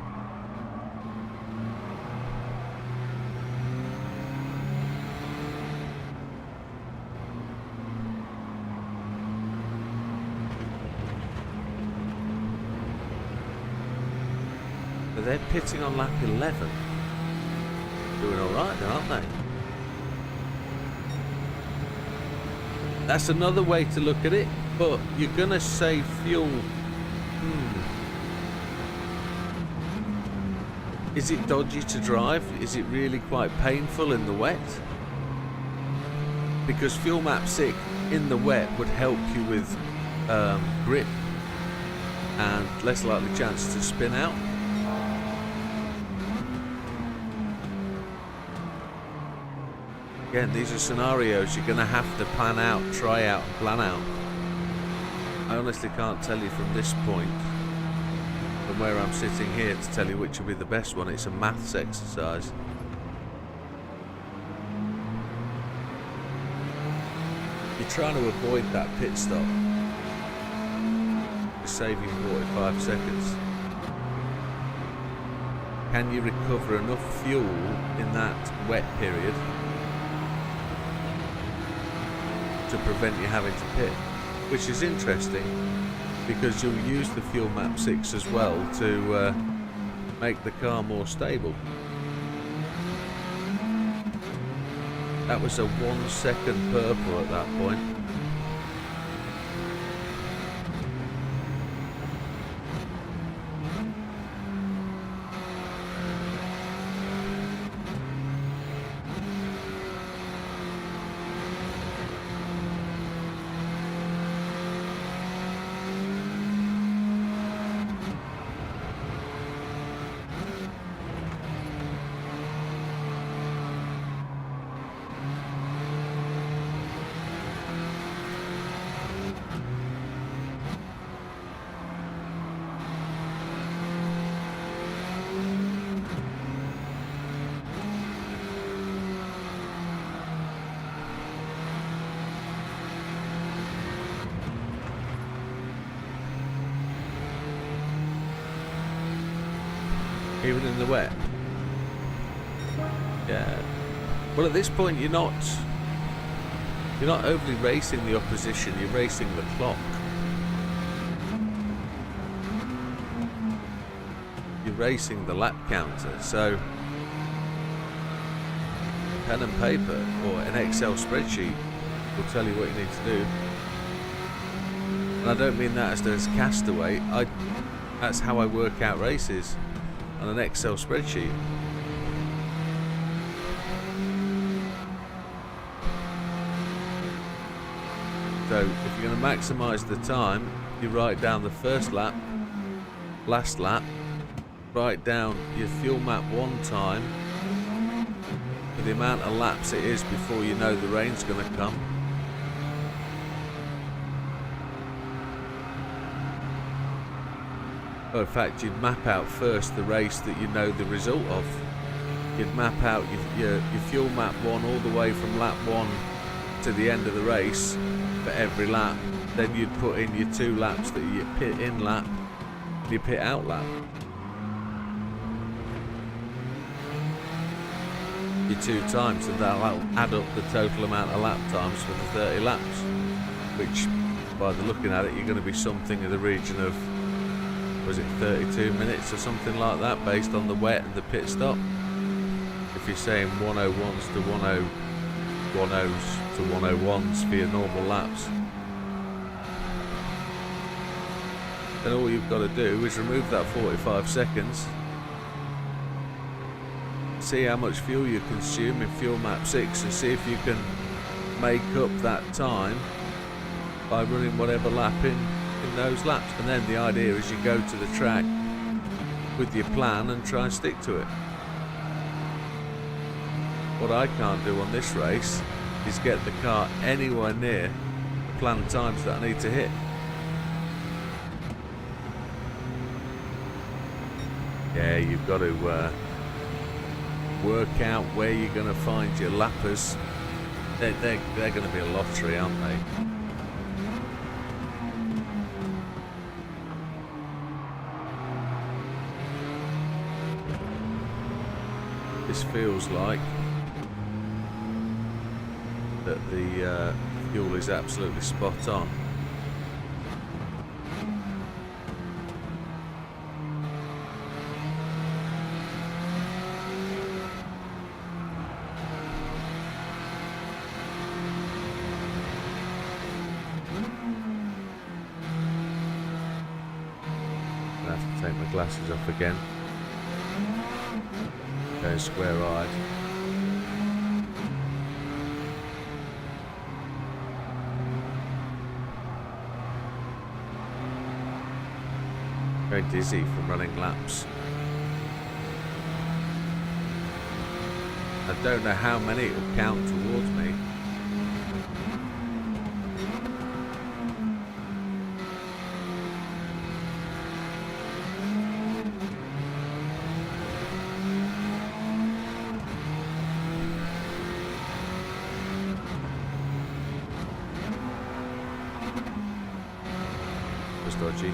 But they're pitting on lap 11. Doing alright then, aren't they? That's another way to look at it, but you're gonna save fuel. Is it dodgy to drive? Is it really quite painful in the wet? Because Fuel Map 6 in the wet would help you with grip and less likely chance to spin out. Again, these are scenarios you're going to have to plan out, try out, and plan out. I honestly can't tell you from this point, from where I'm sitting here, to tell you which will be the best one. It's a maths exercise. You're trying to avoid that pit stop. To save you 45 seconds. Can you recover enough fuel in that wet period to prevent you having to pit? Which is interesting, because you'll use the Fuel Map 6 as well to make the car more stable. That was a 1 second purple at that point. even in the wet. Yeah. Well, at this point, you're not overly racing the opposition. You're racing the clock. You're racing the lap counter. So, pen and paper or an Excel spreadsheet will tell you what you need to do. And I don't mean that as castaway. That's how I work out races, on an Excel spreadsheet. So if you're going to maximise the time, you write down the first lap, last lap, write down your fuel map 1 time, for the amount of laps it is before you know the rain's going to come. Or in fact, you'd map out first the race that you know the result of. You'd map out your fuel map 1 all the way from lap 1 to the end of the race for every lap. Then you'd put in your 2 laps that you pit in lap, your pit out lap. Your 2 times, and that'll add up the total amount of lap times for the 30 laps. Which, by the looking at it, you're going to be something in the region of, was it 32 minutes or something like that, based on the wet and the pit stop. If you're saying 101s to 10s to 101s for your normal laps, then all you've got to do is remove that 45 seconds, see how much fuel you consume in fuel map 6, and see if you can make up that time by running whatever lap in those laps. And then the idea is you go to the track with your plan and try and stick to it. What I can't do on this race is get the car anywhere near the planned times that I need to hit. Yeah, you've got to work out where you're going to find your lappers. They're going to be a lottery, aren't they? This feels like that the fuel is absolutely spot on. I have to take my glasses off again. Going square-eyed. Very dizzy from running laps. I don't know how many it will count towards me. Dodgy.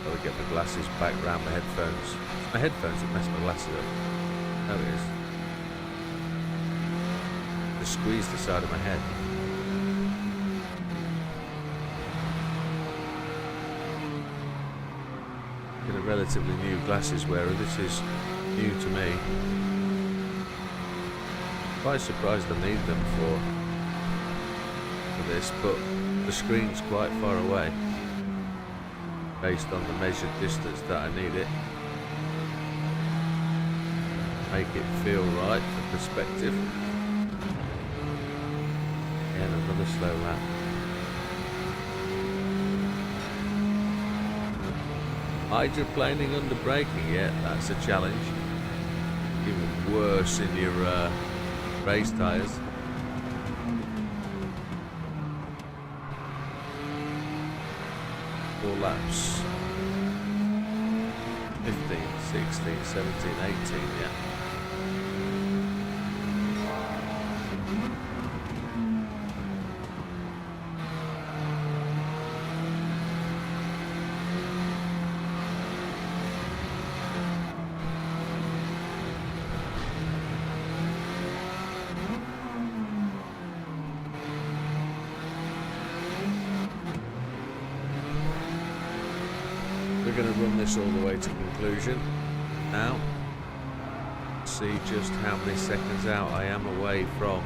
Gotta get my glasses back round my headphones. It's my headphones that mess my glasses up. No, it is. Just squeeze the side of my head. Been a relatively new glasses wearer. This is new to me. Quite surprised I need them for this, but the screen's quite far away based on the measured distance that I need it. Make it feel right for perspective. And another slow lap. Hydroplaning under braking, yeah, that's a challenge. Even worse in your race tyres. 4 laps. 15, 16, 17, 18, yeah. We're going to run this all the way to conclusion now. See just how many seconds out I am away from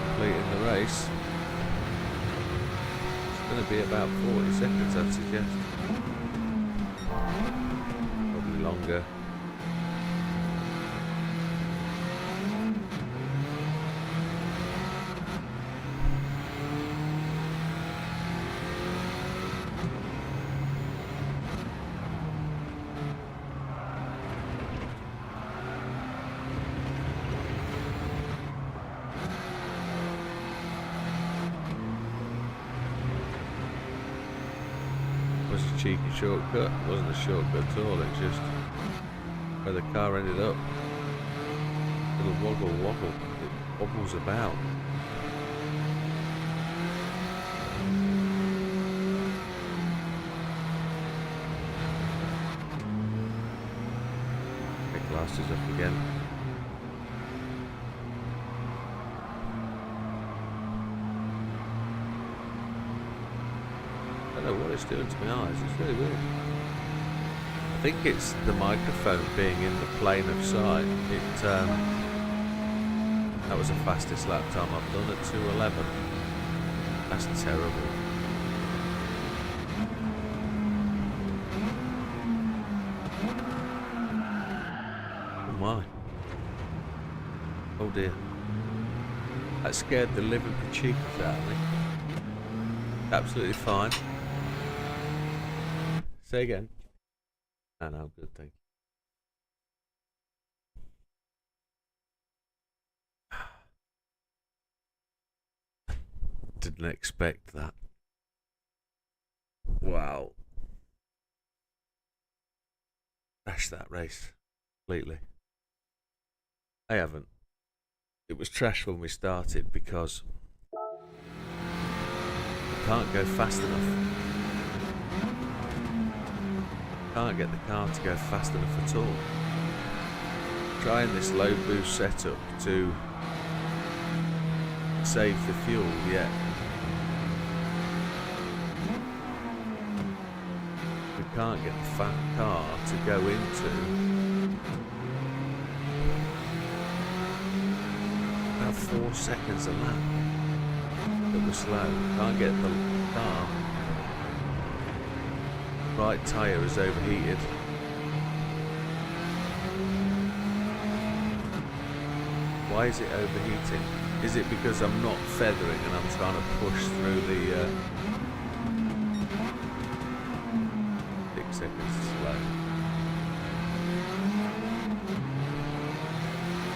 completing the race. It's going to be about 40 seconds, I'd suggest. Probably longer. Cheeky shortcut. It wasn't a shortcut at all, it's just where the car ended up. Little wobble. It wobbles about. Get glasses up again. I don't know what it's doing to my eyes, it's really weird. I think it's the microphone being in the plane of sight. That was the fastest lap time I've done at 2:11. That's terrible. Oh my. Oh dear. That scared the living cheeks out of me. Absolutely fine. Say again. No, no, good, thank you. Didn't expect that. Wow. Crashed that race completely. I haven't. It was trash when we started because I can't go fast enough. Can't get the car to go fast enough at all. Trying this low boost setup to save the fuel, yet we can't get the fat car to go into about 4 seconds a lap. That was slow. Can't get the car. Right tyre is overheated. Why is it overheating? Is it because I'm not feathering and I'm trying to push through the 6 seconds slow?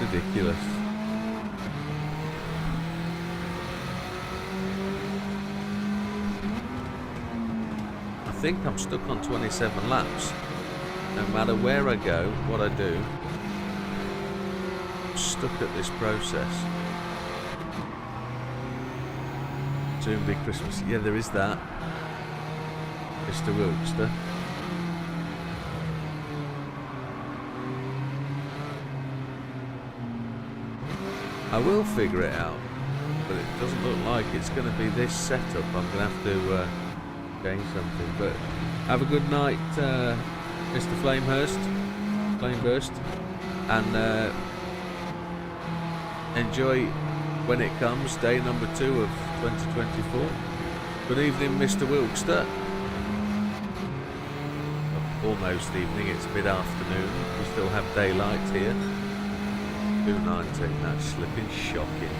Ridiculous. I think I'm stuck on 27 laps. No matter where I go, what I do, I'm stuck at this process. Soon be Christmas. Yeah, there is that. Mr. Wilkster. I will figure it out, but it doesn't look like it's going to be this setup. I'm going to have to change something. But have a good night, Mr. Flameburst, and enjoy when it comes, day number 2 of 2024. Good evening, Mr. Wilkster. Almost evening, it's mid-afternoon. We still have daylight here. 2:19, that's slipping shocking.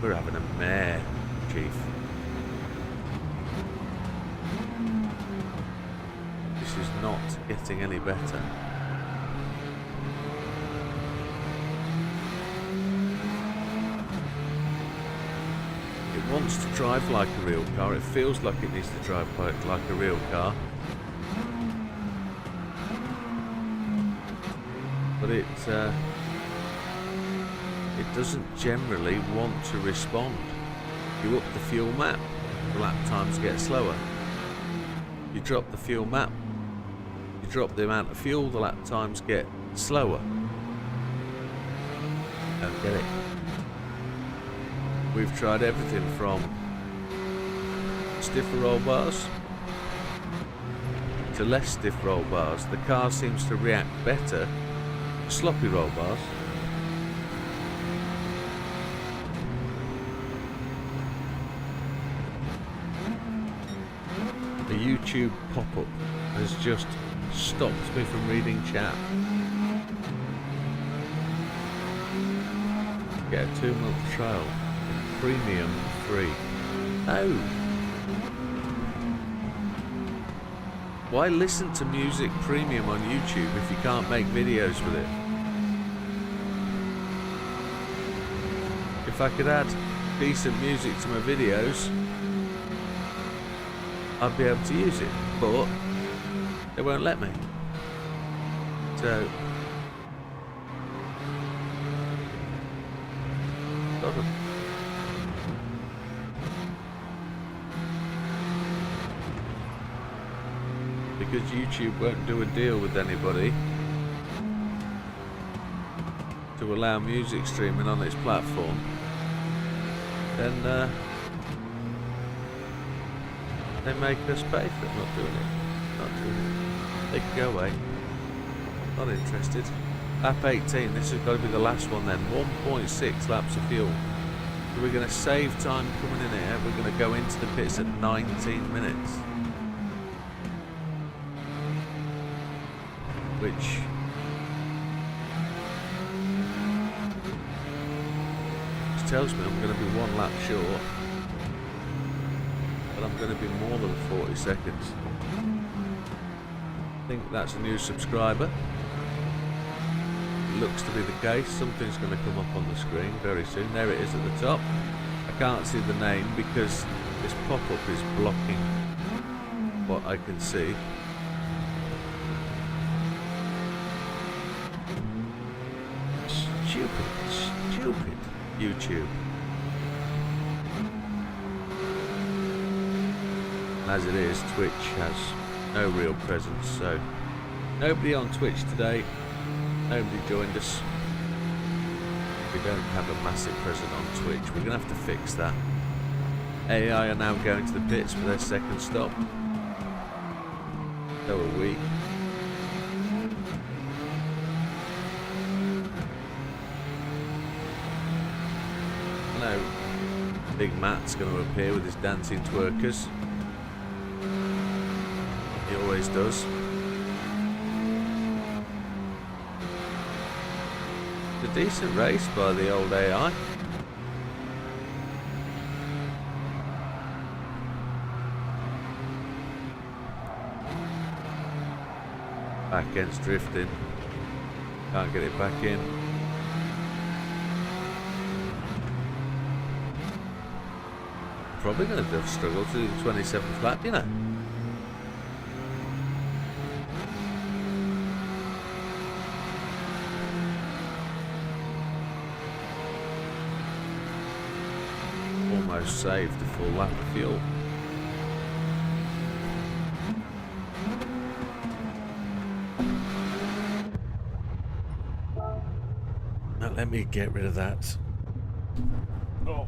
We're having a mare, Chief. This is not getting any better. It wants to drive like a real car. It feels like it needs to drive like a real car. But it doesn't generally want to respond. You up the fuel map, the lap times get slower. You drop the fuel map, you drop the amount of fuel, the lap times get slower. Don't get it. We've tried everything from stiffer roll bars to less stiff roll bars. The car seems to react better to sloppy roll bars. The YouTube pop-up has just stopped me from reading chat. Get a 2-month trial. Premium free. Oh. Why listen to music premium on YouTube if you can't make videos with it? If I could add decent music to my videos, I'd be able to use it, but they won't let me. So, got them. Because YouTube won't do a deal with anybody to allow music streaming on its platform, then they make us pay for it. Not doing it. Not doing it. They can go away. Not interested. Lap 18. This has got to be the last one then. 1.6 laps of fuel. So we're going to save time coming in here. We're going to go into the pits at 19 minutes. Which tells me I'm going to be 1 lap short. But I'm going to be more than 40 seconds. I think that's a new subscriber. It looks to be the case. Something's going to come up on the screen very soon. There it is at the top. I can't see the name because this pop-up is blocking what I can see. Stupid YouTube. As it is, Twitch has no real presence, so nobody on Twitch today, nobody joined us. We don't have a massive presence on Twitch. We're going to have to fix that. AI are now going to the pits for their second stop. So are we. No, Big Matt's going to appear with his dancing twerkers. He always does. It's a decent race by the old AI. Back end's drifting. Can't get it back in. Probably going to have struggled to do the 27th lap, you know. Almost saved a full lap of fuel. Now let me get rid of that. Oh.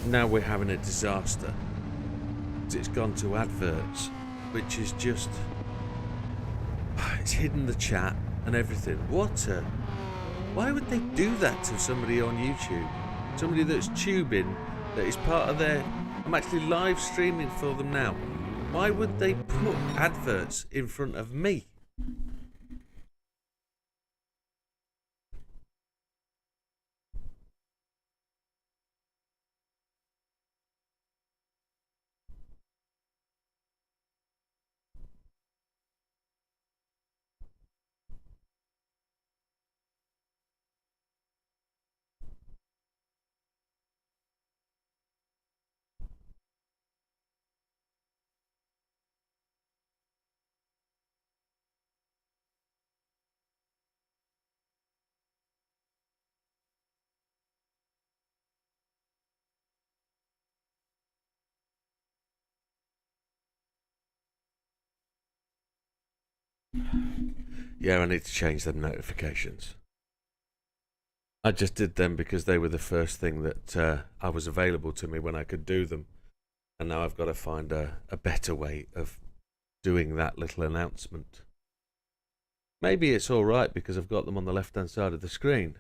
Now we're having a disaster. It's gone to adverts, which is just... It's hidden the chat and everything. Why would they do that to somebody on YouTube? Somebody that's tubing, that is part of their... I'm actually live streaming for them now. Why would they put adverts in front of me? Yeah, I need to change them notifications. I just did them because they were the first thing that I was available to me when I could do them. And now I've got to find a better way of doing that little announcement. Maybe it's alright because I've got them on the left-hand side of the screen.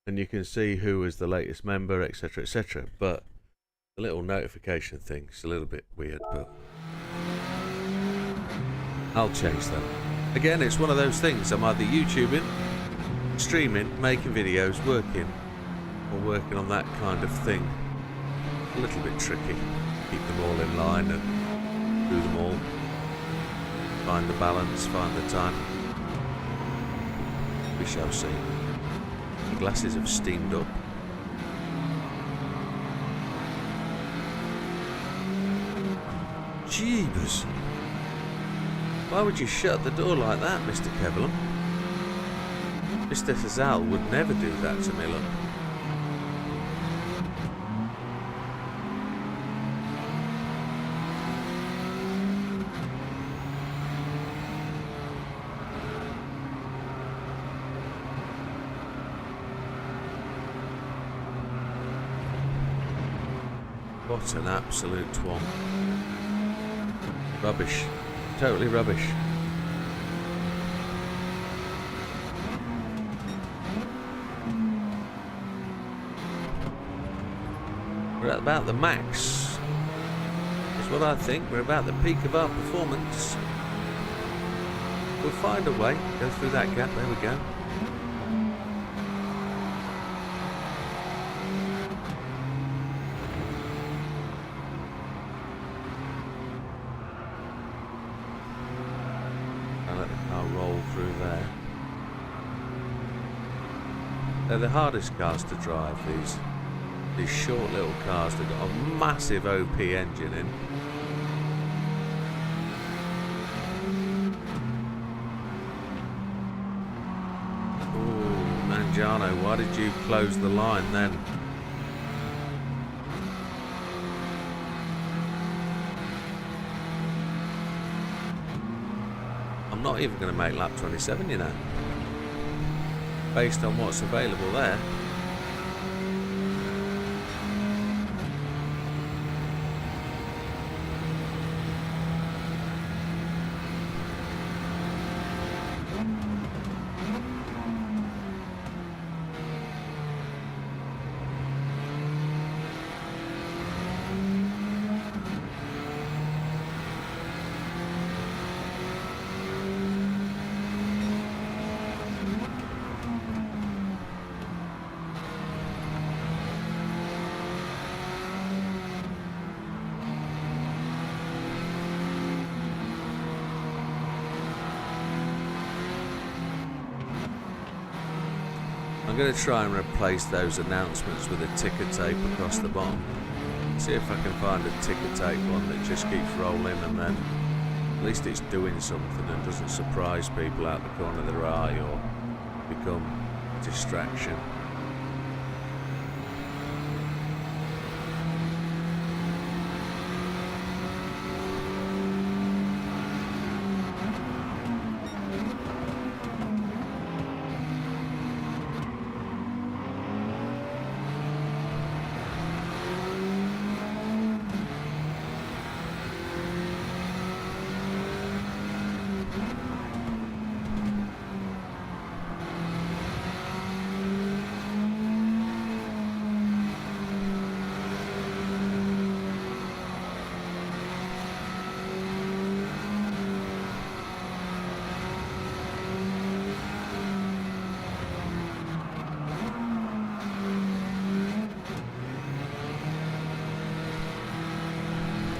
And you can see who is the latest member, etc., etc. But the little notification thing's a little bit weird, but I'll change them. Again, it's one of those things. I'm either YouTubing, streaming, making videos, working, or working on that kind of thing. A little bit tricky. Keep them all in line and do them all. Find the balance, find the time. We shall see. The glasses have steamed up. Jeebus. Why would you shut the door like that, Mr. Kevlin? Mr. Hazal would never do that to me, look. What an absolute twat. Rubbish. Totally rubbish. We're at about the max. Is what I think. We're about the peak of our performance. We'll find a way. Go through that gap. There we go. They're the hardest cars to drive, these short little cars that got a massive OP engine in. Ooh, Mangiano, why did you close the line then? I'm not even going to make lap 27, you know. Based on what's available there. I'm going to try and replace those announcements with a ticker tape across the bottom. See if I can find a ticker tape one that just keeps rolling, and then at least it's doing something and doesn't surprise people out the corner of their eye or become a distraction.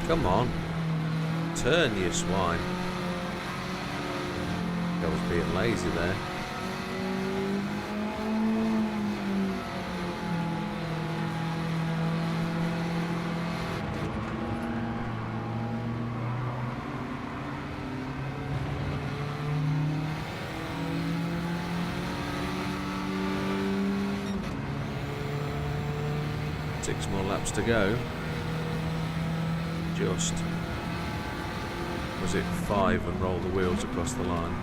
Come on. Turn, you swine. I was being lazy there. Six more laps to go. Was it 5 and roll the wheels across the line?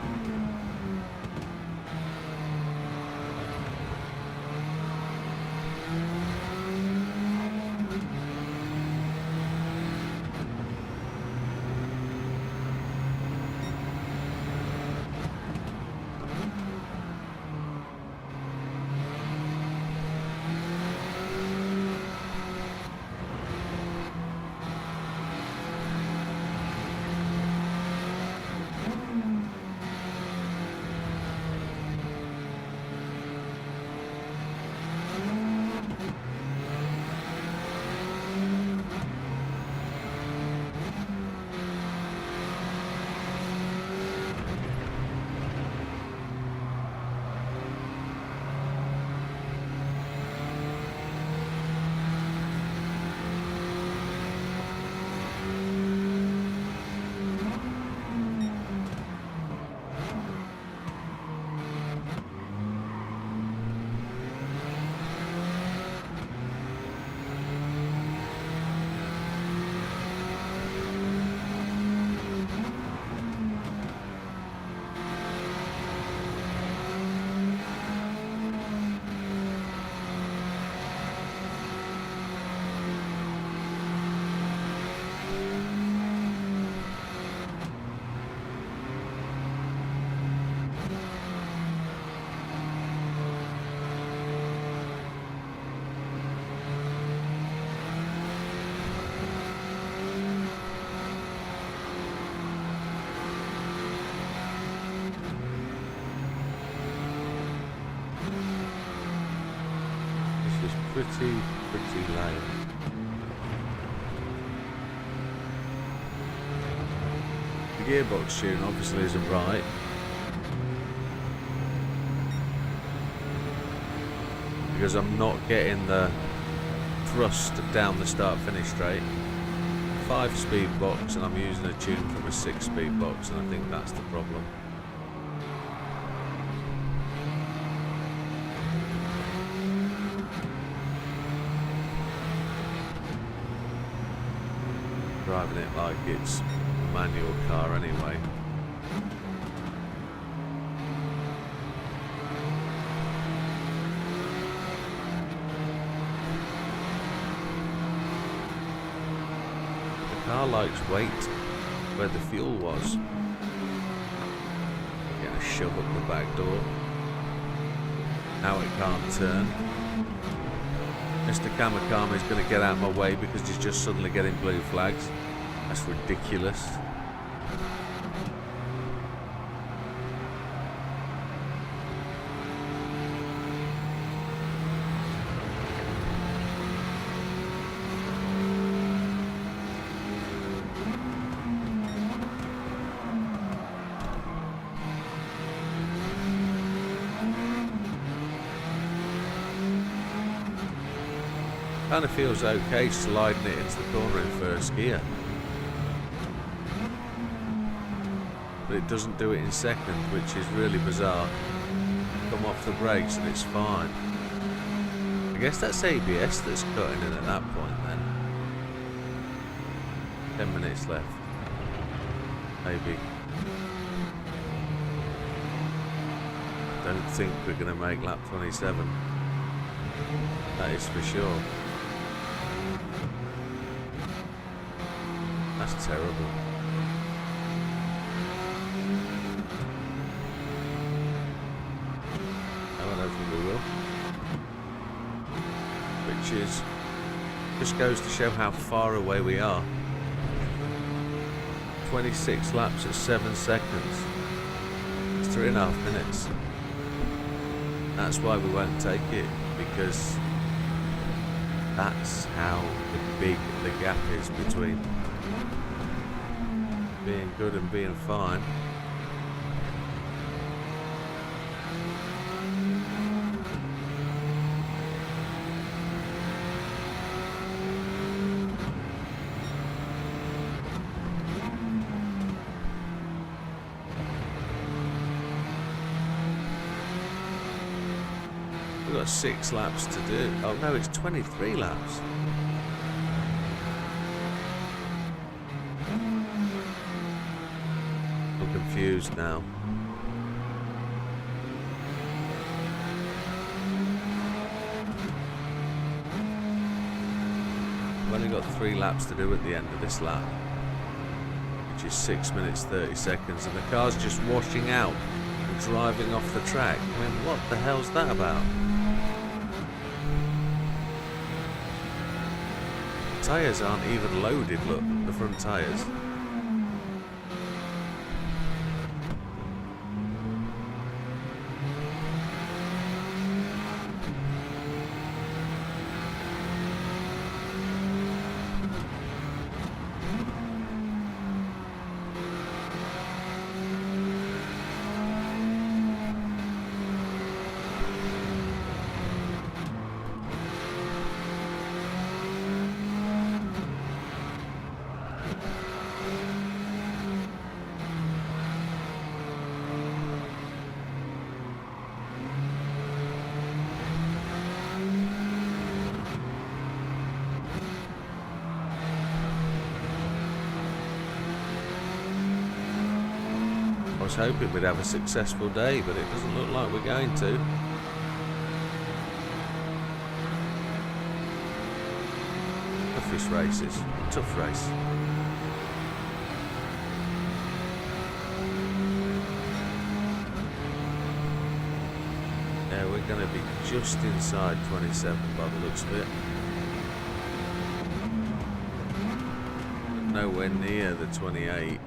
is pretty lame. The gearbox tune obviously isn't right. Because I'm not getting the thrust down the start-finish straight. 5-speed box, and I'm using a tune from a 6-speed box, and I think that's the problem. Driving it like it's a manual car anyway. The car likes weight where the fuel was. Get a shove up the back door. Now it can't turn. Mr. Kamakami is going to get out of my way because he's just suddenly getting blue flags. That's ridiculous. Kind of feels okay sliding it into the corner in first gear, but it doesn't do it in second, which is really bizarre. Come off the brakes and it's fine. I guess that's ABS that's cutting in at that point then. 10 minutes left. Maybe. Don't think we're going to make lap 27. That is for sure. That's terrible. I don't think we will. Which is just goes to show how far away we are. 26 laps at 7 seconds. It's 3.5 minutes. That's why we won't take it, because that's how big the gap is between being good and being fine. We've got 6 laps to do. Oh no, it's 23 laps. I'm confused now. We've only got 3 laps to do at the end of this lap, which is 6 minutes 30 seconds, and the car's just washing out and driving off the track. I mean, what the hell's that about? Tyres aren't even loaded, look, the front tyres. I was hoping we'd have a successful day, but it doesn't look like we're going to. Toughest races. Tough race. Yeah, we're going to be just inside 27 by the looks of it. Nowhere near the 28.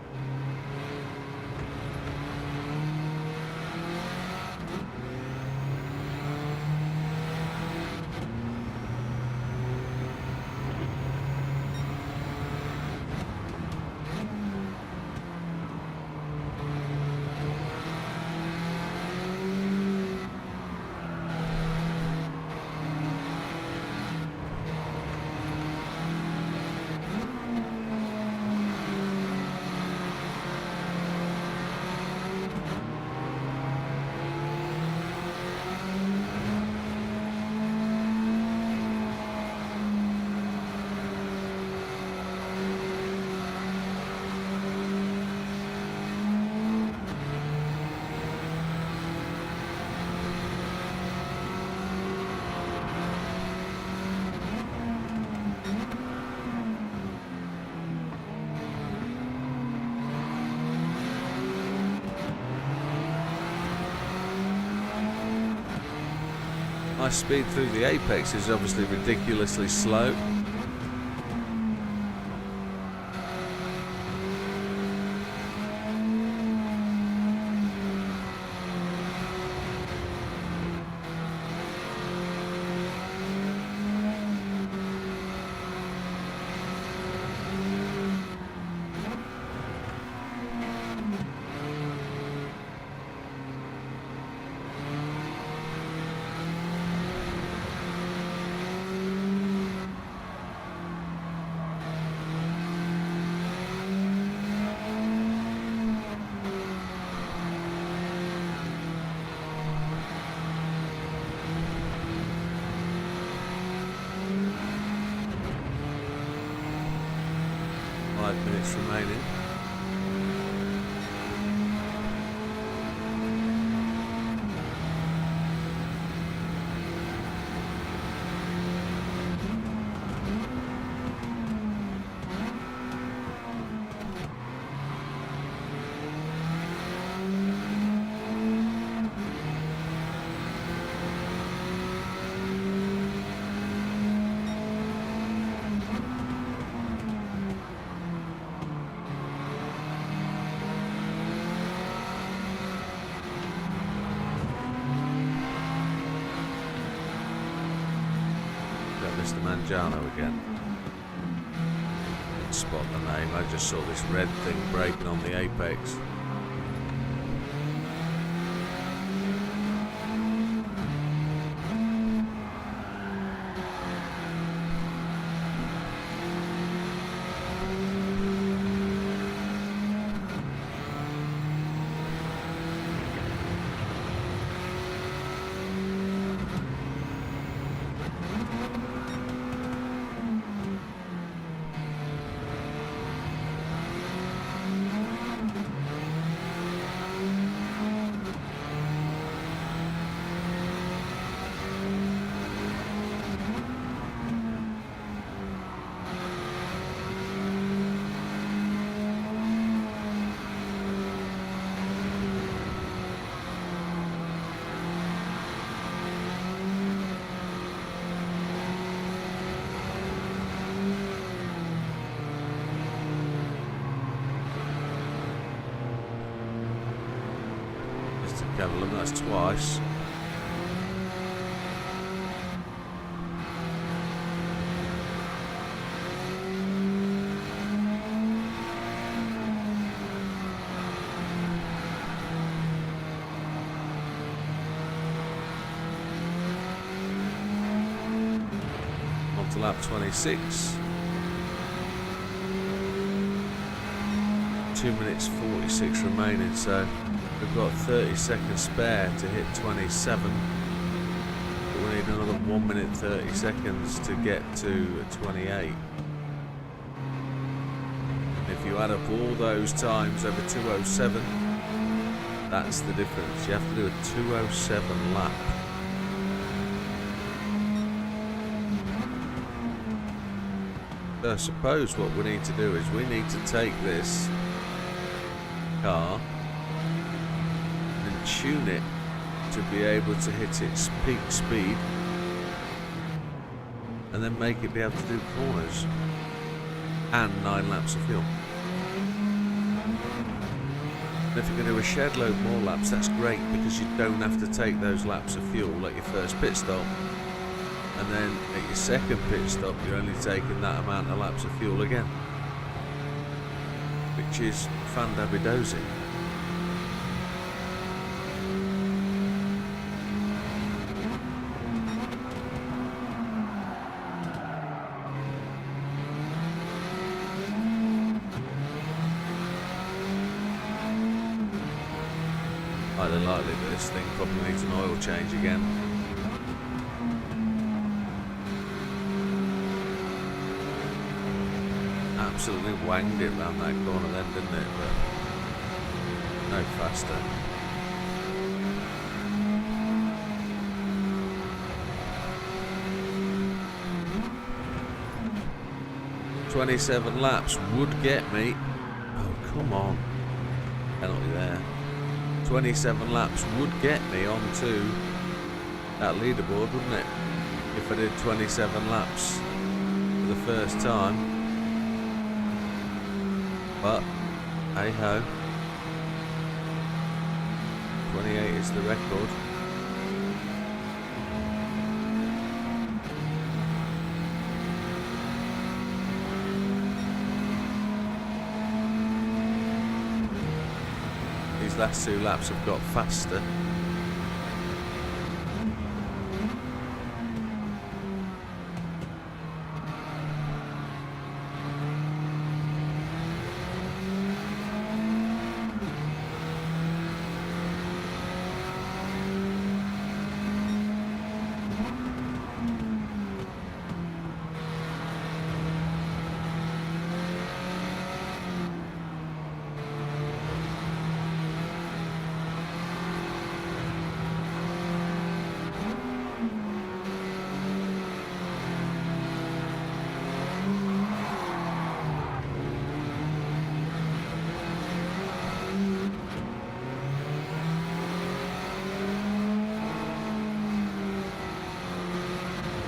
My speed through the apex is obviously ridiculously slow. Minutes remaining. Mr. Mangiano again. Didn't spot the name, I just saw this red thing breaking on the apex. That's twice. On to lap 26. 2 minutes 46 remaining, so we've got 30 seconds spare to hit 27, but we need another 1 minute 30 seconds to get to 28. If you add up all those times over 207, that's the difference. You have to do a 207 lap. So I suppose what we need to do is we need to take this car and tune it to be able to hit its peak speed and then make it be able to do corners and 9 laps of fuel. And if you're going to do a shed load more laps, that's great because you don't have to take those laps of fuel at your first pit stop, and then at your second pit stop you're only taking that amount of laps of fuel again, which is fandabidozi. Highly likely that this thing probably needs an oil change again. Absolutely wanged it round that corner then, didn't it? But no faster. "27 laps would get me." Oh, come on. Penalty there. 27 laps would get me onto that leaderboard, wouldn't it? If I did 27 laps for the first time. But, hey ho. 28 is the record. These last 2 laps have got faster.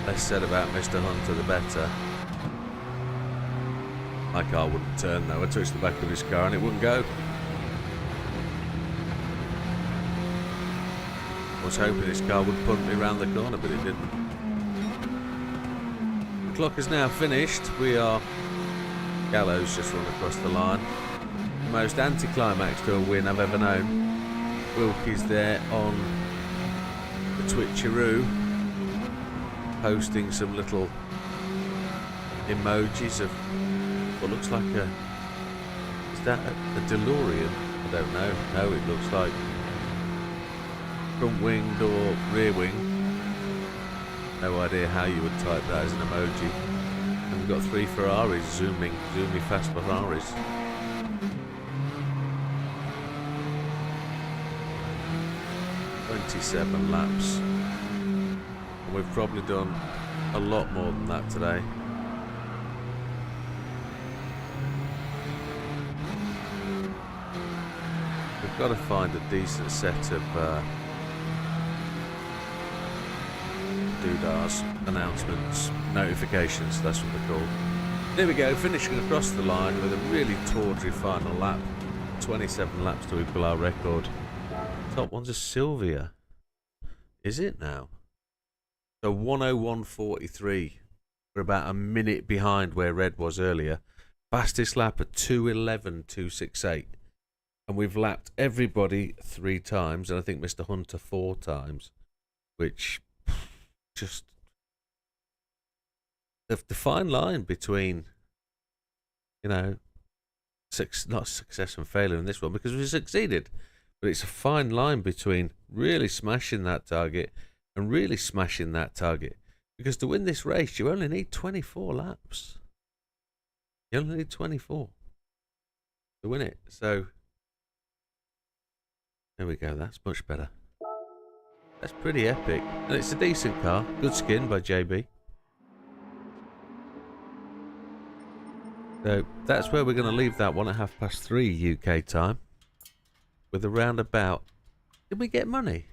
Less said about Mr. Hunter, the better. My car wouldn't turn though. I touched the back of his car and it wouldn't go. I was hoping his car would punt me round the corner, but it didn't. The clock is now finished. We are... Gallows just run across the line. The most anticlimax to a win I've ever known. Wilkie's there on the Twitcheroo, posting some little emojis of what looks like a... Is that a DeLorean? I don't know. No, it looks like front winged or rear wing. No idea how you would type that as an emoji. And we've got 3 Ferraris zooming fast Ferraris. ...27 laps. And we've probably done a lot more than that today. We've got to find a decent set of doodahs, announcements, notifications, that's what they're called. There we go, finishing across the line with a really tawdry final lap. 27 laps to equal our record. Top one's a Sylvia. Is it now? So 101.43. We're about a minute behind where Red was earlier. Fastest lap at 2:11.268. And we've lapped everybody 3 times, and I think Mr. Hunter 4 times, which just the fine line between, you know, not success and failure in this one, because we succeeded, but it's a fine line between really smashing that target and really smashing that target, because to win this race you only need 24 laps. You only need 24 to win it. So there we go, that's much better. That's pretty epic. And it's a decent car. Good skin by JB. So that's where we're going to leave that one at 3:30 UK time. With a roundabout. Did we get money?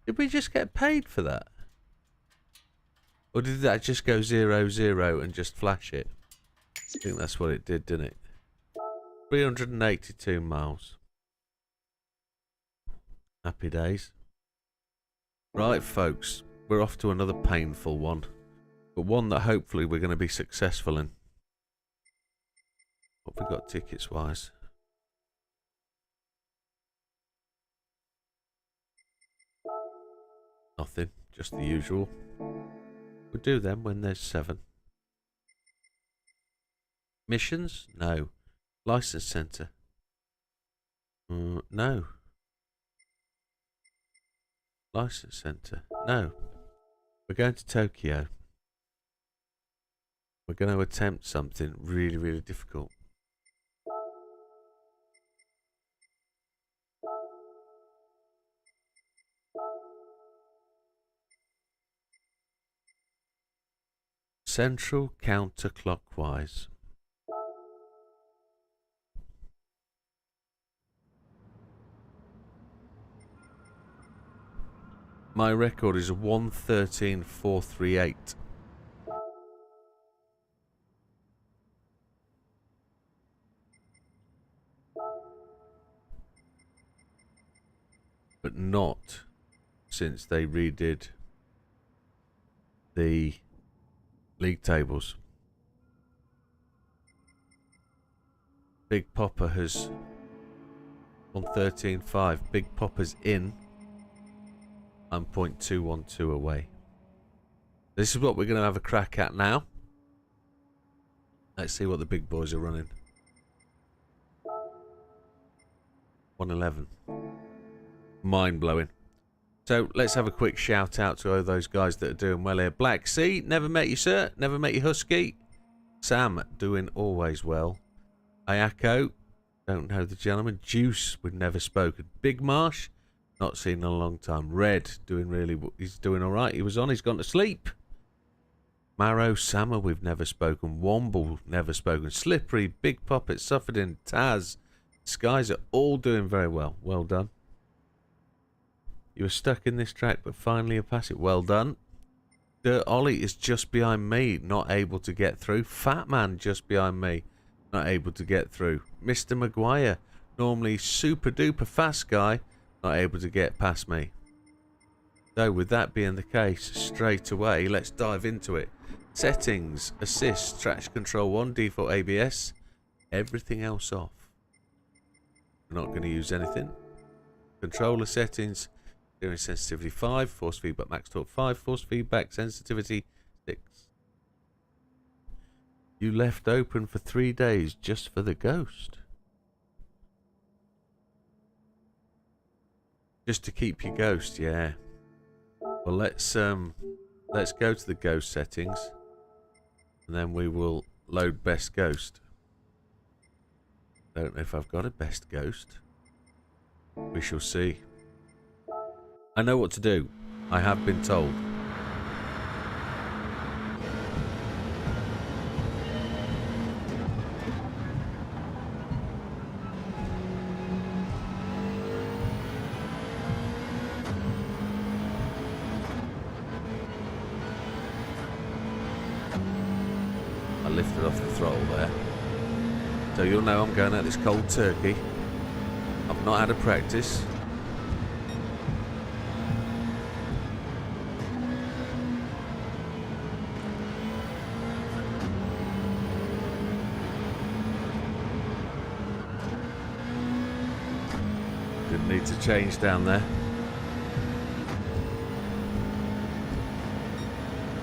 Did we just get paid for that? Or did that just go 0-0 and just flash it? I think that's what it did, didn't it? 382 miles. Happy days. Right, folks. We're off to another painful one. But one that hopefully we're going to be successful in. What have we got tickets-wise? Nothing. Just the usual. We'll do them when there's 7. Missions? No. License centre? No. License centre? No. We're going to Tokyo. We're going to attempt something really, really difficult. Central counterclockwise. My record is 113.438. But not since they redid the league tables. Big Popper has 113.5. Big Popper's in. I'm 0.212 away. This is what we're going to have a crack at now. Let's see what the big boys are running. 111. Mind blowing. So let's have a quick shout out to all those guys that are doing well here. Black Sea, never met you, sir. Never met you, Husky. Sam, doing always well. Ayako, don't know the gentleman. Juice, we've never spoken. Big Marsh, not seen in a long time. Red, doing really, he's doing all right. He was on, he's gone to sleep. Marrow, Sammer, we've never spoken. Womble, never spoken. Slippery, Big Poppet, Sufferdin, Taz. Skies are all doing very well. Well done. You were stuck in this track, but finally you pass it. Well done. Dirt Ollie is just behind me, not able to get through. Fat Man just behind me, not able to get through. Mr. Maguire, normally super duper fast guy, not able to get past me. So with that being the case, straight away, let's dive into it. Settings, assist, traction control 1, default ABS, everything else off. We're not going to use anything. Controller settings, steering sensitivity 5, force feedback max torque 5, force feedback sensitivity 6. You left open for 3 days just for the ghost. Just to keep your ghost, yeah. Well, let's go to the ghost settings, and then we will load best ghost. Don't know if I've got a best ghost. We shall see. I know what to do. I have been told. I lifted off the throttle there. So you'll know I'm going at this cold turkey. I've not had a practice. Didn't need to change down there.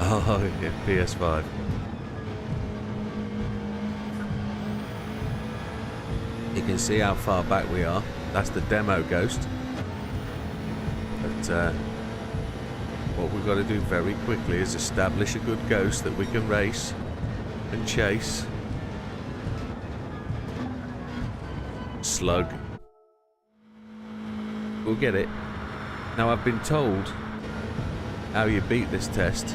Oh, yeah, PS5. You can see how far back we are. That's the demo ghost. But what we've got to do very quickly is establish a good ghost that we can race and chase. Slug. We'll get it. Now I've been told how you beat this test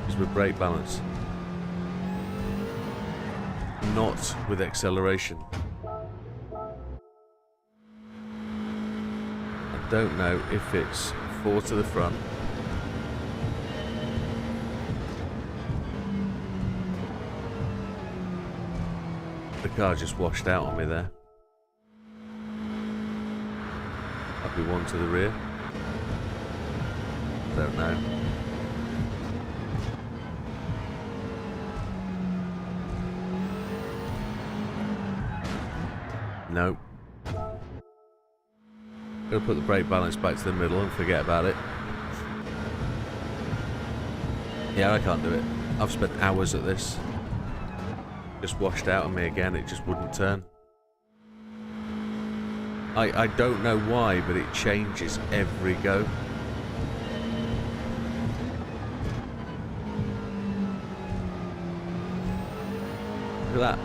is with brake balance. Not with acceleration. I don't know if it's 4 to the front. The car just washed out on me there. Might be 1 to the rear. Don't know. Nope. Gonna put the brake balance back to the middle and forget about it. Yeah, I can't do it. I've spent hours at this. Just washed out on me again, it just wouldn't turn. I don't know why, but it changes every go. Look at that.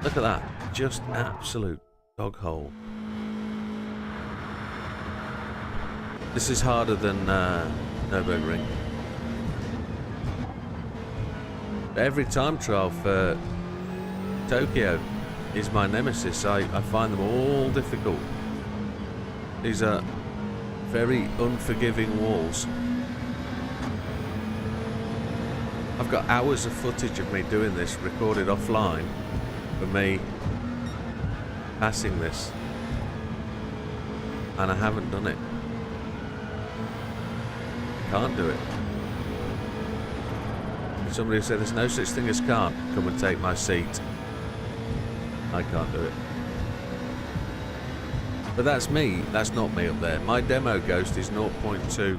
Look at that. Just absolute dog hole. This is harder than Nürburgring. Every time trial for Tokyo is my nemesis. I find them all difficult. These are very unforgiving walls. I've got hours of footage of me doing this recorded offline for me passing this, and I haven't done it. Can't do it. Somebody said there's no such thing as can't come and take my seat. I can't do it. But that's me, that's not me up there. My demo ghost is 0.2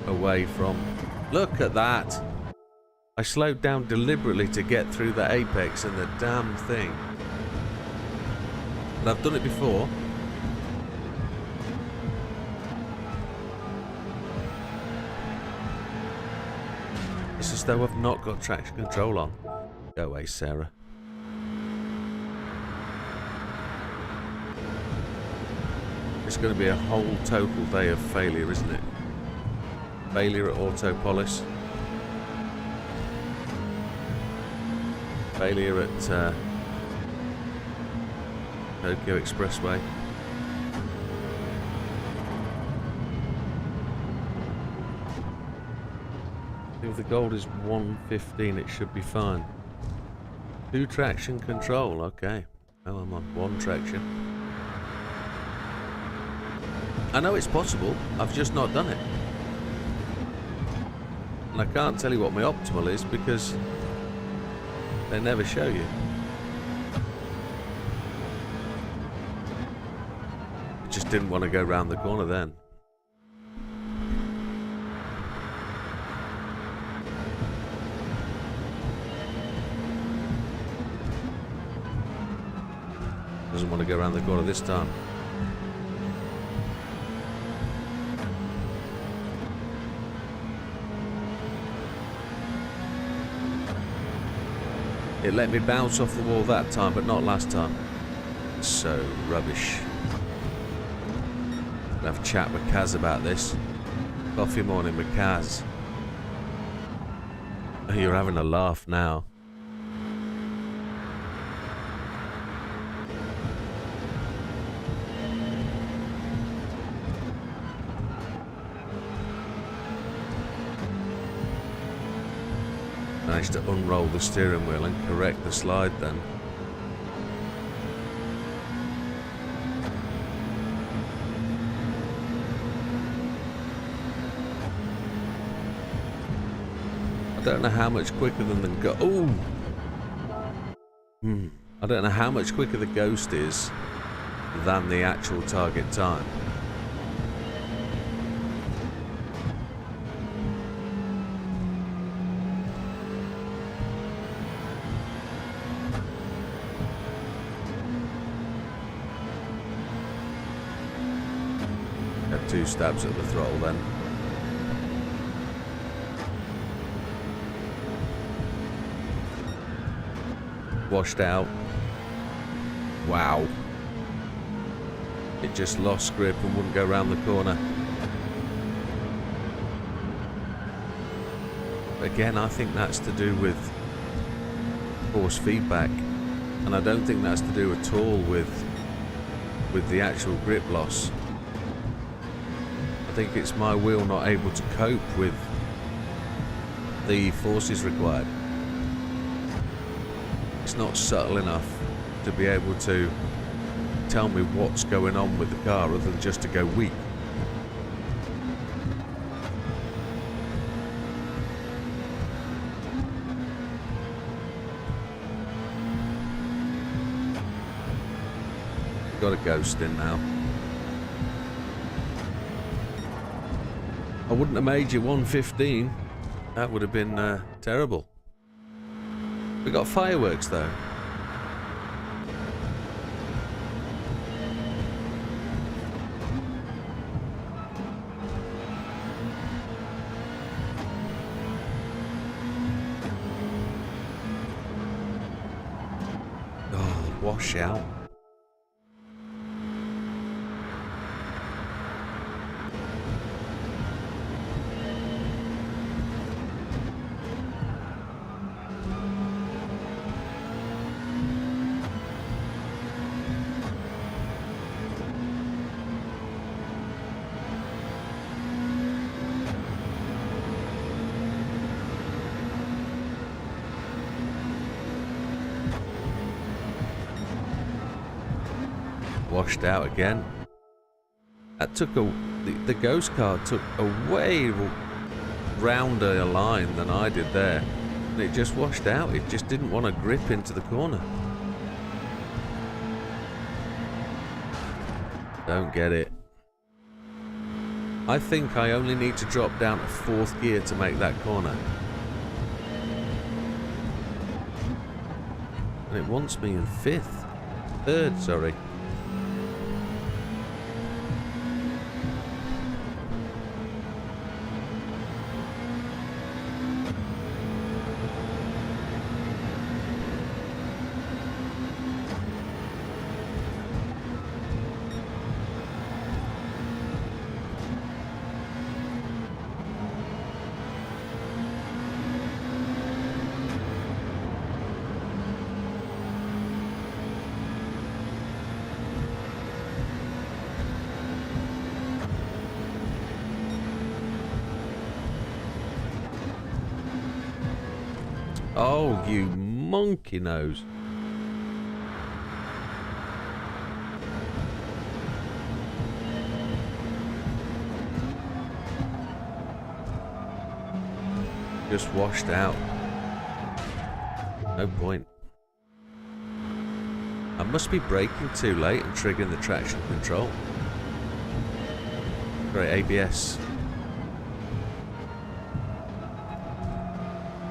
away from... Look at that! I slowed down deliberately to get through the apex and the damn thing. And I've done it before. It's as though I've not got traction control on. Go away, Sarah. It's going to be a whole total day of failure, isn't it? Failure at Autopolis. Failure at Tokyo Expressway. If the gold is 115, it should be fine. 2 traction control, okay. Oh, I'm on 1 traction. I know it's possible, I've just not done it. And I can't tell you what my optimal is because they never show you. I just didn't want to go round the corner then. Doesn't want to go around the corner this time. It let me bounce off the wall that time, but not last time. So rubbish. I'll have a chat with Kaz about this. Coffee morning with Kaz. Oh, you're having a laugh now. Managed to unroll the steering wheel and correct the slide then. I don't know how much quicker than the I don't know how much quicker the Ghost is than the actual target time. Had 2 stabs at the throttle then. Washed out. Wow. It just lost grip and wouldn't go around the corner. Again, I think that's to do with force feedback, and I don't think that's to do at all with the actual grip loss. I think it's my wheel not able to cope with the forces required. It's not subtle enough to be able to tell me what's going on with the car other than just to go weak. Got a Ghost in now. I wouldn't have made you 115. That would have been terrible. We got fireworks though. Oh, wash out. washed out again. That took the ghost car took a way rounder line than I did there. And it just washed out. It just didn't want to grip into the corner. Don't get it. I think I only need to drop down to 4th gear to make that corner. And it wants me in 5th. 3rd, sorry. Oh, you monkey nose. Just washed out. No point. I must be braking too late and triggering the traction control. Great ABS.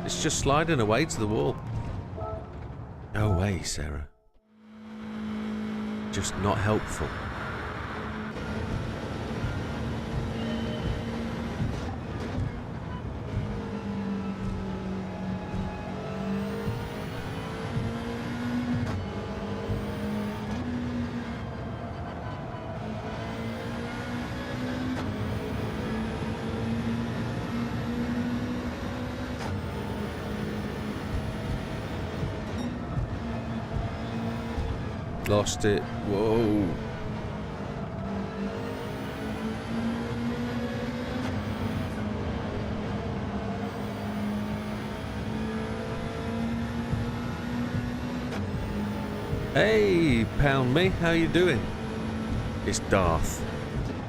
It's just sliding away to the wall. No way, Sarah. Just not helpful. Lost it. Whoa. Hey, Pound Me, how you doing? It's Darth.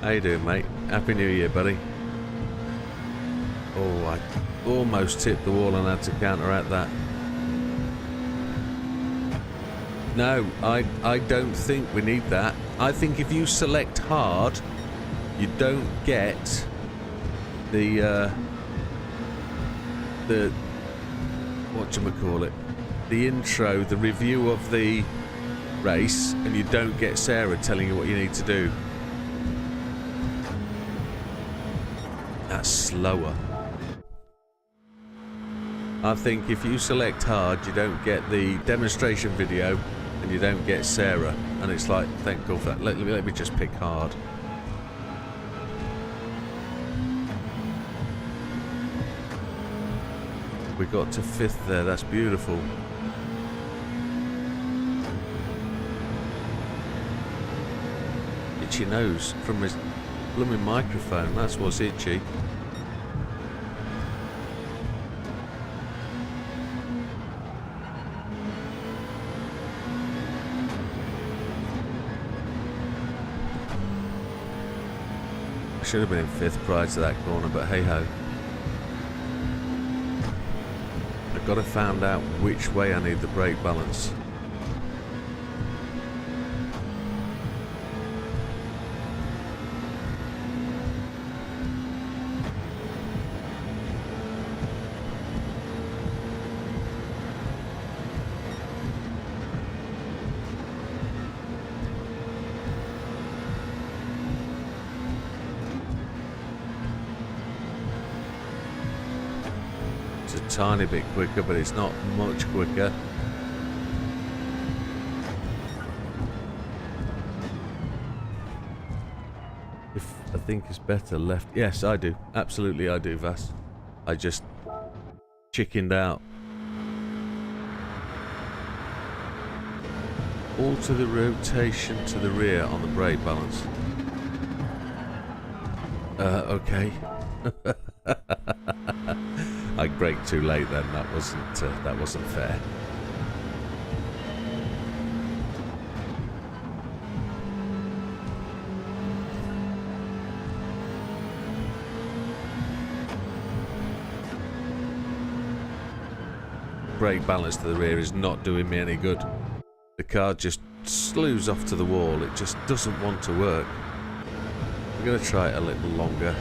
How you doing, mate? Happy New Year, buddy. Oh, I almost tipped the wall and had to counteract that. No, I don't think we need that. I think if you select hard, you don't get the whatchamacallit, the intro, the review of the race, and you don't get Sarah telling you what you need to do. That's slower. I think if you select hard, you don't get the demonstration video and you don't get Sarah, and it's like, thank God for that. Let me just pick hard. We got to 5th there, that's beautiful. Itchy nose from his blooming microphone, that's what's itchy. Should have been in 5th prior to that corner, but hey ho. I've got to find out which way I need the brake balance. Tiny bit quicker, but it's not much quicker. If I think it's better left. Yes, I do. Absolutely I do, Vass. I just chickened out. Alter the rotation to the rear on the brake balance. Okay. I braked too late then. That wasn't fair. brake balance to the rear is not doing me any good. The car just slews off to the wall. It just doesn't want to work. We're going to try it a little longer.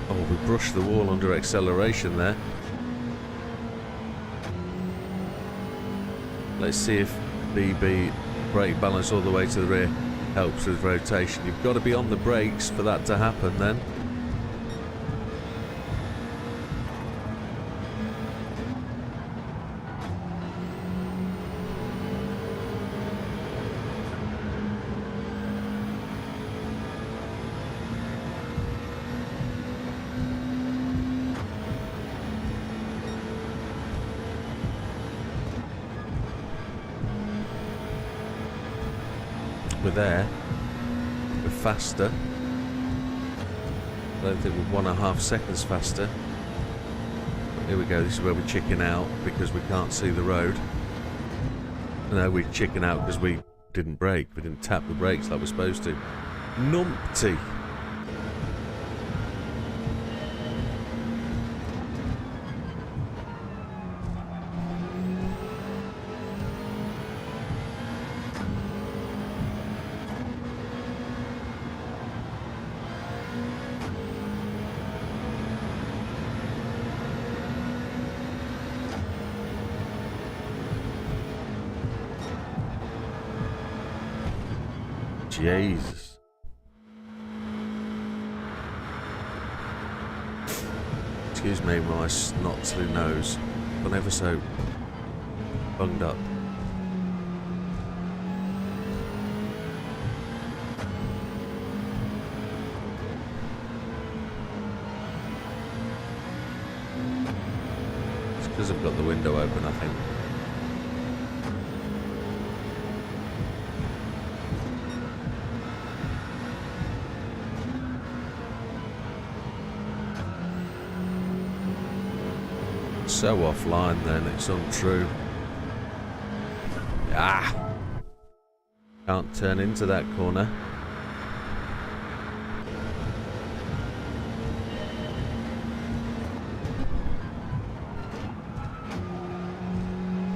Oh, we brushed the wall under acceleration there. Let's see if BB brake balance all the way to the rear helps with rotation. You've got to be on the brakes for that to happen then. We're there. We're faster. I don't think we're 1.5 seconds faster. But here we go. This is where we chicken out because we can't see the road. No, we chicken out because we didn't brake. We didn't tap the brakes like we're supposed to. Numpty. Jesus. Excuse me, my snotly nose. Gone ever so bunged up. It's because I've got the window open, I think. So offline then, it's untrue. Ah! Can't turn into that corner.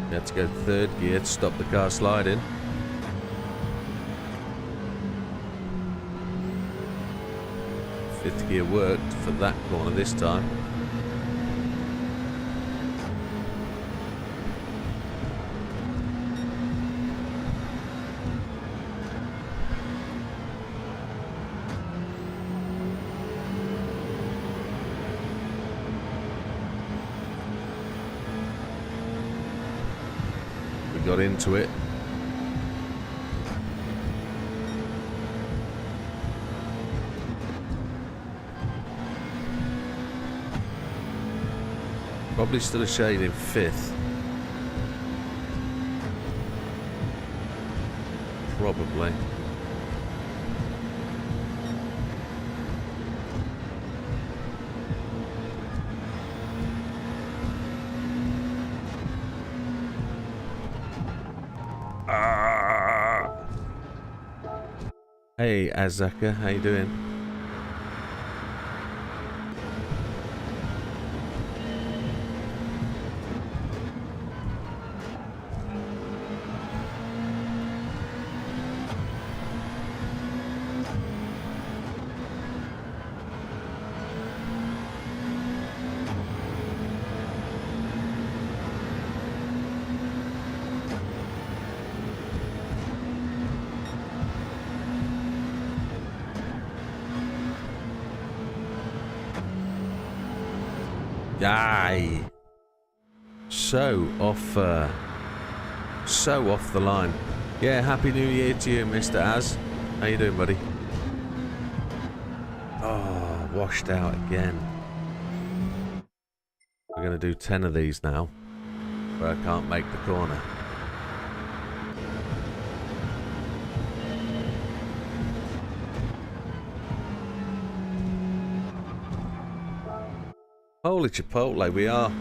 You have to go third gear to stop the car sliding. Fifth gear worked for that corner this time. Got into it. Probably still a shade in fifth. Probably. Hey Azaka, how you doing? Aye. So off the line. Yeah, happy new year to you, Mr. Az. How you doing, buddy? Oh, washed out again. We're gonna do 10 of these now, but I can't make the corner. Holy Chipotle, we are.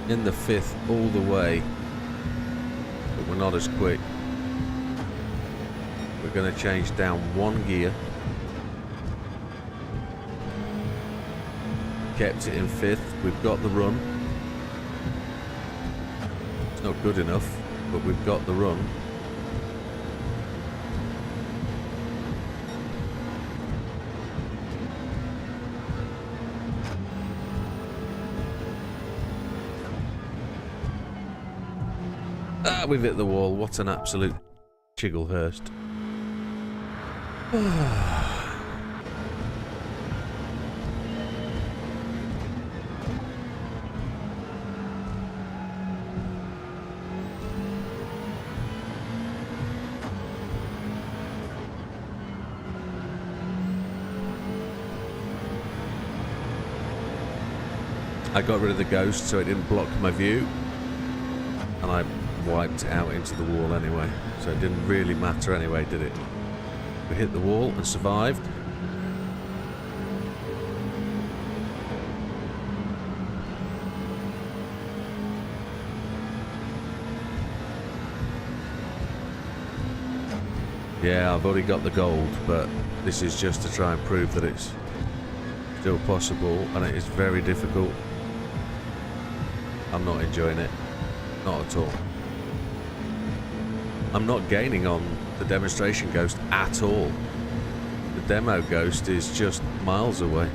in the 5th all the way, but we're not as quick. We're going to change down 1 gear. Kept it in 5th. We've got the run. It's not good enough, but we've got the run. We've hit the wall. What an absolute Chigglehurst. I got rid of the ghost so it didn't block my view, and I wiped it out into the wall anyway, so it didn't really matter anyway, did it? We hit the wall and survived. Yeah, I've already got the gold, but this is just to try and prove that it's still possible, and it is very difficult. I'm not enjoying it, not at all. I'm not gaining on the demonstration ghost at all. The demo ghost is just miles away.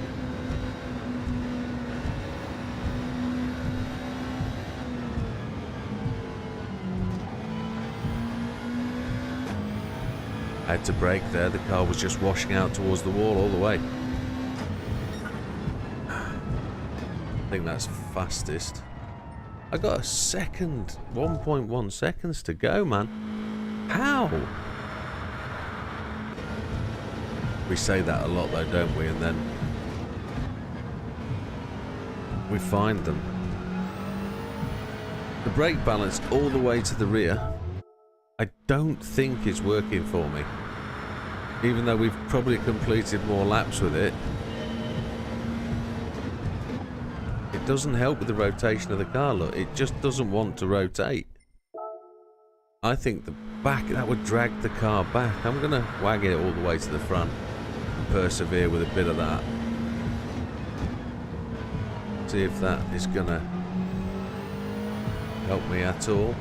I had to brake there, the car was just washing out towards the wall all the way. I think that's fastest. I got a second, 1.1 seconds to go, man. How? We say that a lot though, don't we? And then we find them. The brake balance all the way to the rear, I don't think it's working for me. Even though we've probably completed more laps with it. It doesn't help with the rotation of the car, look. It just doesn't want to rotate. I think the back, that would drag the car back. I'm going to wag it all the way to the front and persevere with a bit of that. See if that is going to help me at all.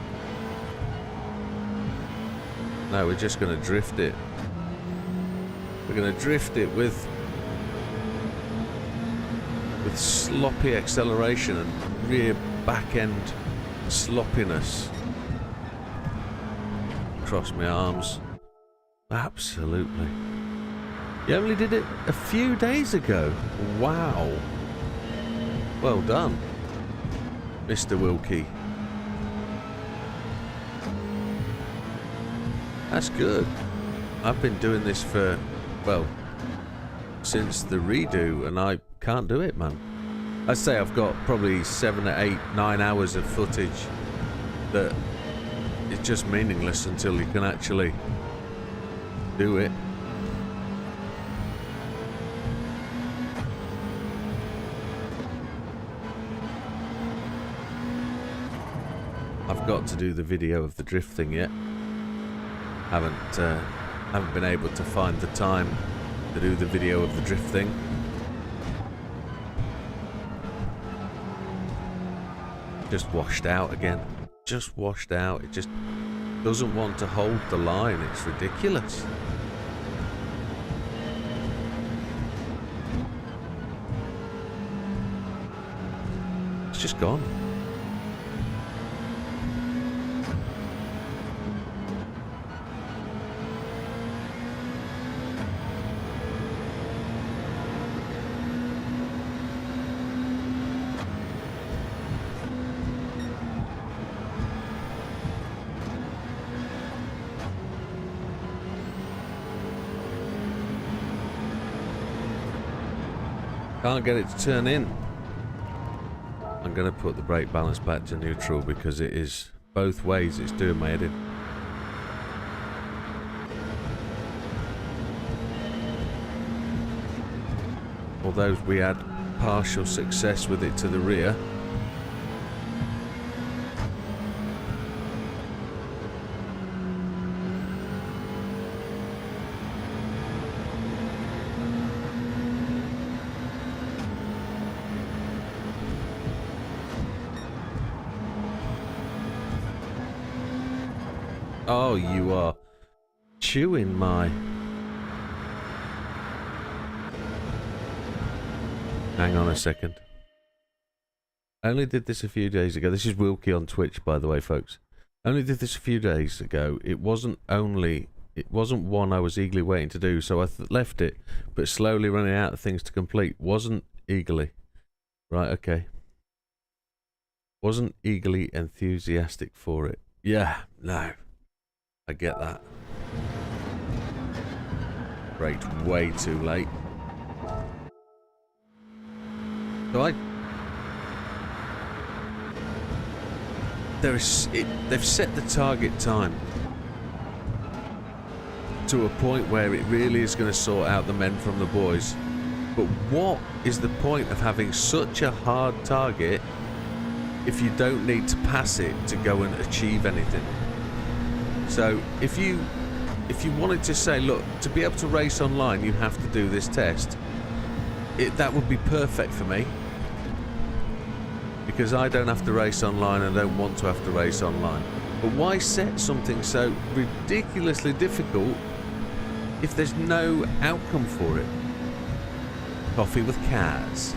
No, we're just going to drift it. We're going to drift it with sloppy acceleration and rear back end sloppiness. Cross my arms. Absolutely. You only did it a few days ago. Wow. Well done, Mr. Wilkie. That's good. I've been doing this for, well, since the redo, and I can't do it, man. I'd say I've got probably 7 or 8, 9 hours of footage that is just meaningless until you can actually do it. I've got to do the video of the drift thing yet. Haven't been able to find the time to do the video of the drift thing. Just washed out again. Just washed out. It just doesn't want to hold the line. It's ridiculous. It's just gone. Can't get it to turn in. I'm going to put the brake balance back to neutral because it is both ways. It's doing my head in. Although we had partial success with it to the rear, Oh, you are chewing my... Hang on a second. I only did this a few days ago. This is Wilkie on Twitch, by the way, folks. I only did this a few days ago. It wasn't one I was eagerly waiting to do, so I left it, but slowly running out of things to complete. Wasn't eagerly. Right, okay. Wasn't eagerly enthusiastic for it. Yeah, no. I get that. Braked way too late. So they've set the target time to a point where it really is going to sort out the men from the boys. But what is the point of having such a hard target if you don't need to pass it to go and achieve anything? So if you wanted to say, look, to be able to race online you have to do this test, that would be perfect for me, because I don't have to race online and don't want to have to race online. But why set something so ridiculously difficult if there's no outcome for it? Coffee with Kaz.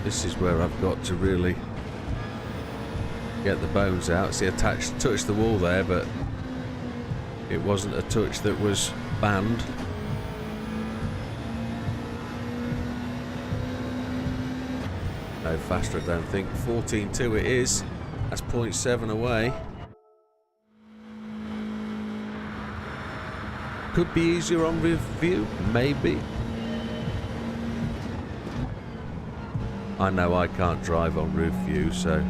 This is where I've got to really get the bones out. See, I touched the wall there, but it wasn't a touch that was banned. No faster, I don't think. 14.2 it is. That's 0.7 away. Could be easier on review, maybe. I know I can't drive on roof view, so...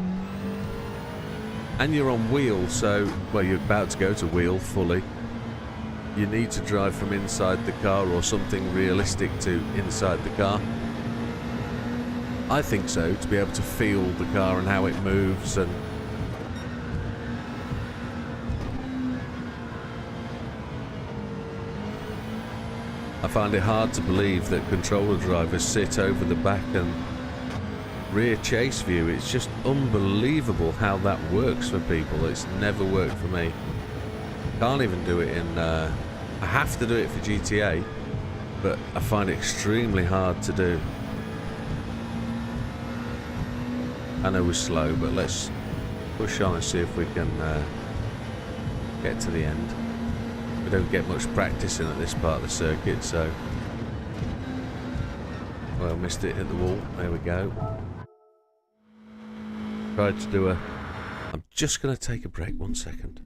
And you're on wheel, so... Well, you're about to go to wheel fully. You need to drive from inside the car or something realistic to inside the car. I think so, to be able to feel the car and how it moves and... I find it hard to believe that controller drivers sit over the back and rear chase view. It's just unbelievable how that works for people. It's never worked for me. Can't even do it in... I have to do it for GTA, but I find it extremely hard to do. I know we're slow, but let's push on and see if we can get to the end. We don't get much practicing at this part of the circuit, so... Well, missed it, hit the wall. There we go. Tried to do a... I'm just going to take a break 1 second.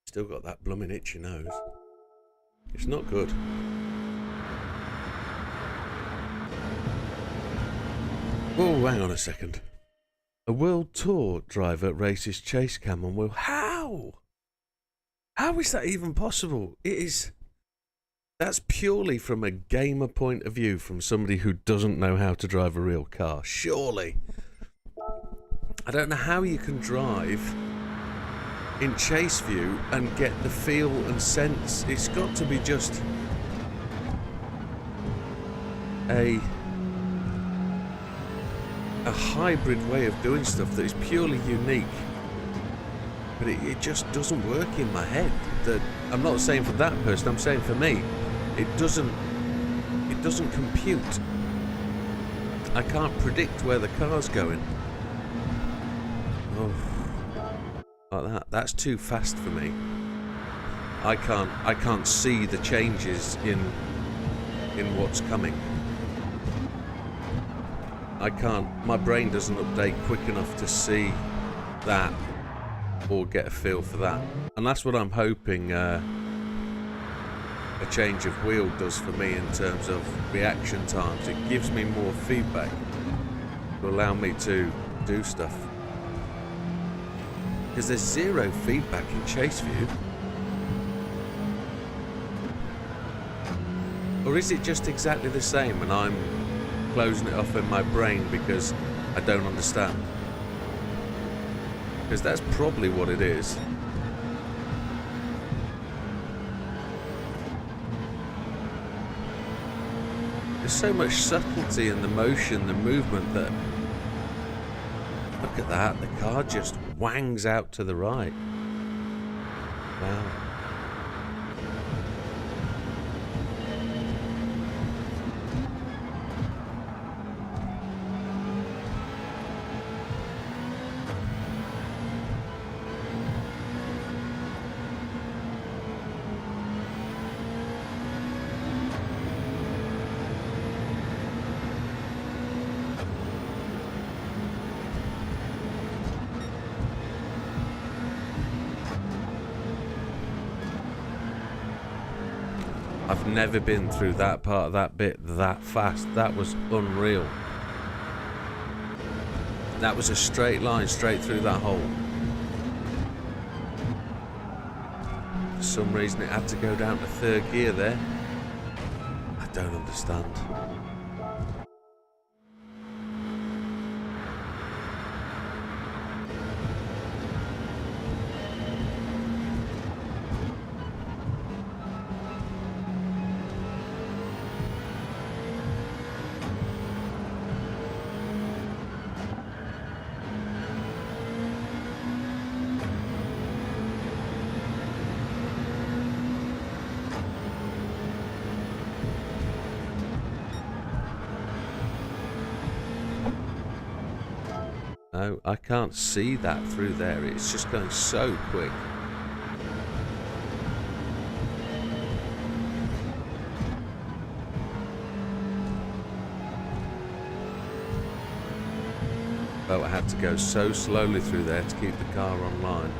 Still got that blooming itchy nose. It's not good. Oh, hang on a second. A World Tour driver races chase cam on wheel. How? How is that even possible? It is. That's purely from a gamer point of view, from somebody who doesn't know how to drive a real car. Surely. I don't know how you can drive in chase view and get the feel and sense. It's got to be just a hybrid way of doing stuff that is purely unique, but it just doesn't work in my head. I'm not saying for that person, I'm saying for me, it doesn't compute. I can't predict where the car's going. Oh, like that. That's too fast for me. I can't see the changes in what's coming. My brain doesn't update quick enough to see that or get a feel for that. And that's what I'm hoping a change of wheel does for me in terms of reaction times. It gives me more feedback to allow me to do stuff. Because there's zero feedback in chase view. Or is it just exactly the same and I'm closing it off in my brain because I don't understand? Because that's probably what it is. There's so much subtlety in the motion, the movement, that look at that, the car just wangs out to the right. Wow. I've never been through that part of that bit that fast. That was unreal. That was a straight line straight through that hole. For some reason it had to go down to third gear there. I don't understand. No, I can't see that through there. It's just going so quick. Well, I had to go so slowly through there to keep the car online.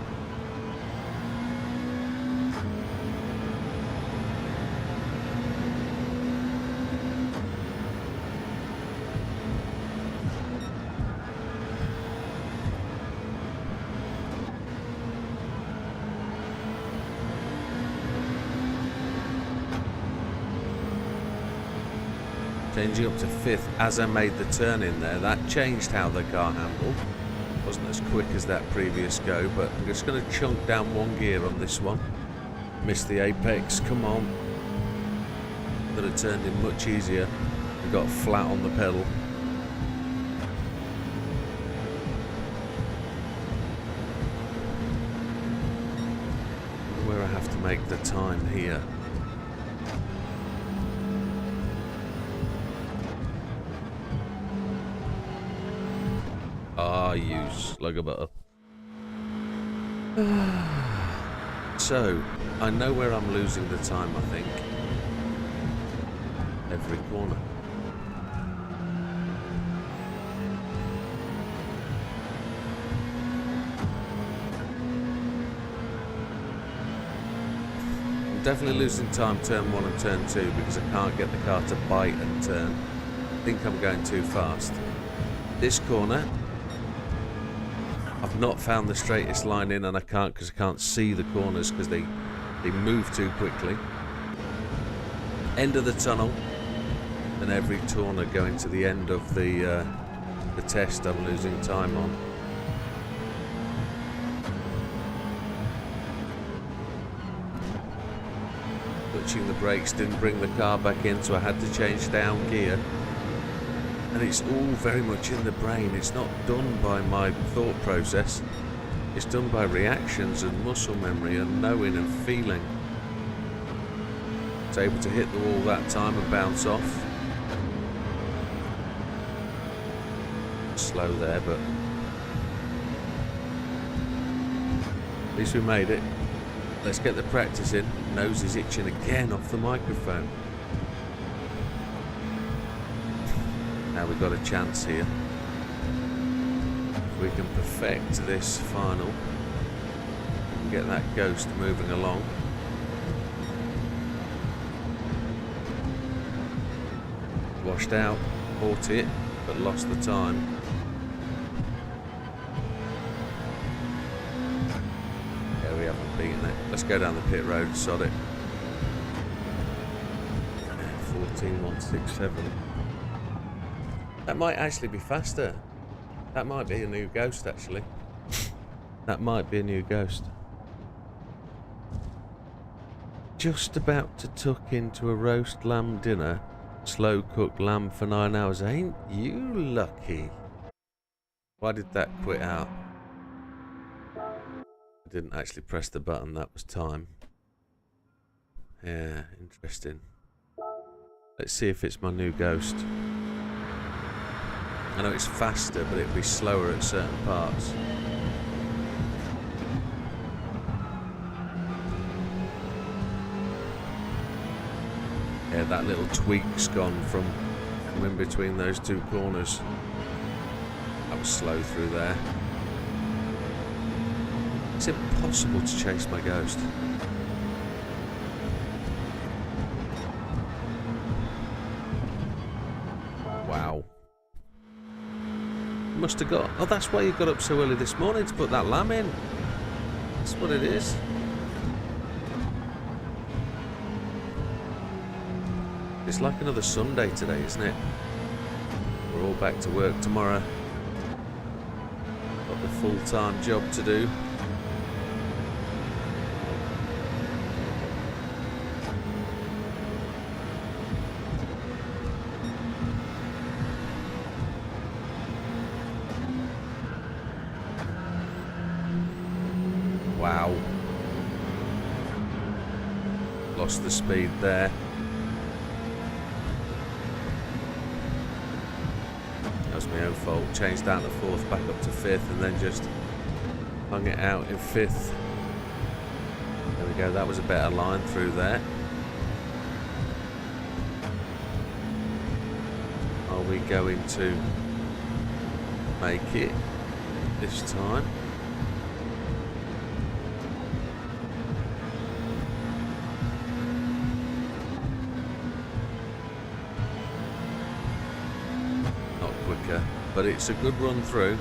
Changing up to fifth as I made the turn in there, that changed how the car handled. Wasn't as quick as that previous go, but I'm just going to chunk down one gear on this one. Missed the apex, come on. Could have turned in much easier and got flat on the pedal. Where I have to make the time here. Ah, you slug of butter. So, I know where I'm losing the time, I think. Every corner. I'm definitely losing time turn 1 and turn 2 because I can't get the car to bite and turn. I think I'm going too fast. This corner, I've not found the straightest line in, and I can't because I can't see the corners because they move too quickly. End of the tunnel, and every corner going to the end of the test I'm losing time on. Touching the brakes didn't bring the car back in, so I had to change down gear. And it's all very much in the brain. It's not done by my thought process. It's done by reactions and muscle memory and knowing and feeling. It's able to hit the wall that time and bounce off. Slow there, but at least we made it. Let's get the practice in. Nose is itching again off the microphone. Now we've got a chance here. If we can perfect this final and get that ghost moving along. Washed out, bought it, but lost the time. Yeah, we haven't beaten it. Let's go down the pit road, sod it. 14.167. That might actually be faster. That might be a new ghost, actually. That might be a new ghost. Just about to tuck into a roast lamb dinner. Slow cooked lamb for 9 hours. Ain't you lucky? Why did that quit out? I didn't actually press the button. That was time. Yeah, interesting. Let's see if it's my new ghost. I know it's faster, but it'll be slower at certain parts. Yeah, that little tweak's gone from in between those two corners. That was slow through there. It's impossible to chase my ghost. Wow. Must have got... Oh, that's why you got up so early this morning, to put that lamb in. That's what it is. It's like another Sunday today, isn't it? We're all back to work tomorrow. Got the full-time job to do. Wow. Lost the speed there. That was my own fault. Changed down to 4th, back up to 5th, and then just hung it out in 5th. There we go, that was a better line through there. Are we going to make it this time? But it's a good run through.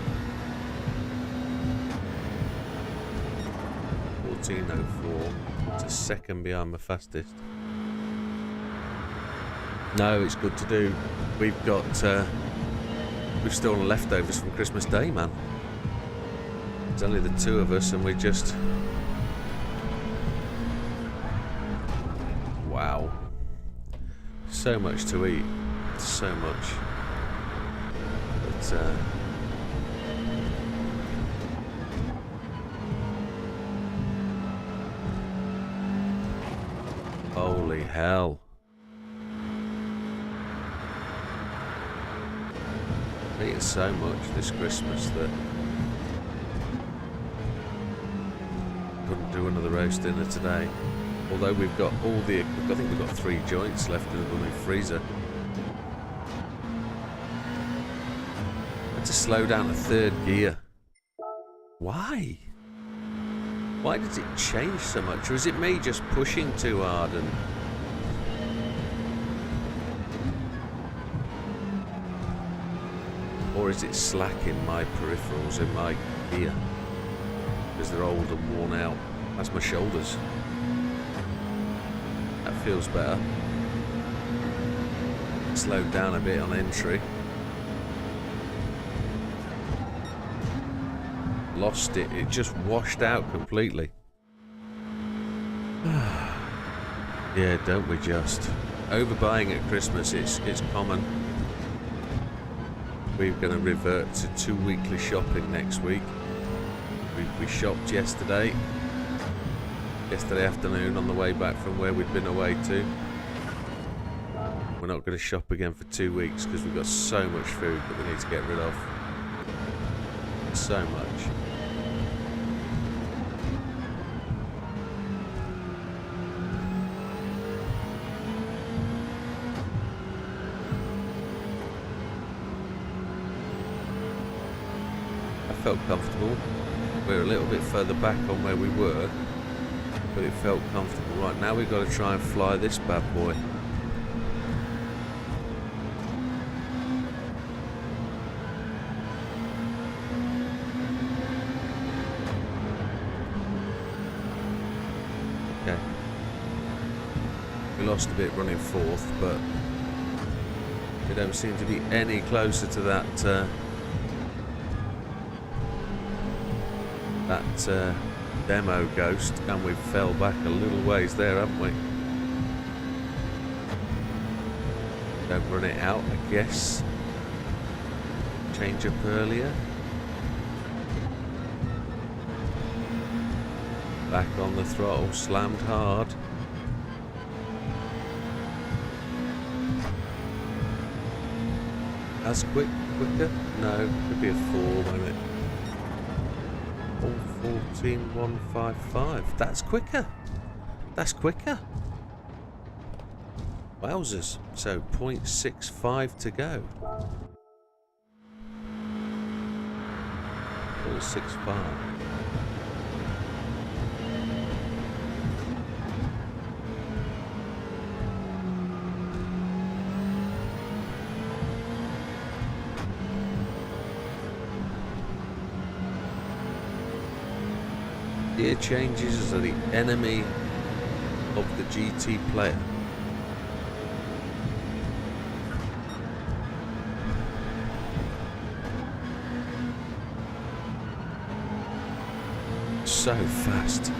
14.04. It's a second behind my fastest. No, it's good to do. We've got we've stolen leftovers from Christmas Day, man. It's only the two of us and we're just... Wow. So much to eat. So much. Holy hell. I'm eating so much this Christmas that I couldn't do another roast dinner today. Although we've got all the... I think we've got 3 joints left in the blooming freezer. To slow down to 3rd gear. Why? Why does it change so much? Or is it me just pushing too hard and... Or is it slack in my peripherals, in my gear? Because they're old and worn out. That's my shoulders. That feels better. Slowed down a bit on entry. Lost it. It just washed out completely. Yeah, don't we just? Overbuying at Christmas, it's common. We're going to revert to 2 weekly shopping next week. We shopped yesterday afternoon on the way back from where we'd been away to. We're not going to shop again for 2 weeks because we've got so much food that we need to get rid of. So much. I felt comfortable. We're a little bit further back on where we were, but it felt comfortable. Right, now we've got to try and fly this bad boy. Okay. We lost a bit running fourth, but we don't seem to be any closer to that demo ghost, and we fell back a little ways there, haven't we? Don't run it out, I guess. Change up earlier. Back on the throttle, slammed hard. As quicker? No, could be a 4, won't it? 14,155. That's quicker. That's quicker. Wowzers. So 0.65 to go. 0.65. Gear changes are the enemy of the GT player. So fast.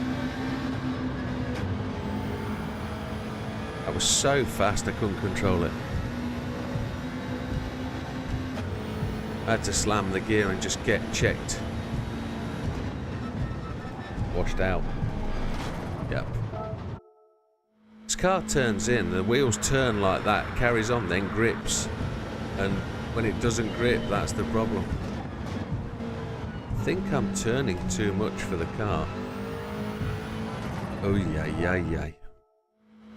I was so fast I couldn't control it. I had to slam the gear and just get checked. Washed out. Yep. This car turns in, the wheels turn like that, carries on, then grips. And when it doesn't grip, that's the problem. I think I'm turning too much for the car. Oh yeah.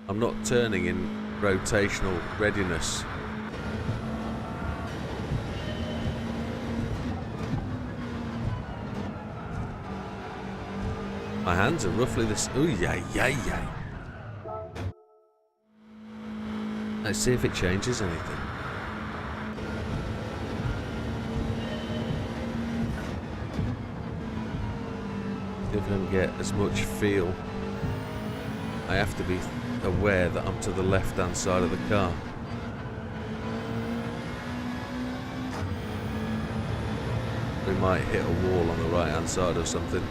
I'm not turning in rotational readiness. My hands are roughly this. Ooh, yay. Let's see if it changes anything. If I can get as much feel, I have to be aware that I'm to the left-hand side of the car. We might hit a wall on the right-hand side or something.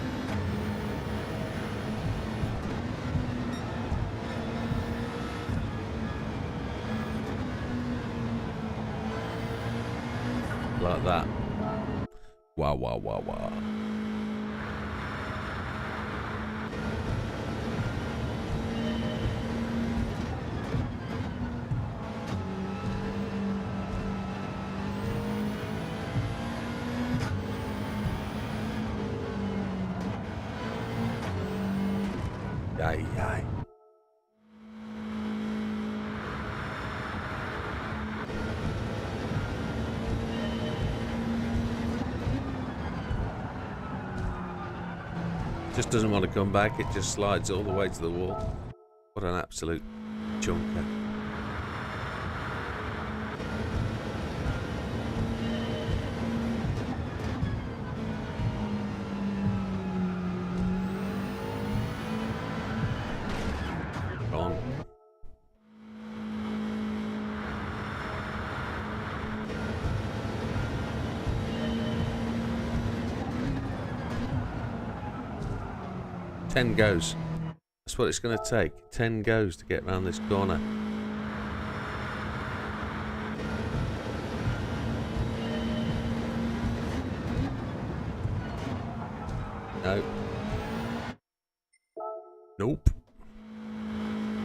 Like that. Wow. Yay. Just doesn't want to come back. It just slides all the way to the wall. What an absolute junker. On. Ten goes. That's what it's going to take. 10 goes to get around this corner. No. Nope.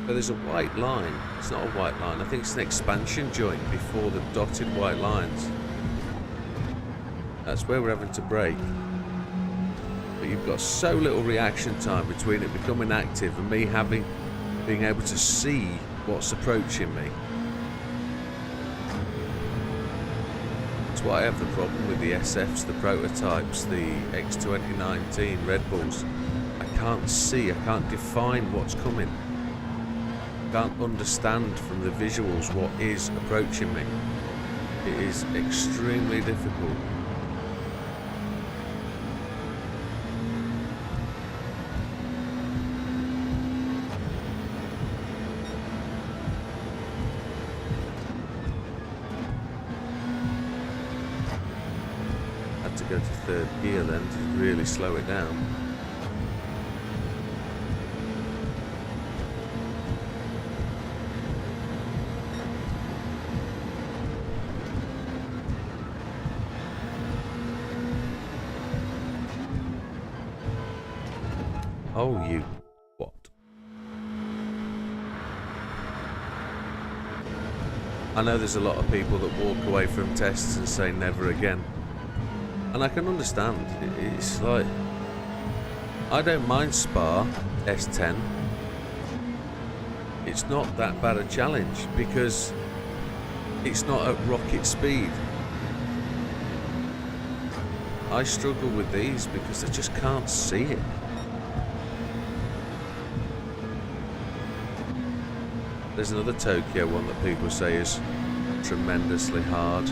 So there's a white line. It's not a white line. I think it's an expansion joint before the dotted white lines. That's where we're having to brake. But you've got so little reaction time between it becoming active and me being able to see what's approaching me. That's why I have the problem with the SFs, the prototypes, the X2019 Red Bulls. I can't see, I can't define what's coming. I can't understand from the visuals what is approaching me. It is extremely difficult. Go to third gear then to really slow it down. Oh, you what? I know there's a lot of people that walk away from tests and say never again. And I can understand. It's like, I don't mind Spa S10. It's not that bad a challenge because it's not at rocket speed. I struggle with these because I just can't see it. There's another Tokyo one that people say is tremendously hard.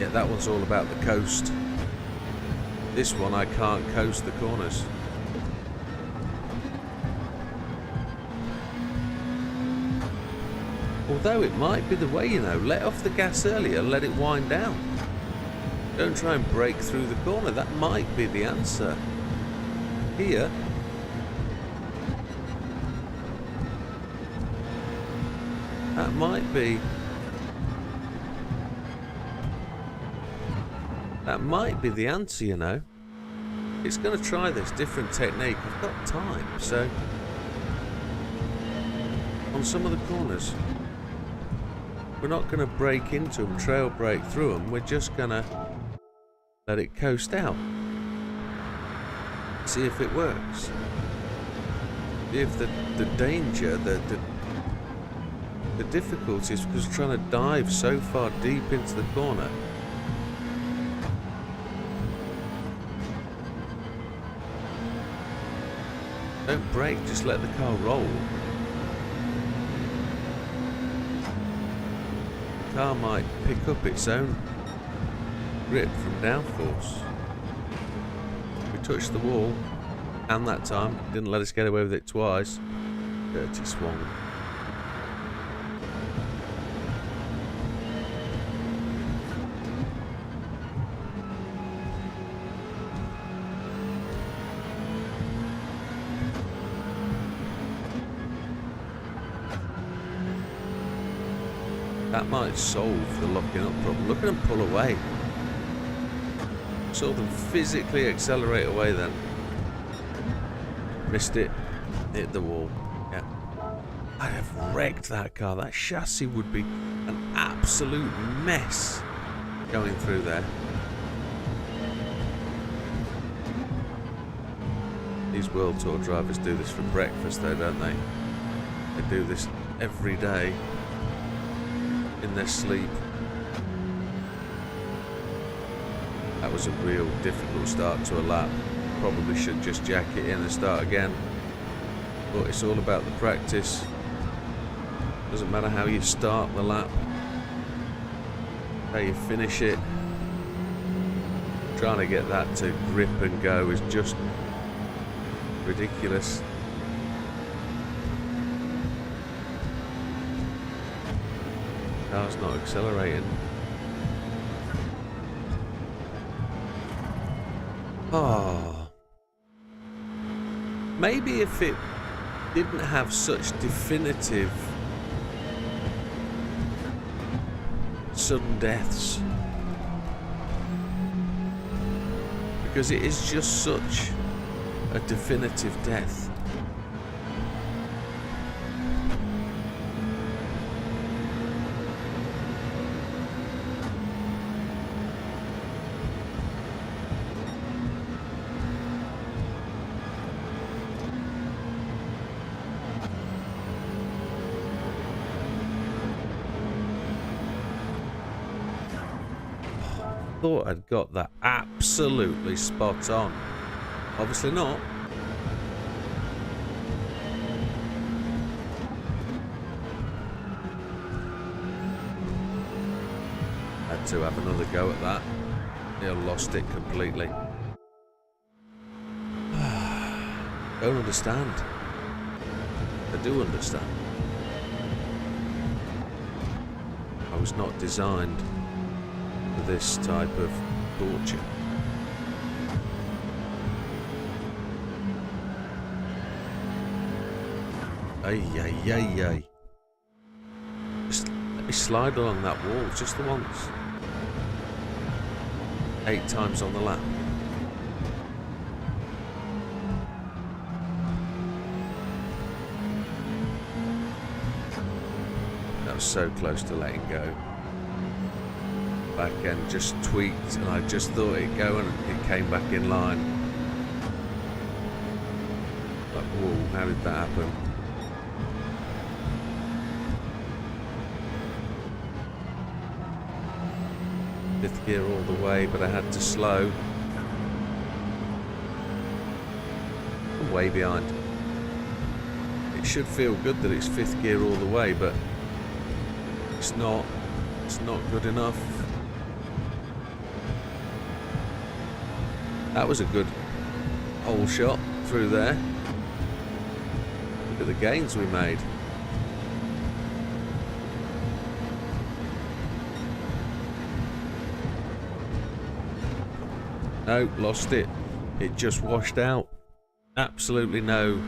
Yeah, that one's all about the coast. This one I can't coast the corners. Although it might be the way, you know, let off the gas earlier, let it wind down. Don't try and break through the corner, that might be the answer. Here, that might be the answer, you know. It's going to try this different technique. I've got time, so on some of the corners, we're not going to break into them, trail break through them. We're just going to let it coast out. See if it works. See if the danger, the difficulty is because we're trying to dive so far deep into the corner. Don't brake, just let the car roll. The car might pick up its own grip from downforce. We touched the wall, and that time didn't let us get away with it twice. Dirty Swan. That might solve the locking up problem. Look at them pull away. Saw them physically accelerate away then. Missed it. Hit the wall. Yeah. I'd have wrecked that car. That chassis would be an absolute mess going through there. These World Tour drivers do this for breakfast though, don't they? They do this every day. In their sleep. was a real difficult start to a lap. Probably should just jack it in and start again. But it's all about the practice. Doesn't matter how you start the lap, how you finish it. Trying to get that to grip and go is just ridiculous. Car's not accelerating. Oh. Maybe if it didn't have such definitive sudden deaths. Because it is just such a definitive death. Thought I'd got that absolutely spot on. Obviously not. Had to have another go at that. Neil lost it completely. Don't understand. I do understand. I was not designed for this type of torture. Ay, ay, ay, ay. Just let me slide along that wall just the once. 8 times on the lap. That was so close to letting go. Back end just tweaked and I just thought it'd go and it came back in line. Like, whoa, how did that happen? Fifth gear all the way, but I had to slow. I'm way behind. It should feel good that it's 5th gear all the way, but it's not. It's not good enough. That was a good hole shot through there. Look at the gains we made. No, lost it. It just washed out. Absolutely no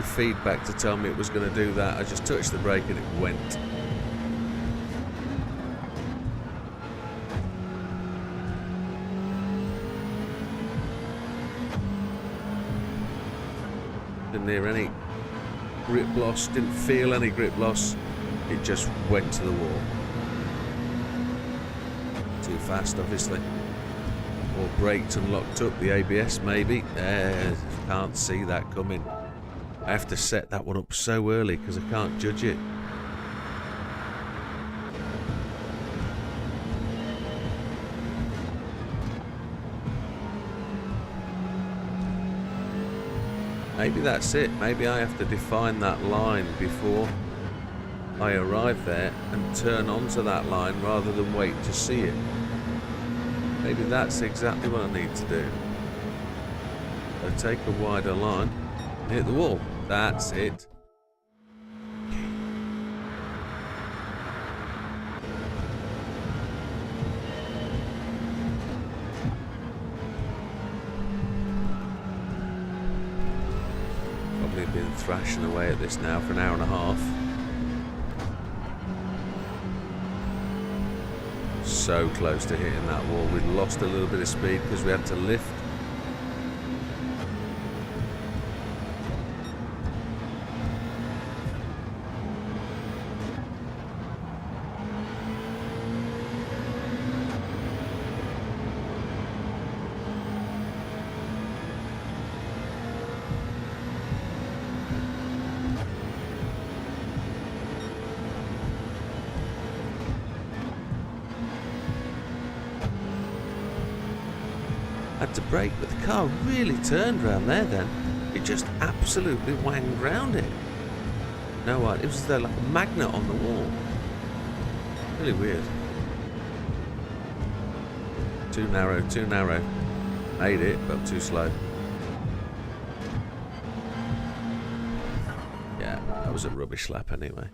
feedback to tell me it was going to do that. I just touched the brake and it went. Didn't hear any grip loss, didn't feel any grip loss. It just went to the wall. Too fast, obviously. Or braked and locked up the ABS, maybe. Can't see that coming. I have to set that one up so early because I can't judge it. Maybe that's it. Maybe I have to define that line before I arrive there and turn onto that line rather than wait to see it. Maybe that's exactly what I need to do. So take a wider line and hit the wall. That's it. Probably been thrashing away at this now for an hour and a half. So close to hitting that wall. We'd lost a little bit of speed because we had to lift. Had to brake, but the car really turned round there then. It just absolutely wanged round it. No, it was there like a magnet on the wall. Really weird. Too narrow, too narrow. Made it, but too slow. Yeah, that was a rubbish lap anyway.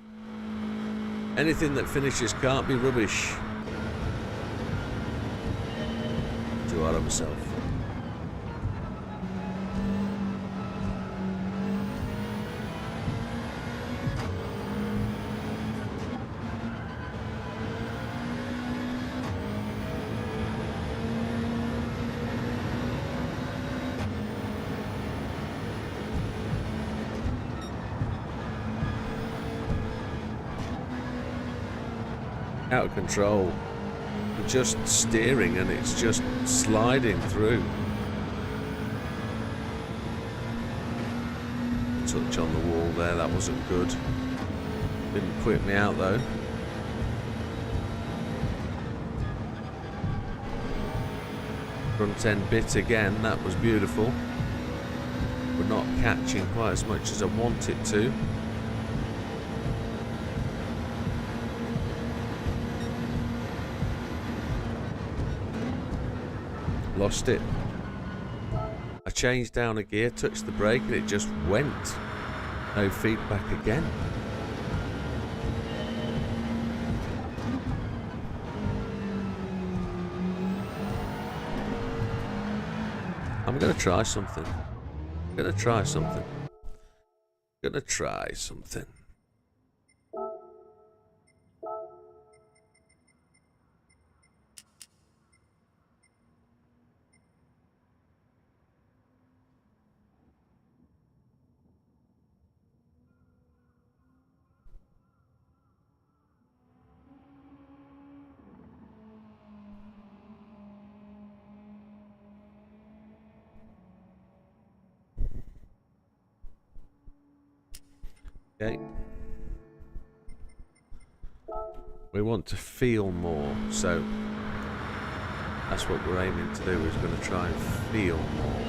Anything that finishes can't be rubbish. Too hard on myself. Out of control. Just steering and it's just sliding through. Touch on the wall there, that wasn't good. Didn't quit me out though. Front end bit again, that was beautiful. We're not catching quite as much as I want it to. Lost it. I changed down a gear, touched the brake, and it just went. No feedback again. I'm gonna try something. I'm gonna try something. I'm gonna try something. Okay. We want to feel more, so that's what we're aiming to do, is going to try and feel more.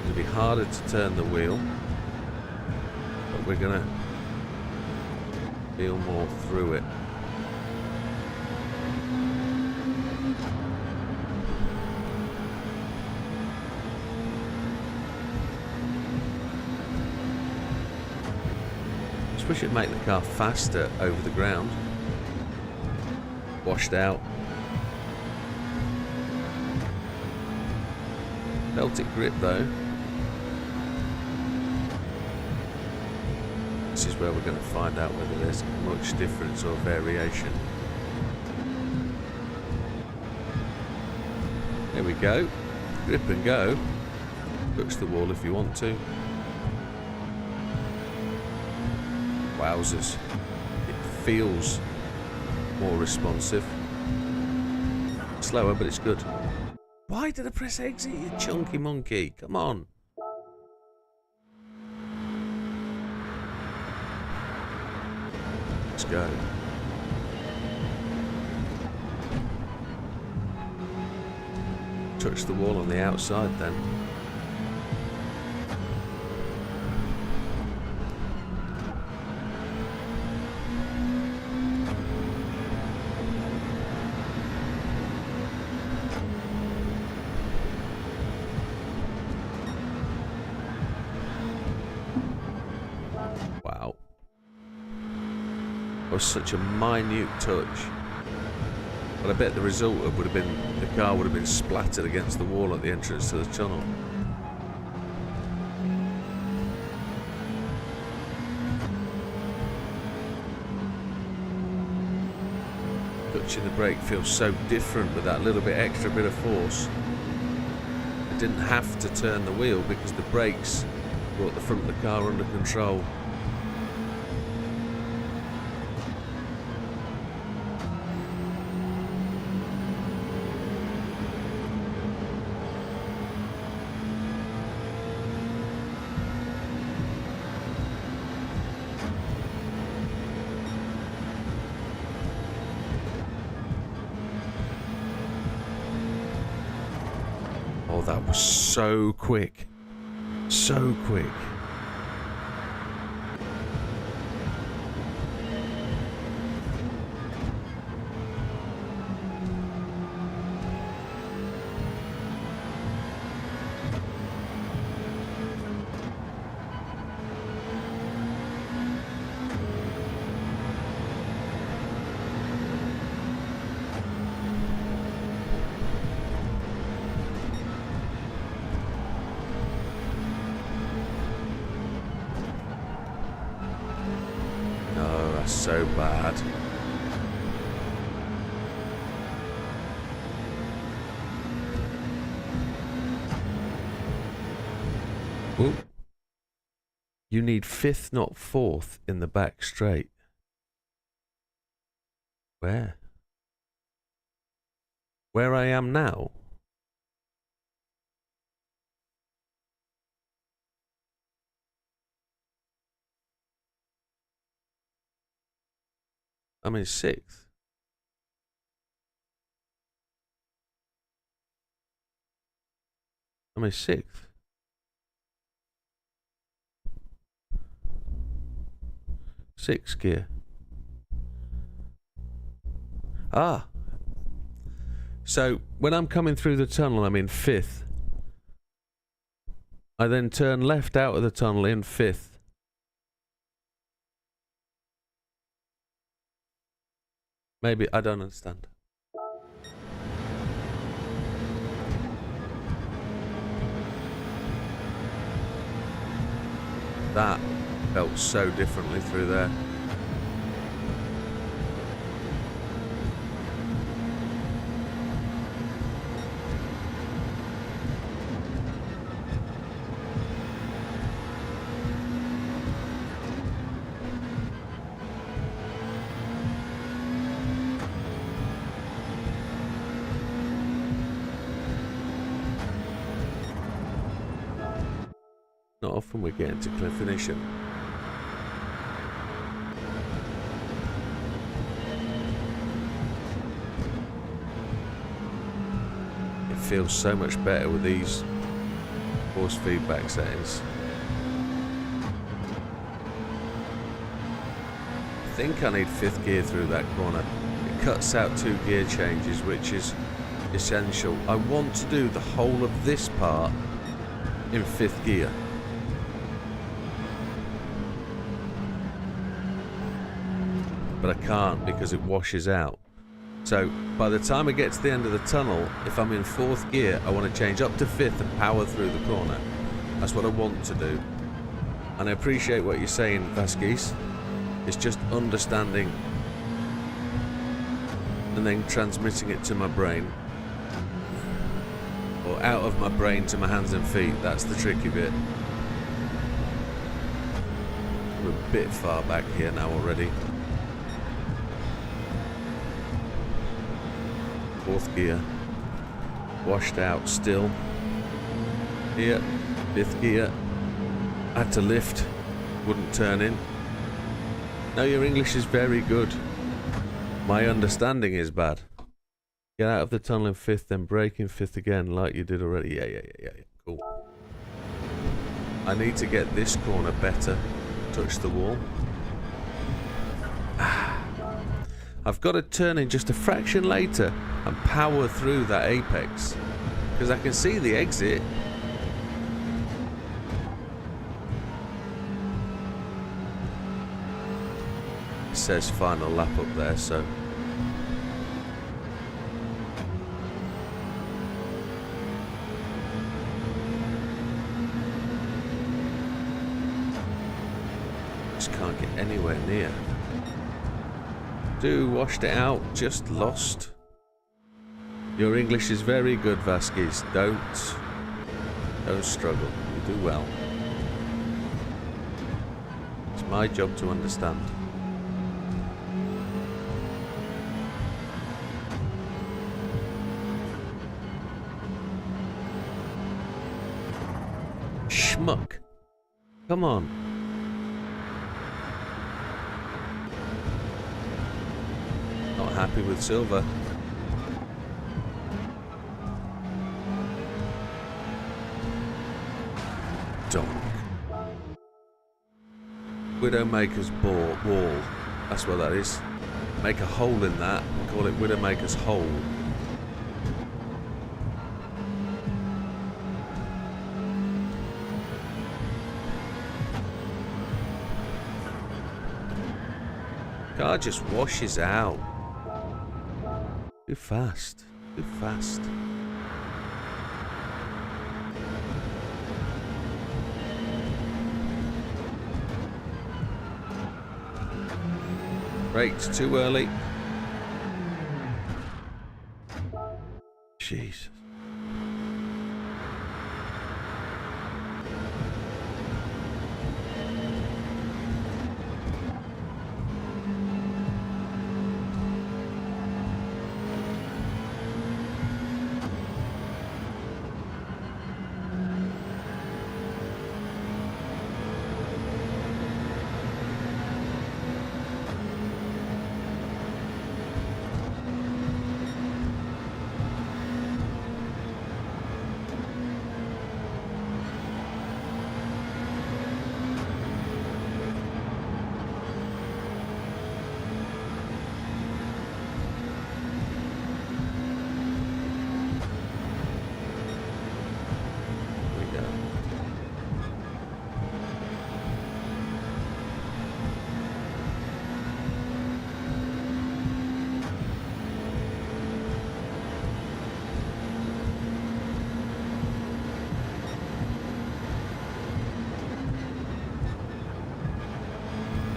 It'll be harder to turn the wheel, but we're gonna feel more through it. Just wish it'd make the car faster over the ground. Washed out. Celtic grip though. This is where we're going to find out whether there's much difference or variation. There we go. Grip and go. Touch the wall if you want to. Wowzers. It feels more responsive. Slower, but it's good. Why did I press exit, you chunky monkey? Come on. Let's go. Touch the wall on the outside then. Wow. That was such a minute touch. But I bet the result would have been the car would have been splattered against the wall at the entrance to the tunnel. Touching the brake feels so different with that little bit extra bit of force. I didn't have to turn the wheel because the brakes brought the front of the car under control. that was so quick. So quick. So bad. Ooh. You need fifth, not fourth, in the back straight. Where? Where I am now? I'm in sixth. I'm in sixth. Sixth gear. Ah. So when I'm coming through the tunnel, I'm in fifth. I then turn left out of the tunnel in fifth. Maybe I don't understand. That felt so differently through there. Not often we're getting to clear finishing. It feels so much better with these force feedback settings. I think I need fifth gear through that corner. It cuts out 2 gear changes, which is essential. I want to do the whole of this part in fifth gear. But I can't because it washes out. So by the time I get to the end of the tunnel, if I'm in fourth gear, I want to change up to fifth and power through the corner. That's what I want to do. And I appreciate what you're saying, Vasquez. It's just understanding and then transmitting it to my brain. Or out of my brain to my hands and feet. That's the tricky bit. We're a bit far back here now already. Fourth gear, washed out still. Here, fifth gear, had to lift, wouldn't turn in. No, your English is very good. My understanding is bad. Get out of the tunnel in fifth, then brake in fifth again like you did already. Yeah, cool. I need to get this corner better. Touch the wall. I've got to turn in just a fraction later and power through that apex because I can see the exit. It says final lap up there, so just can't get anywhere near. Washed it out, just lost. Your English is very good, Vasquez. Don't struggle. You do well. It's my job to understand. Schmuck. Come on. Happy with silver. Widdowmaker's wall. That's what that is. Make a hole in that and call it Widdowmaker's hole. Car just washes out. Too fast. Too fast. Brakes too early. Jesus.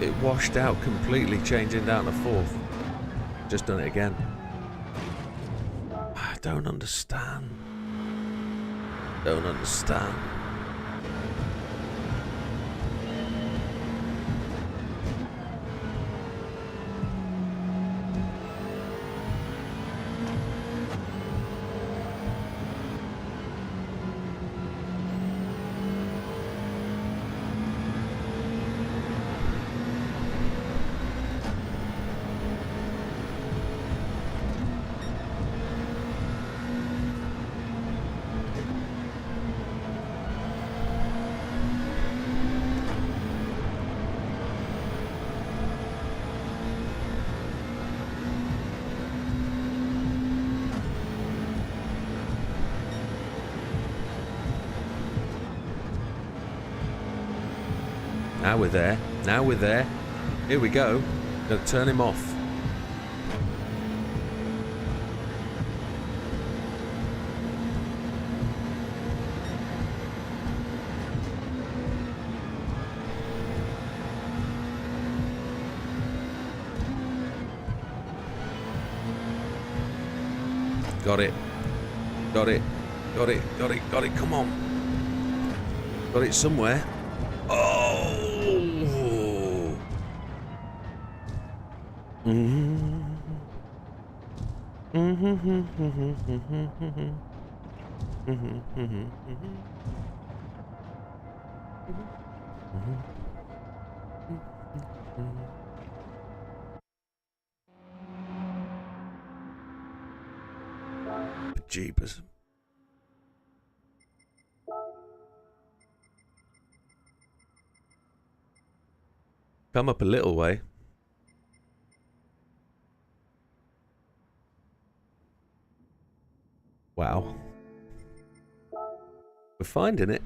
It washed out completely, changing down to fourth. Just done it again. I don't understand. Don't understand. Now we're there. Now we're there. Here we go. Gonna turn him off. Got it. Got it. Got it. Got it. Got it. Come on. Got it somewhere. Oh! Jeepers. Come up a little way. Wow. We're finding it.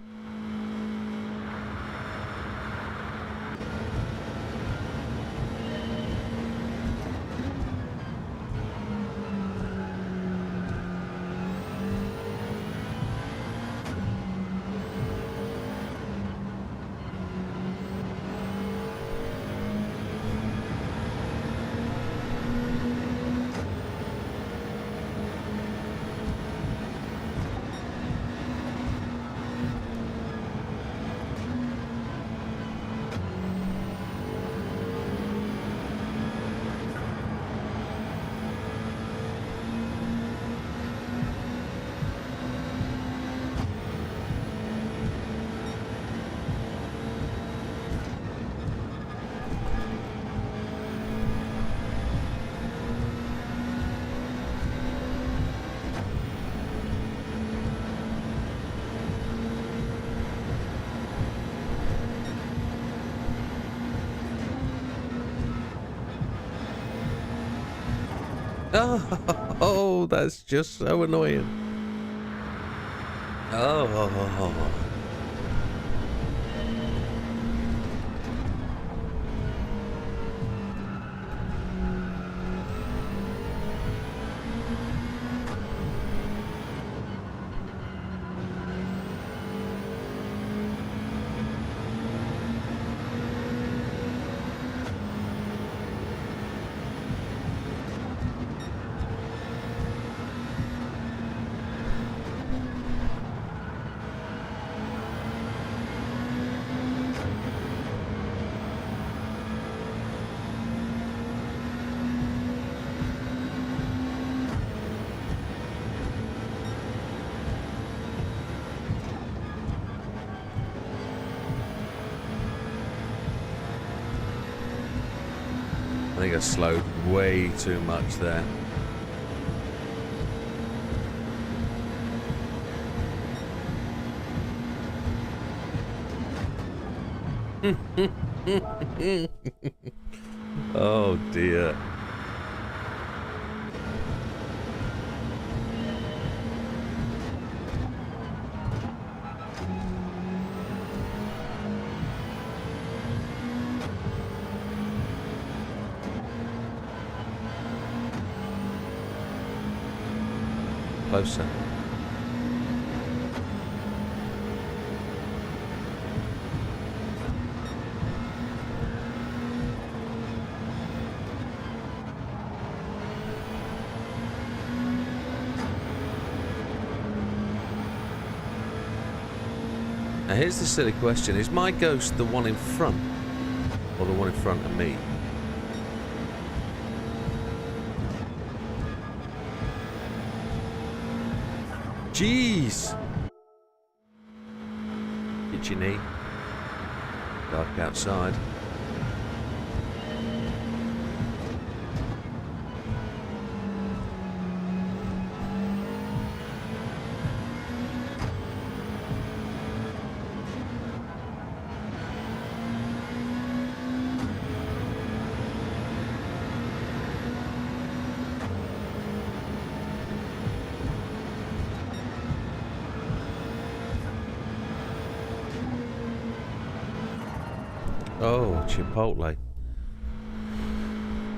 Oh, that's just so annoying. Oh. I think I slowed way too much there. Oh dear. Closer. Now here's the silly question. Is my ghost the one in front? Or the one in front of me? Jeez! Hit your knee. Dark outside. Oh, Chipotle.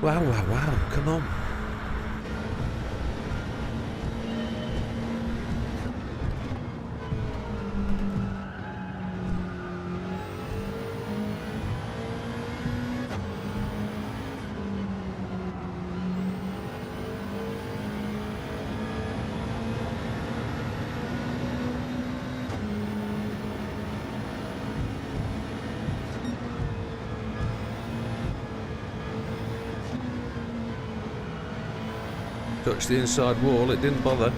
Wow. Come on. Touched the inside wall, it didn't bother.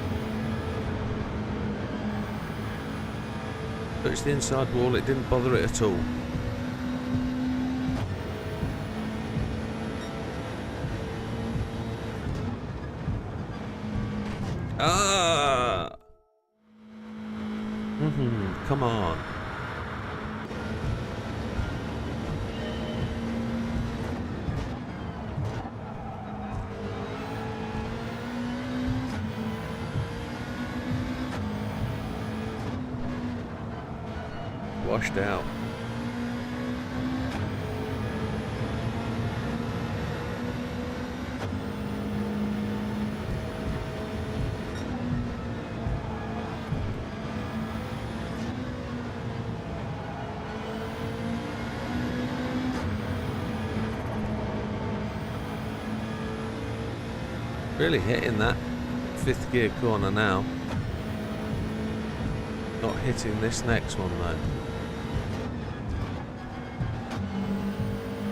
Touched the inside wall, it didn't bother it at all. Ah! Come on. Washed out. Really hitting that fifth gear corner now. Not hitting this next one though.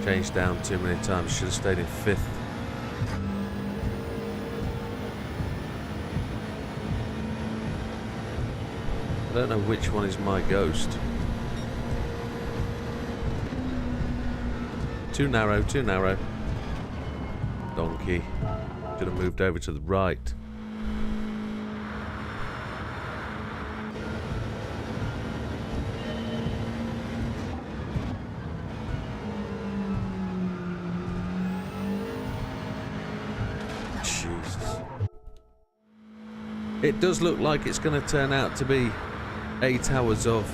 Changed down too many times, should have stayed in fifth. I don't know which one is my ghost. Too narrow, too narrow. Donkey. Should have moved over to the right. Jesus. It does look like it's going to turn out to be 8 hours of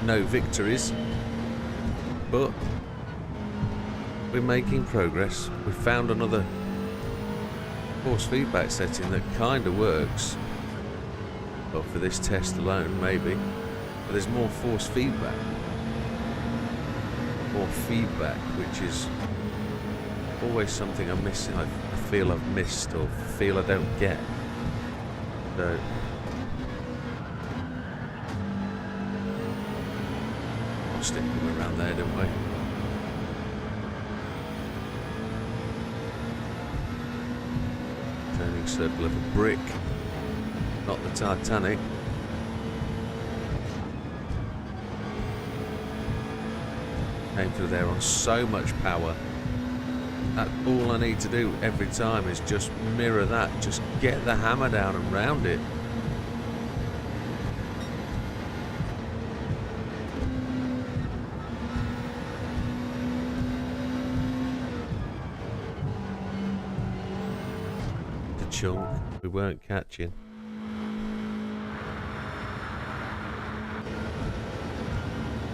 no victories, but we're making progress. We've found another force feedback setting that kind of works. Well, for this test alone, maybe. But there's more force feedback. More feedback, which is always something I'm missing. I feel I've missed or feel I don't get. So we'll stick them around there, don't we? Turning circle of a brick, not the Titanic. Came through there on so much power. That all I need to do every time is just mirror that, just get the hammer down and round it. The chunk we weren't catching.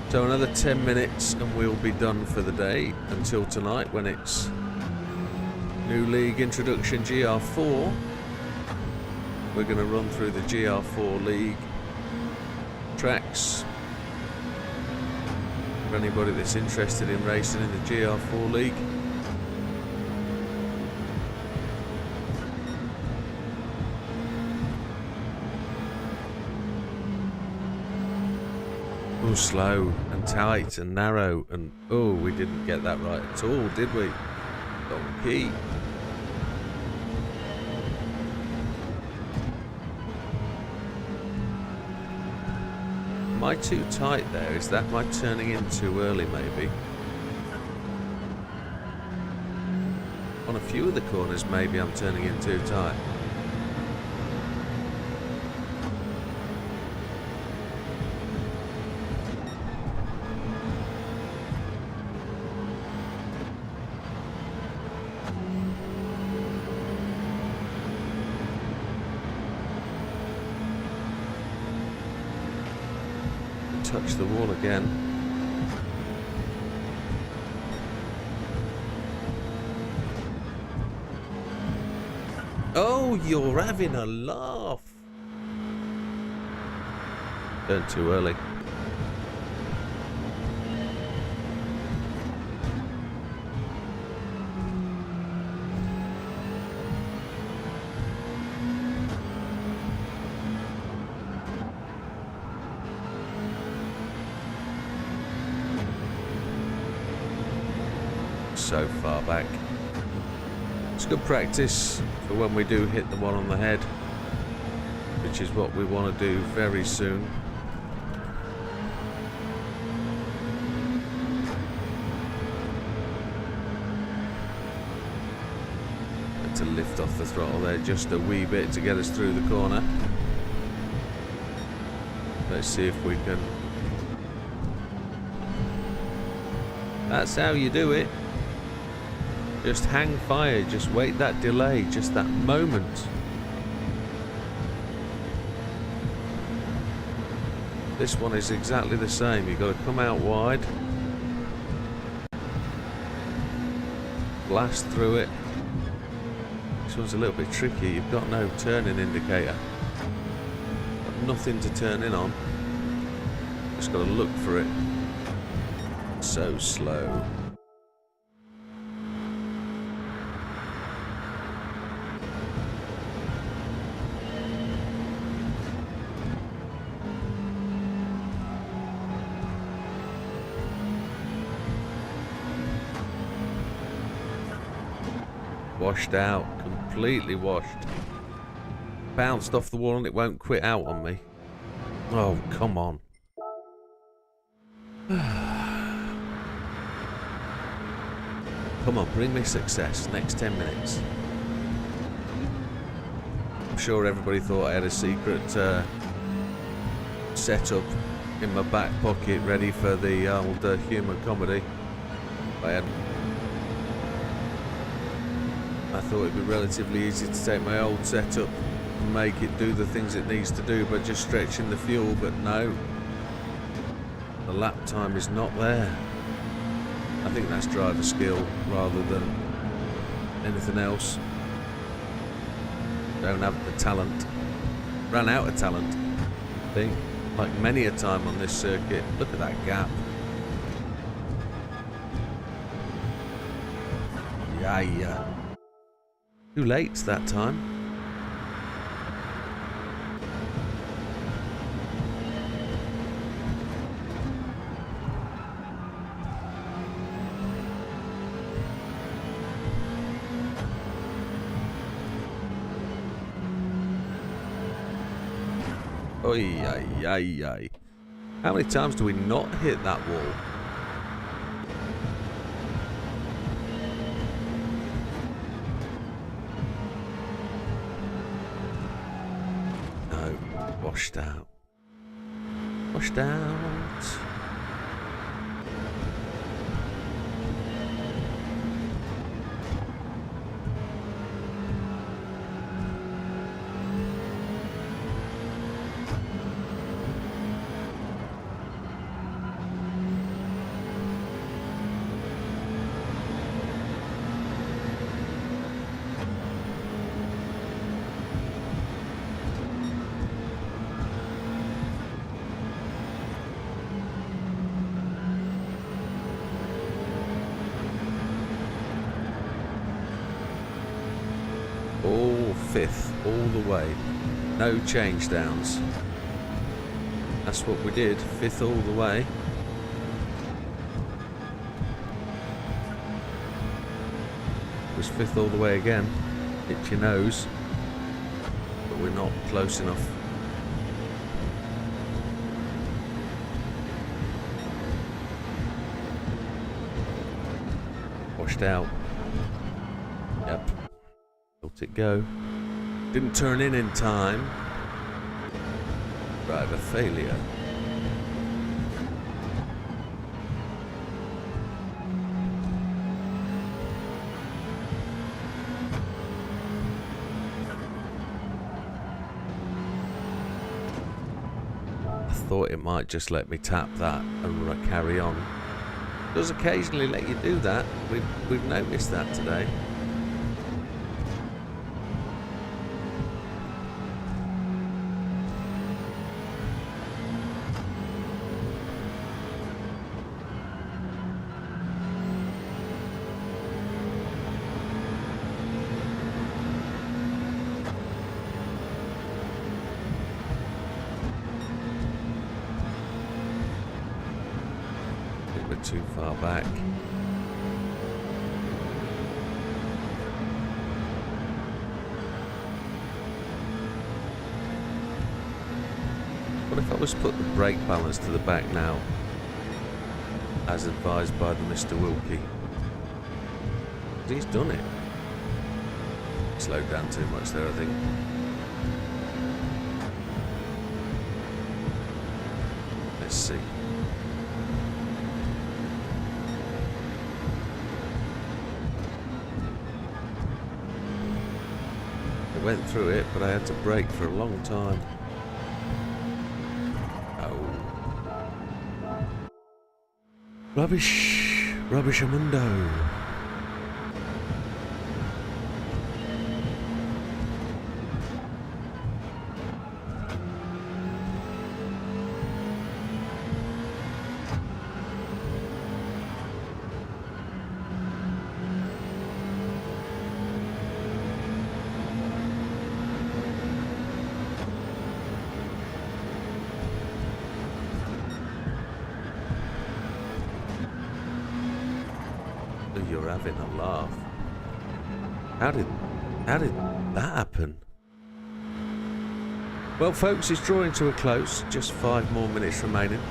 So another 10 minutes and we'll be done for the day until tonight when it's new league introduction GR4. We're going to run through the GR4 league tracks. For anybody that's interested in racing in the GR4 league. Oh, slow and tight and narrow, and oh, we didn't get that right at all, did we? Donkey. Am I too tight there? Is that my turning in too early, maybe? On a few of the corners, maybe I'm turning in too tight. Touch the wall again. Oh, you're having a laugh. Turned too early. So far back. It's good practice for when we do hit the one on the head, which is what we want to do very soon. Had to lift off the throttle there just a wee bit to get us through the corner. Let's see if we can. That's how you do it. Just hang fire, just wait that delay, just that moment. This one is exactly the same. You've got to come out wide, blast through it. This one's a little bit tricky. You've got no turning indicator, got nothing to turn in on. Just got to look for it. So slow. Washed out, completely washed. Bounced off the wall and it won't quit out on me. Oh, come on. Come on, bring me success. Next 10 minutes. I'm sure everybody thought I had a secret setup in my back pocket ready for the old humour comedy. I hadn't. I thought it'd be relatively easy to take my old setup and make it do the things it needs to do by just stretching the fuel, but no. The lap time is not there. I think that's driver skill rather than anything else. Don't have the talent. Ran out of talent, I think, like many a time on this circuit. Look at that gap. Yeah. Too late that time. Oi, ay. How many times do we not hit that wall? No, washed out. Washed out. All fifth, all the way. No change downs. That's what we did, fifth all the way. Was fifth all the way again. Hit your nose. But we're not close enough. Washed out. Yep. Let it go. Didn't turn in time. Driver failure. I thought it might just let me tap that and carry on. It does occasionally let you do that. We've noticed that today. Too far back. What if I was to put the brake balance to the back now, as advised by the Mr. Wilkie? He's done it. Slowed down too much there, I think. Let's see. Went through it, but I had to brake for a long time. Oh. Rubbish. Rubbish-amundo. You're having a laugh. How did that happen? Well, folks, it's drawing to a close. Just 5 more minutes remaining.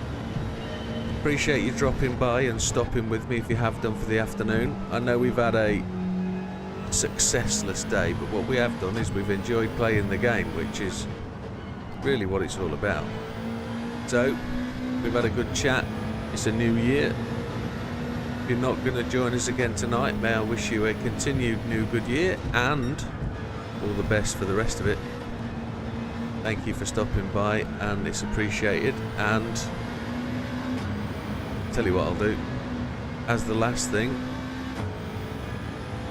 Appreciate you dropping by and stopping with me if you have done for the afternoon. I know we've had a successless day, but what we have done is we've enjoyed playing the game, which is really what it's all about. So, we've had a good chat. It's a new year. you're not going to join us again tonight, may I wish you a continued new good year and all the best for the rest of it. Thank you for stopping by, and it's appreciated. And tell you what I'll do, as the last thing,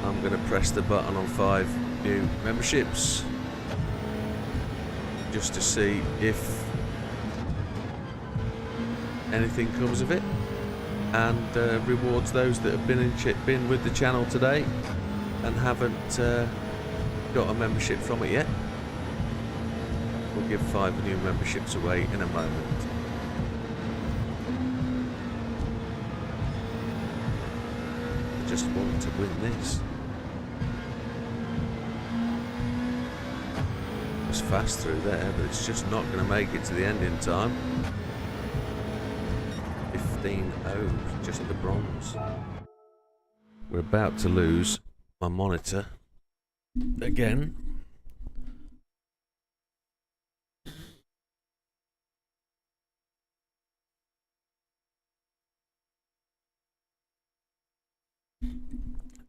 I'm going to press the button on 5 new memberships just to see if anything comes of it, and rewards those that have been with the channel today and haven't got a membership from it yet. We'll give 5 new memberships away in a moment. I just want to win this. It's fast through there, but it's just not going to make it to the end in time. 15-0, just the bronze. We're about to lose my monitor again.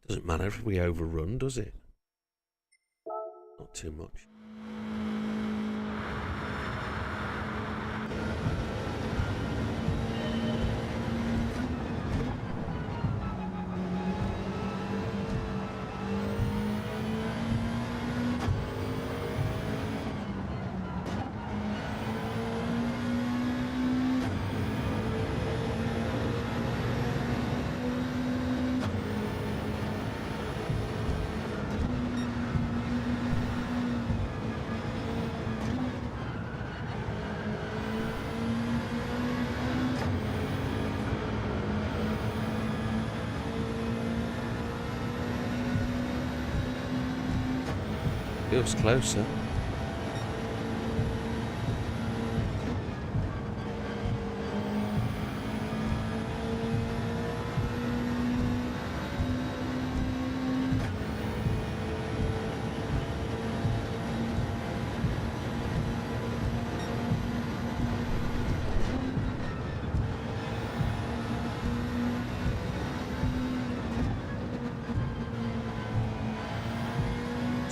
Doesn't matter if we overrun, does it? Not too much. Feels closer.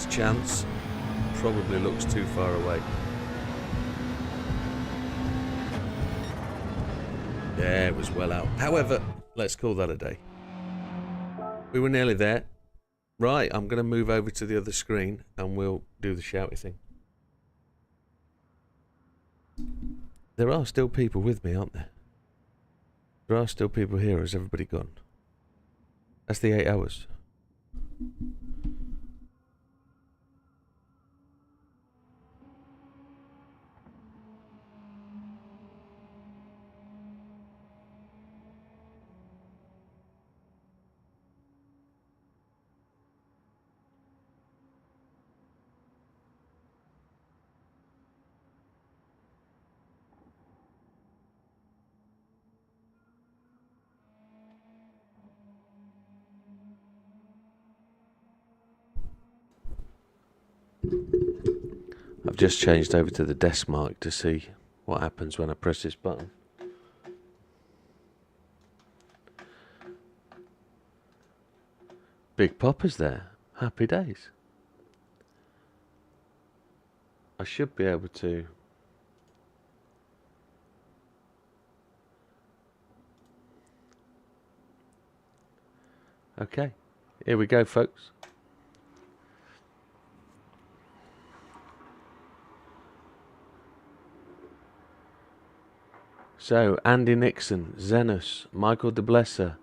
Chance probably looks too far away. Yeah, it was well out. However, let's call that a day. We were nearly there. Right, I'm going to move over to the other screen and we'll do the shouty thing. There are still people with me, aren't there? There are still people here, or has everybody gone? That's the 8 hours. I've just changed over to the desk mark to see what happens when I press this button. Big Popper's there. Happy days. I should be able to... Okay, here we go, folks. So, Andy Nixon, Zenus, Michael DeBlesser,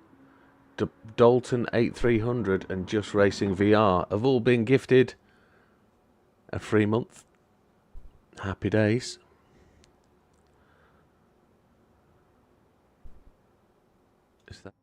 Dalton 8300 and Just Racing VR have all been gifted a free month. Happy days. Is that